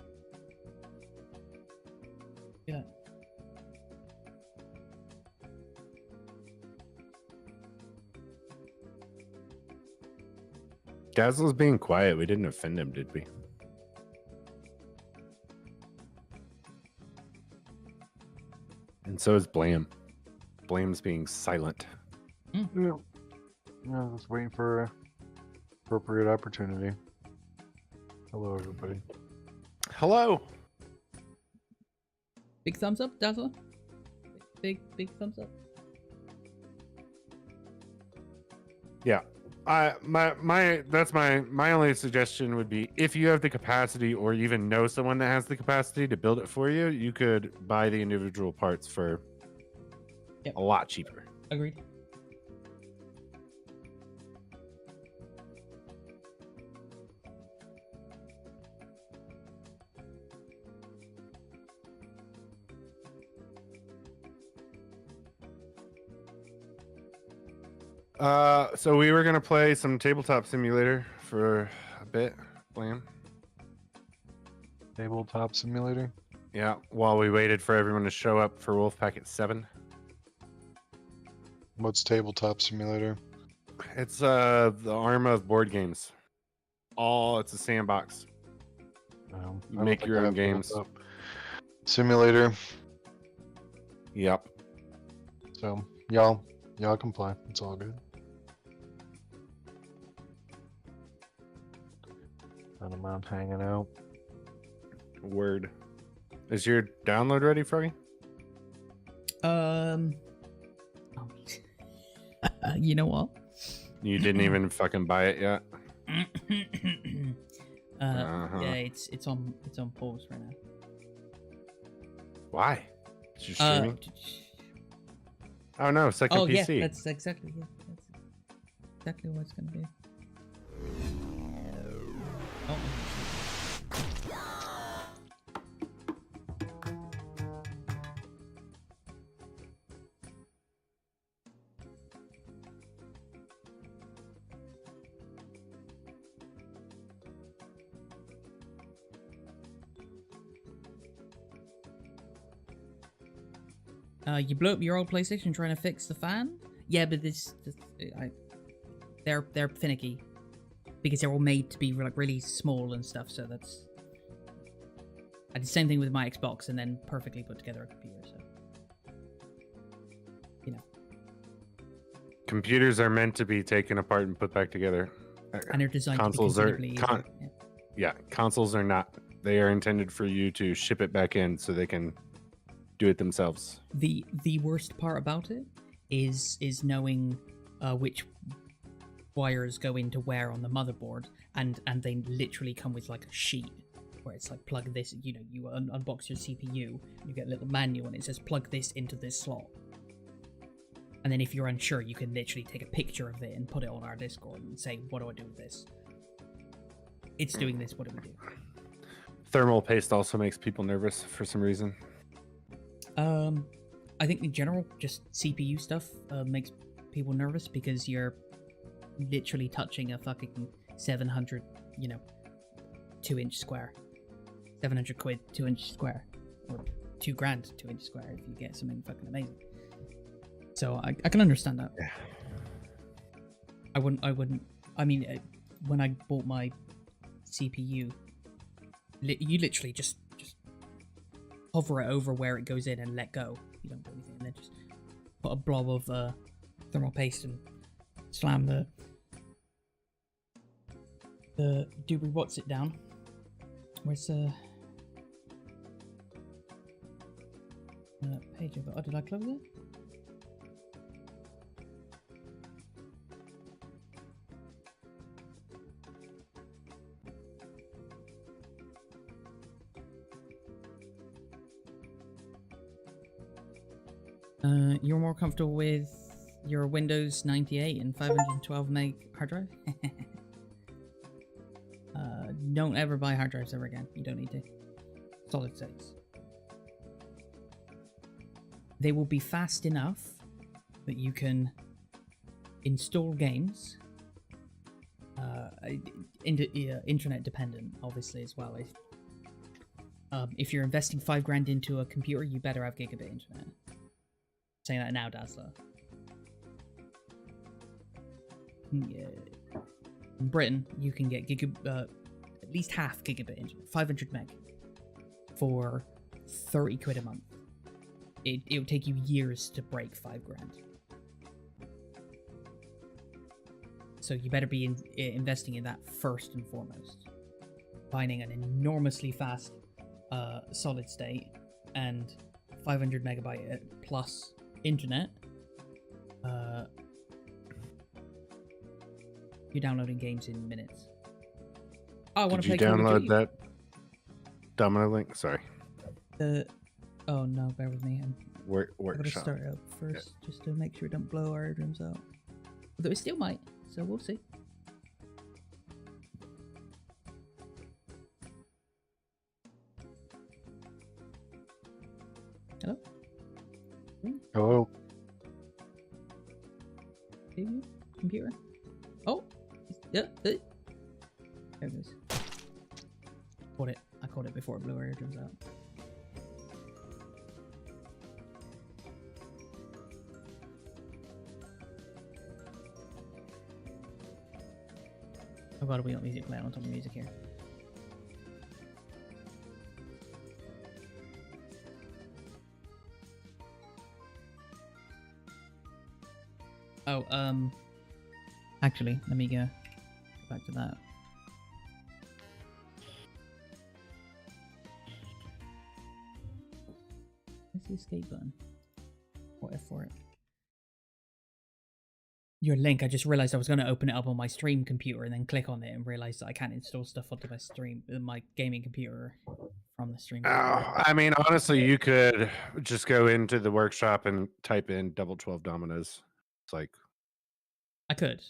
Yeah. Dazzle's being quiet. We didn't offend him, did we? And so is Blam. Blam's being silent. Yeah. I was waiting for appropriate opportunity. Hello, everybody. Hello. Big thumbs up, Dazzler. Big thumbs up. Yeah. My only suggestion would be, if you have the capacity or even know someone that has the capacity to build it for you, you could buy the individual parts for a lot cheaper. Agreed. So we were gonna play some tabletop simulator for a bit, Blam. Tabletop simulator. Yeah, while we waited for everyone to show up for Wolf Packet 7. What's tabletop simulator? It's the arm of board games. It's a sandbox. I You don't make think your I own have that games. up. Simulator. Yep. So y'all can play. It's all good. I don't mind hanging out. Word. Is your download ready, Froggy? Oh. You know what? You didn't even fucking buy it yet. Yeah, it's on pause right now. Why? Is you streaming? Oh no, second Oh yeah, PC. that's exactly what it's gonna be. Oh. You blew up your old PlayStation trying to fix the fan? Yeah, but they're finicky because they're all made to be like really small and stuff. So that's I did the same thing with my Xbox and then perfectly put together a computer. So you know, Computers are meant to be taken apart and put back together. and they're designed Consoles to be are considerably easier. Yeah. consoles are not. They are intended for you to ship it back in so they can do it themselves. The worst part about it is knowing which wires go into where on the motherboard, and they literally come with like a sheet where it's like plug this. You know, you unbox your CPU, you get a little manual, and it says plug this into this slot. And then if you're unsure, you can literally take a picture of it and put it on our Discord and say, "What do I do with this? It's doing this. What do we do?" Thermal paste also makes people nervous for some reason. I think in general, just CPU stuff makes people nervous because you're literally touching a fucking 700, 2-inch square. 700 quid, 2-inch square. Or 2 grand, 2-inch square if you get something fucking amazing. So I can understand that. Yeah. I wouldn't, when I bought my CPU, you literally just hover it over where it goes in and let go. You don't do anything, and then just put a blob of thermal paste and slam the doobie what's it down. Where's page of it? Oh, did I close it? You're more comfortable with your Windows 98 and 512 meg hard drive? Don't ever buy hard drives ever again. You don't need to. Solid states. They will be fast enough that you can install games. Internet dependent, obviously, as well. If you're investing $5 grand into a computer, you better have gigabit internet. Saying that now, Dazzler. Yeah. In Britain, you can get at least half gigabit internet, 500 meg, for 30 quid a month. It would take you years to break $5 grand. So you better be investing in that first and foremost. Finding an enormously fast solid state and 500 megabyte plus internet. You're downloading games in minutes. Oh, I want to play Did you Call of download Duty. that Domino link? Sorry. Oh no, bear with me. I gotta Workshop. start out first just to make sure it don't blow our eardrums out. Although it still might, so we'll see. Hello? Hello. Computer? Oh! Yeah, there it goes. Caught it. I caught it before it blew our eardrums out. Oh god, we got music playing on top of music here. Oh, actually, let me go back to that. Where's the escape button? Or F for it? Your link, I just realized I was going to open it up on my stream computer and then click on it and realize that I can't install stuff onto my gaming computer from the stream computer. I mean, honestly, you could just go into the workshop and type in double 12 dominoes. It's like I could.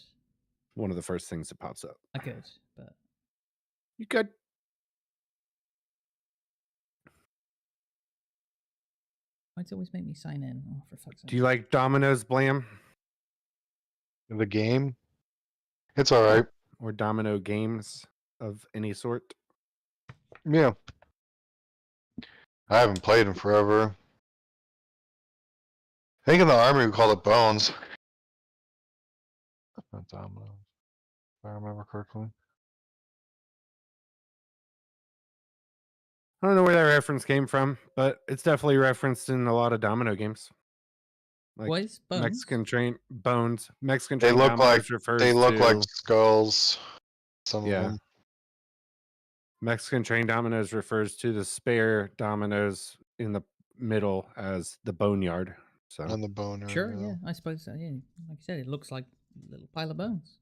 one of the first things that pops up. I could, but You could. why'd it always make me sign in? Oh, for fuck's sake. Do you like Domino's Blam The game, it's all right. or Domino games of any sort? Yeah. I haven't played in forever. I think in the army we call it bones. Not dominoes, if I remember correctly. I don't know where that reference came from, but it's definitely referenced in a lot of domino games. Like Boys, bones. Mexican train bones. Mexican They train look like dominoes refers they look to, like skulls. Some Yeah. of them. Mexican train dominoes refers to the spare dominoes in the middle as the boneyard. So And the boner. Sure, yeah, I suppose so. Yeah, like I said, it looks like a little pile of bones.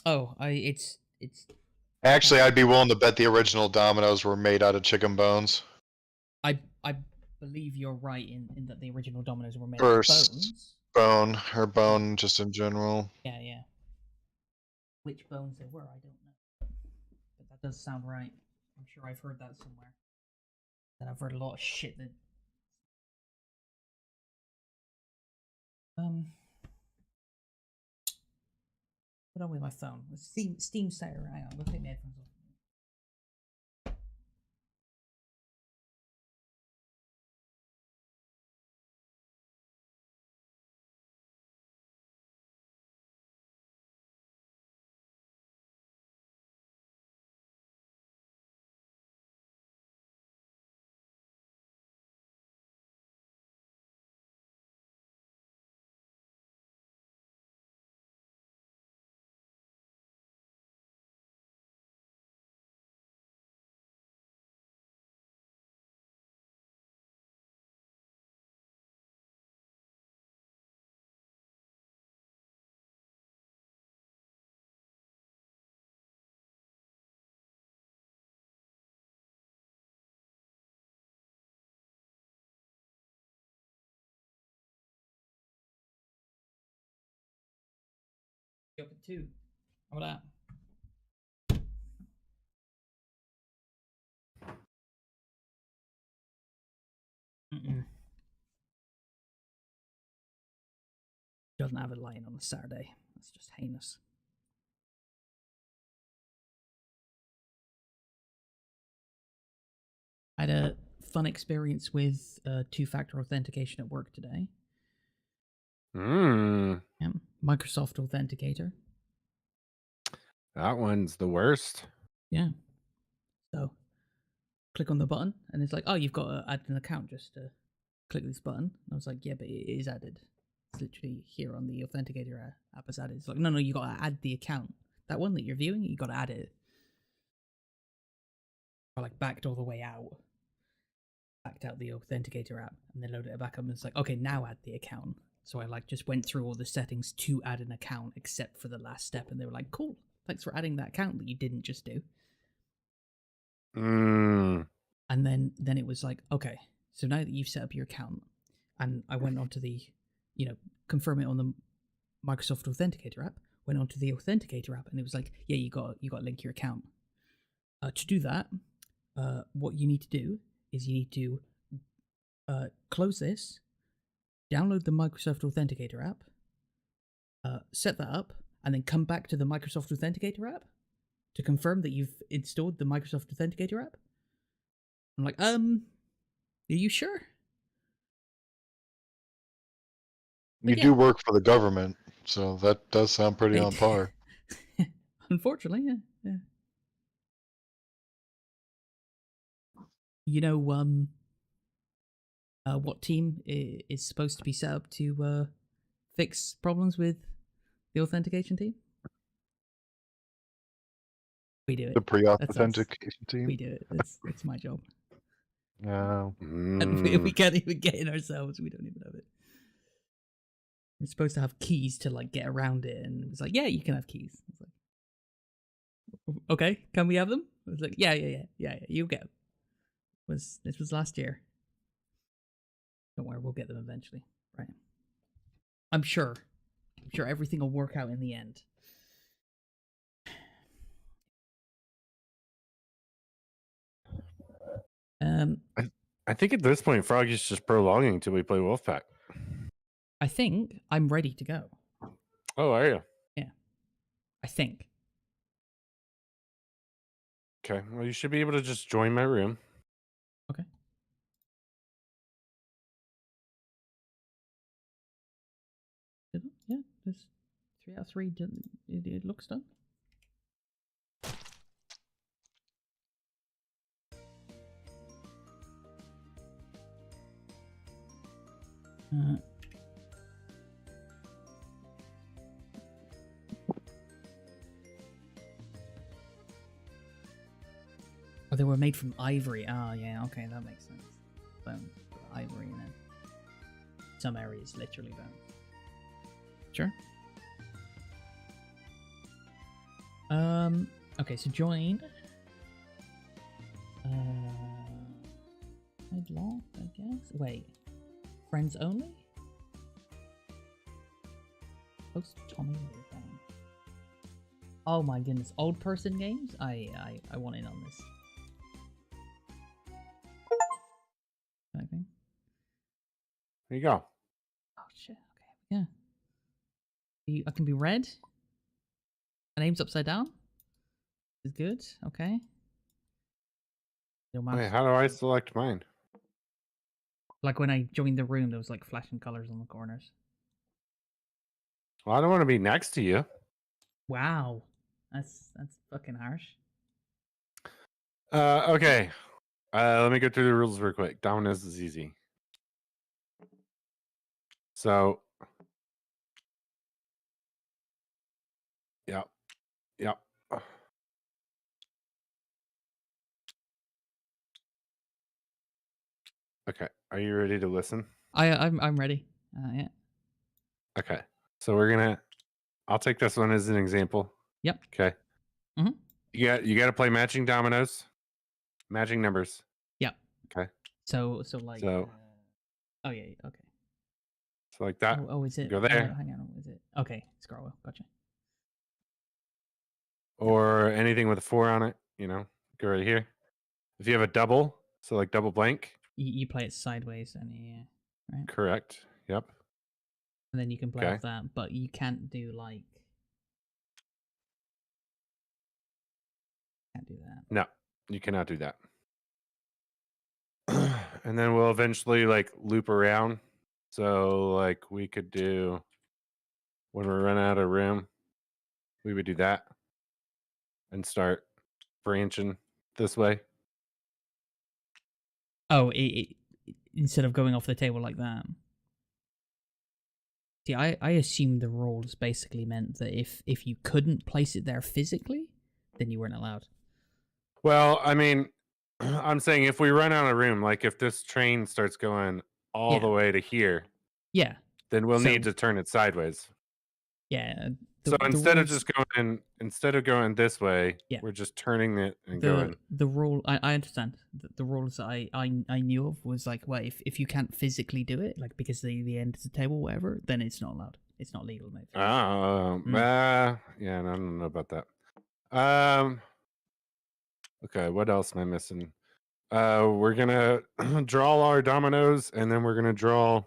Oh, it's. Actually, I'd be willing to bet the original dominoes were made out of chicken bones. I believe you're right in that the original dominoes were made Or of bones. bone, or bone just in general. Yeah, yeah. Which bones they were, I don't know. But that does sound right. I'm sure I've heard that somewhere. And I've heard a lot of shit that. What on with my phone? Steam starter. Hang on, let's take my headphones off. Up at 2. How about that? Doesn't have a line on a Saturday. That's just heinous. I had a fun experience with two-factor authentication at work today. Yeah, Microsoft Authenticator. that one's the worst. Yeah. So, click on the button, and it's like, oh, you've got to add an account. Just click this button. And I was like, yeah, but it is added. It's literally here on the Authenticator app is added. It's like, no, you got to add the account. That one that you're viewing, you got to add it. I like backed all the way out. Backed out the Authenticator app, and then loaded it back up, and it's like, okay, now add the account. So I like just went through all the settings to add an account, except for the last step, and they were like, cool, thanks for adding that account that you didn't just do. And then it was like, okay, so now that you've set up your account, and I went onto the, confirm it on the Microsoft Authenticator app, went onto the Authenticator app, and it was like, yeah, you got to link your account. To do that, what you need to do is you need to close this, download the Microsoft Authenticator app, set that up, and then come back to the Microsoft Authenticator app to confirm that you've installed the Microsoft Authenticator app. I'm like, are you sure? You yeah. do work for the government, so that does sound pretty on par. Unfortunately, yeah. You know, what team is supposed to be set up to fix problems with the authentication team? We do it. The That's us. pre-authentication team. We do it. It's my job. No. And we can't even get in ourselves. We don't even have it. We're supposed to have keys to like get around it, and it was like, yeah, you can have keys. It's like, okay, can we have them? I was like, yeah, you go. This was last year. Don't worry, we'll get them eventually. Right. I'm sure everything will work out in the end. I think at this point, Froggy's just prolonging till we play Wolfpack. I think I'm ready to go. Oh, are you? Yeah. I think. Okay. Well, you should be able to just join my room. Okay. Yeah, there's 3 out of 3. It looks done. Oh, they were made from ivory. Oh, yeah, okay, that makes sense. Bone, ivory, and then some areas literally bone. Sure. Okay, so join. Headlock, I guess. Wait. Friends only? Post Tommy Laydown. Oh my goodness, old person games? I want in on this. Okay. There you go. Oh shit, okay, yeah. I can be red. My name's upside down. Is good, okay. Wait, how do I select mine? Like when I joined the room, there was like flashing colors on the corners. Well, I don't want to be next to you. Wow, that's fucking harsh. Okay. Let me go through the rules real quick. Dominoes is easy. So, yep. Okay, are you ready to listen? I'm ready. Yeah. Okay, so I'll take this one as an example. Yep. Okay. Mhm. You got to play matching dominoes, matching numbers. Yep. Okay. So like. So. Oh yeah. Okay. So like that. Oh, is it? Go there. Hang on. Is it? Okay. Scroll. Gotcha. Or anything with a 4 on it. Go right here. If you have a double, so like double blank. You play it sideways, and yeah, right. Correct. Yep. And then you can play off that, but you can't do like. Can't do that. No, you cannot do that. And then we'll eventually like loop around. So like we could do when we run out of room, we would do that and start branching this way. Oh, instead of going off the table like that. See, I assumed the rules basically meant that if you couldn't place it there physically, then you weren't allowed. Well, I mean, I'm saying if we run out of room, like if this train starts going all the way to here, yeah, then we'll need to turn it sideways. Yeah. So instead of going this way, we're just turning it and going. The rule I understand. The rules I knew of was like, well, if you can't physically do it, like because the end of the table, whatever, then it's not allowed. It's not legal, mate. Oh, yeah, I don't know about that. Okay, what else am I missing? We're gonna draw our dominoes, and then we're gonna draw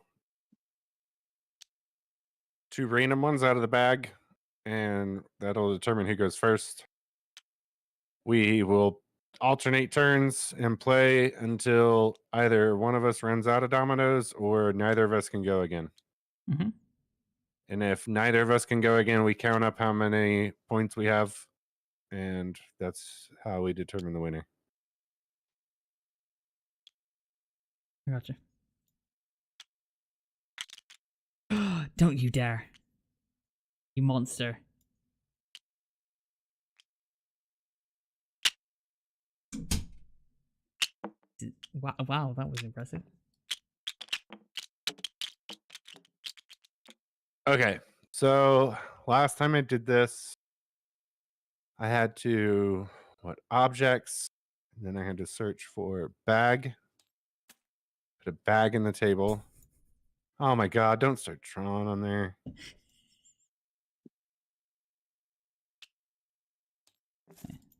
2 random ones out of the bag, and that'll determine who goes first. We will alternate turns and play until either one of us runs out of dominoes or neither of us can go again. Mm-hmm. And if neither of us can go again, we count up how many points we have, and that's how we determine the winner. I gotcha. Don't you dare. You monster. Wow, that was impressive. Okay, so last time I did this, I had to, objects, and then I had to search for bag, put a bag in the table. Oh my god, don't start drawing on there.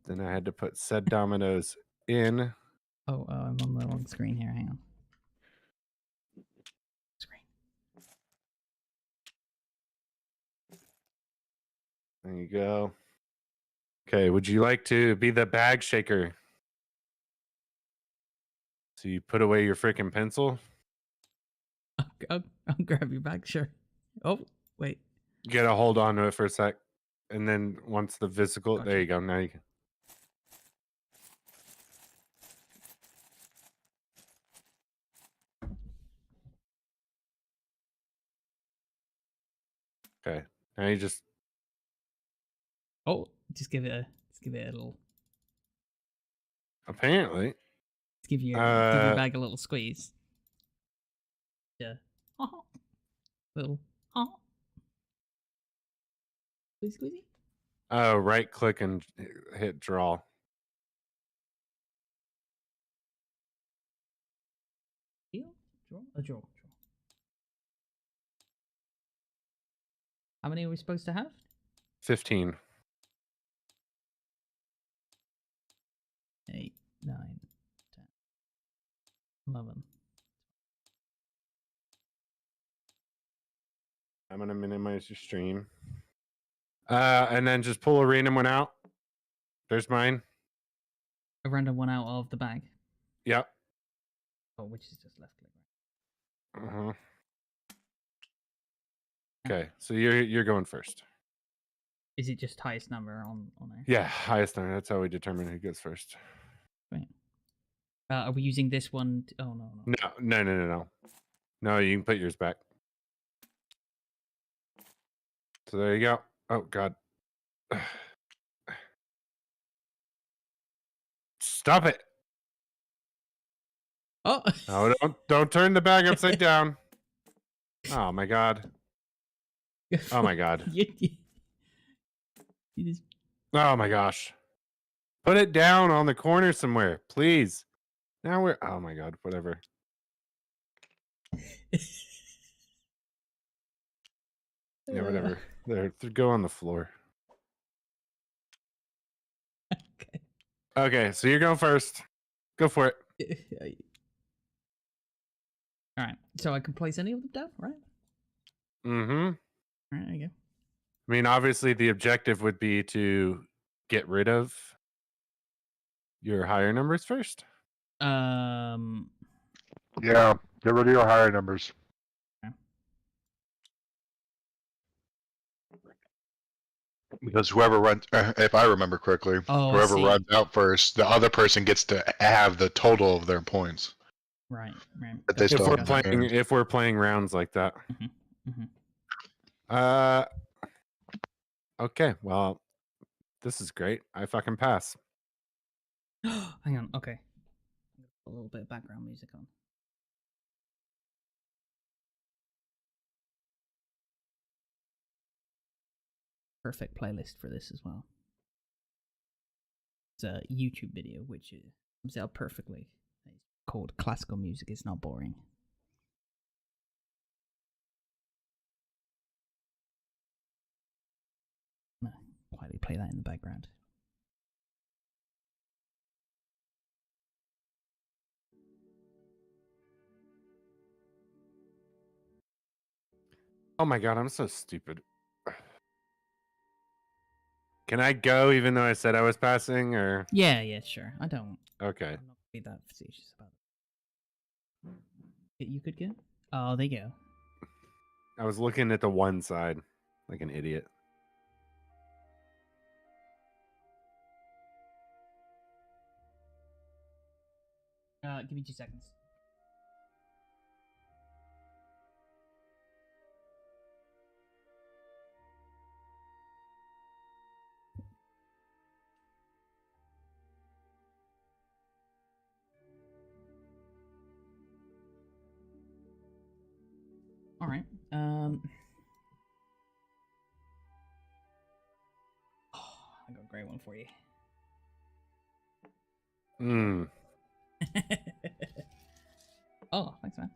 Then I had to put said dominoes in. Oh, I'm on the wrong screen here. Hang on. Screen. There you go. Okay, would you like to be the bag shaker? So you put away your freaking pencil. I'll grab your bag, sure. Oh, wait. You gotta hold on to it for a sec. And then once the physical, Gotcha. there you go. Now you can. Okay. Now you just Oh, just give it a little. apparently. Give your bag a little squeeze. Yeah. Little. Squeeze, squeezy. Oh, right click and hit draw. Deal? Draw. How many are we supposed to have? 15. 8, 9, 10, 11. I'm gonna minimize your stream. And then just pull a random one out. There's mine. A random one out of the bag. Yep. Oh, which is just left click. Uh-huh. Okay, so you're going first. Is it just highest number on there? Yeah, highest number. That's how we determine who goes first. Right. Are we using this one? Oh no. No. No, you can put yours back. So there you go. Oh god. Stop it. Oh. No, don't turn the bag upside down. Oh my god. Oh my god. you just... Oh my gosh. Put it down on the corner somewhere, please. Now we're oh my god, whatever. Yeah, whatever. There, go on the floor. Okay. Okay, so you're going first. Go for it. All right. So I can place any of them down, right? Mm-hmm. All right, there you go. I mean, obviously the objective would be to get rid of your higher numbers first. Yeah, get rid of your higher numbers. Because whoever runs, if I remember correctly, whoever runs out first, the other person gets to have the total of their points. Right. But they still If we're playing rounds like that. Okay, well, this is great. I fucking pass. Hang on. Okay. A little bit of background music on. Perfect playlist for this as well. It's a YouTube video which comes out perfectly. It's called Classical Music Is Not Boring. Quietly play that in the background. Oh my god, I'm so stupid. Can I go even though I said I was passing, or? Yeah, sure. I don't. Okay. I'm not gonna be that facetious about it. You could go. Oh, there you go. I was looking at the one side like an idiot. Give me 2 seconds. All right. I got a great one for you. Hmm. Oh, thanks, man.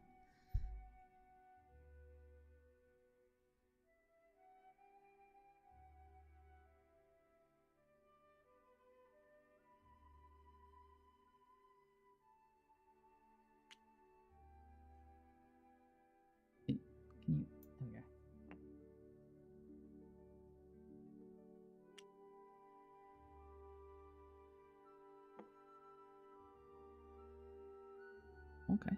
Can you? There we go. Okay.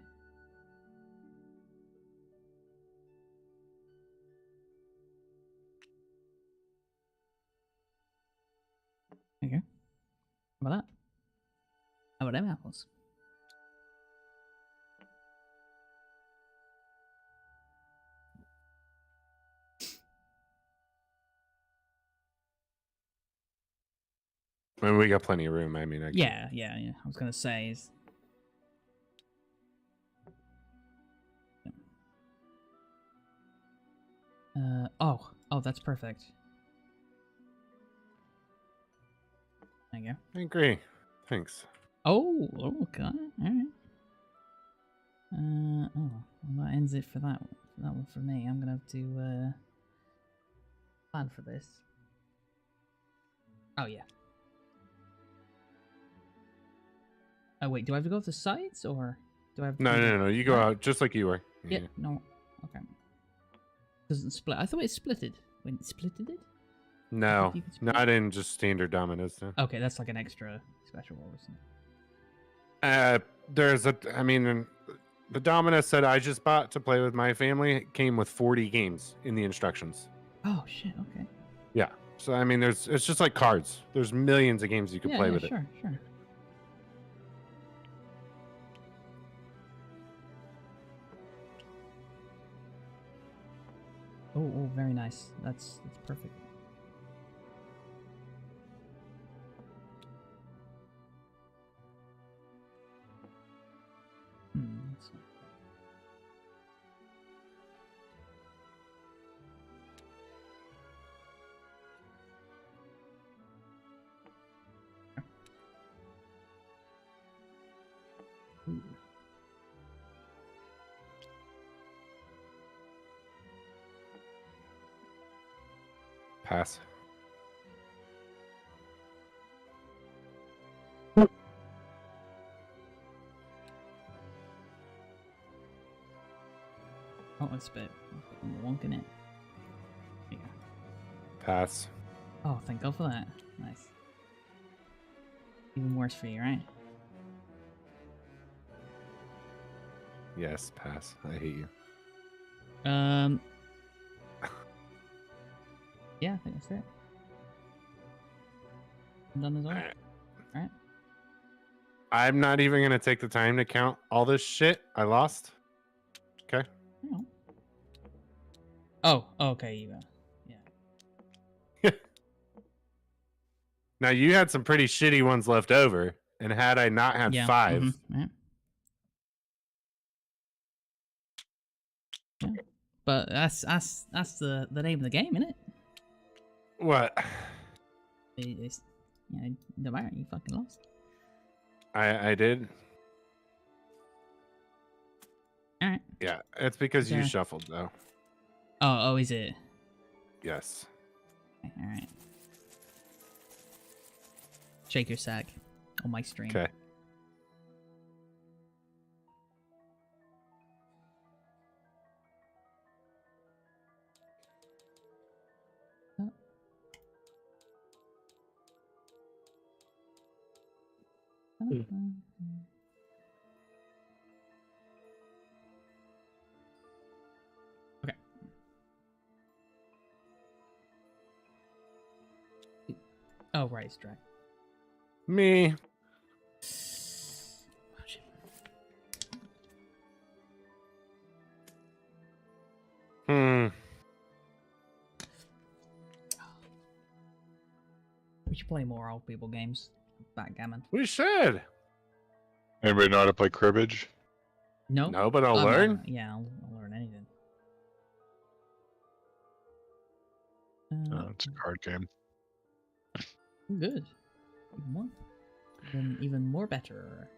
There you go. How about that? How about them apples? I mean, we got plenty of room. I mean, I can... Yeah. I was gonna say is. Oh, that's perfect. There you go. I agree. Thanks. Oh, okay. All right. Oh, well, that ends it for that one for me. I'm gonna have to plan for this. Oh yeah. Oh wait, do I have to go off the sides or do I have to No. You go out just like you were. Yeah, no. Okay. Doesn't split. I thought it splitted. When it splitted it? No, You can split not in just standard dominoes. No. Okay, that's like an extra special roll or something. There's I mean, the domino set I just bought to play with my family came with 40 games in the instructions. Oh shit, okay. Yeah. So I mean, it's just like cards. There's millions of games you can play with it. Sure. Oh, very nice. That's perfect. Let's see. Ooh. Pass. Oh, it's a bit wonking it. There you go. Pass. Oh, thank God for that. Nice. Even worse for you, right? Yes, pass. I hate you. Yeah, I think that's it. I'm done as well. Alright. I'm not even gonna take the time to count all this shit I lost. Okay. Oh, okay, you yeah. Now you had some pretty shitty ones left over, and had I not had 5, Yeah. But that's the name of the game, isn't it? what? It's, no matter, you fucking lost. I did. All right. Yeah, it's because you Yeah. shuffled though. Oh, is it? Yes. All right. Shake your sack on my stream. Okay. Okay. Oh, right, it's drag. Me. Oh, shit. We should play more old people games. Backgammon. We should. Anybody know how to play cribbage? No? No, but I'll learn. Yeah, I'll learn anything. Oh, it's a card game. Good. Even more. Even more better.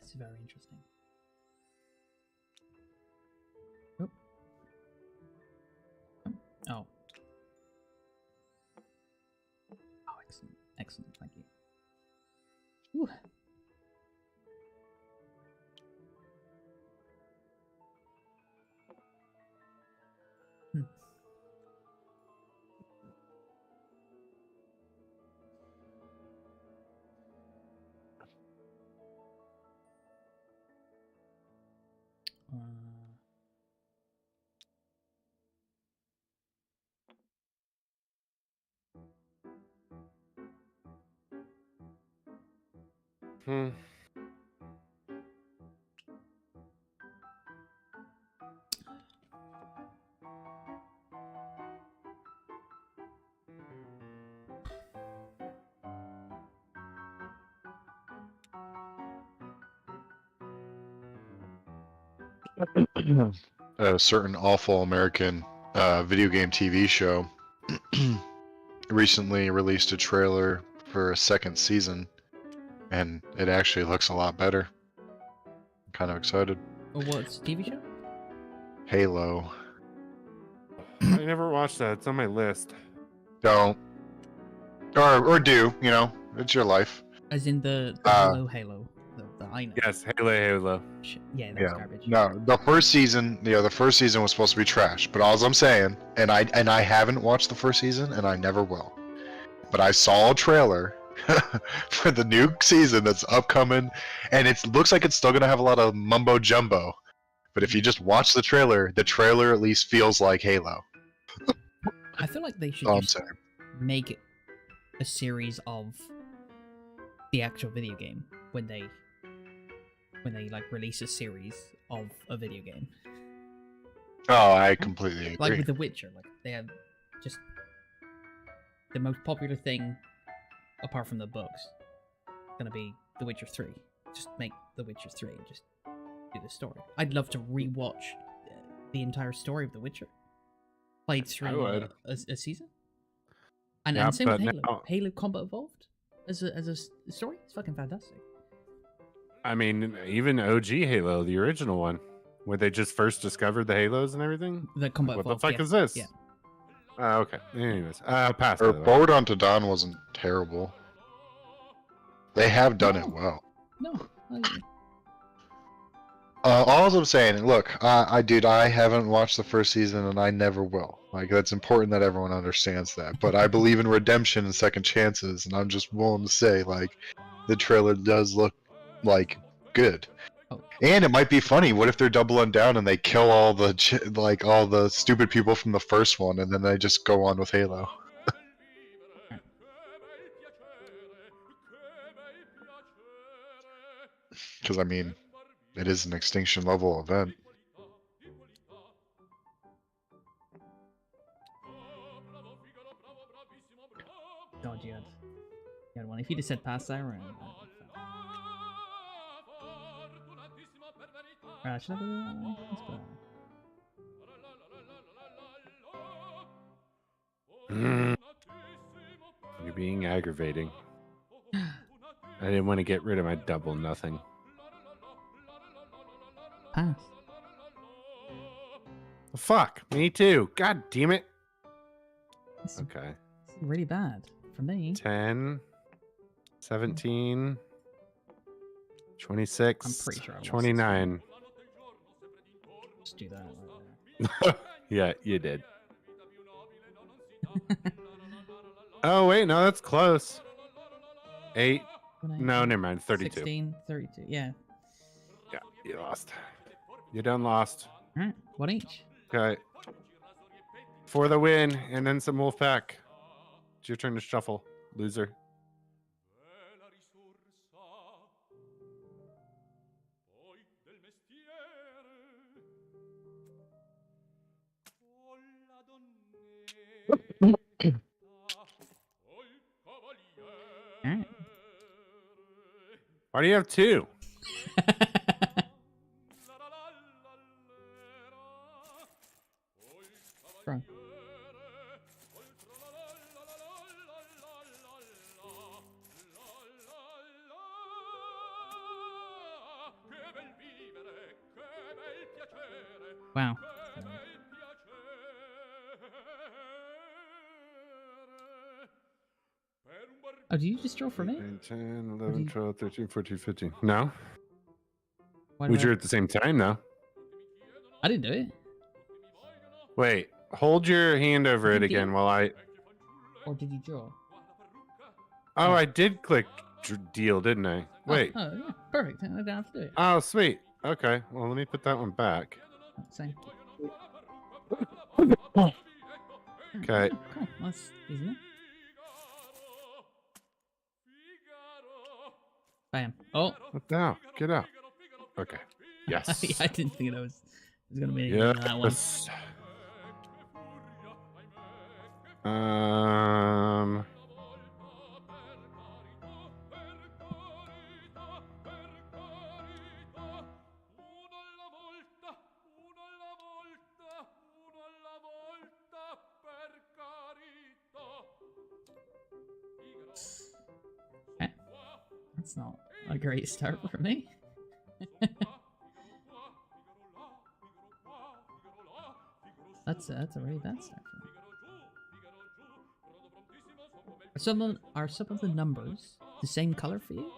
It's very interesting. Oh. Oh. Oh, excellent. Excellent, thank you. Whew. A certain awful American video game TV show recently released a trailer for a second season, and it actually looks a lot better. I'm kind of excited. Oh, what's TV show? Halo. I never watched that. It's on my list. Don't. Or do, you know, it's your life. As in the Halo. The I know. Yes, Halo. Shit. Yeah, that's Yeah. garbage. No, the first season was supposed to be trash. But all I'm saying, and I haven't watched the first season, and I never will. But I saw a trailer for the new season that's upcoming, and it looks like it's still gonna have a lot of mumbo jumbo. But if you just watch the trailer at least feels like Halo. I feel like they should All I'm just saying. make it a series of the actual video game when they like release a series of a video game. Oh, I completely agree. Like with The Witcher, like they have just the most popular thing apart from the books gonna be The Witcher 3. Just make The Witcher 3 and just do the story. I'd love to rewatch the entire story of The Witcher. Played through a season. And same with Halo. Now, Halo Combat Evolved as a story. It's fucking fantastic. I mean, even OG Halo, the original one, where they just first discovered the Halos and everything. The Combat What Evolved. the fuck is this? Yeah. Okay. Anyways, pass. Or by the way. Forward Unto Dawn wasn't terrible. They have done it well. No. All I'm saying, look, I haven't watched the first season, and I never will. Like, that's important that everyone understands that. But I believe in redemption and second chances, and I'm just willing to say, like, the trailer does look like good. Oh. And it might be funny. What if they're doubling down and they kill all the all the stupid people from the first one, and then they just go on with Halo? Because I mean, it is an extinction level event. God, you had one. If you just said pass there, should I go that way? Let's go that way. You're being aggravating. I didn't want to get rid of my double nothing. Pass. Fuck, me too. God damn it. Okay. It's really bad for me. 10, 17, 26, I'm pretty sure I lost this 29. Just do that right there. Yeah, you did. Oh, wait, no, that's close. 8, No, never mind. 32. 16, 32. Yeah. Yeah, you lost. You done lost. All right. One each. Okay. For the win, and then some wolf pack. It's your turn to shuffle, loser. All right. Why do you have two? Bro. Wow. Oh, did you just draw for me? 9, 10, Or 11, did- 12, 13, 14, 15. No? Why We did drew at the same time, though. I didn't do it. Wait, hold your hand over it Did you? again while I... Or did you draw? Oh, I did click deal, didn't I? Wait. Oh, yeah. Perfect. I don't have to do it. Oh, sweet. Okay, well, let me put that one back. Same. Okay. Cool. That's easy enough. Bam. Oh. What the hell? Get out. Okay. Yes. I didn't think that was going to be anything like that one. Yes. Um. Okay. That's not a great start for me. That's a really bad start for me. Are some of the numbers the same color for you?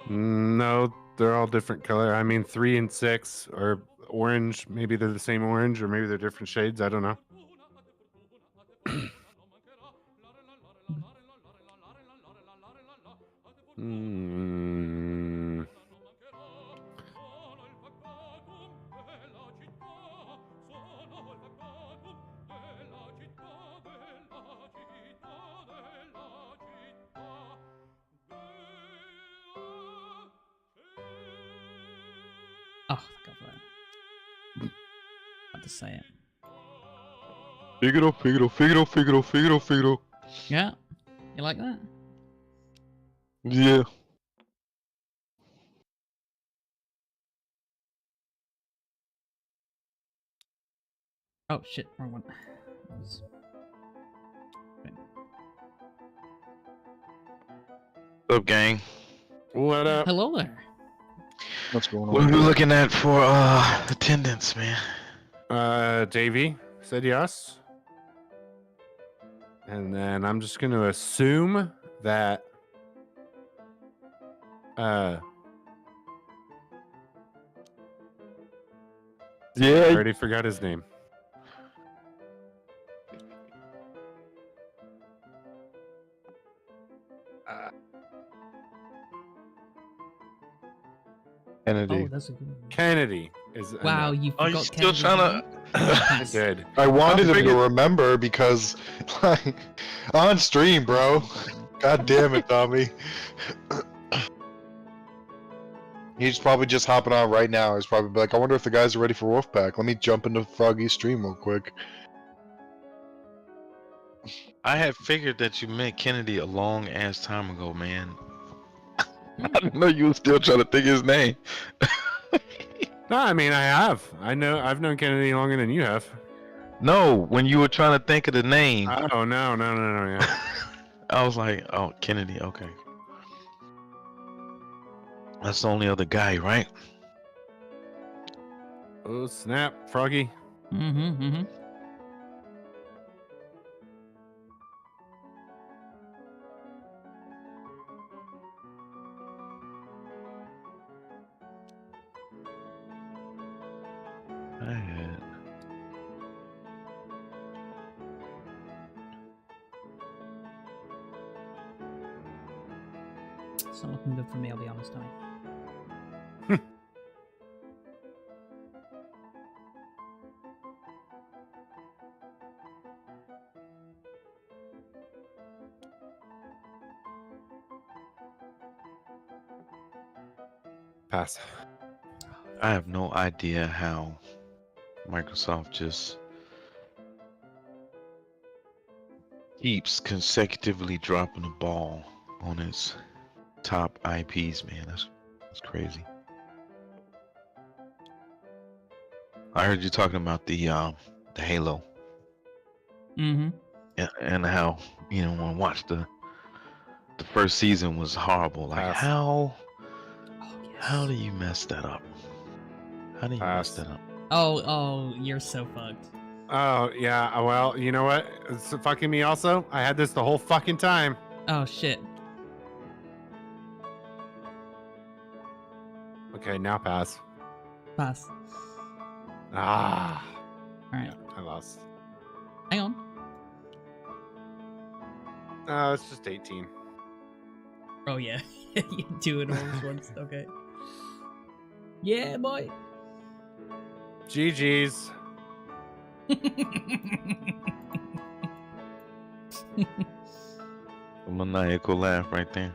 No, they're all different color. I mean, 3 and 6 are orange. Maybe they're the same orange, or maybe they're different shades. I don't know. Hmm. Oh, God, had to say it. Figaro, Figaro, Figaro, Figaro, Figaro, Figaro. Yeah, you like that? Yeah. Oh shit, wrong one. That was... okay. What's up, gang? What up? Hello there. What's going What are on? we looking at for attendance, man? JV said yes. And then I'm just going to assume that I Yeah. already forgot his name. Kennedy. Oh, that's a good one. Kennedy is a Wow, no. you Are forgot you still Kennedy's trying name? to? I Pass. did. I wanted I'm him to thinking- remember because, like, on stream, bro. God damn it, Tommy. He's probably just hopping on right now. He's probably like, I wonder if the guys are ready for Wolfpack. Let me jump into Froggy's stream real quick. I had figured that you met Kennedy a long ass time ago, man. I didn't know you were still trying to think his name. No, I mean I have. I've known Kennedy longer than you have. No, when you were trying to think of the name, Oh no. Yeah. I was like, oh, Kennedy, okay. That's the only other guy, right? Oh snap, Froggy. Mm-hmm. I had. It's not looking good for me, I'll be honest, Tommy. Pass. I have no idea how Microsoft just keeps consecutively dropping the ball on its top IPs, man. That's crazy. I heard you talking about the Halo Mm-hmm. and how when I watched the first season was horrible. Like Pass. how Oh, do you mess that up? How do you mess Pass. that up? Oh, you're so fucked. Oh, yeah. Well, you know what? It's fucking me also. I had this the whole fucking time. Oh, shit. Okay, now pass. Pass. Ah. Alright. I lost. Hang on. Oh, it's just 18. Oh, yeah. You do it all at once. Okay. Yeah, boy. GG's. A maniacal laugh right there.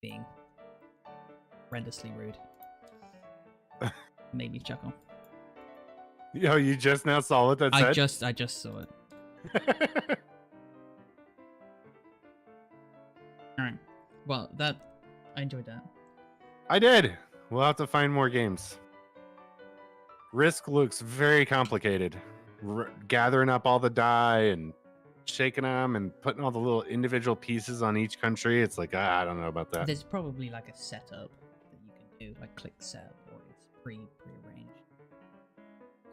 Being horrendously rude. Made me chuckle. Yo, you just now saw what that said? I just saw it. Alright. Well, I enjoyed that. I did. We'll have to find more games. Risk looks very complicated. Gathering up all the die and shaking them and putting all the little individual pieces on each country. It's like, I don't know about that. There's probably like a setup that you can do, like click setup, or it's prearranged.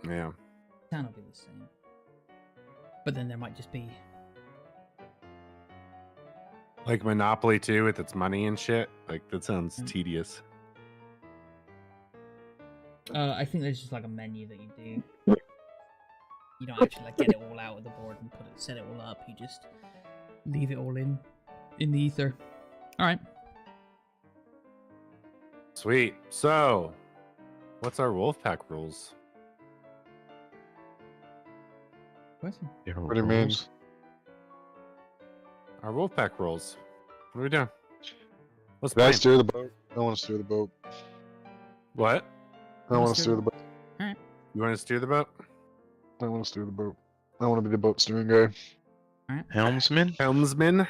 Yeah. Town will be the same. But then there might just be Like Monopoly too, with its money and shit. Like, that sounds tedious. I think there's just like a menu that you do. You don't actually like get it all out of the board and set it all up. You just leave it all in the ether. All right. Sweet. So, what's our Wolfpack rules? Question. What do you mean? Our Wolfpack rules. What are we doing? Let's Did I play. steer the boat? I want to steer the boat. What? I want to steer the boat. All right. You want to steer the boat? I want to steer the boat. I want to be the boat steering guy. All right. Helmsman? Helmsman.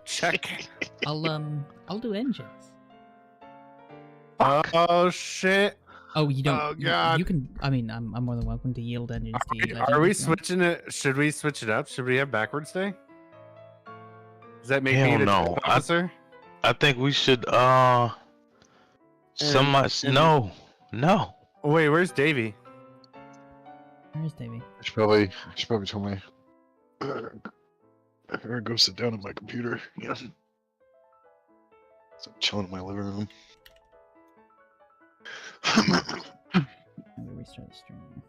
Check. I'll do engines. Oh shit. Oh, you don't. Oh, you- God. You can. I mean, I'm more than welcome to yield engines to you. Are we Legend, if you want. switching it? Should we switch it up? Should we have backwards day? Does that make me Hell the no. tech officer? I think we should And- no. Oh, wait, where's Davey? Where's Davey? You should probably tell me. I gotta go sit down at my computer. Yeah. So I'm chilling in my living room. I'm gonna restart the stream.